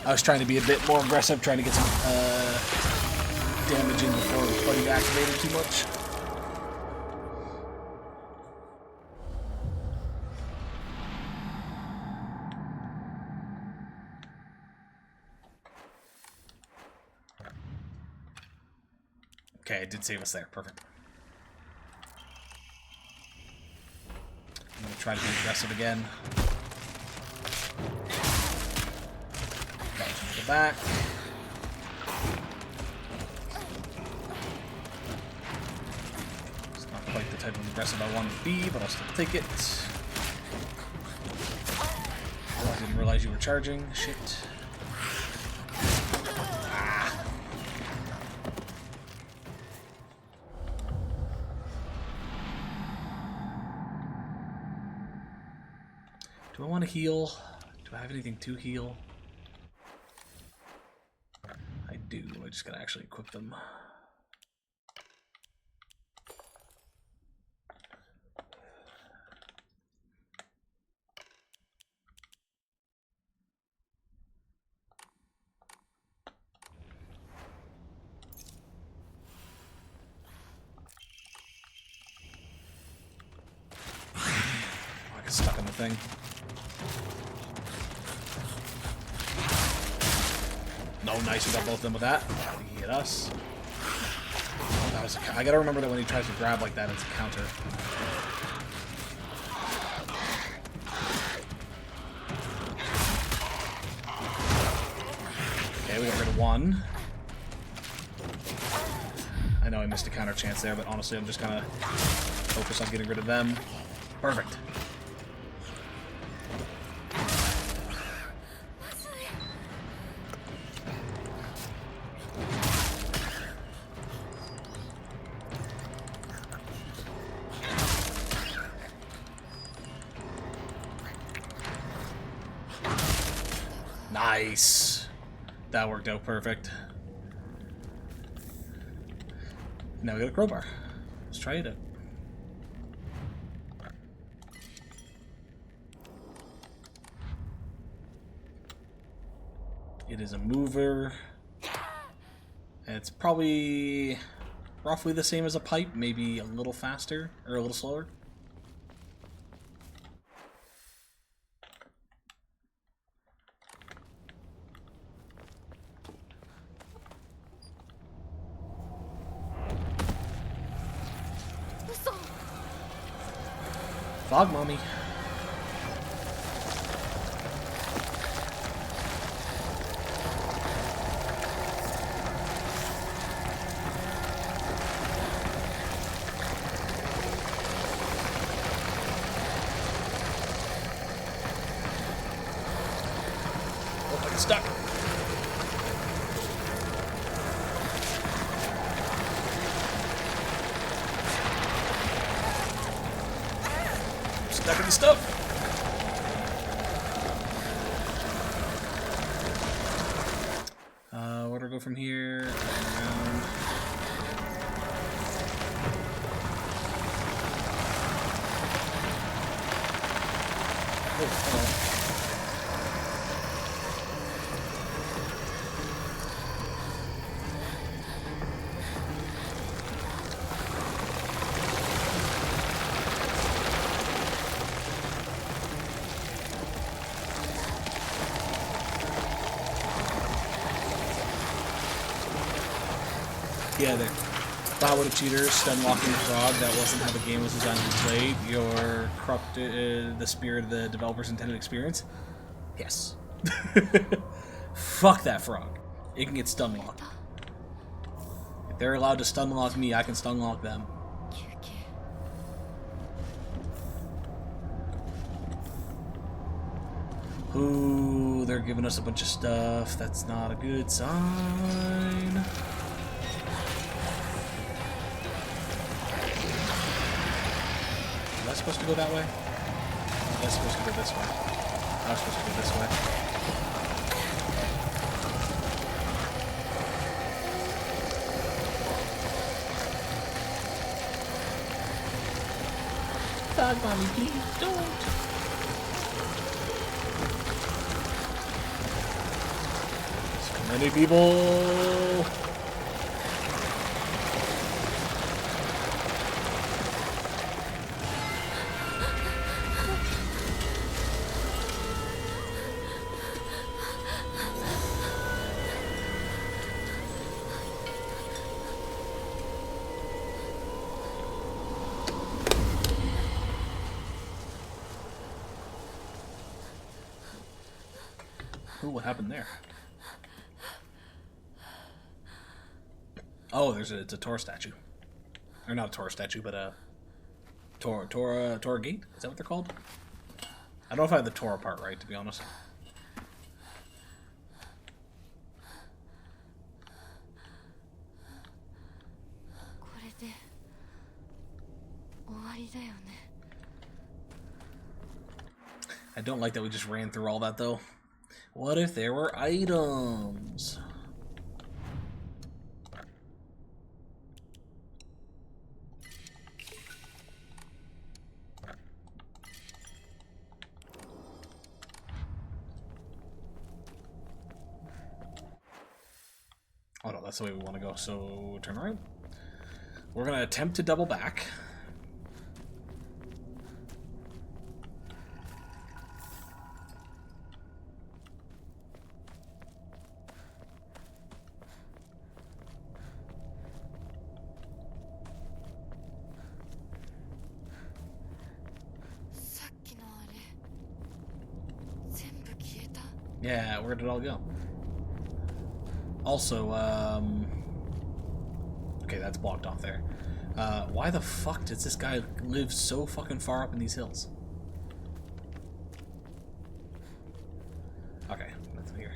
I was trying to be a bit more aggressive, trying to get some damage in before Buddy activated too much. Okay, it did save us there. Perfect. I'm going to try to be aggressive again. Go back. It's not quite the type of aggressive I wanted to be, but I'll still take it. Oh, I didn't realize you were charging. Shit. Ah. Do I want to heal? Do I have anything to heal? I do. I just gotta actually equip them. I get stuck in the thing. No, nice. We got both of them with that. He hit us. That was I gotta remember that when he tries to grab like that, it's a counter. Okay, we got rid of one. I know I missed a counter chance there, but honestly, I'm just gonna focus on getting rid of them. Perfect. Nice. That worked out perfect. Now we got a crowbar. Let's try it out. It is a mover. It's probably roughly the same as a pipe, maybe a little faster or a little slower. Fog mommy. Oh, I get stuck. Stuck in the stuff. Where do I go from here? Around. Oh, hello. Yeah, there. That would have cheaters, stun locking the frog. That wasn't how the game was designed to be played. You're corrupted the spirit of the developer's intended experience. Yes. Fuck that frog. It can get stun locked. If they're allowed to stun lock me, I can stun lock them. Ooh, they're giving us a bunch of stuff. That's not a good sign. Am I supposed to go that way? I was supposed to go this way. I was supposed to go this way. Fog mommy, please don't. So many people. Ooh, what happened there? Oh, it's a Tora statue. Or not a Tora statue, but a Tora gate? Is that what they're called? I don't know if I had the Tora part right, to be honest. I don't like that we just ran through all that, though. What if there were items? Oh no, that's the way we want to go. So turn right. We're going to attempt to double back. Yeah, where did it all go? Also, okay, that's blocked off there. Why the fuck does this guy live so fucking far up in these hills? Okay, that's here.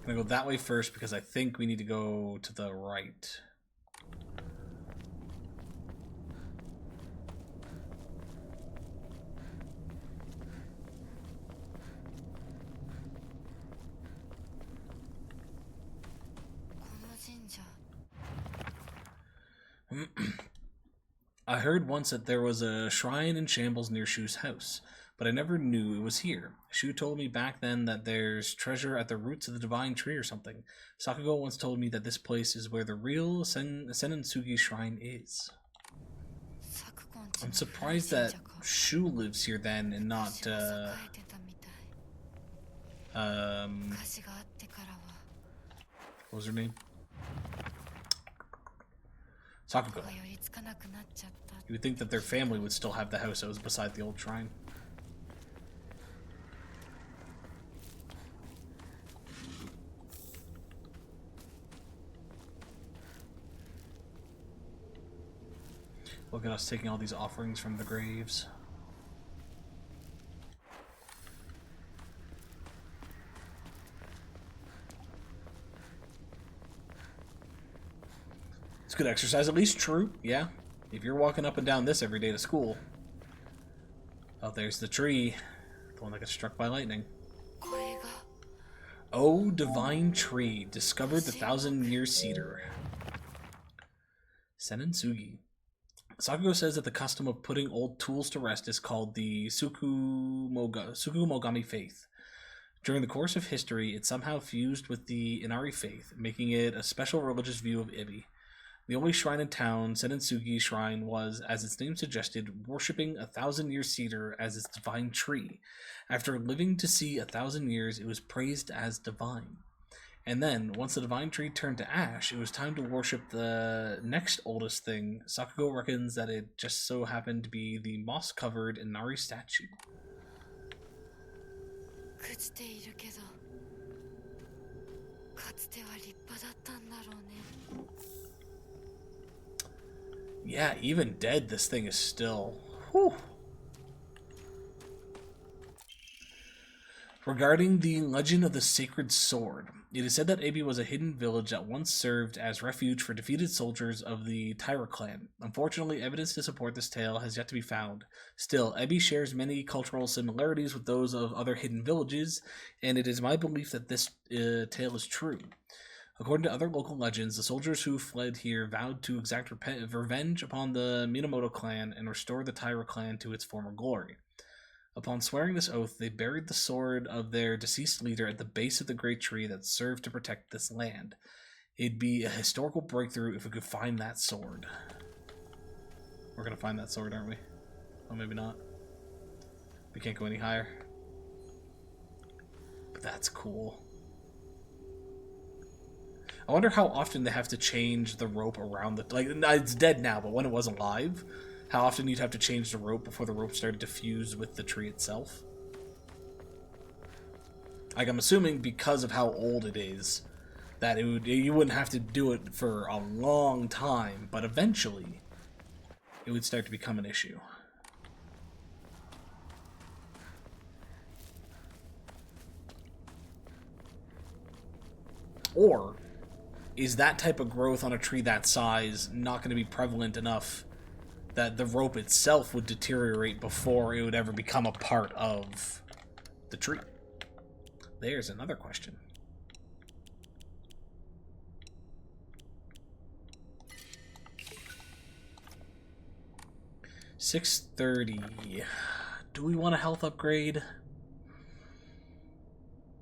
I'm gonna go that way first because I think we need to go to the right. I heard once that there was a shrine in shambles near Shu's house, but I never knew it was here. Shu told me back then that there's treasure at the roots of the divine tree or something. Sakugo once told me that this place is where the real Senentsugi shrine is. I'm surprised that Shu lives here then and not, what was her name? Sakugo. You would think that their family would still have the house that was beside the old shrine. Look at us taking all these offerings from the graves. It's good exercise, at least true, yeah. If you're walking up and down this every day to school. Oh, there's the tree. The one that got struck by lightning. Oh, divine tree. Discovered the 1,000-year cedar. Senentsugi. Sakugo says that the custom of putting old tools to rest is called the Tsukumogami faith. During the course of history, it somehow fused with the Inari faith, making it a special religious view of Ibi. The only shrine in town, Senentsugi Shrine, was, as its name suggested, worshipping a 1,000-year cedar as its divine tree. After living to see 1,000 years, it was praised as divine. And then, once the divine tree turned to ash, it was time to worship the next oldest thing. Sakugo reckons that it just so happened to be the moss-covered Inari statue. Yeah, even dead, this thing is still... Whew. Regarding the legend of the Sacred Sword, it is said that Ebi was a hidden village that once served as refuge for defeated soldiers of the Taira clan. Unfortunately, evidence to support this tale has yet to be found. Still, Ebi shares many cultural similarities with those of other hidden villages, and it is my belief that this tale is true. According to other local legends, the soldiers who fled here vowed to exact revenge upon the Minamoto clan and restore the Taira clan to its former glory. Upon swearing this oath, they buried the sword of their deceased leader at the base of the great tree that served to protect this land. It'd be a historical breakthrough if we could find that sword. We're gonna find that sword, aren't we? Oh, maybe not. We can't go any higher. But that's cool. I wonder how often they have to change the rope around the... Like, it's dead now, but when it was alive... How often you'd have to change the rope before the rope started to fuse with the tree itself. Like, I'm assuming because of how old it is, that you wouldn't have to do it for a long time, but eventually it would start to become an issue. Or is that type of growth on a tree that size not going to be prevalent enough that the rope itself would deteriorate before it would ever become a part of the tree? There's another question. $630. Do we want a health upgrade?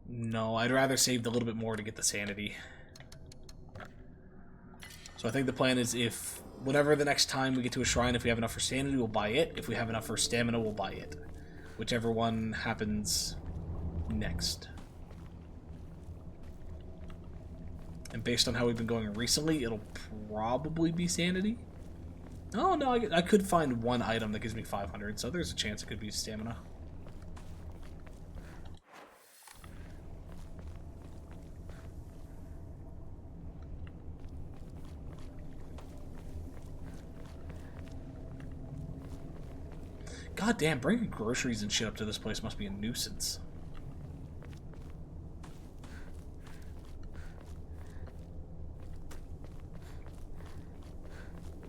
No, I'd rather save a little bit more to get the sanity. So I think the plan is if... Whenever the next time we get to a shrine, if we have enough for sanity, we'll buy it. If we have enough for stamina, we'll buy it. Whichever one happens next. And based on how we've been going recently, it'll probably be sanity. Oh, no, I could find one item that gives me 500, so there's a chance it could be stamina. God damn, bringing groceries and shit up to this place must be a nuisance.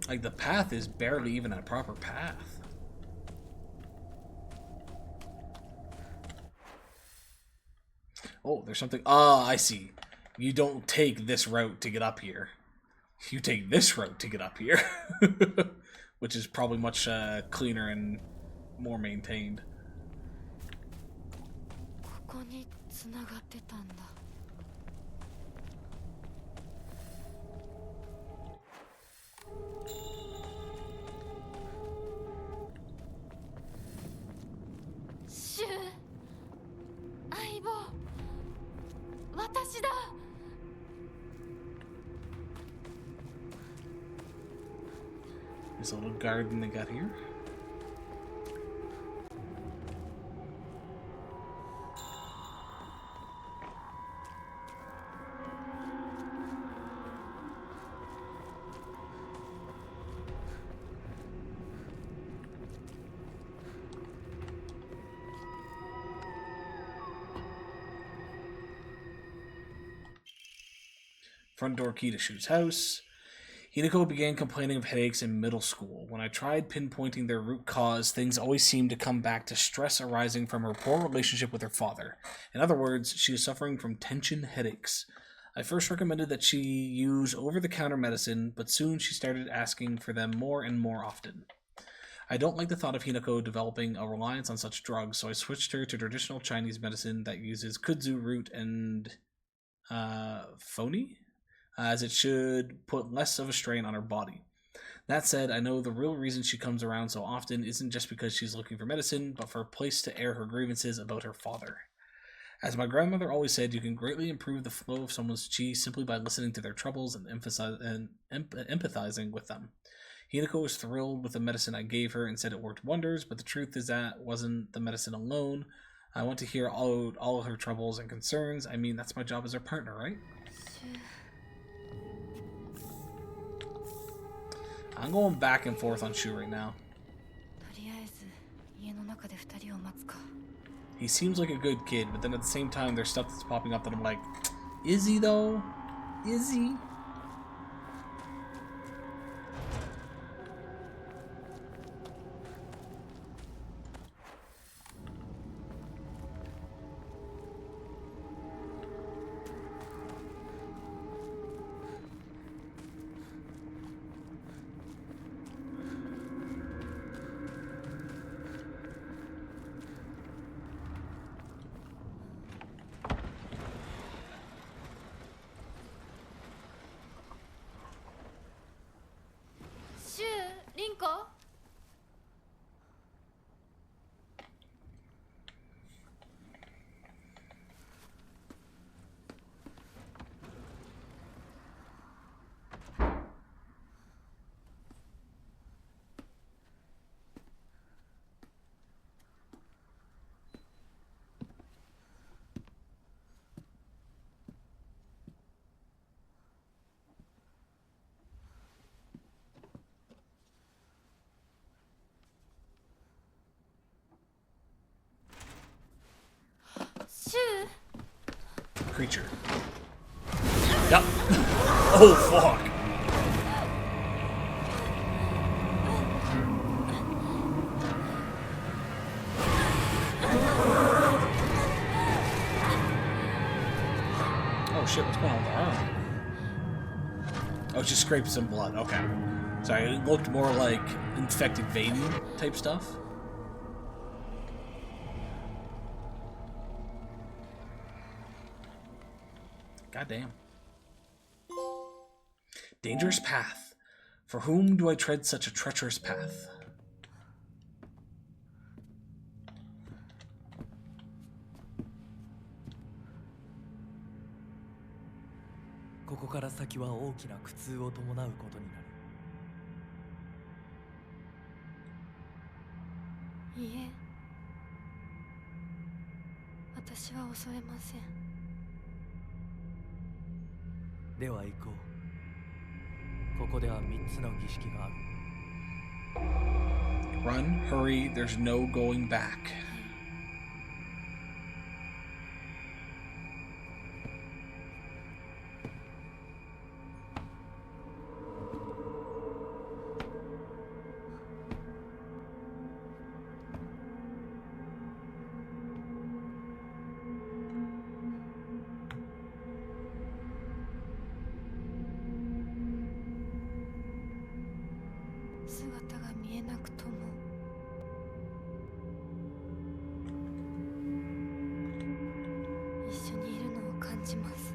Like, the path is barely even a proper path. Oh, there's something. Ah, I see. You don't take this route to get up here. You take this route to get up here. Which is probably much cleaner and more maintained. ここに繋がってたんだ。シュウ、相棒、私だ。This little garden they got here. Front door key to Shu's house. Hinako began complaining of headaches in middle school. When I tried pinpointing their root cause, things always seemed to come back to stress arising from her poor relationship with her father. In other words, she is suffering from tension headaches. I first recommended that she use over-the-counter medicine, but soon she started asking for them more and more often. I don't like the thought of Hinako developing a reliance on such drugs, so I switched her to traditional Chinese medicine that uses kudzu root and phony, as it should put less of a strain on her body. That said, I know the real reason she comes around so often isn't just because she's looking for medicine, but for a place to air her grievances about her father. As my grandmother always said, you can greatly improve the flow of someone's chi simply by listening to their troubles and empathizing with them. Hinako was thrilled with the medicine I gave her and said it worked wonders, but the truth is that wasn't the medicine alone. I want to hear all of her troubles and concerns. I mean, that's my job as her partner, right? I'm going back and forth on Shu right now. He seems like a good kid, but then at the same time, there's stuff that's popping up that I'm like, is he though? Is he? Creature. Yep. Oh, fuck. Oh, shit, what's going on with the arm? Oh, it's just scraped some blood. Okay. Sorry, it looked more like infected vein type stuff. Goddamn. Dangerous path. For whom do I tread such a treacherous path? ここから先は大きな苦痛を伴うことになる。いいえ、私は恐れません。では行こう。ここでは3つの儀式がある。 Run, hurry, there's no going back. 姿が見えなくとも一緒にいるのを感じます。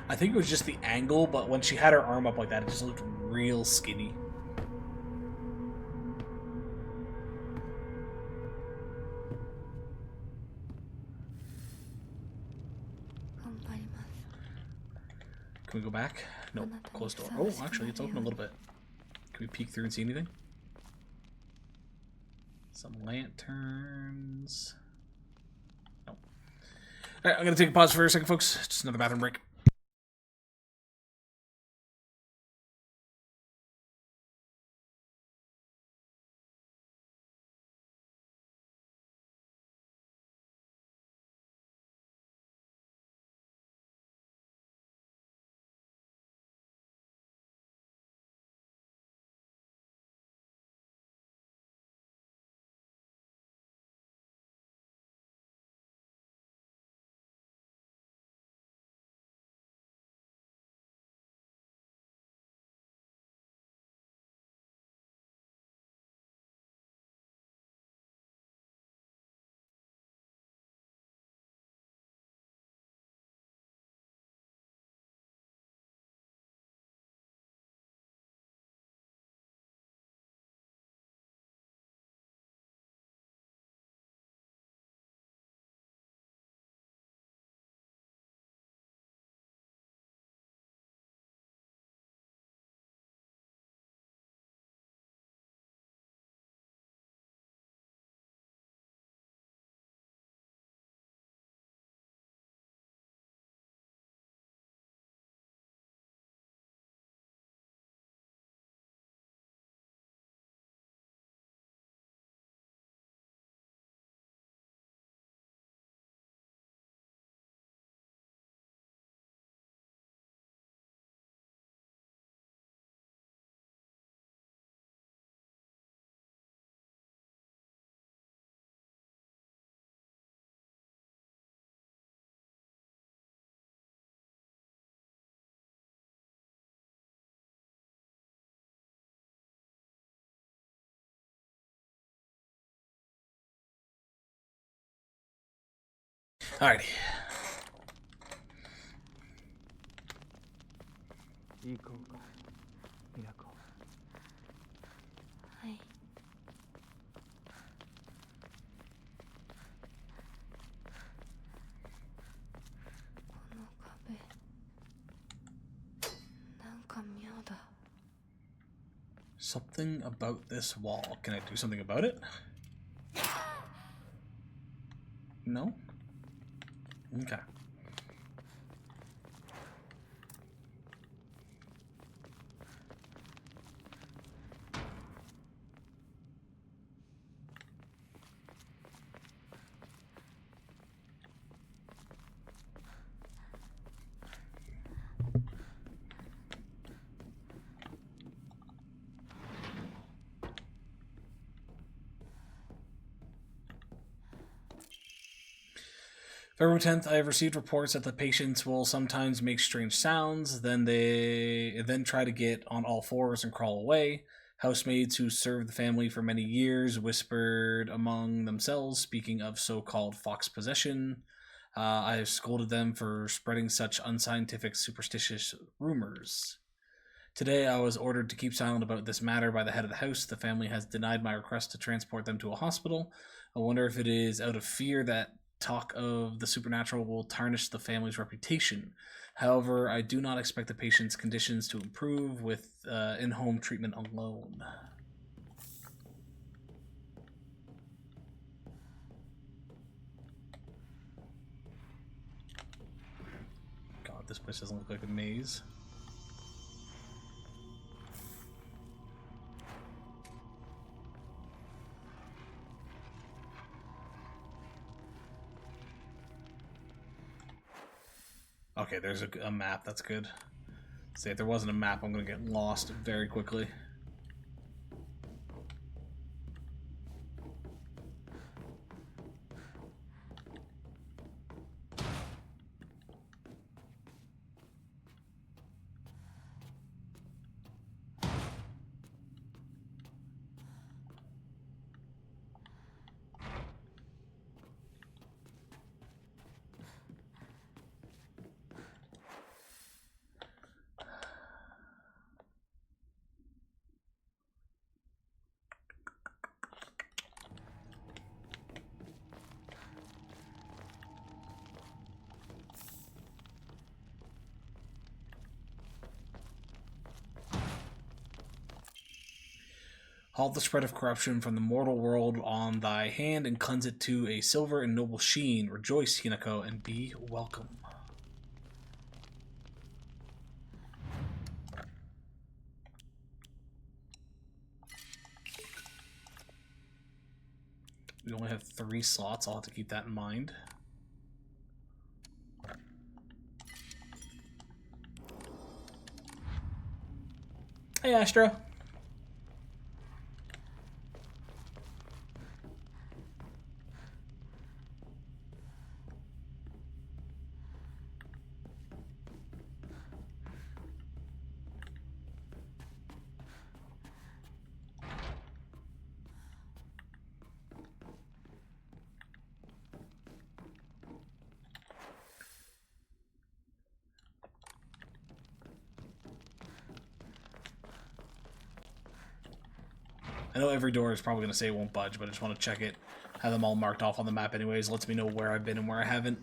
I think it was just the angle, but when she had her arm up like that, it just looked real skinny. 頑張ります。 Can we go back? Nope. Closed door. Oh, actually, it's open a little bit. Can we peek through and see anything? Some lanterns. Nope. Alright, I'm gonna take a pause for a second, folks. Just another bathroom break. Alrighty. 行こうか、ミナコ。はい。この壁、なんか妙だ。 Something about this wall. Can I do something about it? No? Okay. February 10th, I have received reports that the patients will sometimes make strange sounds, then try to get on all fours and crawl away. Housemaids who served the family for many years whispered among themselves, speaking of so-called fox possession. I have scolded them for spreading such unscientific, superstitious rumors. Today, I was ordered to keep silent about this matter by the head of the house. The family has denied my request to transport them to a hospital. I wonder if it is out of fear that talk of the supernatural will tarnish the family's reputation. However, I do not expect the patient's conditions to improve with in-home treatment alone. God, this place doesn't look like a maze. Okay, there's a map. That's good. See, if there wasn't a map, I'm gonna get lost very quickly. Halt the spread of corruption from the mortal world on thy hand and cleanse it to a silver and noble sheen. Rejoice, Hinako, and be welcome. We only have 3 slots. I'll have to keep that in mind. Hey, Astra. I know every door is probably going to say it won't budge, but I just want to check it. Have them all marked off on the map anyways. Lets me know where I've been and where I haven't.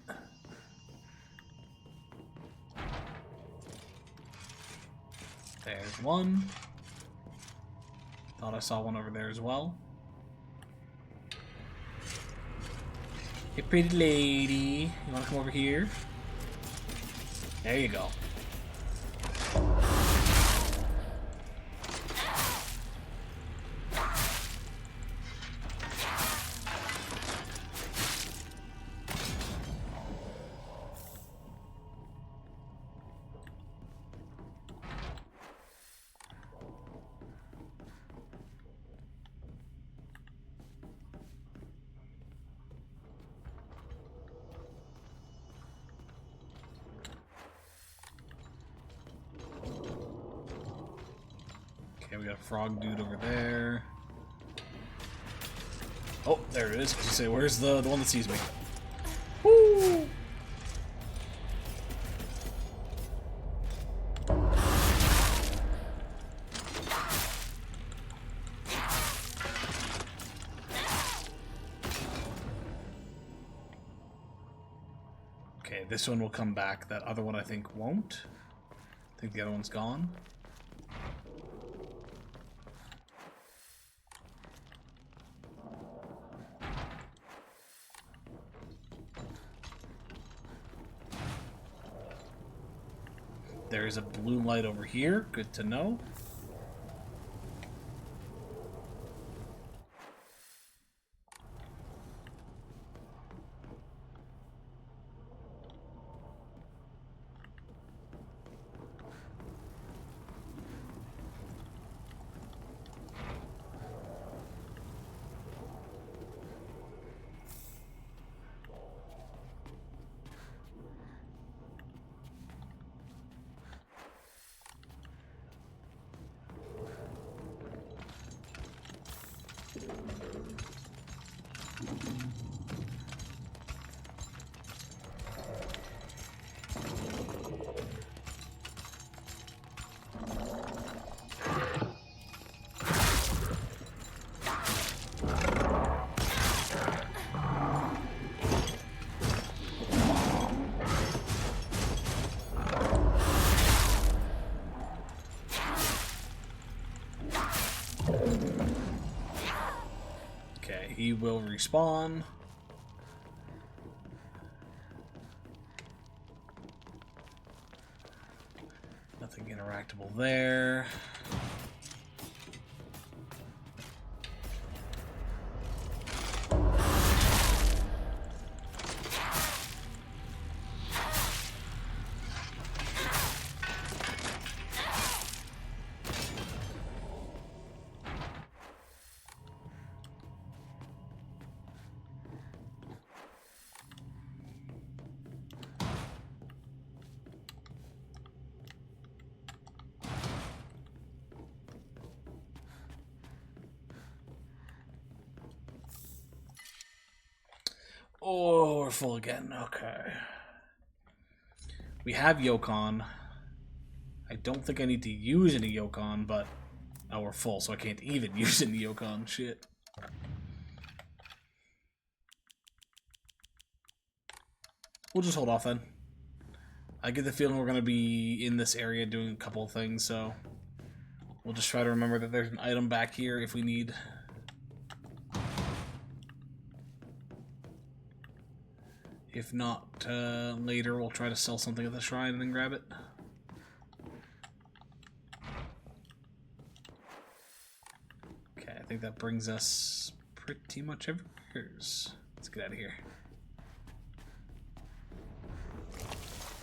There's one. Thought I saw one over there as well. Hey, pretty lady. You want to come over here? There you go. Okay, we got a frog dude over there. Oh, there it is. You say, where's the one that sees me? Woo! Okay, this one will come back. That other one I think won't. I think the other one's gone. There is a blue light over here. Good to know. he will respawn. Nothing interactable there. Oh, we're full again. Okay. We have Yokon. I don't think I need to use any Yokon, but... Oh, we're full, so I can't even use any Yokon. Shit. We'll just hold off then. I get the feeling we're going to be in this area doing a couple of things, so... We'll just try to remember that there's an item back here if we need... If not, later we'll try to sell something at the shrine and then grab it. Okay, I think that brings us pretty much everywhere. Let's get out of here.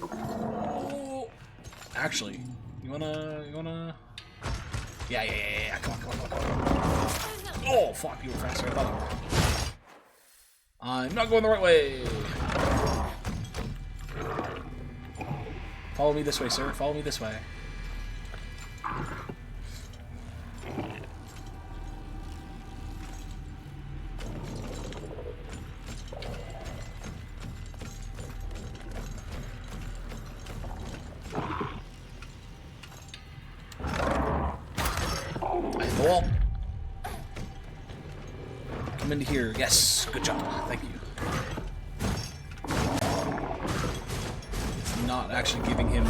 Oh, actually, you wanna? Yeah. Come on. Oh, fuck, you were faster. I thought you were. I'm not going the right way. Follow me this way, sir. Follow me this way. Cool. Come into here. Yes. Good job. Thank you. It's not actually giving him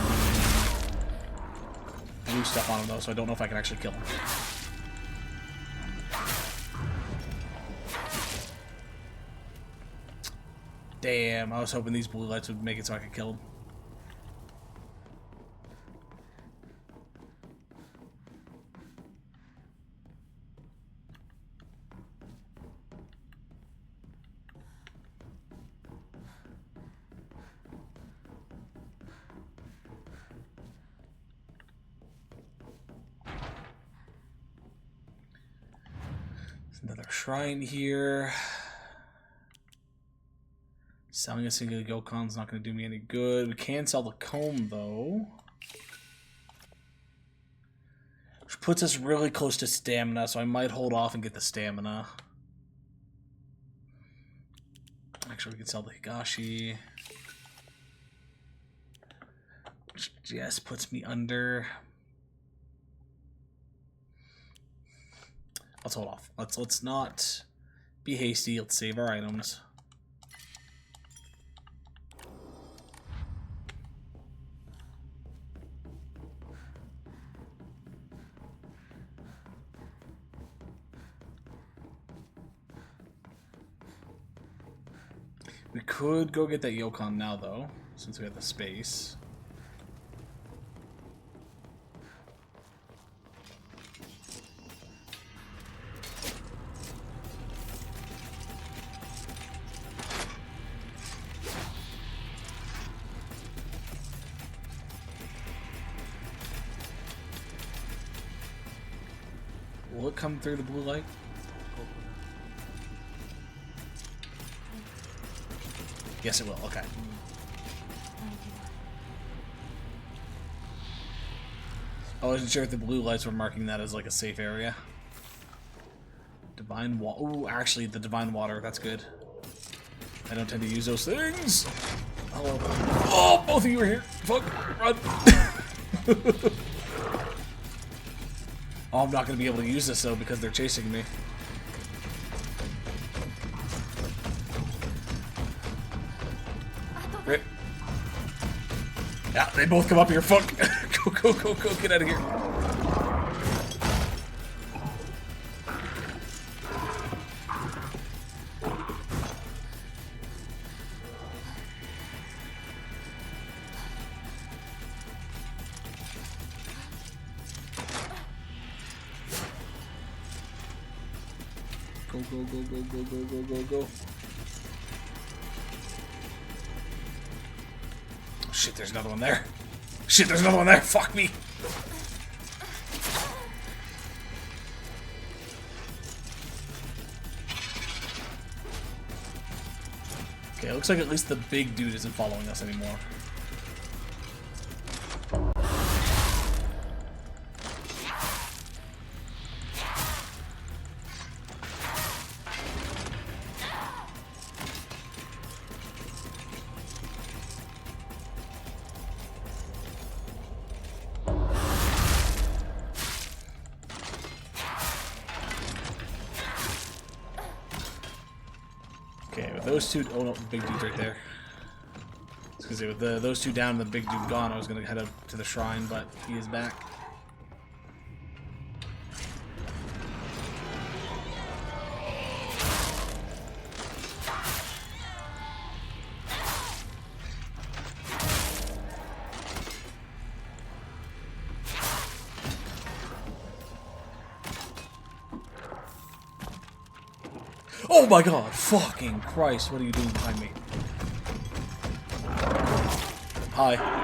blue stuff on him, though, so I don't know if I can actually kill him. Damn, I was hoping these blue lights would make it so I could kill him. Another shrine here. Selling a single Yokon's not going to do me any good. We can sell the comb, though. Which puts us really close to stamina, so I might hold off and get the stamina. Actually, we can sell the Higashi. Which just puts me under... Let's hold off. Let's not be hasty. Let's save our items. We could go get that Yokon now, though, since we have the space. Will it come through the blue light? Yes, it will. Okay. I wasn't sure if the blue lights were marking that as like a safe area. Divine water. Ooh, actually, the divine water. That's good. I don't tend to use those things. Hello. Oh, both of you are here. Fuck. Run. Oh, I'm not going to be able to use this, though, because they're chasing me. Rip. Yeah, they both come up here. Fuck. Go. Get out of here. go, go, go, go, go, go, go, go. Shit, there's another one there. Shit, there's another one there. Fuck me. Okay, it looks like at least the big dude isn't following us anymore. Okay, with those two, oh no, big dude's right there. I was gonna say, with those two down and the big dude gone, I was gonna head up to the shrine, but he is back. Oh my god, fucking Christ, what are you doing behind me? Hi.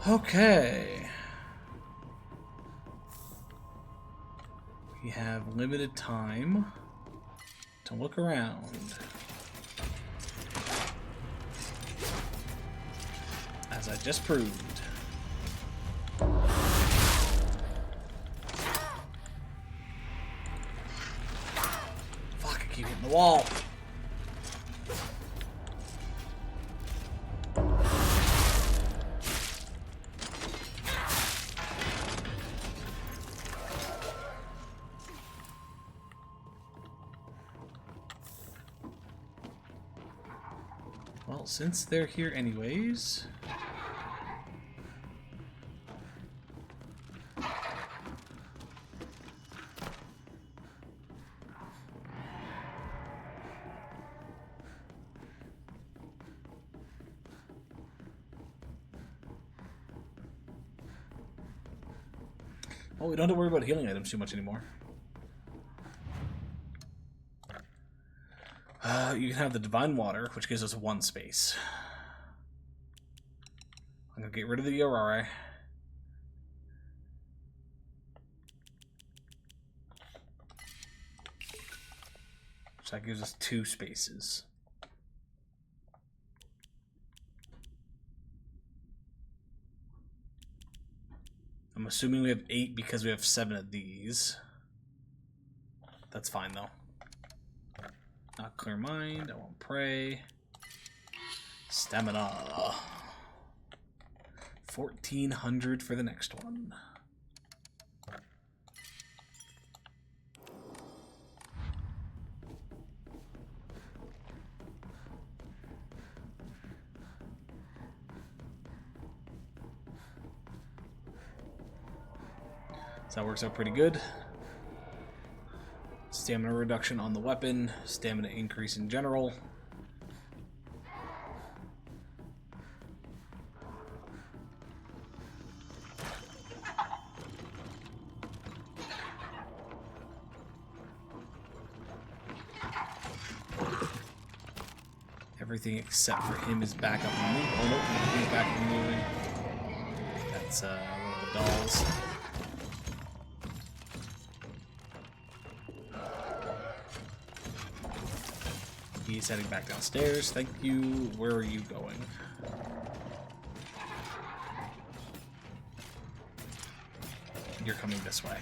Okay. We have limited time to look around. As I just proved. Fuck, I keep hitting the wall. Well, since they're here anyways... Oh, we don't have to worry about healing items too much anymore. You can have the Divine Water, which gives us 1 space. I'm going to get rid of the Yorare. So that gives us 2 spaces. I'm assuming we have 8 because we have 7 of these. That's fine, though. Not clear mind, I won't pray. Stamina. 1400 for the next one. So that works out pretty good. Stamina reduction on the weapon, stamina increase in general. Everything except for him is back up and moving. Oh no, he's back and moving. That's one of the dolls. He's heading back downstairs. Thank you. Where are you going? you're coming this way.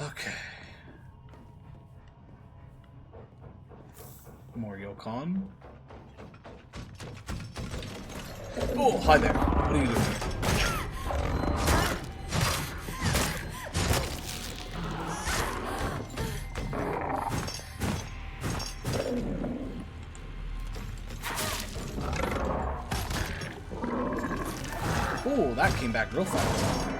Okay. More Yokon. Oh, hi there. What are you doing here? Oh, that came back real fast.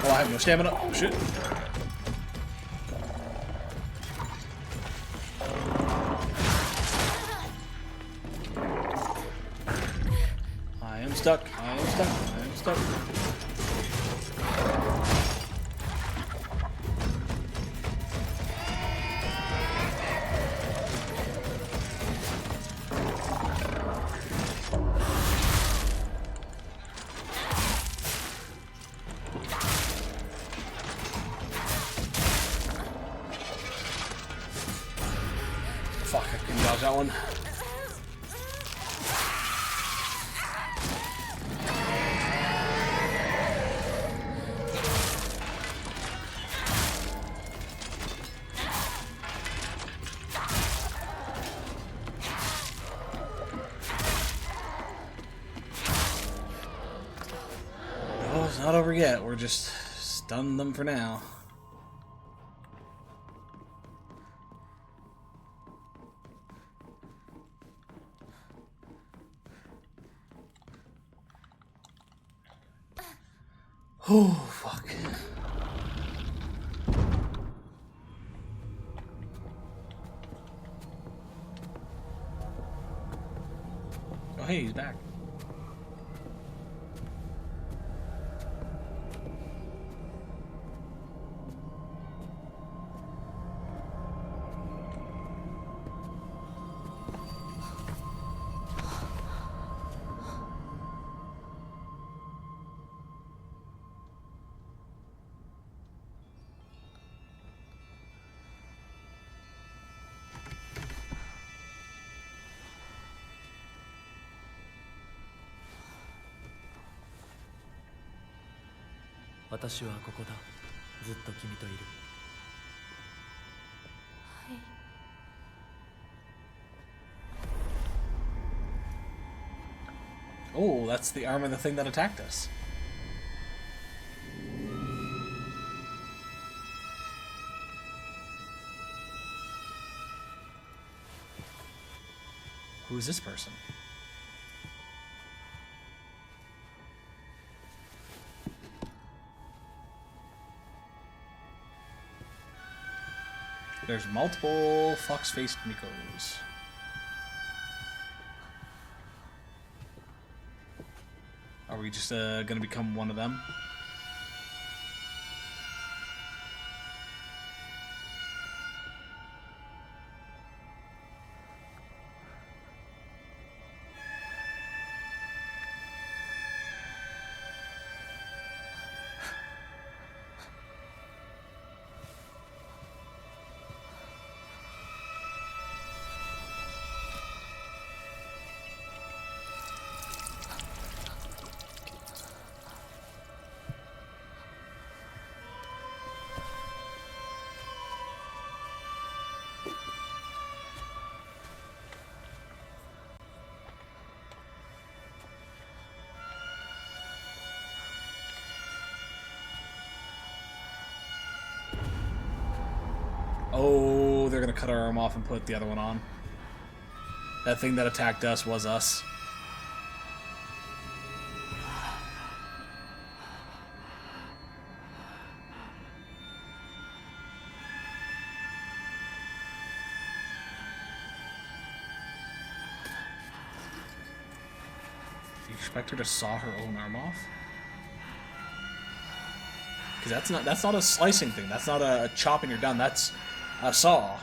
Oh, I have no stamina. Oh, shit. I am stuck. I am stuck. I am stuck. Fuck, I couldn't dodge that one. Oh, it's not over yet. We're just stunning them for now. Oh, fuck. Oh, hey, he's back. "私はここだ。ずっと君といる." Oh, that's the arm of the thing that attacked us. Who is this person? There's multiple fox-faced Mikos. Are we just gonna become one of them? Oh, they're gonna cut our arm off and put the other one on. That thing that attacked us was us. Do you expect her to saw her own arm off? Because that's not a slicing thing. That's not a chopping her down. That's a saw.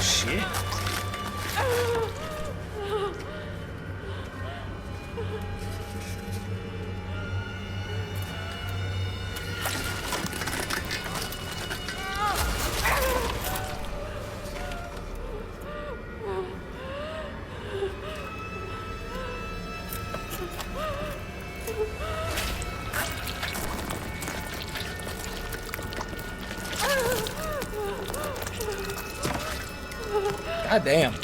Shit. God damn.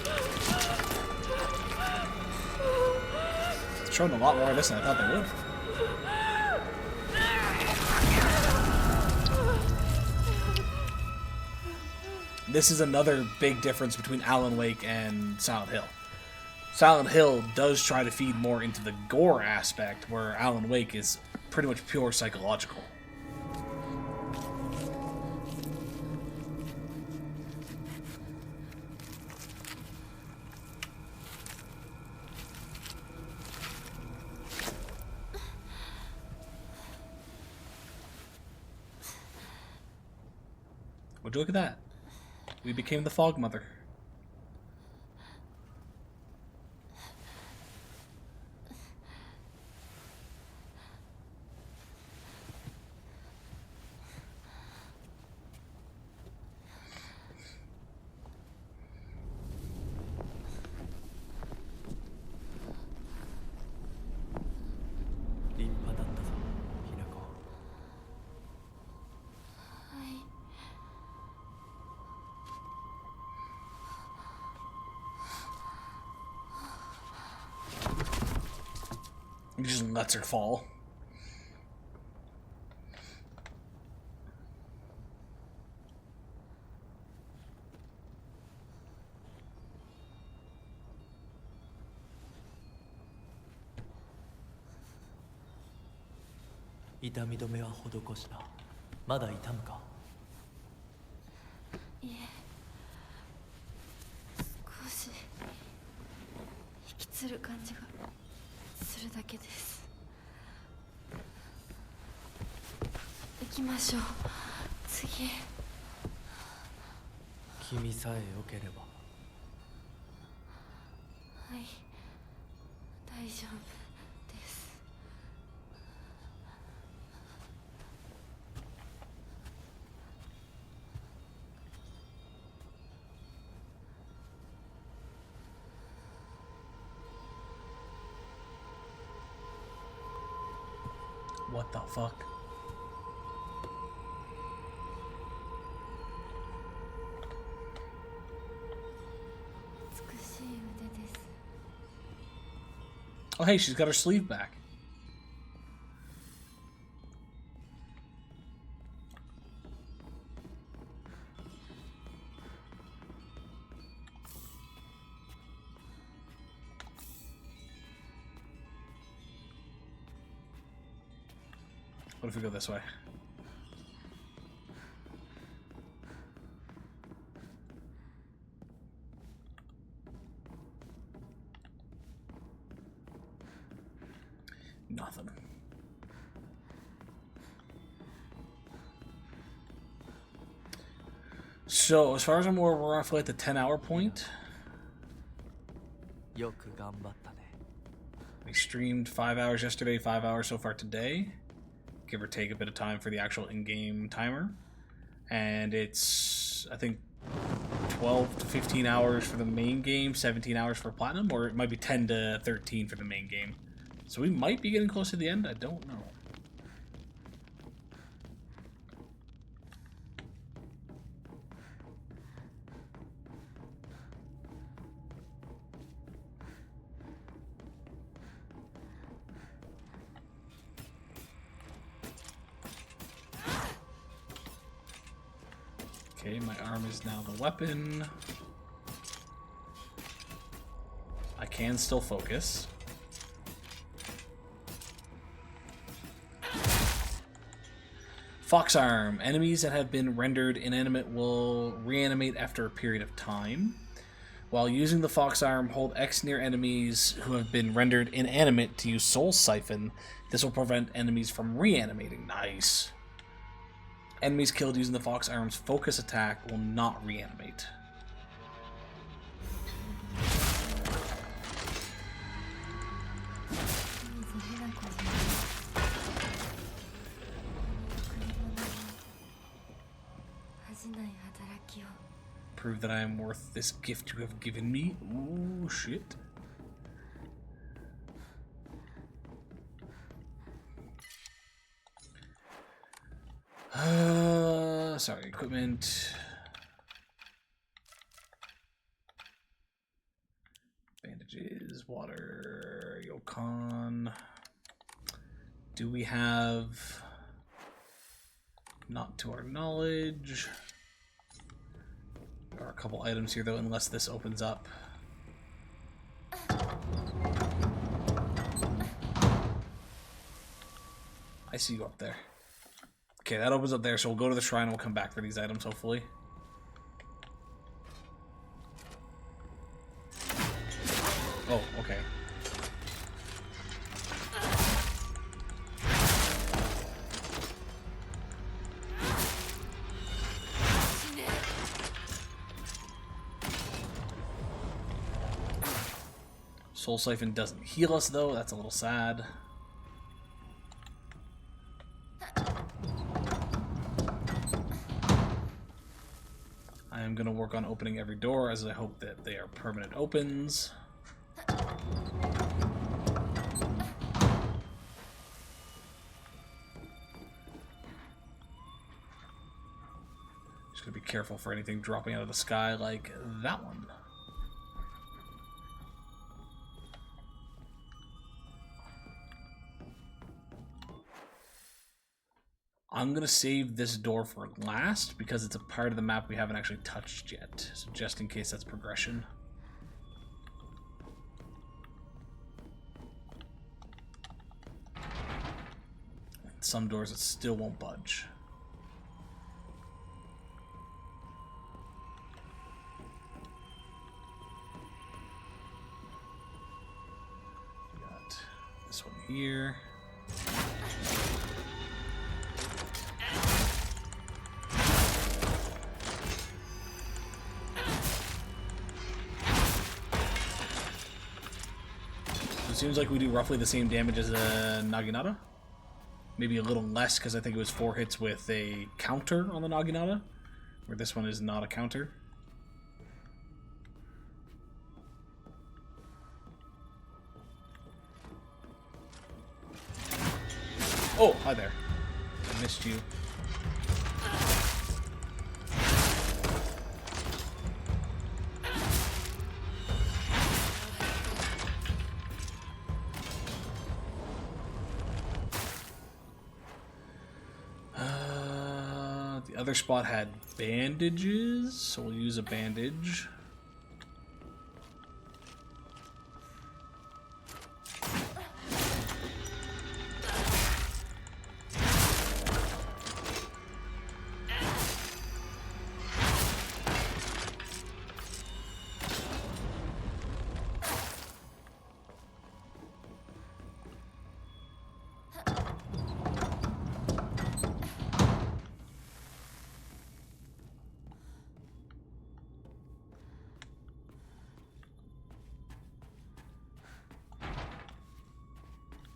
It's showing a lot more of this than I thought they would. This is another big difference between Alan Wake and Silent Hill. Silent Hill does try to feed more into the gore aspect, where Alan Wake is pretty much pure psychological. Would you look at that? We became the Fog Mother. He just lets her fall.「痛み止めは施した。まだ痛むか?」いえ、少し引きつる感じがするだけです。行きましょう。次。君さえよければ。はい、大丈夫です。What the fuck? Oh, hey, she's got her sleeve back. What if we go this way? Nothing. So, as far as I'm aware, we're roughly at the 10-hour point. よく頑張ったね。 We streamed 5 hours yesterday, 5 hours so far today. Give or take a bit of time for the actual in-game timer. And it's, I think, 12 to 15 hours for the main game, 17 hours for Platinum, or it might be 10 to 13 for the main game. So we might be getting close to the end, I don't know. Okay, my arm is now the weapon. I can still focus. Fox arm. Enemies that have been rendered inanimate will reanimate after a period of time. While using the fox arm, hold X near enemies who have been rendered inanimate to use Soul Siphon. This will prevent enemies from reanimating. Nice. Enemies killed using the fox arm's focus attack will not reanimate. Prove that I am worth this gift you have given me. Ooh, shit. Sorry, equipment. Bandages, water, Yokon. Do we have... Not to our knowledge. There are a couple items here, though, unless this opens up. I see you up there. Okay, that opens up there, so we'll go to the shrine and we'll come back for these items, hopefully. Oh, okay. Soul Siphon doesn't heal us, though. That's a little sad. I am going to work on opening every door, as I hope that they are permanent opens. Just going to be careful for anything dropping out of the sky like that one. I'm going to save this door for last because it's a part of the map we haven't actually touched yet. So just in case that's progression. Some doors it still won't budge. We got this one here. It seems like we do roughly the same damage as Naginata. Maybe a little less because I think it was 4 hits with a counter on the Naginata, where this one is not a counter. Oh, hi there. I missed you. The other spot had bandages, so we'll use a bandage.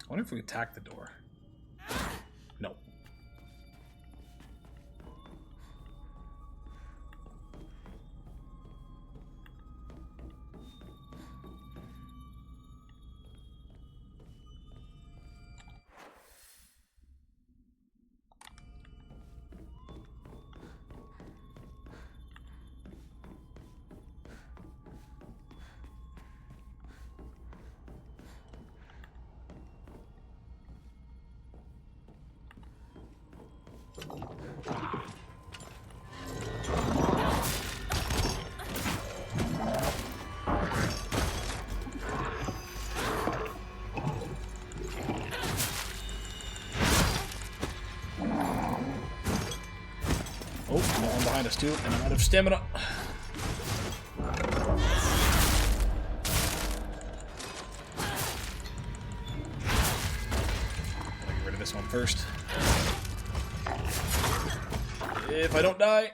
I wonder if we attack the door. No. Oh, no one behind us too, and I'm out of stamina. I'll get rid of this one first. If I don't die.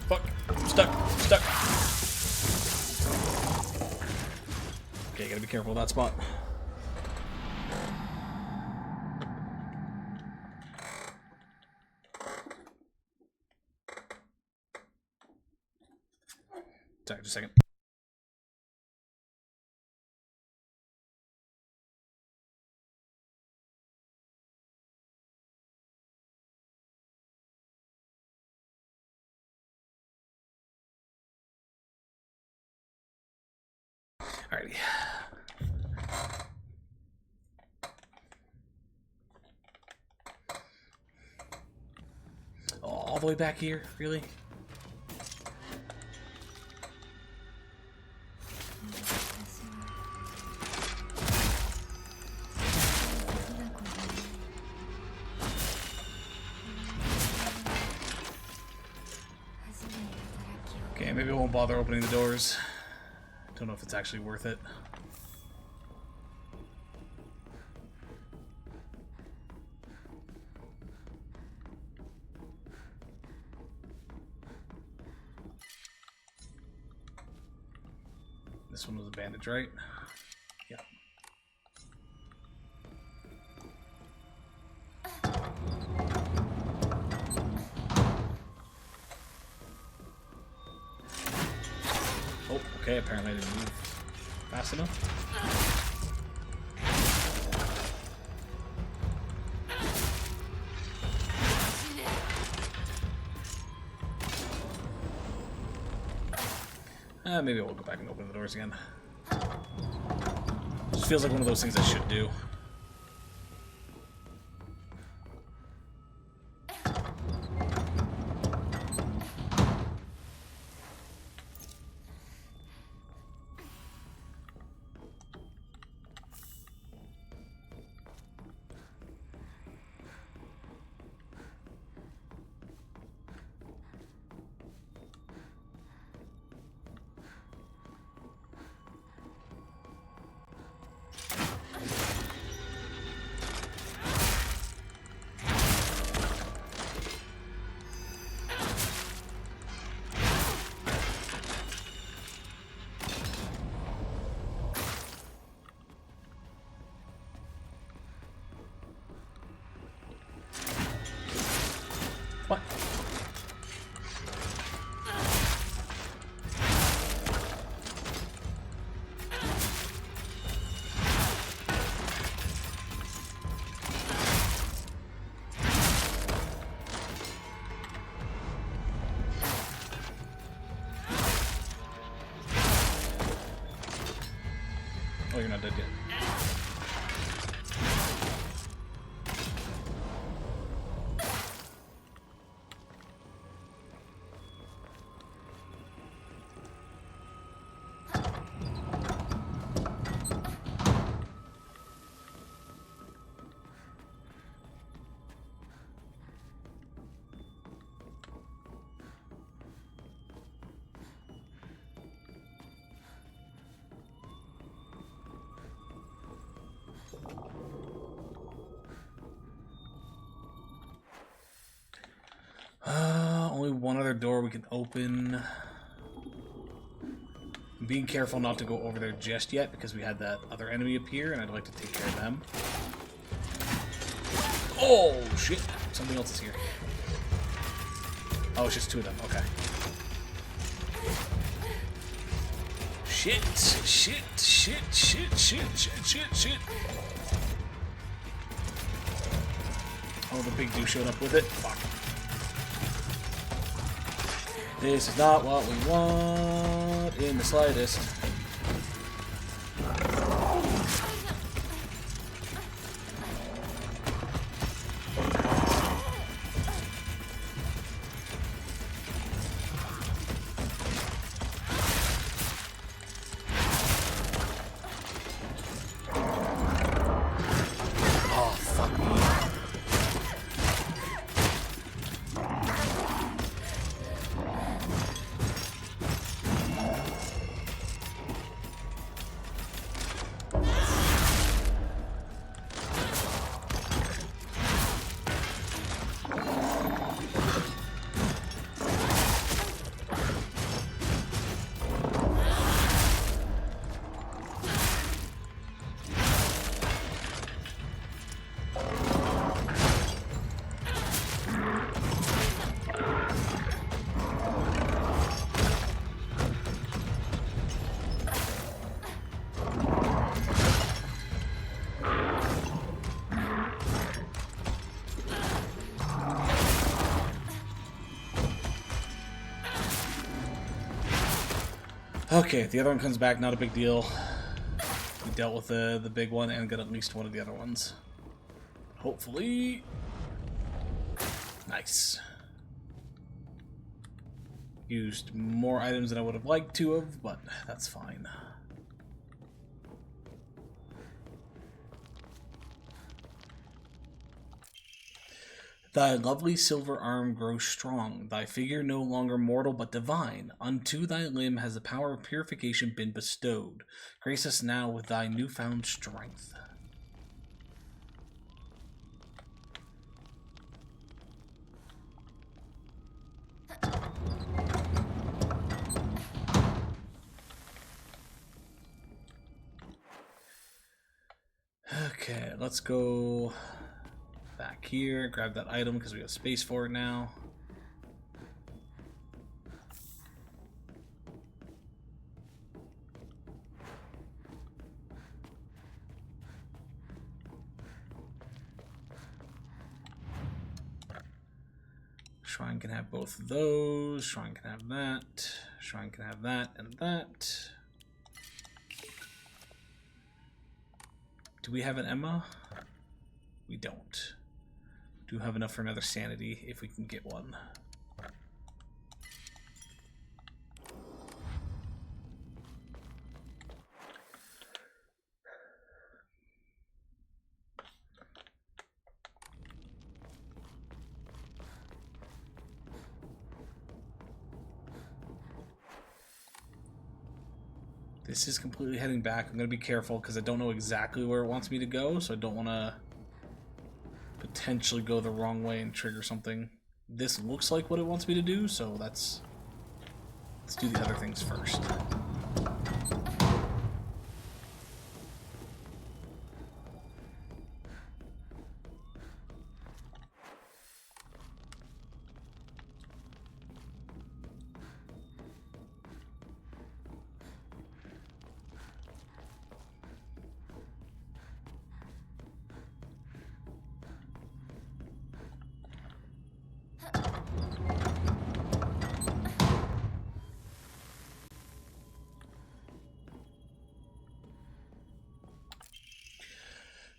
Fuck. I'm stuck. I'm stuck. Okay, gotta be careful of that spot. Sorry, just a second. Alrighty. Oh, all the way back here? Really? Okay, maybe I won't bother opening the doors. Don't know if it's actually worth it. This one was a bandage, right? Yeah. Oh, okay, apparently I didn't move fast enough. Maybe I will go back and open the doors again. Just feels like one of those things I should do. What? Oh, you're not dead yet. Only one other door we can open. Being careful not to go over there just yet because we had that other enemy appear and I'd like to take care of them. Oh shit! Something else is here. Oh, it's just two of them. Okay. Shit! Shit! Shit! Shit! Shit! Shit! Shit! Shit! Oh, the big dude showed up with it. Fuck. This is not what we want in the slightest. Okay, the other one comes back, not a big deal. We dealt with the big one and got at least one of the other ones. Hopefully. Nice. Used more items than I would have liked to have, but that's fine. Thy lovely silver arm grows strong, thy figure no longer mortal but divine. Unto thy limb has the power of purification been bestowed. Grace us now with thy newfound strength. Okay, let's go back here, grab that item because we have space for it now. Shrine can have both of those. Shrine can have that. Shrine can have that and that. Do we have an Emma? We don't. Do have enough for another sanity if we can get one. This is completely heading back. I'm going to be careful because I don't know exactly where it wants me to go, so I don't want to potentially go the wrong way and trigger something. This looks like what it wants me to do, so let's do the other things first.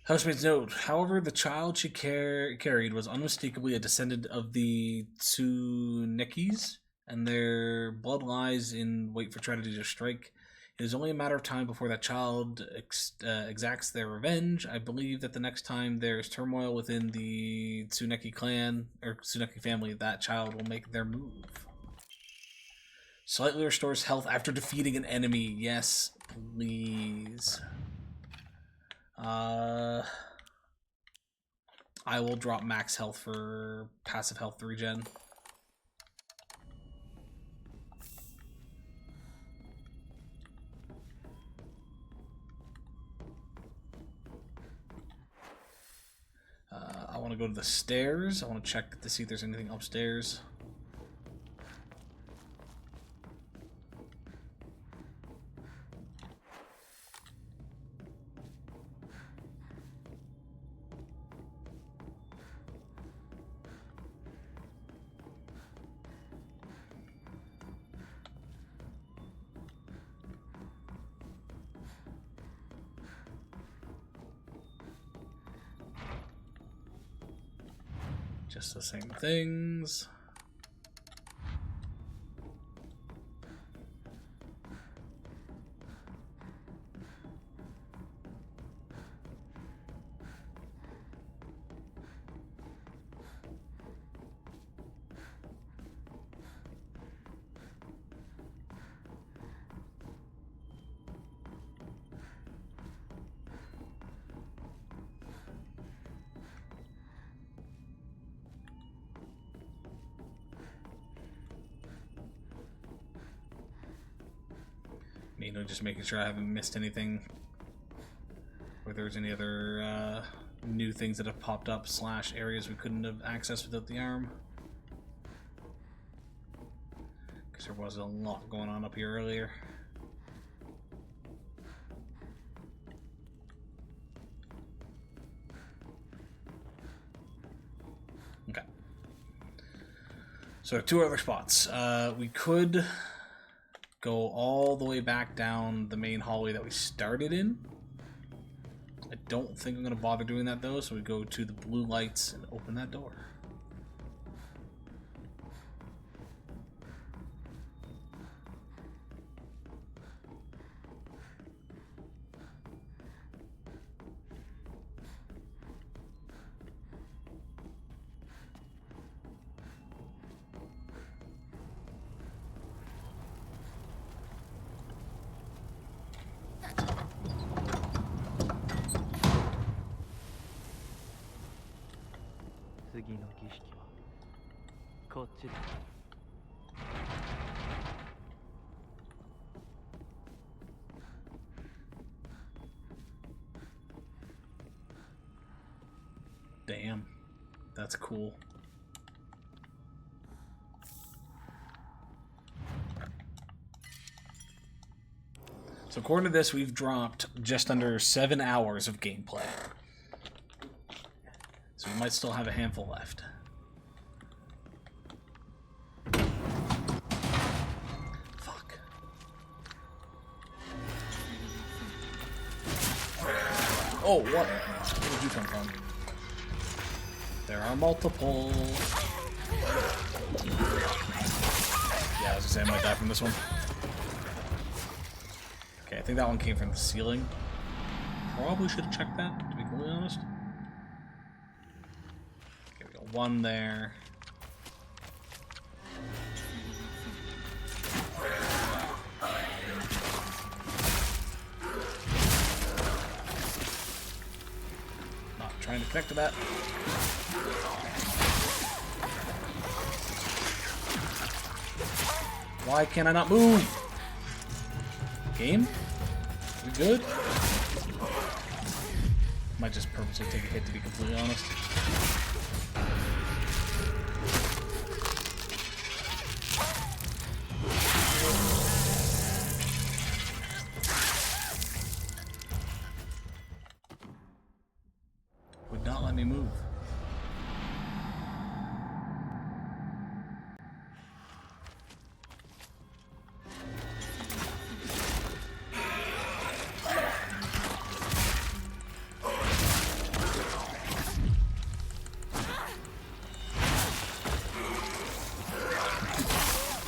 Housemaid's note. However, the child she carried was unmistakably a descendant of the Tsunekis, and their blood lies in wait for tragedy to strike. It is only a matter of time before that child exacts their revenge. I believe that the next time there is turmoil within the Tsuneki clan, or Tsuneki family, that child will make their move. Slightly restores health after defeating an enemy. Yes, please. I will drop max health for passive health regen. I want to go to the stairs. I want to check to see if there's anything upstairs. Just the same things. You know, just making sure I haven't missed anything, or there's any other new things that have popped up / areas we couldn't have accessed without the arm. Because there was a lot going on up here earlier. Okay. So 2 other spots. We could go all the way back down the main hallway that we started in. I don't think I'm going to bother doing that though, so we go to the blue lights and open that door. Damn, that's cool. So according to this, we've dropped just under 7 hours of gameplay. So we might still have a handful left. Fuck. Oh, what? Where did you come from? There are multiple. Yeah, I was gonna say I might die from this one. Okay, I think that one came from the ceiling. Probably should have checked that, to be completely honest. Okay, we got one there. Not trying to connect to that. Why can I not move? Game? We good? Might just purposely take a hit to be completely honest. Would not let me move.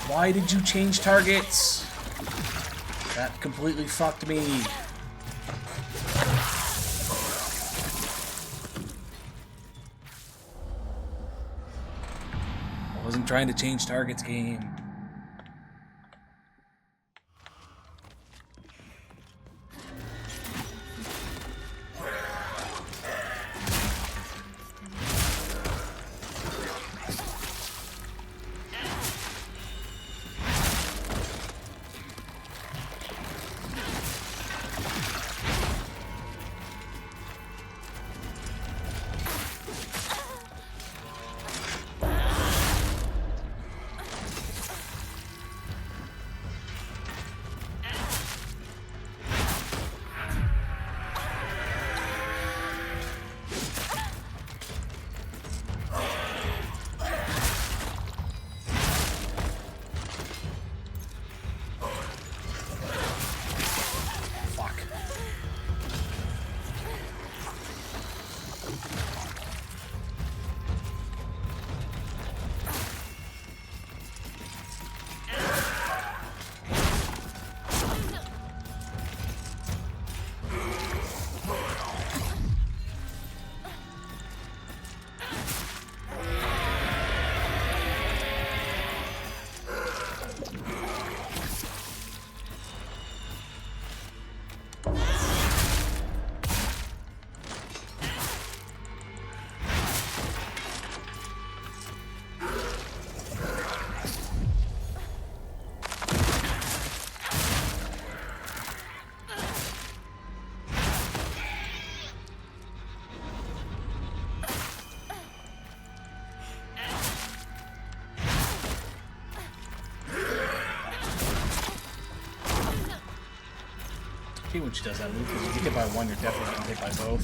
Why did you change targets? That completely fucked me. I wasn't trying to change targets, game. I hate when she does that move, because if you get hit by one, you're definitely getting hit by both.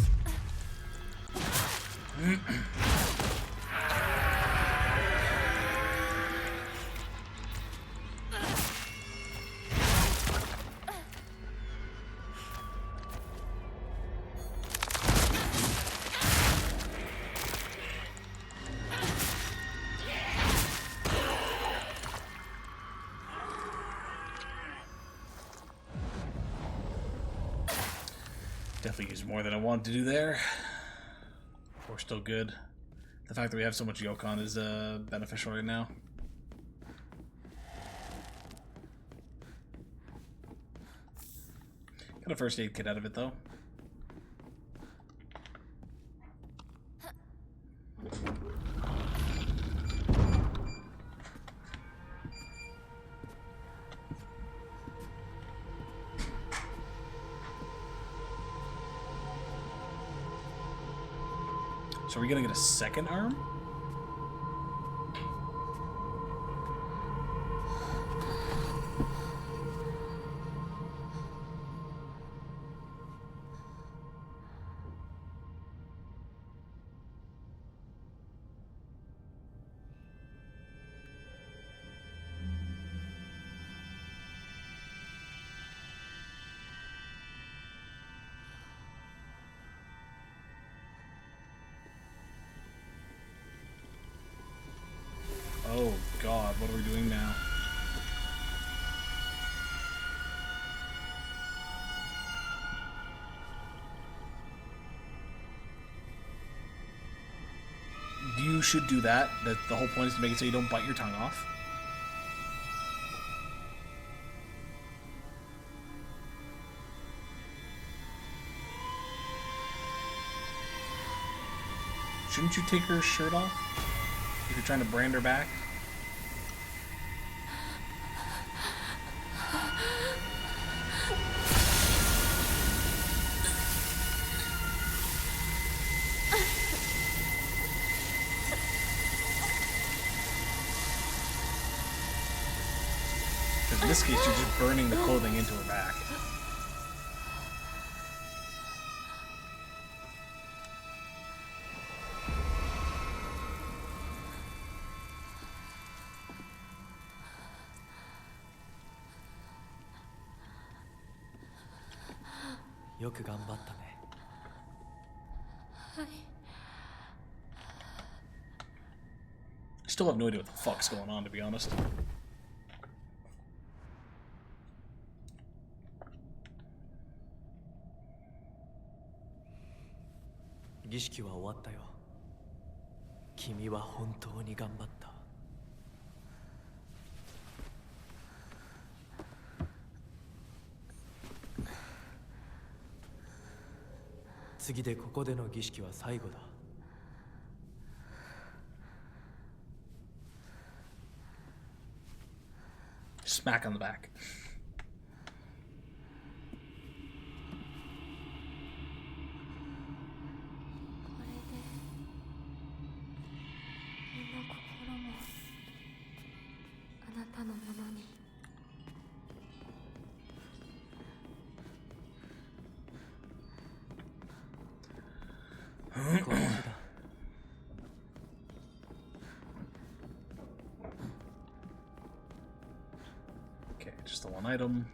Definitely used more than I wanted to do there. We're still good. The fact that we have so much Yokon is beneficial right now. Got a first aid kit out of it though. So are we gonna get a second arm? Oh god, what are we doing now? You should do that. The whole point is to make it so you don't bite your tongue off. Shouldn't you take her shirt off? If you're trying to brand her back? Because in this case, you're just burning the clothing into her back. Yoku ganbatta ne. I still have no idea what the fuck's going on, to be honest. Gishiki wa owatta yo. Kimi wa hontou ni ganbatta. 次でここでの儀式は最後だ。Smack on the back. これで身も心もあなたのものに。この日だ。Okay, just the one item.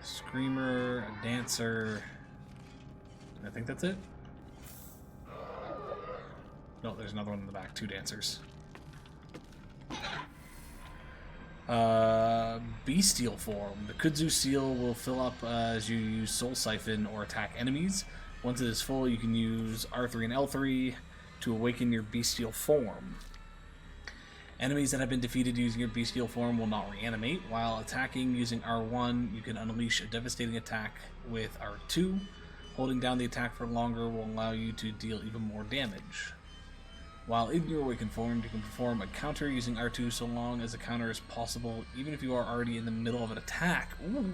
Screamer, a dancer. I think that's it. No, there's another one in the back. 2 dancers. Bestial form. The Kudzu seal will fill up as you use Soul Siphon or attack enemies. Once it is full, you can use R3 and L3 to awaken your bestial form. Enemies that have been defeated using your bestial form will not reanimate. While attacking using R1, you can unleash a devastating attack with R2. Holding down the attack for longer will allow you to deal even more damage. While in your awakened form, you can perform a counter using R2 so long as a counter is possible, even if you are already in the middle of an attack. Ooh.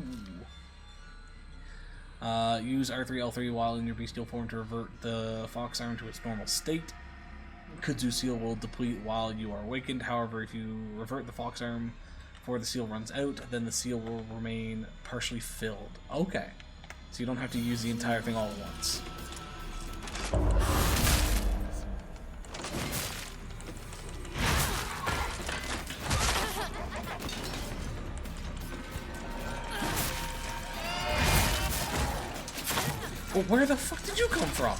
Use R3, L3 while in your bestial form to revert the fox arm to its normal state. Kudzu seal will deplete while you are awakened. However, if you revert the fox arm before the seal runs out, then the seal will remain partially filled. Okay. So you don't have to use the entire thing all at once. But where the fuck did you come from?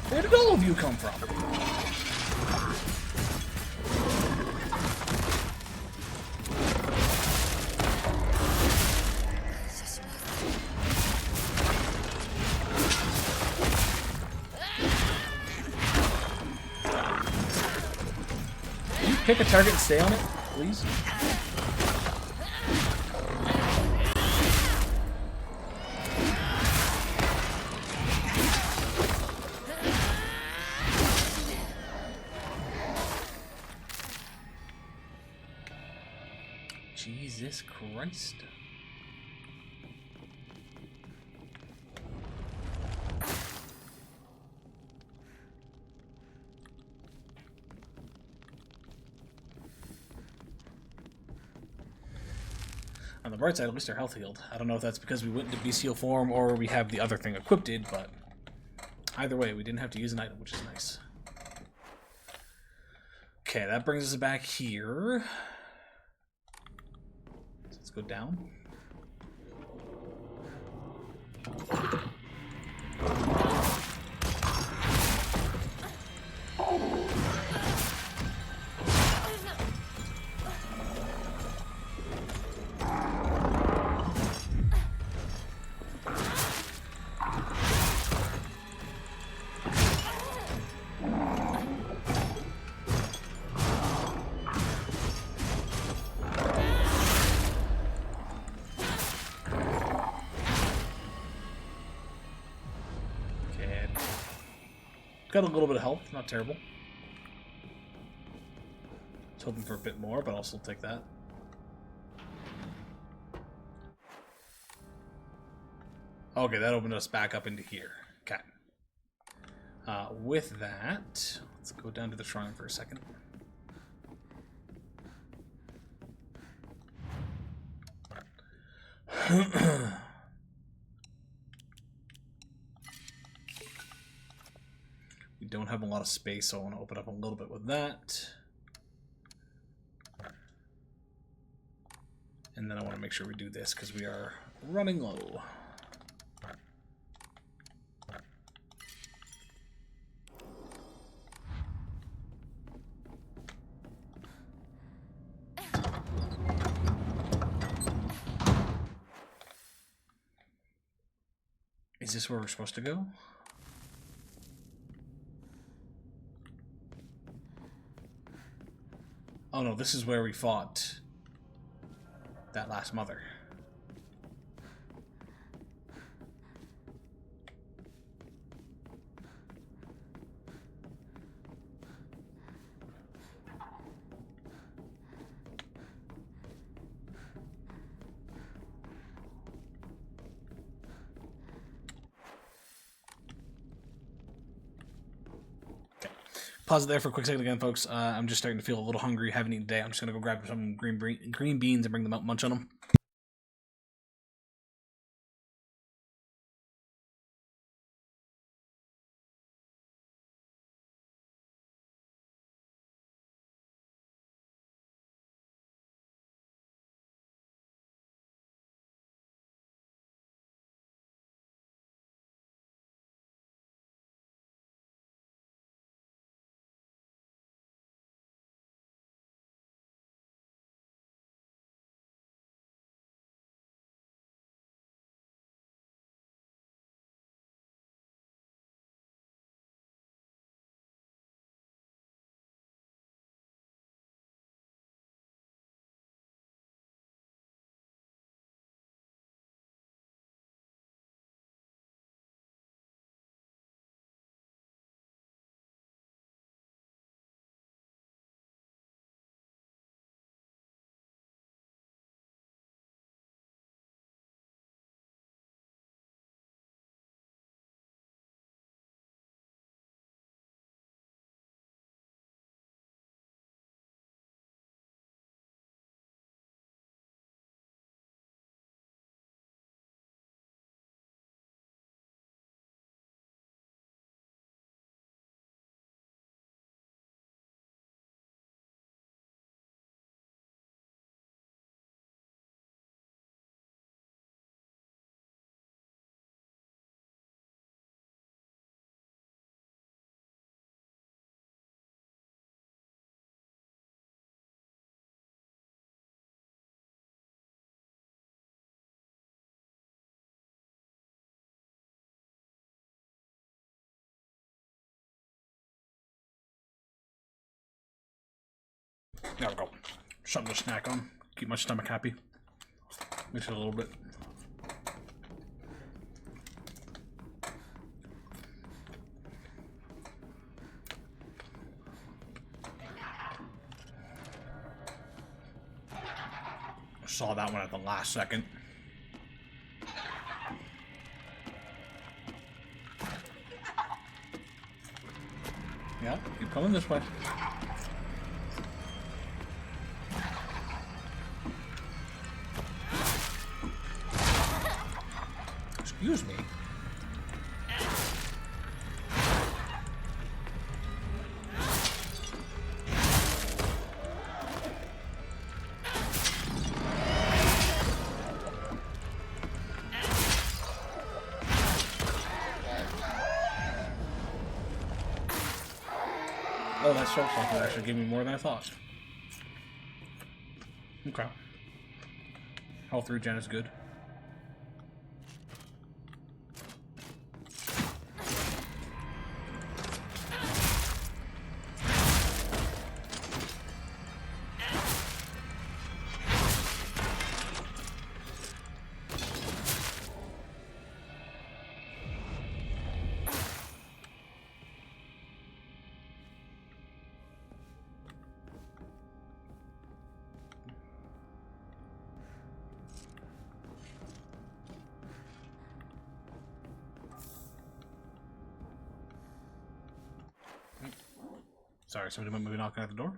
Where did all of you come from? Can you pick a target and stay on it, please? Jesus Christ. On the bright side, at least our health healed. I don't know if that's because we went into bestial form or we have the other thing equipped, but either way, we didn't have to use an item, which is nice. Okay, that brings us back here. Let's go down. Got a little bit of health, not terrible. I was hoping for a bit more, but I'll still take that. Okay, that opened us back up into here. Okay. With that, let's go down to the shrine for a second. We don't have a lot of space, so I want to open up a little bit with that. And then I want to make sure we do this because we are running low. Is this where we're supposed to go? Oh no, this is where we fought that last mother. Pause it there for a quick second again, folks. I'm just starting to feel a little hungry. Haven't eaten today. I'm just going to go grab some green beans and bring them out and munch on them. There we go. Something to snack on. Keep my stomach happy. Mix it a little bit. Saw that one at the last second. Yeah, keep coming this way. Excuse me. Oh, that soap cycle actually gave me more than I thought. Okay. Health regen is good. Sorry, somebody might be knocking at the door.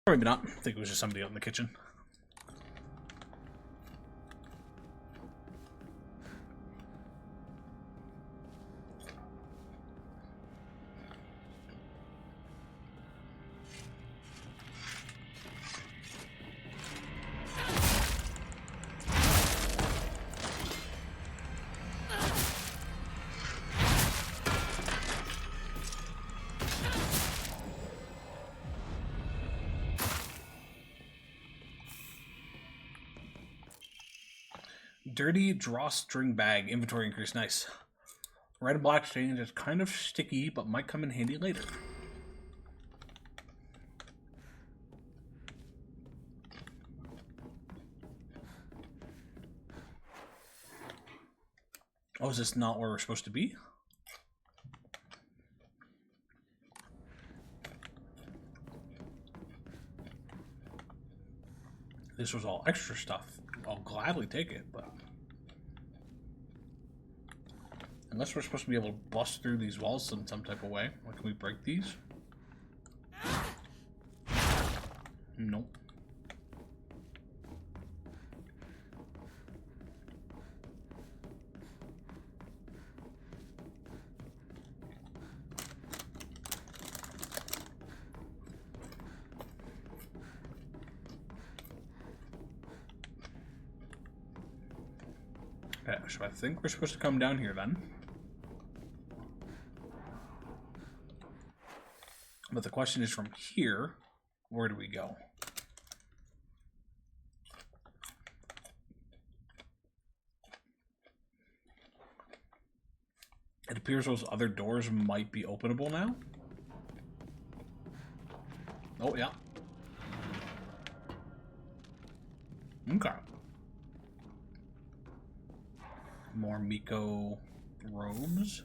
Or maybe not. I think it was just somebody out in the kitchen. Dirty drawstring bag. Inventory increase. Nice. Red and black stains is kind of sticky, but might come in handy later. Oh, is this not where we're supposed to be? This was all extra stuff. I'll gladly take it, but... Unless we're supposed to be able to bust through these walls in some type of way. Like, can we break these? Nope. Okay, so I think we're supposed to come down here then. But the question is, from here, where do we go? It appears those other doors might be openable now. Oh, yeah. Okay. More Miko robes.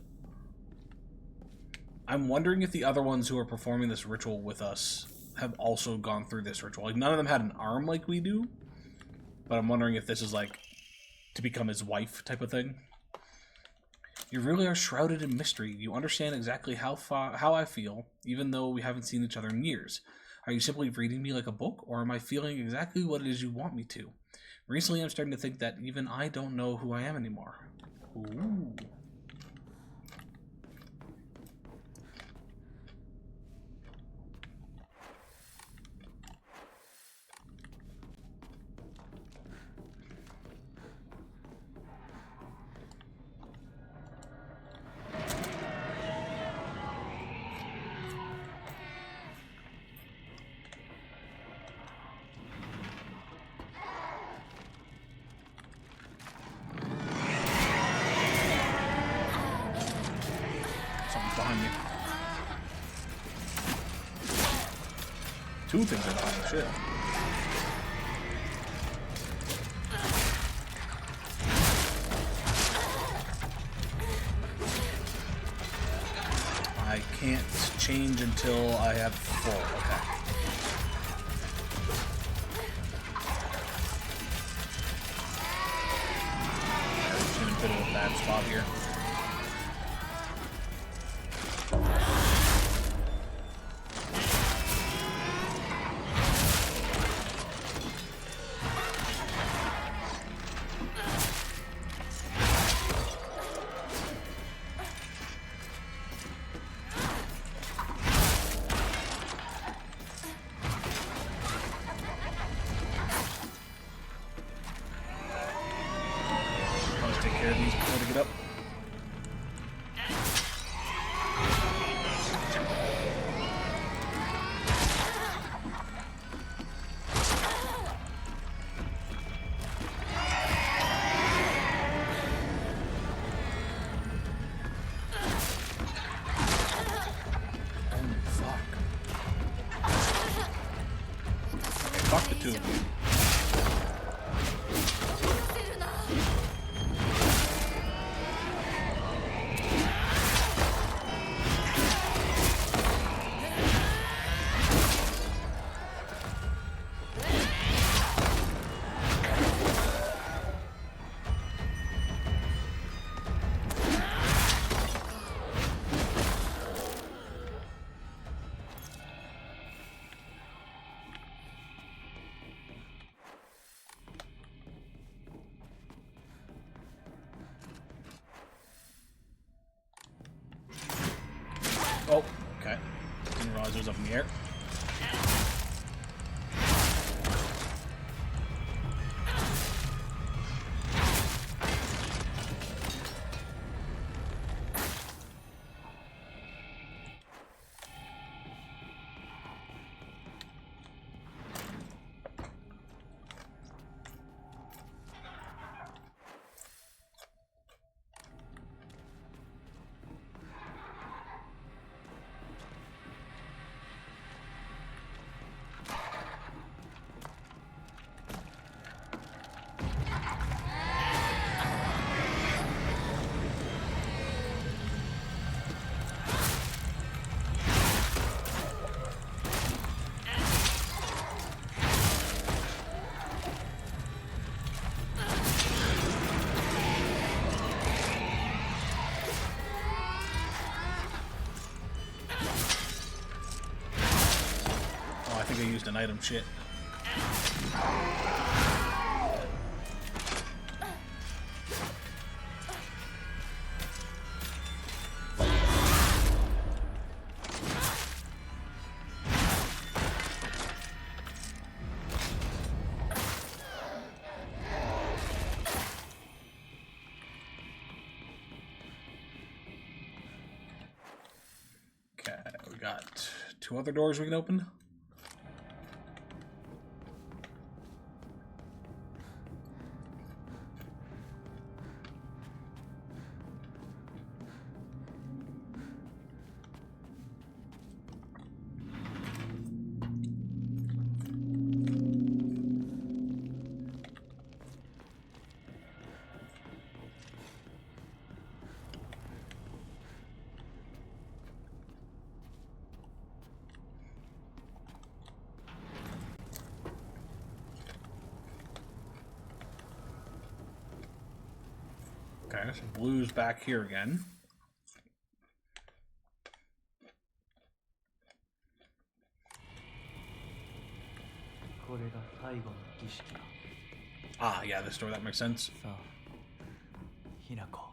I'm wondering if the other ones who are performing this ritual with us have also gone through this ritual. Like, none of them had an arm like we do, but I'm wondering if this is like to become his wife type of thing. You really are shrouded in mystery. You understand exactly how I feel, even though we haven't seen each other in years. Are you simply reading me like a book, or am I feeling exactly what it is you want me to? Recently, I'm starting to think that even I don't know who I am anymore. Ooh. Two things I found. Shit. I can't change until I have full. Okay. I'm in a bit of a bad spot here. Take care of these before they get up. Fuck the two of you. Oh, okay. Didn't realize it was up in the air. I think I used an item. Shit. Okay, we got two other doors we can open. Okay, so blue's back here again. Ah, yeah, this door, that makes sense. さあひなこ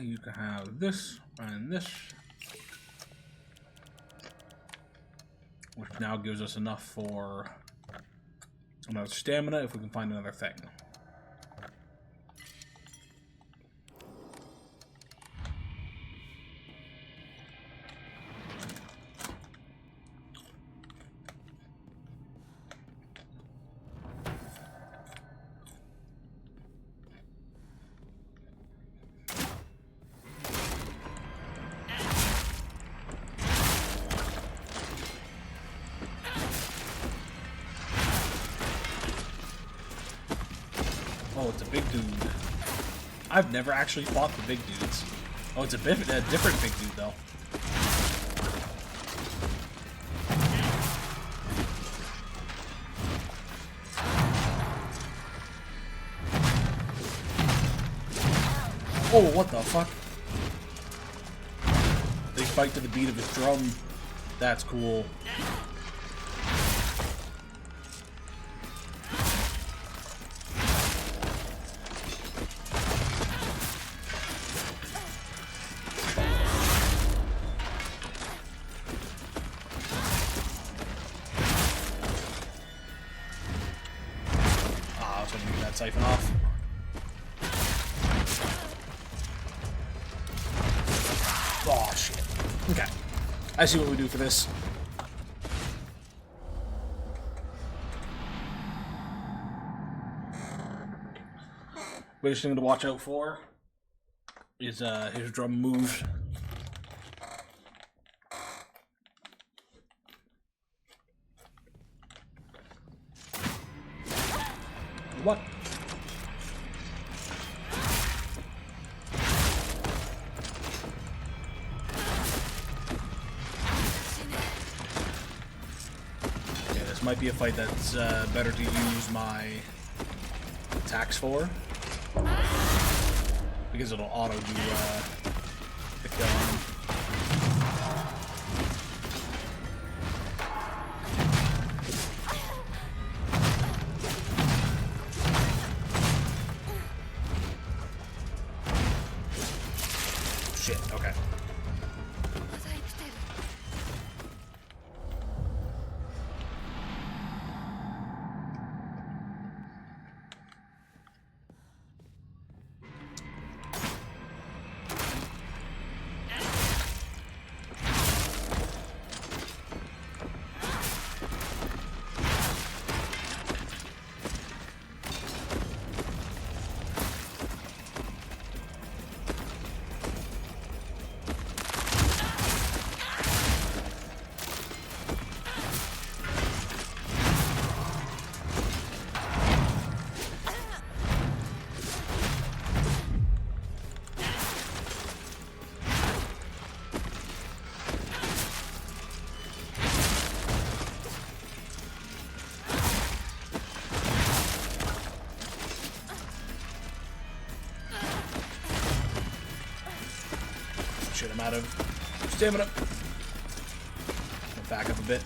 You can have this and this, which now gives us enough for another stamina if we can find another thing. Oh, it's a big dude. I've never actually fought the big dudes. Oh, it's a different big dude, though. Oh, what the fuck? They fight to the beat of his drum. That's cool. Ah, I was hoping to get that siphon off. Oh, shit. Okay. I see what we do for this. Biggest thing to watch out for is his drum moves. What? Might be a fight that's better to use my attacks for, because it'll auto do the kill. Shit, okay. Shit, I'm out of stamina. Back up a bit.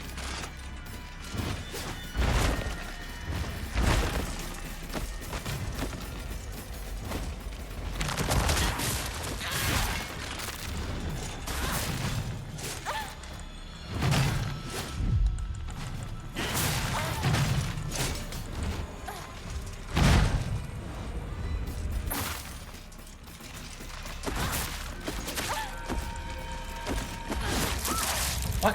What?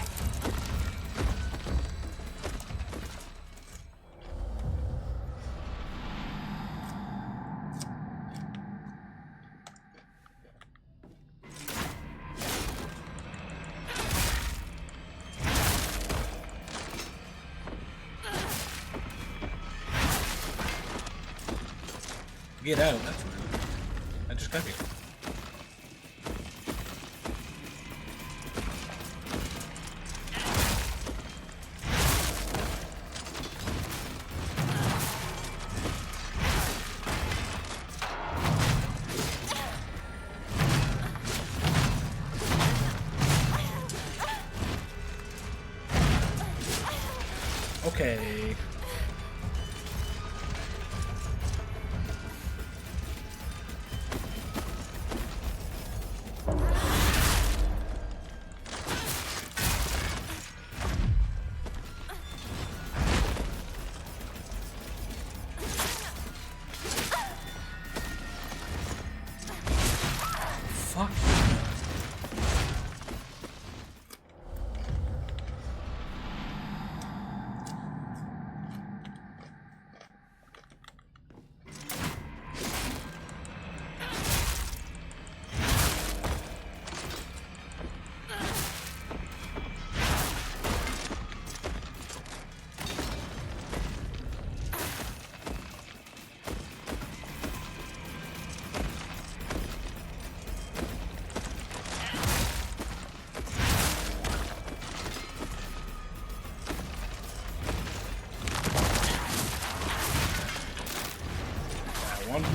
Get out, that's rude. I just got here. Okay. Fuck.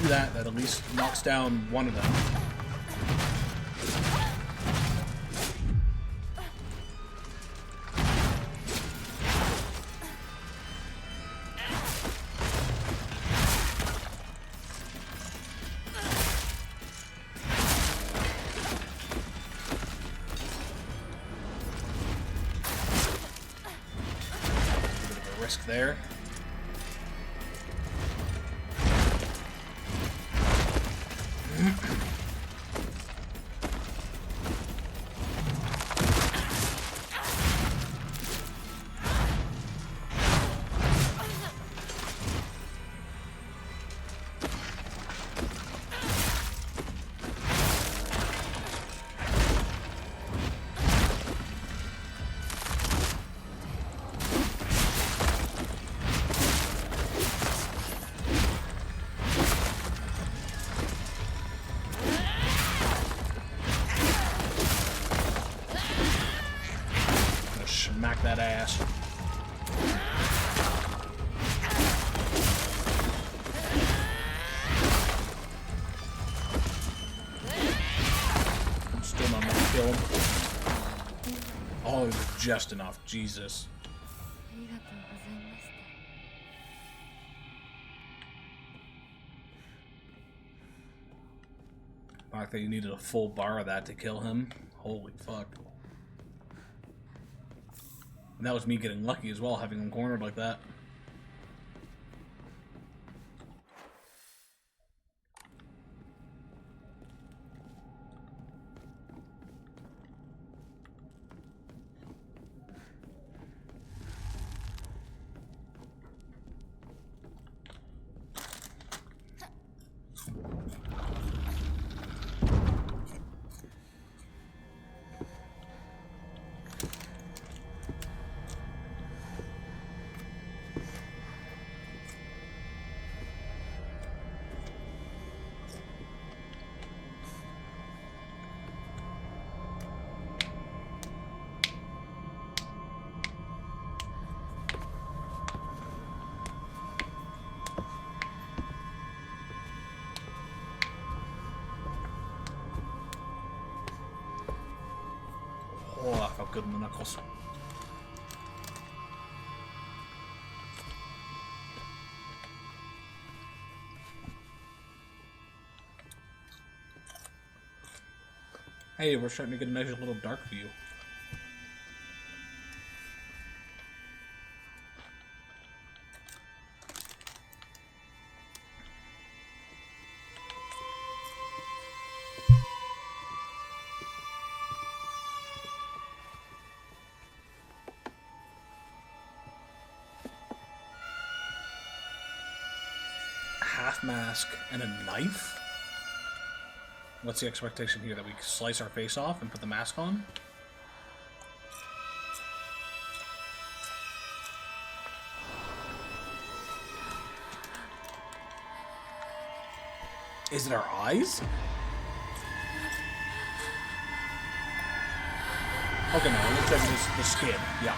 that, that at least knocks down one of them. Bit of a risk there. Smack that ass. I'm still not gonna kill him. Oh, it was just enough. Jesus. ありがとうございました。 The fact that you needed a full bar of that to kill him. Holy fuck. And that was me getting lucky as well, having him cornered like that. Oh, that felt good in the knuckles. Hey, we're starting to get a nice little dark view. Half mask and a knife? What's the expectation here? That we slice our face off and put the mask on? Is it our eyes? Okay, no, it looks like it's the skin. Yeah.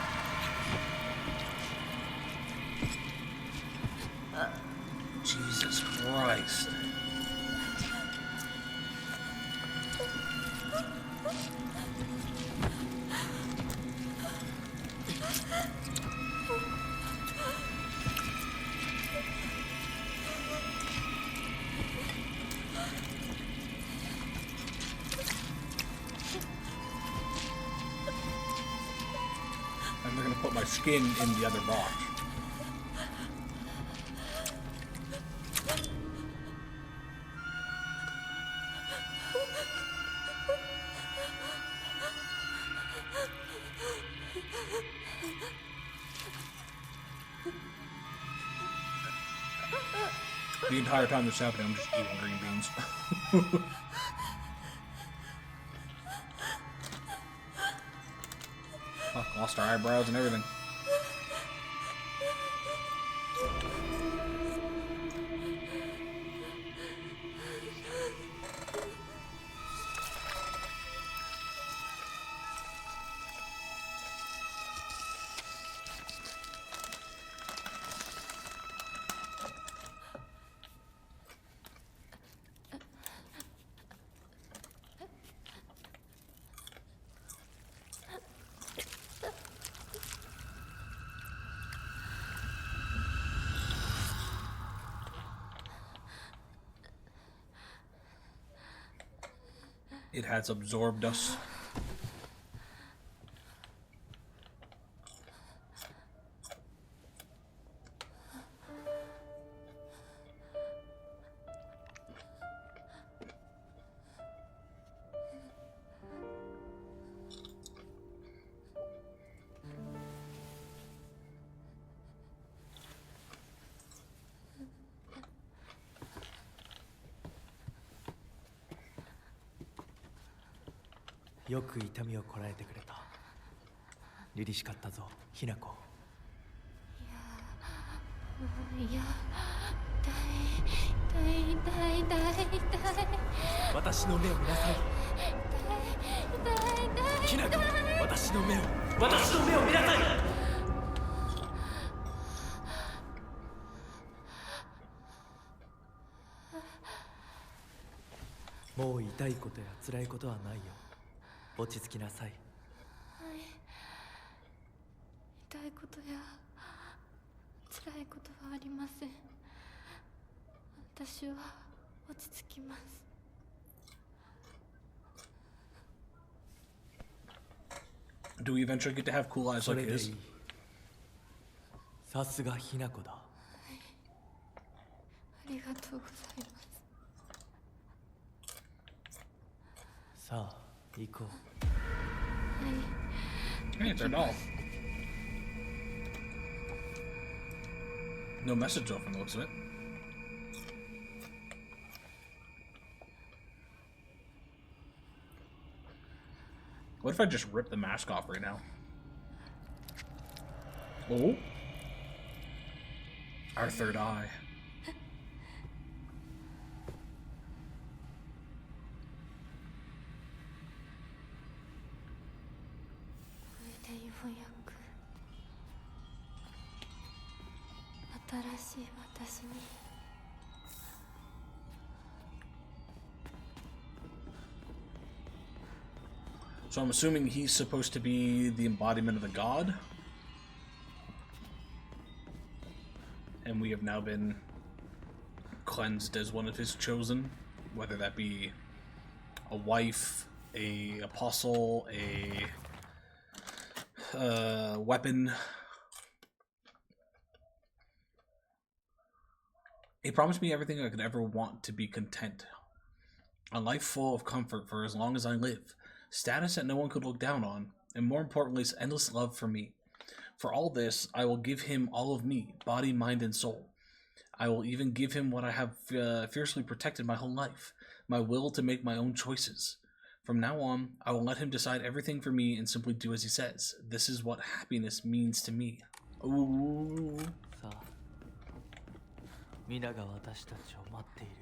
Jesus Christ. I'm gonna put my skin in the other box. The entire time this is happening, I'm just eating green beans. Fuck, lost our eyebrows and everything. It has absorbed us.よく痛みをこらえてくれた。凛々しかったぞ、ひな子。いや、痛い。私の目を見なさい。ひな子、私の目を見なさい。もう痛いことや辛いことはないよ。落ち着きなさい。痛いことや辛いことはありません。私は落ち着きます。Do we eventually get to have cool eyes そ like れでい his? い。さすがひな子だ。ありがとうございます。さあ、行こう。Hey, it's our doll. No message though from the looks of it. What if I just rip the mask off right now? Oh. Our third eye. So I'm assuming he's supposed to be the embodiment of the god. And we have now been cleansed as one of his chosen, whether that be a wife, a apostle, a weapon. He promised me everything I could ever want to be content. A life full of comfort for as long as I live. Status that no one could look down on. And more importantly, his endless love for me. For all this, I will give him all of me, body, mind, and soul. I will even give him what I have fiercely protected my whole life. My will to make my own choices. From now on, I will let him decide everything for me and simply do as he says. This is what happiness means to me. Ooh. さあ、皆が私たちを待っているよ。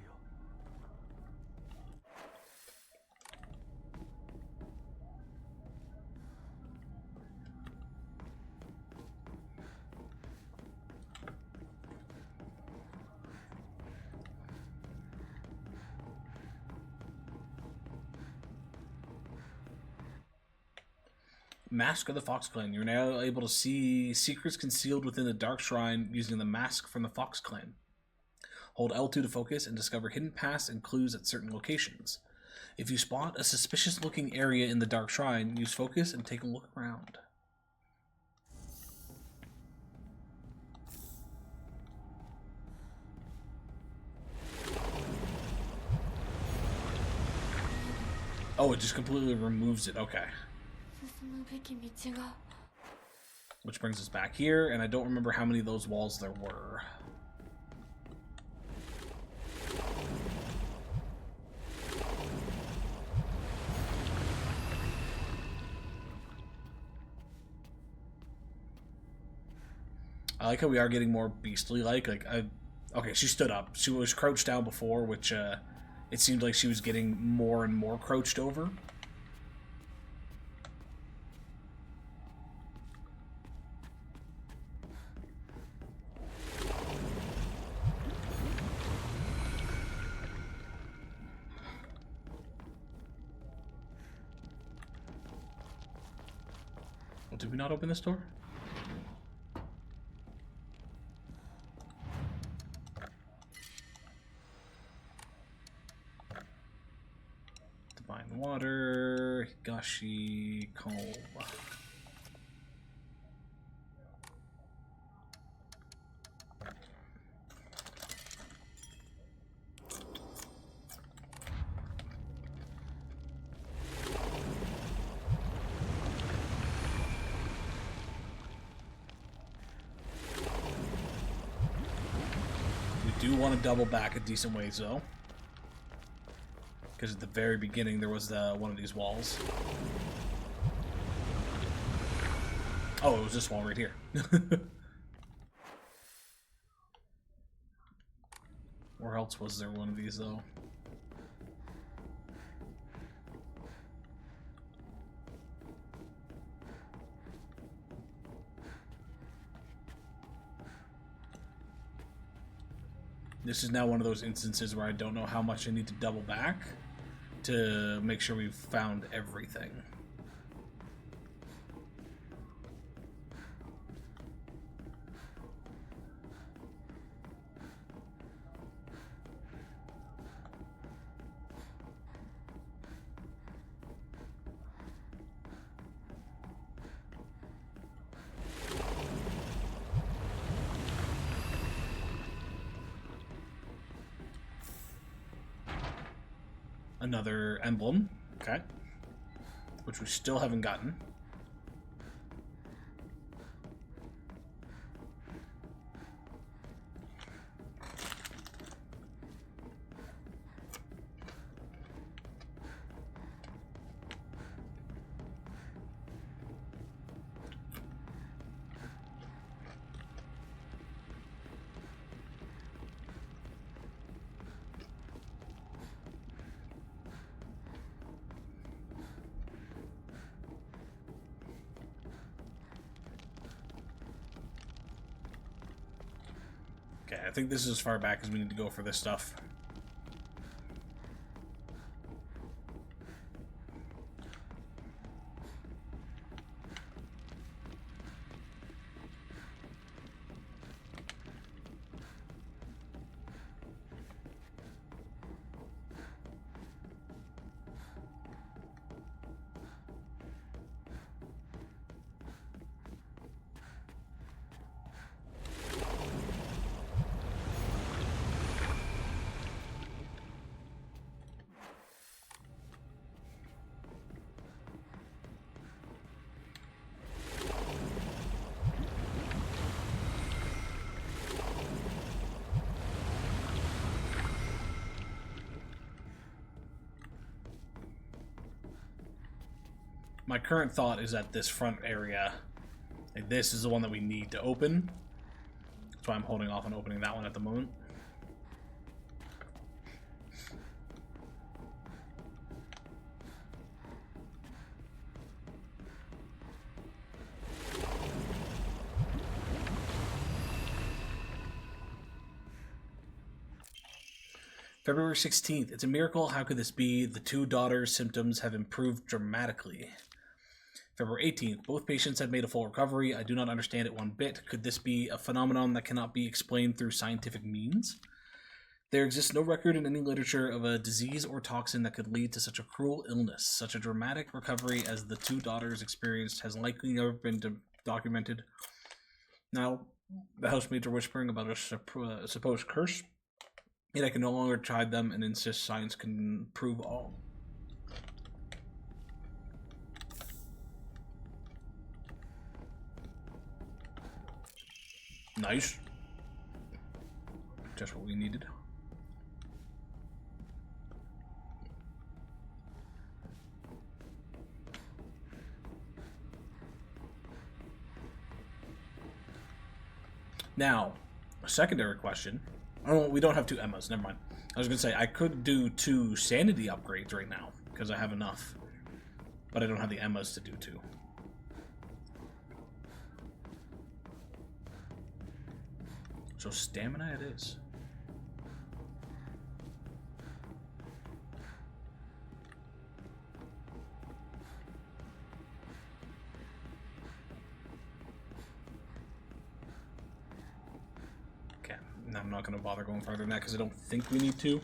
Mask of the Fox Clan. You're now able to see secrets concealed within the Dark Shrine using the mask from the Fox Clan. Hold L2 to focus and discover hidden paths and clues at certain locations. If you spot a suspicious-looking area in the Dark Shrine, use focus and take a look around. Oh, it just completely removes it. Okay. Which brings us back here, and I don't remember how many of those walls there were. I like how we are getting more beastly-like. Okay, she stood up. She was crouched down before, which it seemed like she was getting more and more crouched over. Did we not open this door? Divine water. Higashi Koba. We do want to double back a decent ways though. Because at the very beginning there was one of these walls. Oh, it was this wall right here. Where else was there one of these though? This is now one of those instances where I don't know how much I need to double back to make sure we've found everything. Another emblem, okay, which we still haven't gotten. Okay, I think this is as far back as we need to go for this stuff. My current thought is that this front area, like this is the one that we need to open. That's why I'm holding off on opening that one at the moment. February 16th. It's a miracle. How could this be? The two daughters' symptoms have improved dramatically. February 18th. Both patients have made a full recovery. I do not understand it one bit. Could this be a phenomenon that cannot be explained through scientific means? There exists no record in any literature of a disease or toxin that could lead to such a cruel illness. Such a dramatic recovery as the two daughters experienced has likely never been documented. Now, the housemaids are whispering about a supposed curse. Yet I can no longer chide them and insist science can prove all. Nice. Just what we needed. Now, a secondary question. Oh, we don't have two Emmas. Never mind. I was going to say, I could do 2 sanity upgrades right now, because I have enough. But I don't have the Emmas to do 2. So stamina it is. Okay, I'm not going to bother going farther than that because I don't think we need to.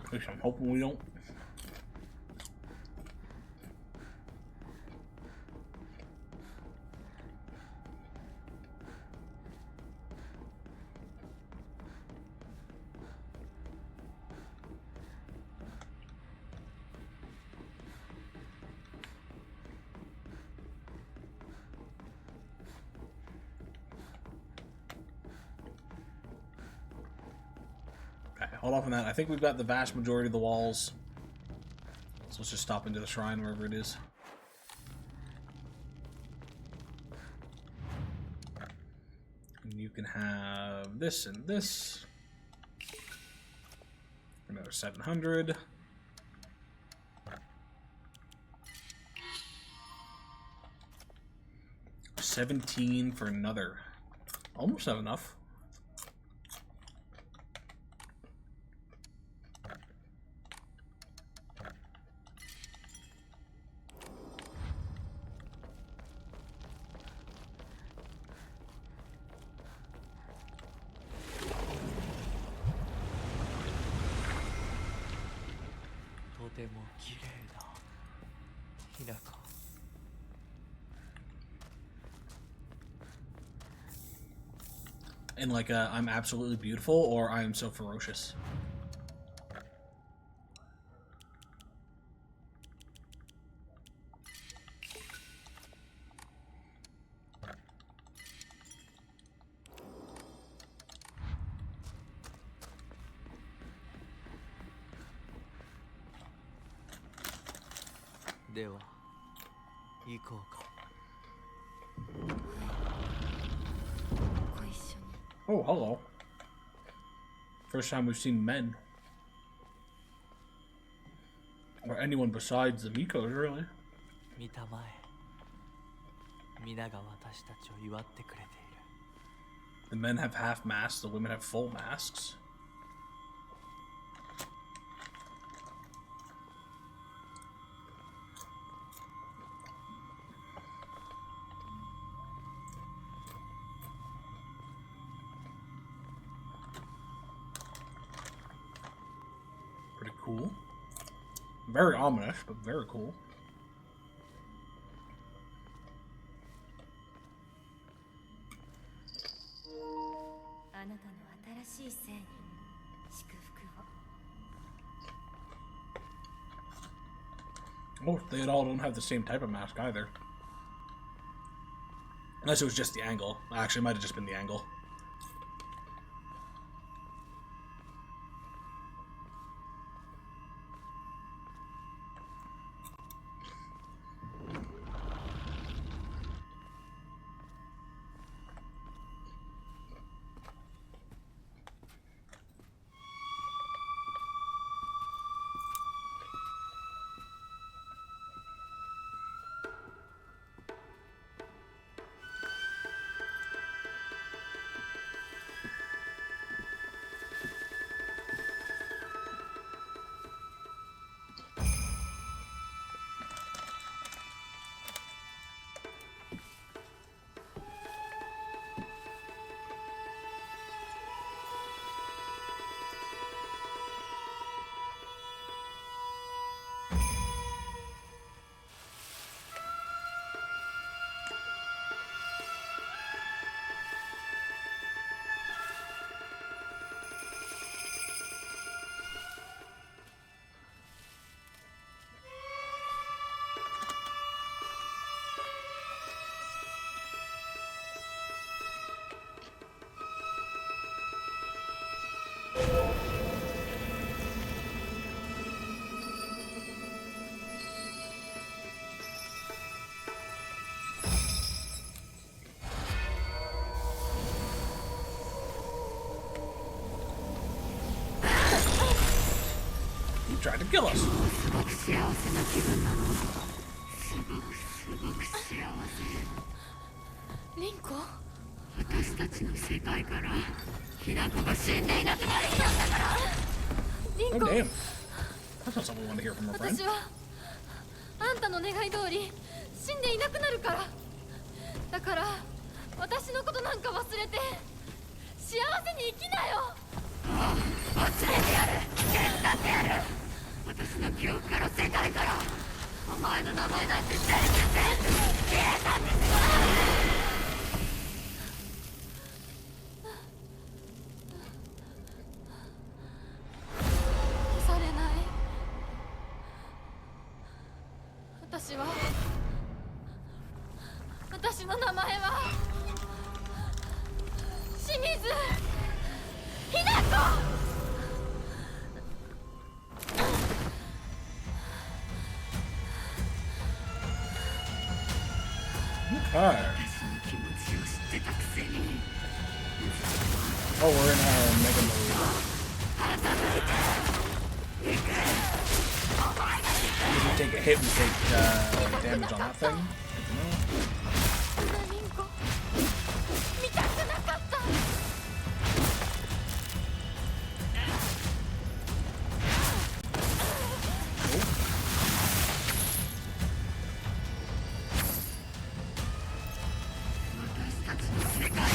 At least I'm hoping we don't. hold off on that. I think we've got the vast majority of the walls. So let's just stop into the shrine, wherever it is. And you can have this and this. Another 700. $17 for another. Almost have enough. And like I'm absolutely beautiful, or I am so ferocious. Oh, hello. First time we've seen men. Or anyone besides the Mikos, really. 見たまえ皆が私たちを祝ってくれている The men have half masks, the women have full masks. Pretty cool. Very ominous, but very cool. あなたの新しい生に祝福を Oh, they all don't have the same type of mask either. Unless it was just the angle. Actually, it might have just been the angle. You tried to kill us. リンコ私たちの世界からひな子が死んでいなくなりましたから。リン Oh コ damn. That's not something we want to hear from our friend. 私はあんたの願い通り死んでいなくなるから。だから私のことなんか忘れて幸せに生きなよ。忘れてやる。手伝ってやる。私の記憶から世界からお前の名前なんて全部消えたんですよ。消されない。私の名前は清水ひな子。Hi. 私の気持ちを知ってたくせに Oh, we're in Mega Mode. If you take a hit, we take damage on that thing. Good to know. ナミンコ見たくなかった。 私たちの世界がい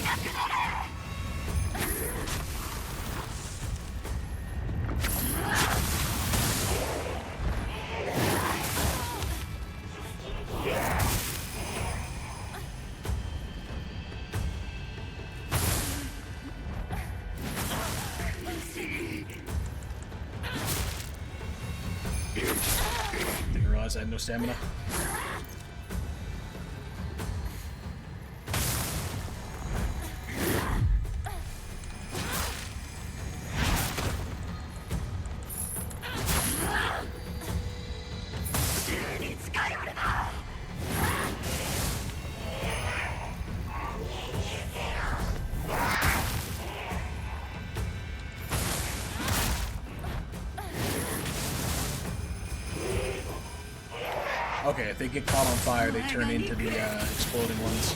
なくなる Didn't realize I had no stamina. Okay, if they get caught on fire, they turn into the exploding ones.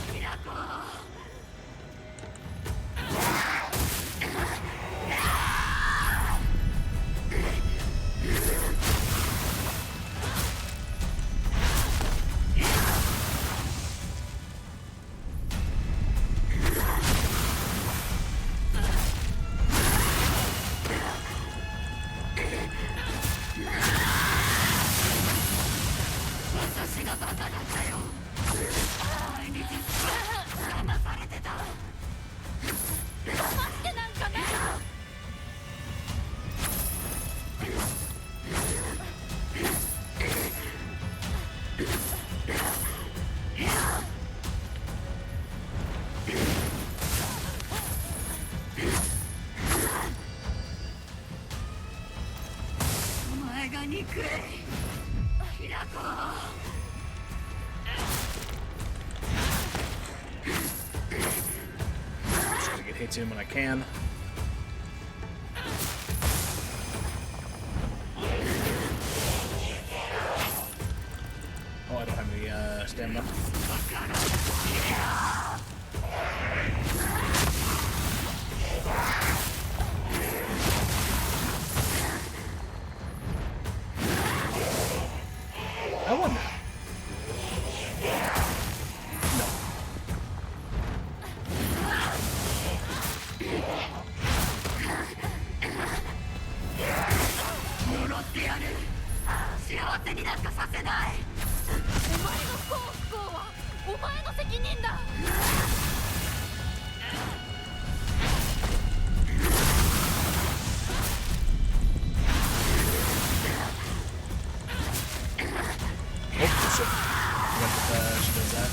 Just gonna get hits in when I can. Oh, I don't have any stamina. I wonder. No. Oh, shit. Forgot that she does that.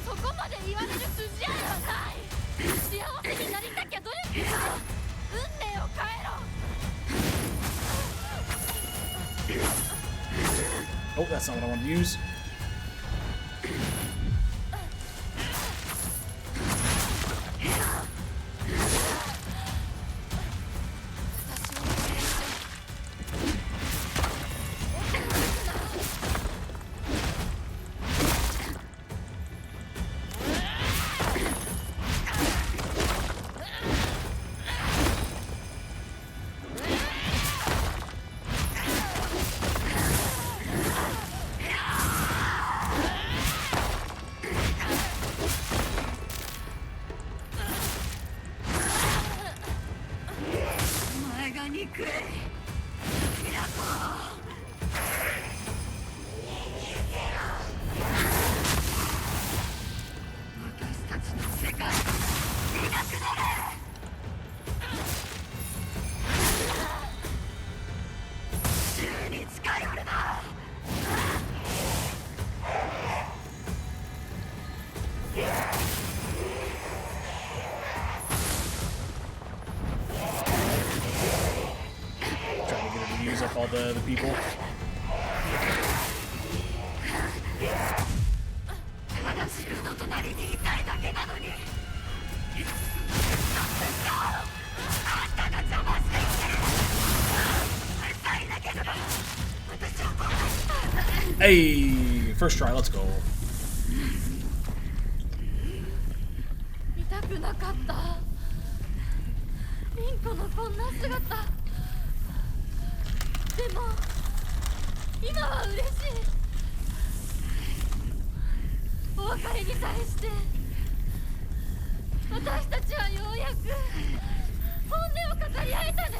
そこまで言われる筋合いはない。幸せになりたきゃ努力しろ。運命を変えろ。 Oh, that's not what I wanted to use. Trying to get her to use a all the people. まだ自分の隣にいたいだけなのに。あんたが邪魔してきてる。うるさいだけど、私はこう。 Hey, first try, let's go. 見たくなかった。リンコのこんな姿。でも今は嬉しい。お別れに際して私たちはようやく本音を語り合えたね。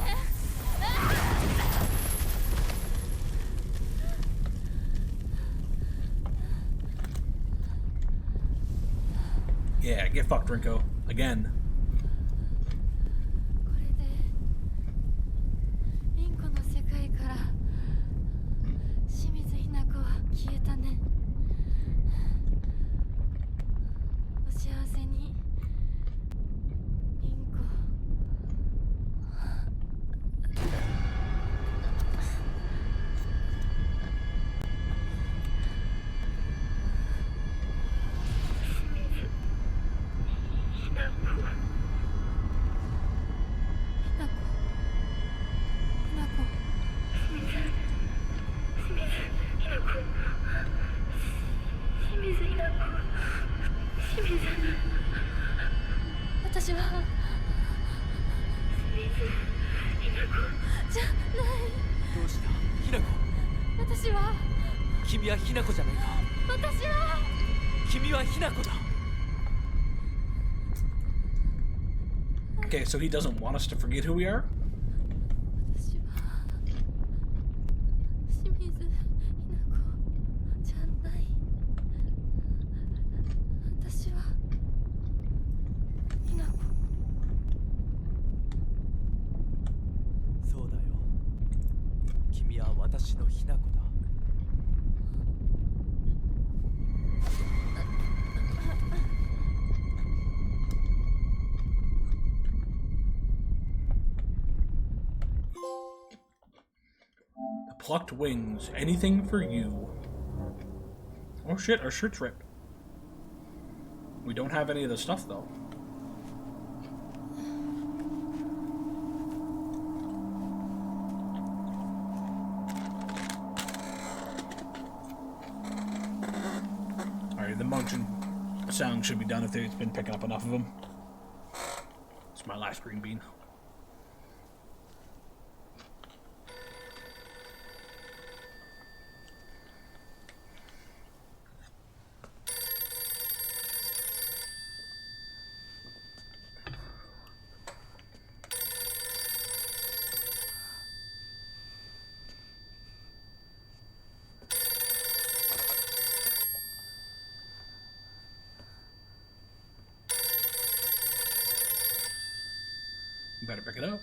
Yeah, get fucked, Rinko. Again. これでリンコの世界から清水ひな子は消えたね。お幸せにリンコ。私はじゃない。どうしたひなこ。私は君はひなこじゃないか。私は君はひなこだ。 Okay, so he doesn't want us to forget who we are? 私は清水ひな子じゃない。私はひな子。そうだよ。君は私のひなこだ。 The plucked wings. Anything for you. Oh shit, our shirt's ripped. We don't have any of the stuff though. Alright, the munching sound should be done if they've been picking up enough of them. It's my last green bean. Better pick it up.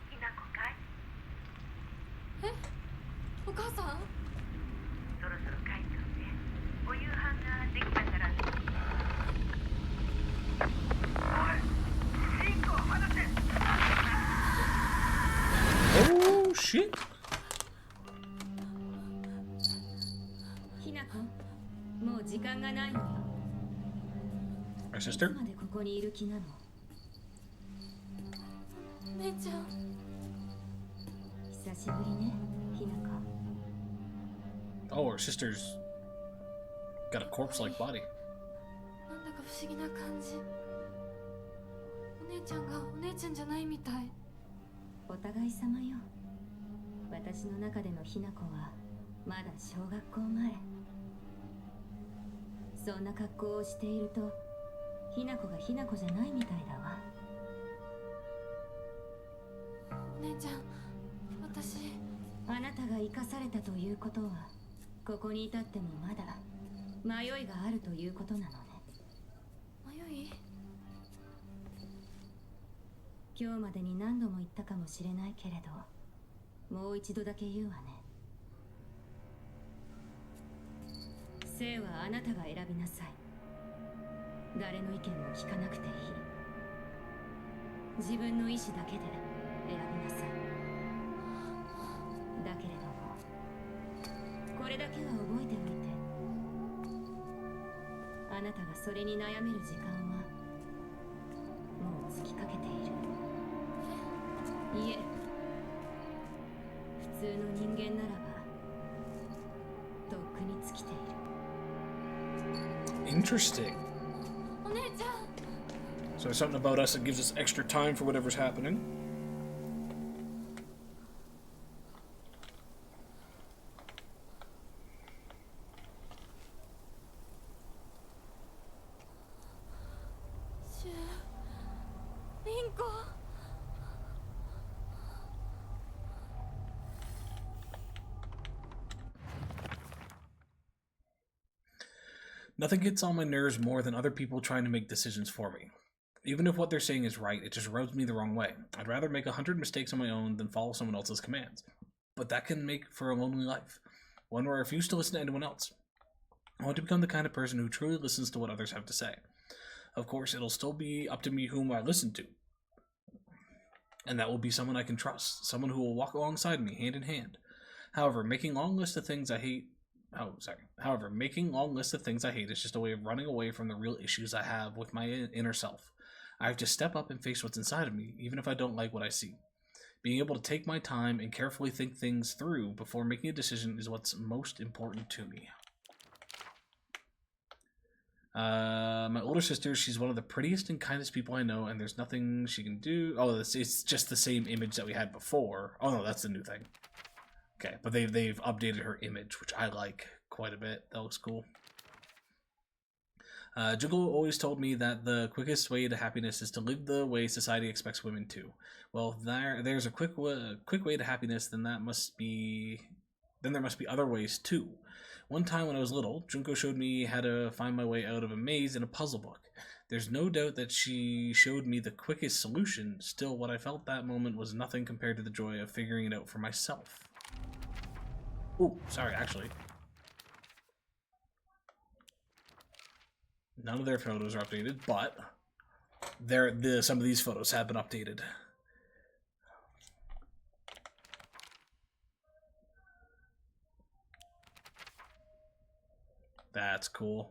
ひなこかい。え、お母さん。そろそろ帰っておいで。お夕飯ができたから。おい、リンコを離せ。 Oh shit! ひなこ、もう時間がないのよ。 Our いつ sister? までここにいる気なの？姉ちゃん。久しぶりね、ひなこ。 Oh, our sister's got a corpse-like body. なんだか不思議な感じ。お姉ちゃんがお姉ちゃんじゃないみたい。お互い様よ。私の中でのひなこはまだ小学校前。そんな格好をしているとひなこがひなこじゃないみたいだわ。お姉ちゃん、私。あなたが生かされたということはここに至ってもまだ迷いがあるということなのね。迷い。今日までに何度も言ったかもしれないけれど、もう一度だけ言うわね。生はあなたが選びなさい。誰の意見も聞かなくていい。自分の意志だけで選びなさい。だけれどもこれだけは覚えておいて、あなたがそれに悩める時間はもう尽きかけている。いえ、普通の人間ならばとっくに尽きている。 Interesting. お姉ちゃん。 So there's something about us that gives us extra time for whatever's happening. リンコ。 Nothing gets on my nerves more than other people trying to make decisions for me. Even if what they're saying is right, it just rubs me the wrong way. I'd rather make 100 mistakes on my own than follow someone else's commands. But that can make for a lonely life, one where I refuse to listen to anyone else. I want to become the kind of person who truly listens to what others have to say. Of course, it'll still be up to me whom I listen to. And that will be someone I can trust, someone who will walk alongside me hand in hand. However, making long lists of things I hate is just a way of running away from the real issues I have with my inner self. I have to step up and face what's inside of me, even if I don't like what I see. Being able to take my time and carefully think things through before making a decision is what's most important to me. My older sister, she's one of the prettiest and kindest people I know, and there's nothing she can do. Oh, it's just the same image that we had before. Oh no, that's the new thing. Okay, but they've updated her image, which I like quite a bit. That looks cool. Junko always told me that the quickest way to happiness is to live the way society expects women to. Well, there's a quick way to happiness, then there must be other ways too. One time when I was little, Junko showed me how to find my way out of a maze in a puzzle book. There's no doubt that she showed me the quickest solution. Still, what I felt that moment was nothing compared to the joy of figuring it out for myself. Oh, sorry, actually. None of their photos are updated, but some of these photos have been updated. That's cool.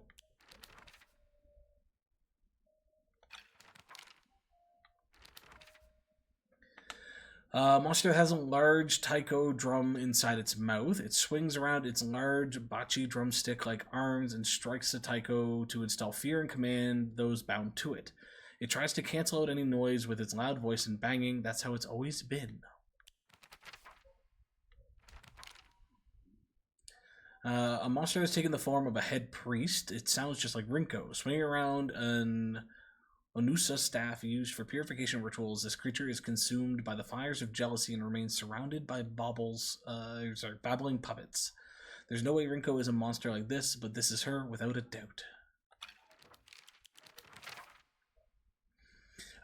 Monster has a large taiko drum inside its mouth. It swings around its large bachi drumstick-like arms and strikes the taiko to instill fear and command those bound to it. It tries to cancel out any noise with its loud voice and banging. That's how it's always been. A monster has taken the form of a head priest. It sounds just like Rinko. Swinging around an Onusa staff used for purification rituals, this creature is consumed by the fires of jealousy and remains surrounded by babbling puppets. There's no way Rinko is a monster like this, but this is her without a doubt.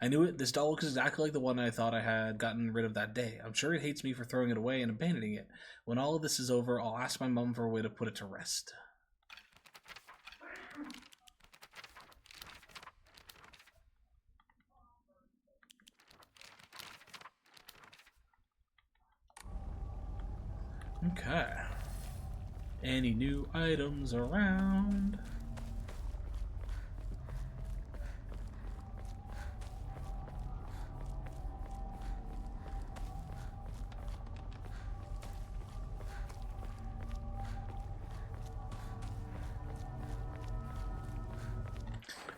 I knew it. This doll looks exactly like the one I thought I had gotten rid of that day. I'm sure it hates me for throwing it away and abandoning it. When all of this is over, I'll ask my mom for a way to put it to rest. Okay. Any new items around?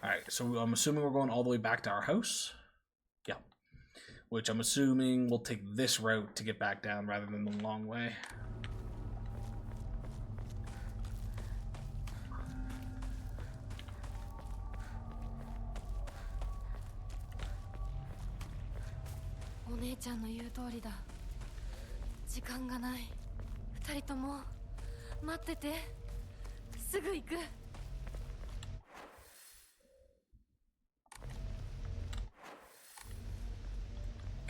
Alright, so I'm assuming we're going all the way back to our house. Yeah. Which I'm assuming we'll take this route to get back down rather than the long way.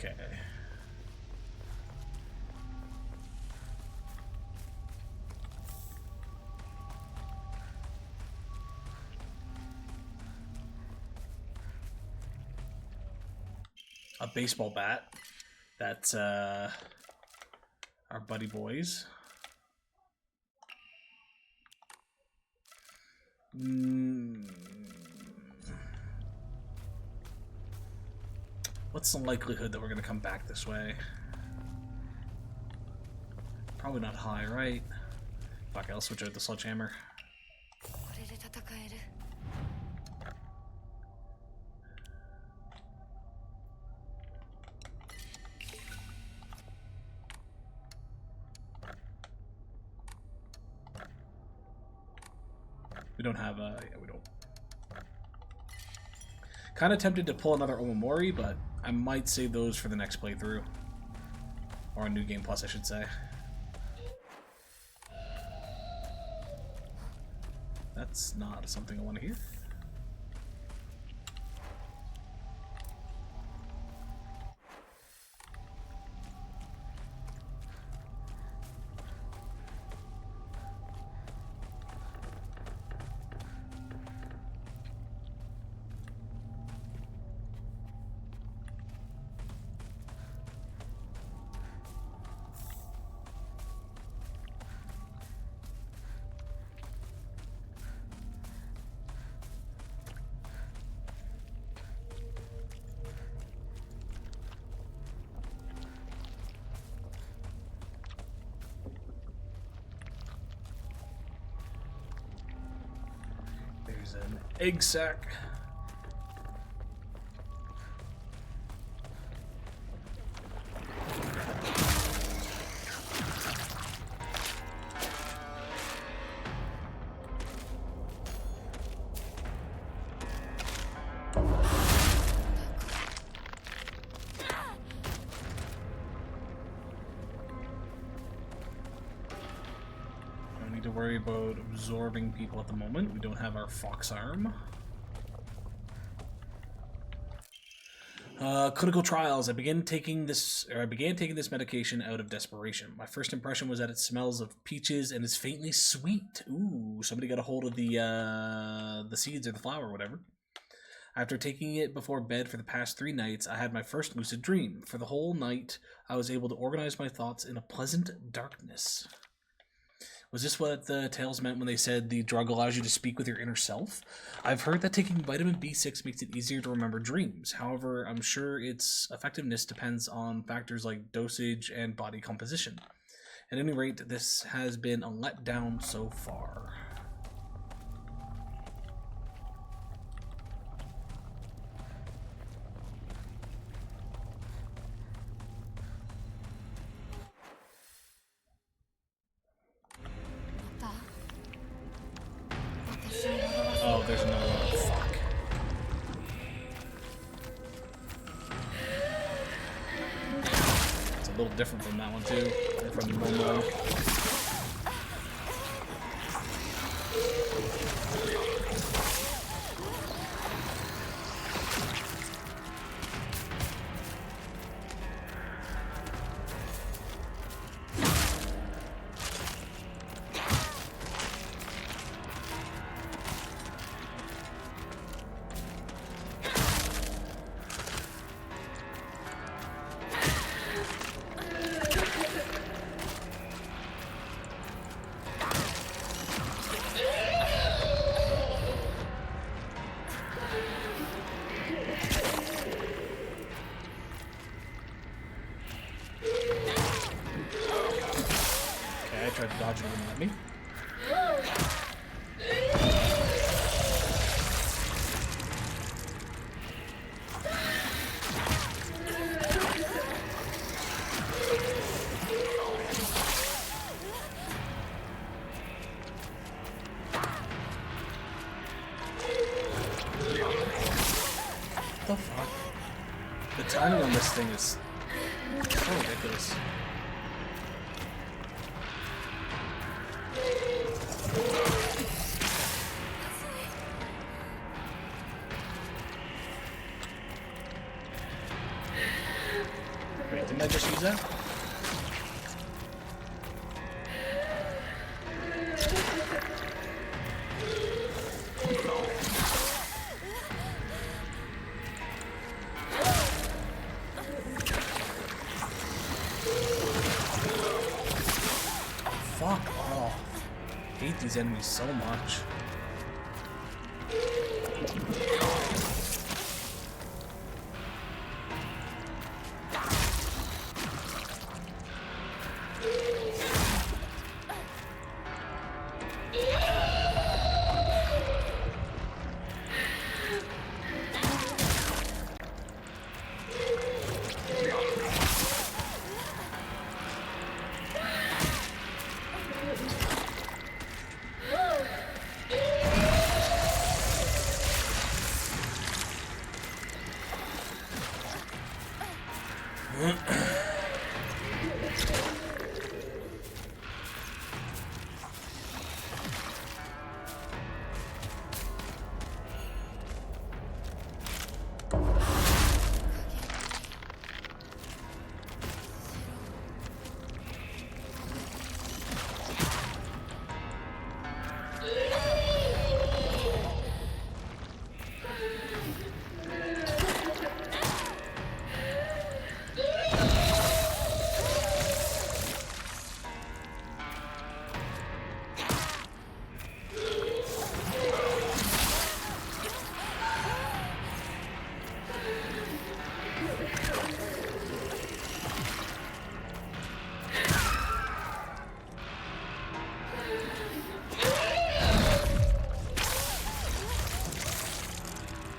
Okay. a baseball bat. That's our buddy boys. What's the likelihood that we're gonna come back this way? Probably not high, right? Fuck, I'll switch out the sledgehammer. これで戦える。 We don't have a... yeah, we don't. Kind of tempted to pull another Omamori, but I might save those for the next playthrough. Or a New Game Plus, I should say. That's not something I want to hear. There's an egg sack. Don't need to worry about absorbing people at the moment. We don't have our fox arm. Clinical trials. I began taking this medication out of desperation. My first impression was that it smells of peaches and is faintly sweet. Ooh, somebody got a hold of the seeds or the flower or whatever. After taking it before bed for the past 3 nights, I had my first lucid dream. For the whole night, I was able to organize my thoughts in a pleasant darkness. Was this what the tales meant when they said the drug allows you to speak with your inner self? I've heard that taking vitamin B6 makes it easier to remember dreams. However, I'm sure its effectiveness depends on factors like dosage and body composition. At any rate, this has been a letdown so far. Oh, there's another one. Fuck. It's a little different from that one too. Or from the normal one. Tried to dodge it, wouldn't let me. What the fuck? The timing on this thing is so ridiculous. Wait, didn't I just use that? these enemies so much.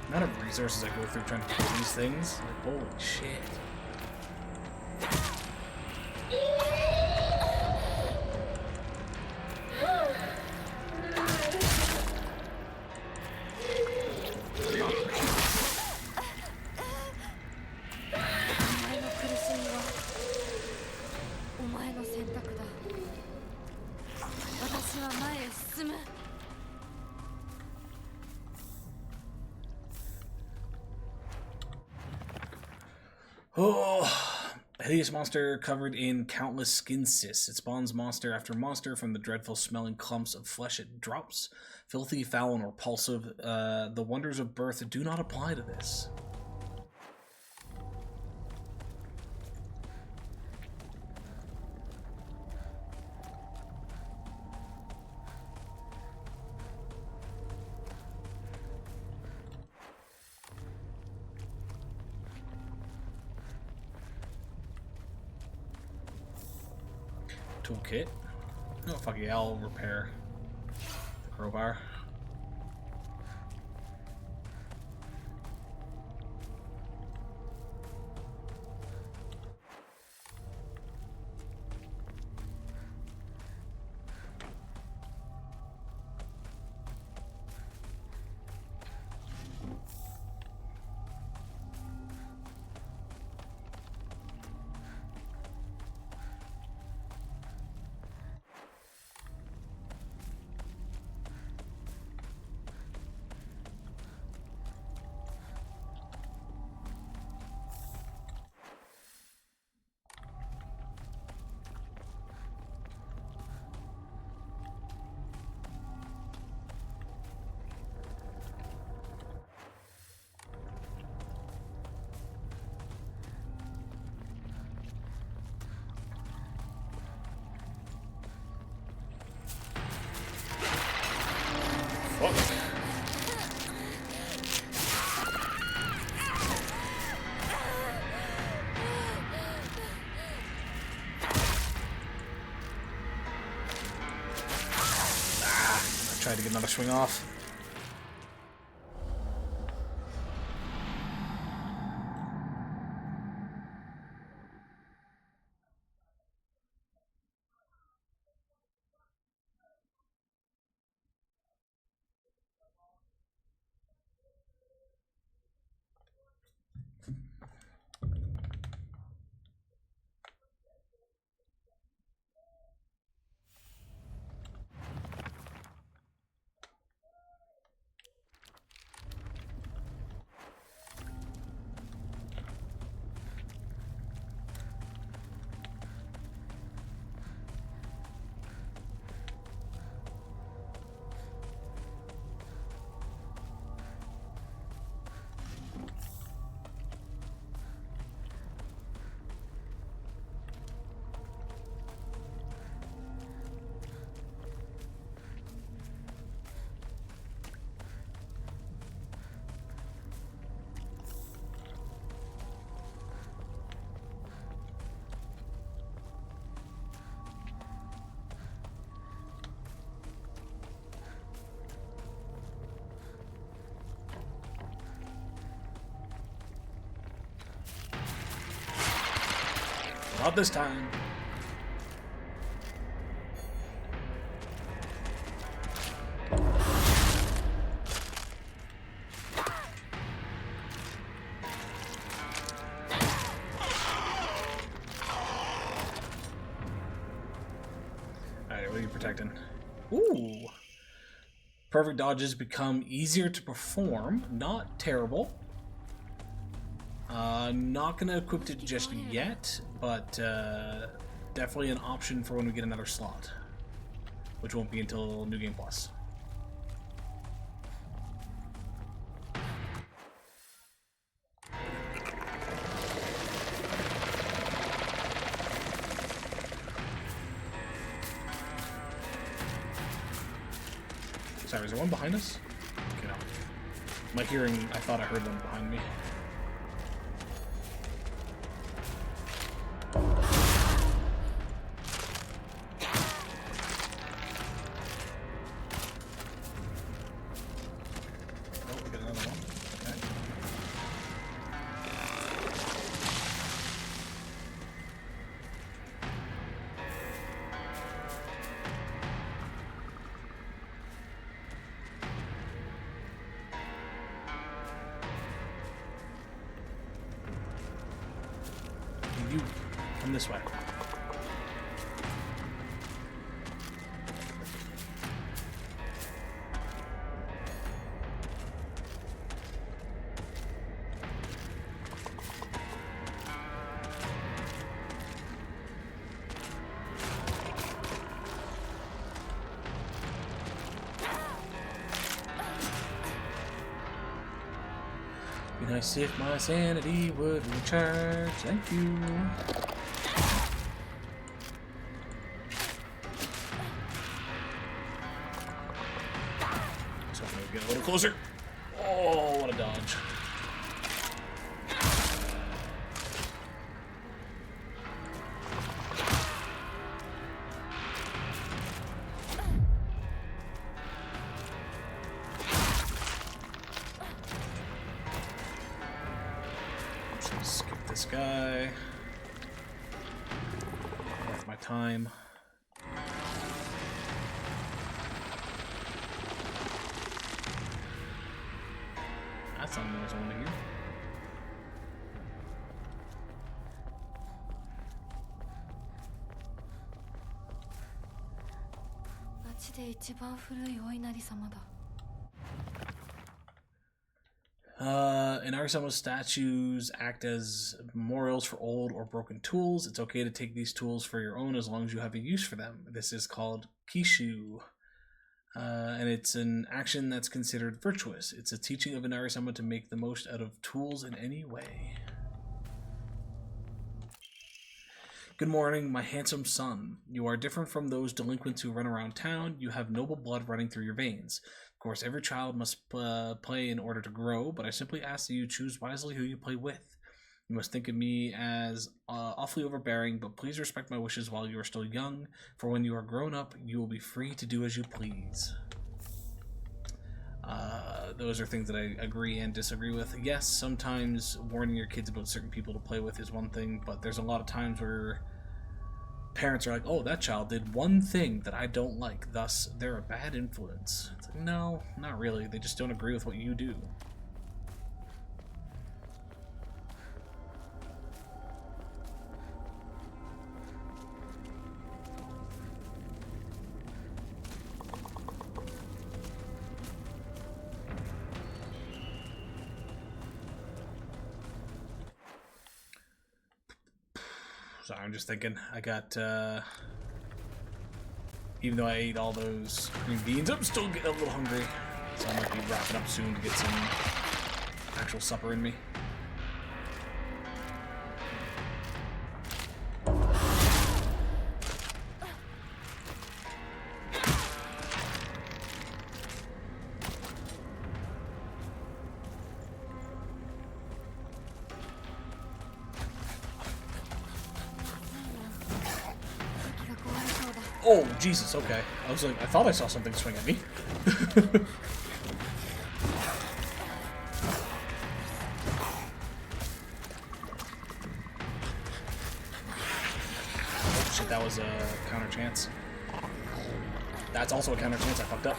Amount of resources I go through trying to kill these things, like, holy shit. Oh, hideous monster covered in countless skin cysts. It spawns monster after monster from the dreadful smelling clumps of flesh it drops. Filthy, foul, and repulsive. The wonders of birth do not apply to this. Toolkit. Oh, fuck yeah, I'll repair the crowbar. Try to get another swing off. Not this time. Alright, what are you protecting? Ooh! Perfect dodges become easier to perform. Not terrible. Not gonna equip it just yet, but definitely an option for when we get another slot, which won't be until New Game Plus. Sorry, is there one behind us? Okay, no. My hearing, I thought I heard one behind me. Oh, we got another one. Okay. You come this way. Be nice if my sanity would recharge. Thank you. So I'm gonna get a little closer. Oh, what a dodge. Skip this guy. Worth my time. That's not the noise I want to hear. 町で一番古いお稲荷様だ。Inari-sama's statues act as memorials for old or broken tools. It's okay to take these tools for your own as long as you have a use for them. This is called Kishu. And it's an action that's considered virtuous. It's a teaching of Inari-sama to make the most out of tools in any way. Good morning, my handsome son. You are different from those delinquents who run around town. You have noble blood running through your veins. Of course, every child must play in order to grow, but I simply ask that you choose wisely who you play with. You must think of me as awfully overbearing, but please respect my wishes while you are still young, for when you are grown up, you will be free to do as you please. Those are things that I agree and disagree with. Yes, sometimes warning your kids about certain people to play with is one thing, but there's a lot of times where parents are like, oh, that child did one thing that I don't like, thus they're a bad influence. It's like, no, not really. They just don't agree with what you do. So I'm just thinking, I got, even though I ate all those green beans, I'm still getting a little hungry. So I might be wrapping up soon to get some actual supper in me. Oh, Jesus, okay. I was like, I thought I saw something swing at me. That was a counter chance. That's also a counter chance. I fucked up.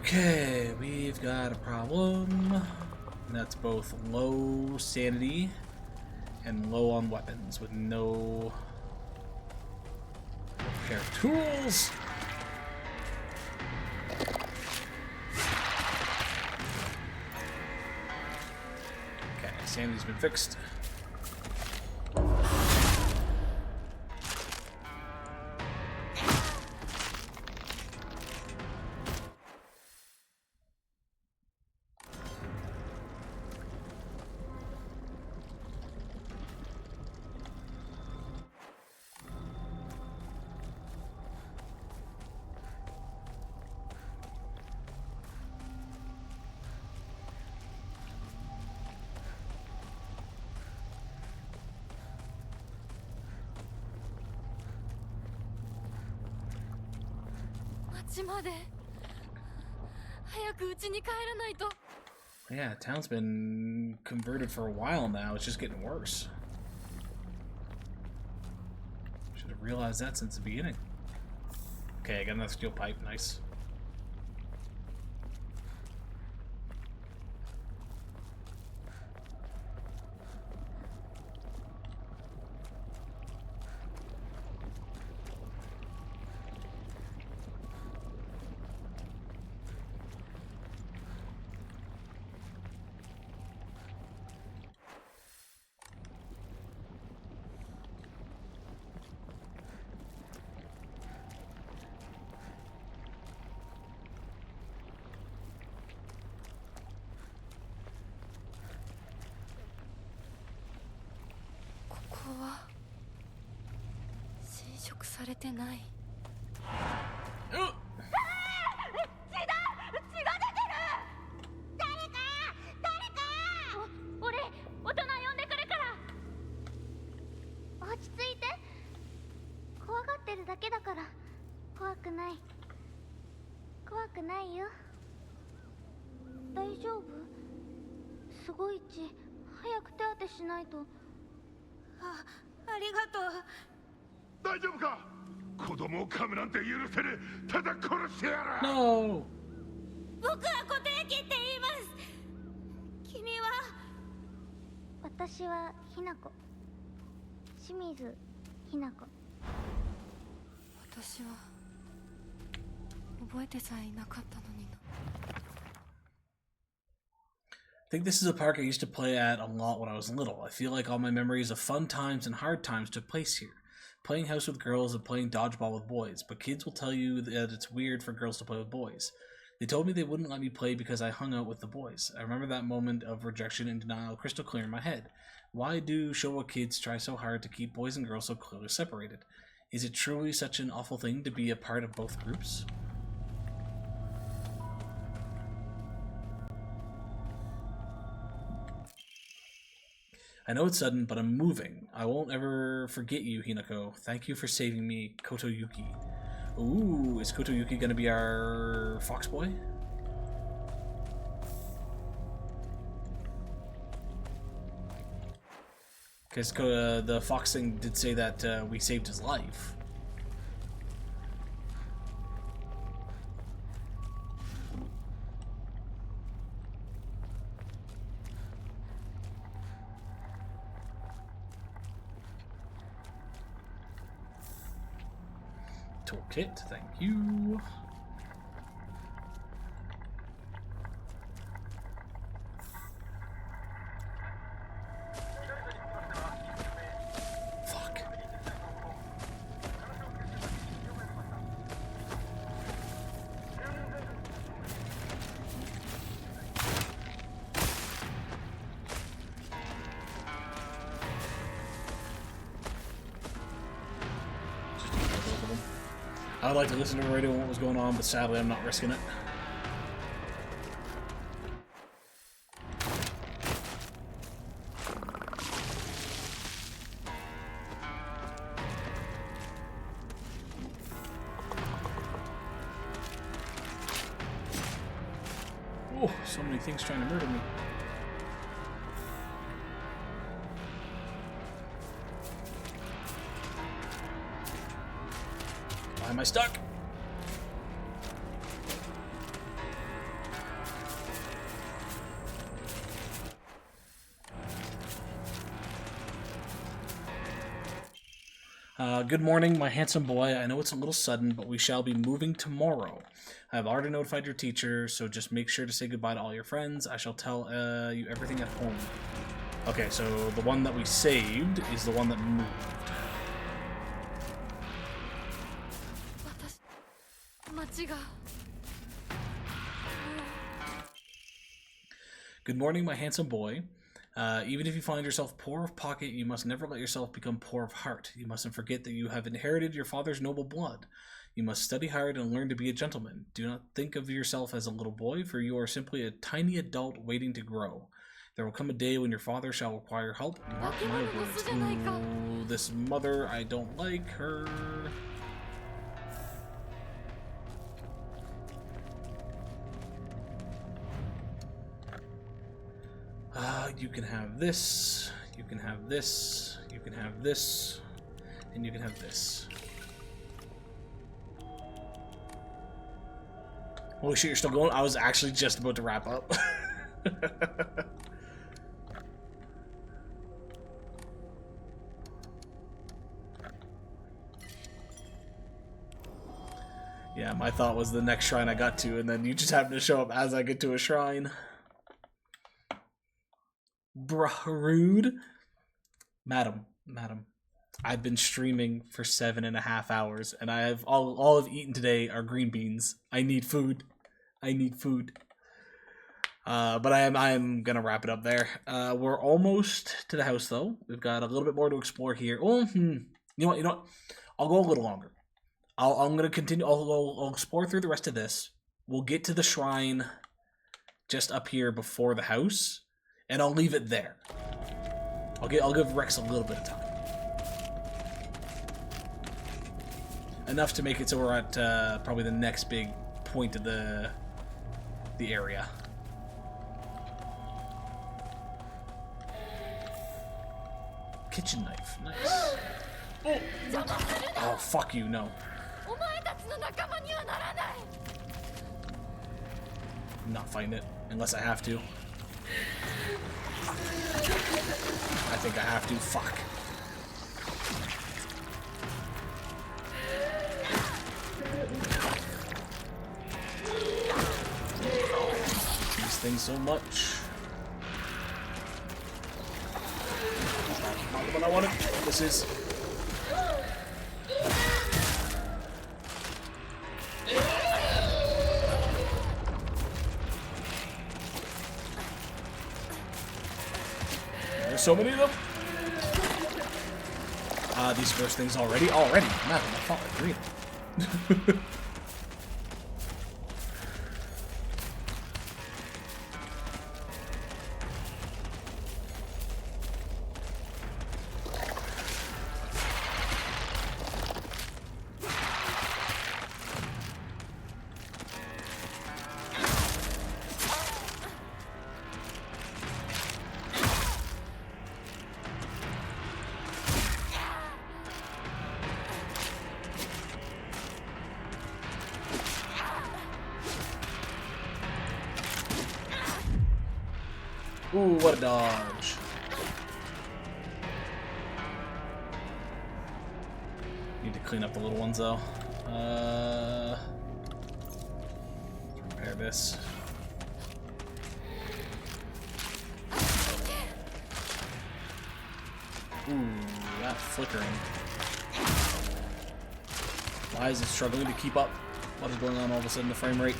Okay, we've got a problem. And that's both low sanity and low on weapons with no pair of tools. Okay, sanity's been fixed. Yeah, town's been converted for a while now. It's just getting worse. Should have realized that since the beginning. Okay, I got another steel pipe. Nice. No! 僕は琴雪って言います。君は？私はひなこ。清水ひなこ。私は覚えてさえいなかったのにな。I think this is a park I used to play at a lot when I was little. I feel like all my memories of fun times and hard times took place here. Playing house with girls and playing dodgeball with boys, but kids will tell you that it's weird for girls to play with boys. They told me they wouldn't let me play because I hung out with the boys. I remember that moment of rejection and denial crystal clear in my head. Why do Showa kids try so hard to keep boys and girls so clearly separated? Is it truly such an awful thing to be a part of both groups? I know it's sudden, but I'm moving. I won't ever forget you, Hinako. Thank you for saving me, Kotoyuki. Ooh, is Kotoyuki gonna be our fox boy? Because the fox thing did say that we saved his life. Toolkit, thank you. I would like to listen to the radio and what was going on, but sadly I'm not risking it. Oh, so many things trying to murder me. Why am I stuck? Good morning, my handsome boy. I know it's a little sudden, but we shall be moving tomorrow. I have already notified your teacher, so just make sure to say goodbye to all your friends. I shall tell you everything at home. Okay, so the one that we saved is the one that moved. Good morning, my handsome boy. Even if you find yourself poor of pocket, you must never let yourself become poor of heart. You mustn't forget that you have inherited your father's noble blood. You must study hard and learn to be a gentleman. Do not think of yourself as a little boy, for you are simply a tiny adult waiting to grow. There will come a day when your father shall require help. Mark my words. Ooh, this mother, I don't like her. You can have this, you can have this, you can have this, and you can have this. Holy shit, you're still going? I was actually just about to wrap up. Yeah, my thought was the next shrine I got to, and then you just happen to show up as I get to a shrine. Bruh, rude. Madam, I've been streaming for 7.5 hours, and I have all I've eaten today are green beans. I need food. But I am gonna wrap it up there. We're almost to the house, though. We've got a little bit more to explore here. Oh, you know what? I'll go a little longer. I'm gonna continue. I'll explore through the rest of this. We'll get to the shrine just up here before the house. And I'll leave it there. I'll give Rex a little bit of time. Enough to make it so we're at probably the next big point of the area. Kitchen knife, nice. Oh, fuck you, no. I'm not fighting it, unless I have to. I think I have to. Fuck. These things so much. Not what I wanted. This is. So many of them. These first things already. Man, I thought I agreed. Ooh, what a dodge. Need to clean up the little ones, though. Let's repair this. Ooh, that flickering. Why is it struggling to keep up? What is going on all of a sudden, the frame rate?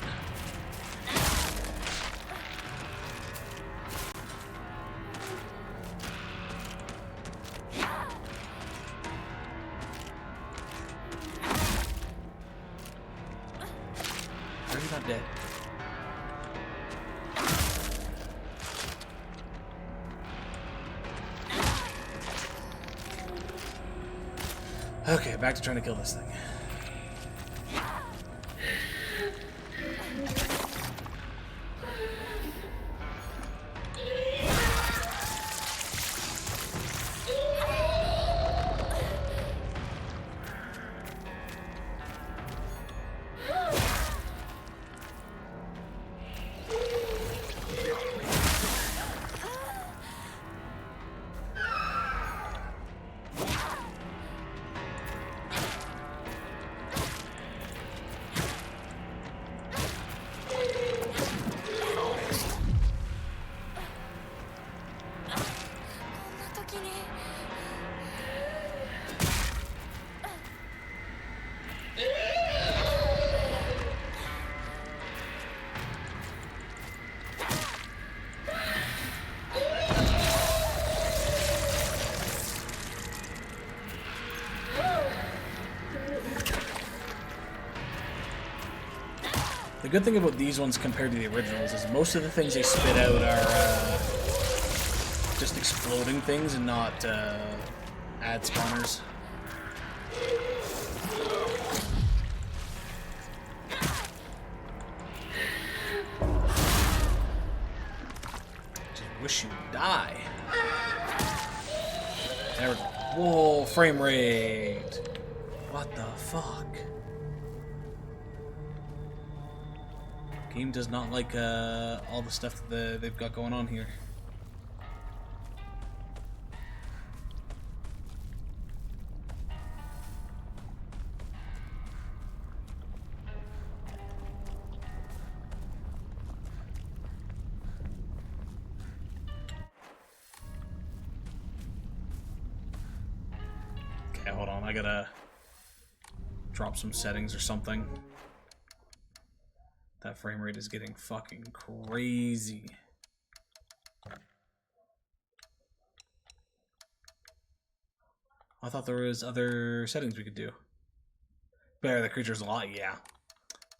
dead. Okay, back to trying to kill this thing. The good thing about these ones compared to the originals is most of the things they spit out are just exploding things and not ad spawners. Just wish you'd die. There we go. Whoa, frame rate. What the fuck? Game does not like all the stuff that they've got going on here. Okay, hold on. I gotta drop some settings or something. That frame rate is getting fucking crazy. I thought there was other settings we could do. Bear the creature's a lot, yeah.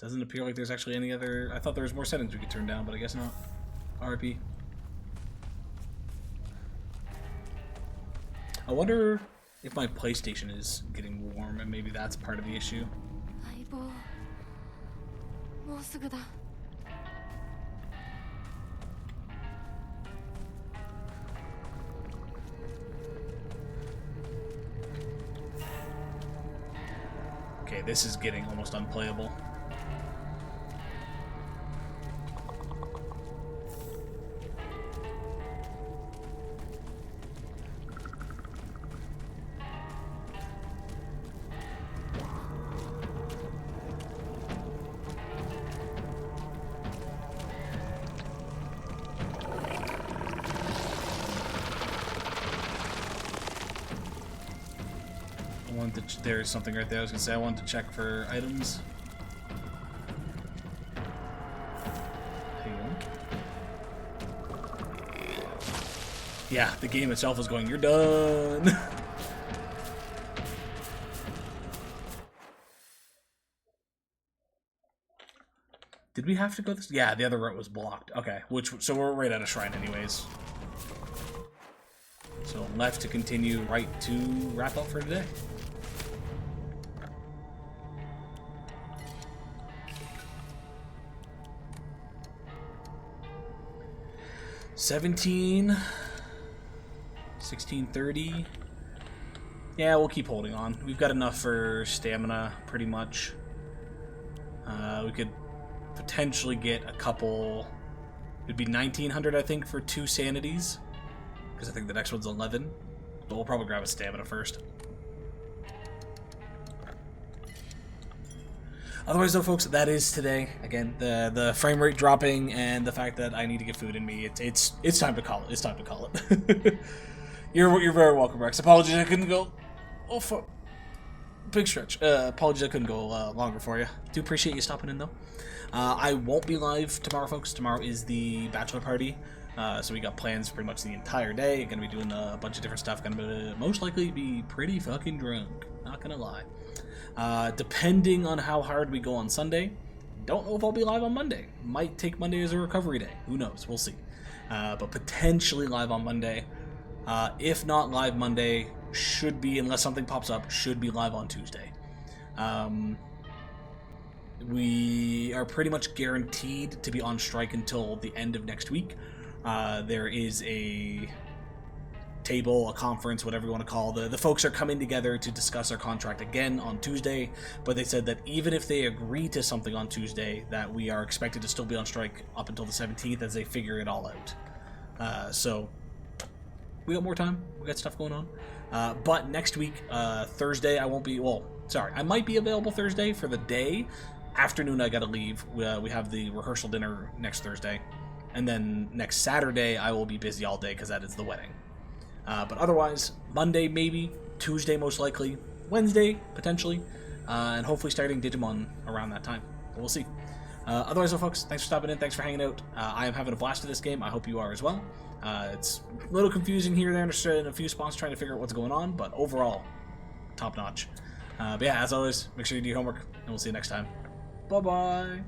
Doesn't appear like there's actually any other... I thought there was more settings we could turn down, but I guess not. RP. I wonder if my PlayStation is getting warm and maybe that's part of the issue. もうすぐだ Okay, this is getting almost unplayable. There's something right there. I was gonna say I wanted to check for items. Yeah, the game itself is going, you're done. Did we have to go this? Yeah, the other route was blocked. Okay, so we're right at a shrine anyways. So left to continue, right to wrap up for today. $17, $16.30. Yeah, we'll keep holding on. We've got enough for stamina, pretty much. We could potentially get a couple. It'd be 1900, I think, for 2 sanities, because I think the next one's 11. But we'll probably grab a stamina first. Otherwise, though, folks, that is today. Again, the frame rate dropping and the fact that I need to get food in me. It's time to call it. It's time to call it. You're very welcome, Rex. Apologies I couldn't go. Oh fuck. Big stretch. Apologies I couldn't go longer for you. Do appreciate you stopping in though. I won't be live tomorrow, folks. Tomorrow is the bachelor party. So we got plans pretty much the entire day. Gonna be doing a bunch of different stuff. Gonna most likely be pretty fucking drunk. Not gonna lie. Depending on how hard we go on Sunday, don't know if I'll be live on Monday. Might take Monday as a recovery day. Who knows? We'll see. But potentially live on Monday. If not live Monday, should be, unless something pops up, should be live on Tuesday. We are pretty much guaranteed to be on strike until the end of next week. There is a table, a conference, whatever you want to call it. The folks are coming together to discuss our contract again on Tuesday, but they said that even if they agree to something on Tuesday, that we are expected to still be on strike up until the 17th as they figure it all out. So we got more time. We got stuff going on. But next week, Thursday, I won't be, I might be available Thursday for the day. Afternoon, I gotta leave. We have the rehearsal dinner next Thursday. And then next Saturday, I will be busy all day because that is the wedding. But otherwise, Monday maybe, Tuesday most likely, Wednesday potentially, and hopefully starting Digimon around that time. But we'll see. Otherwise, though, folks, thanks for stopping in. Thanks for hanging out. I am having a blast with this game. I hope you are as well. It's a little confusing here and there in a few spots trying to figure out what's going on, but overall, top notch. But yeah, as always, make sure you do your homework, and we'll see you next time. Bye-bye.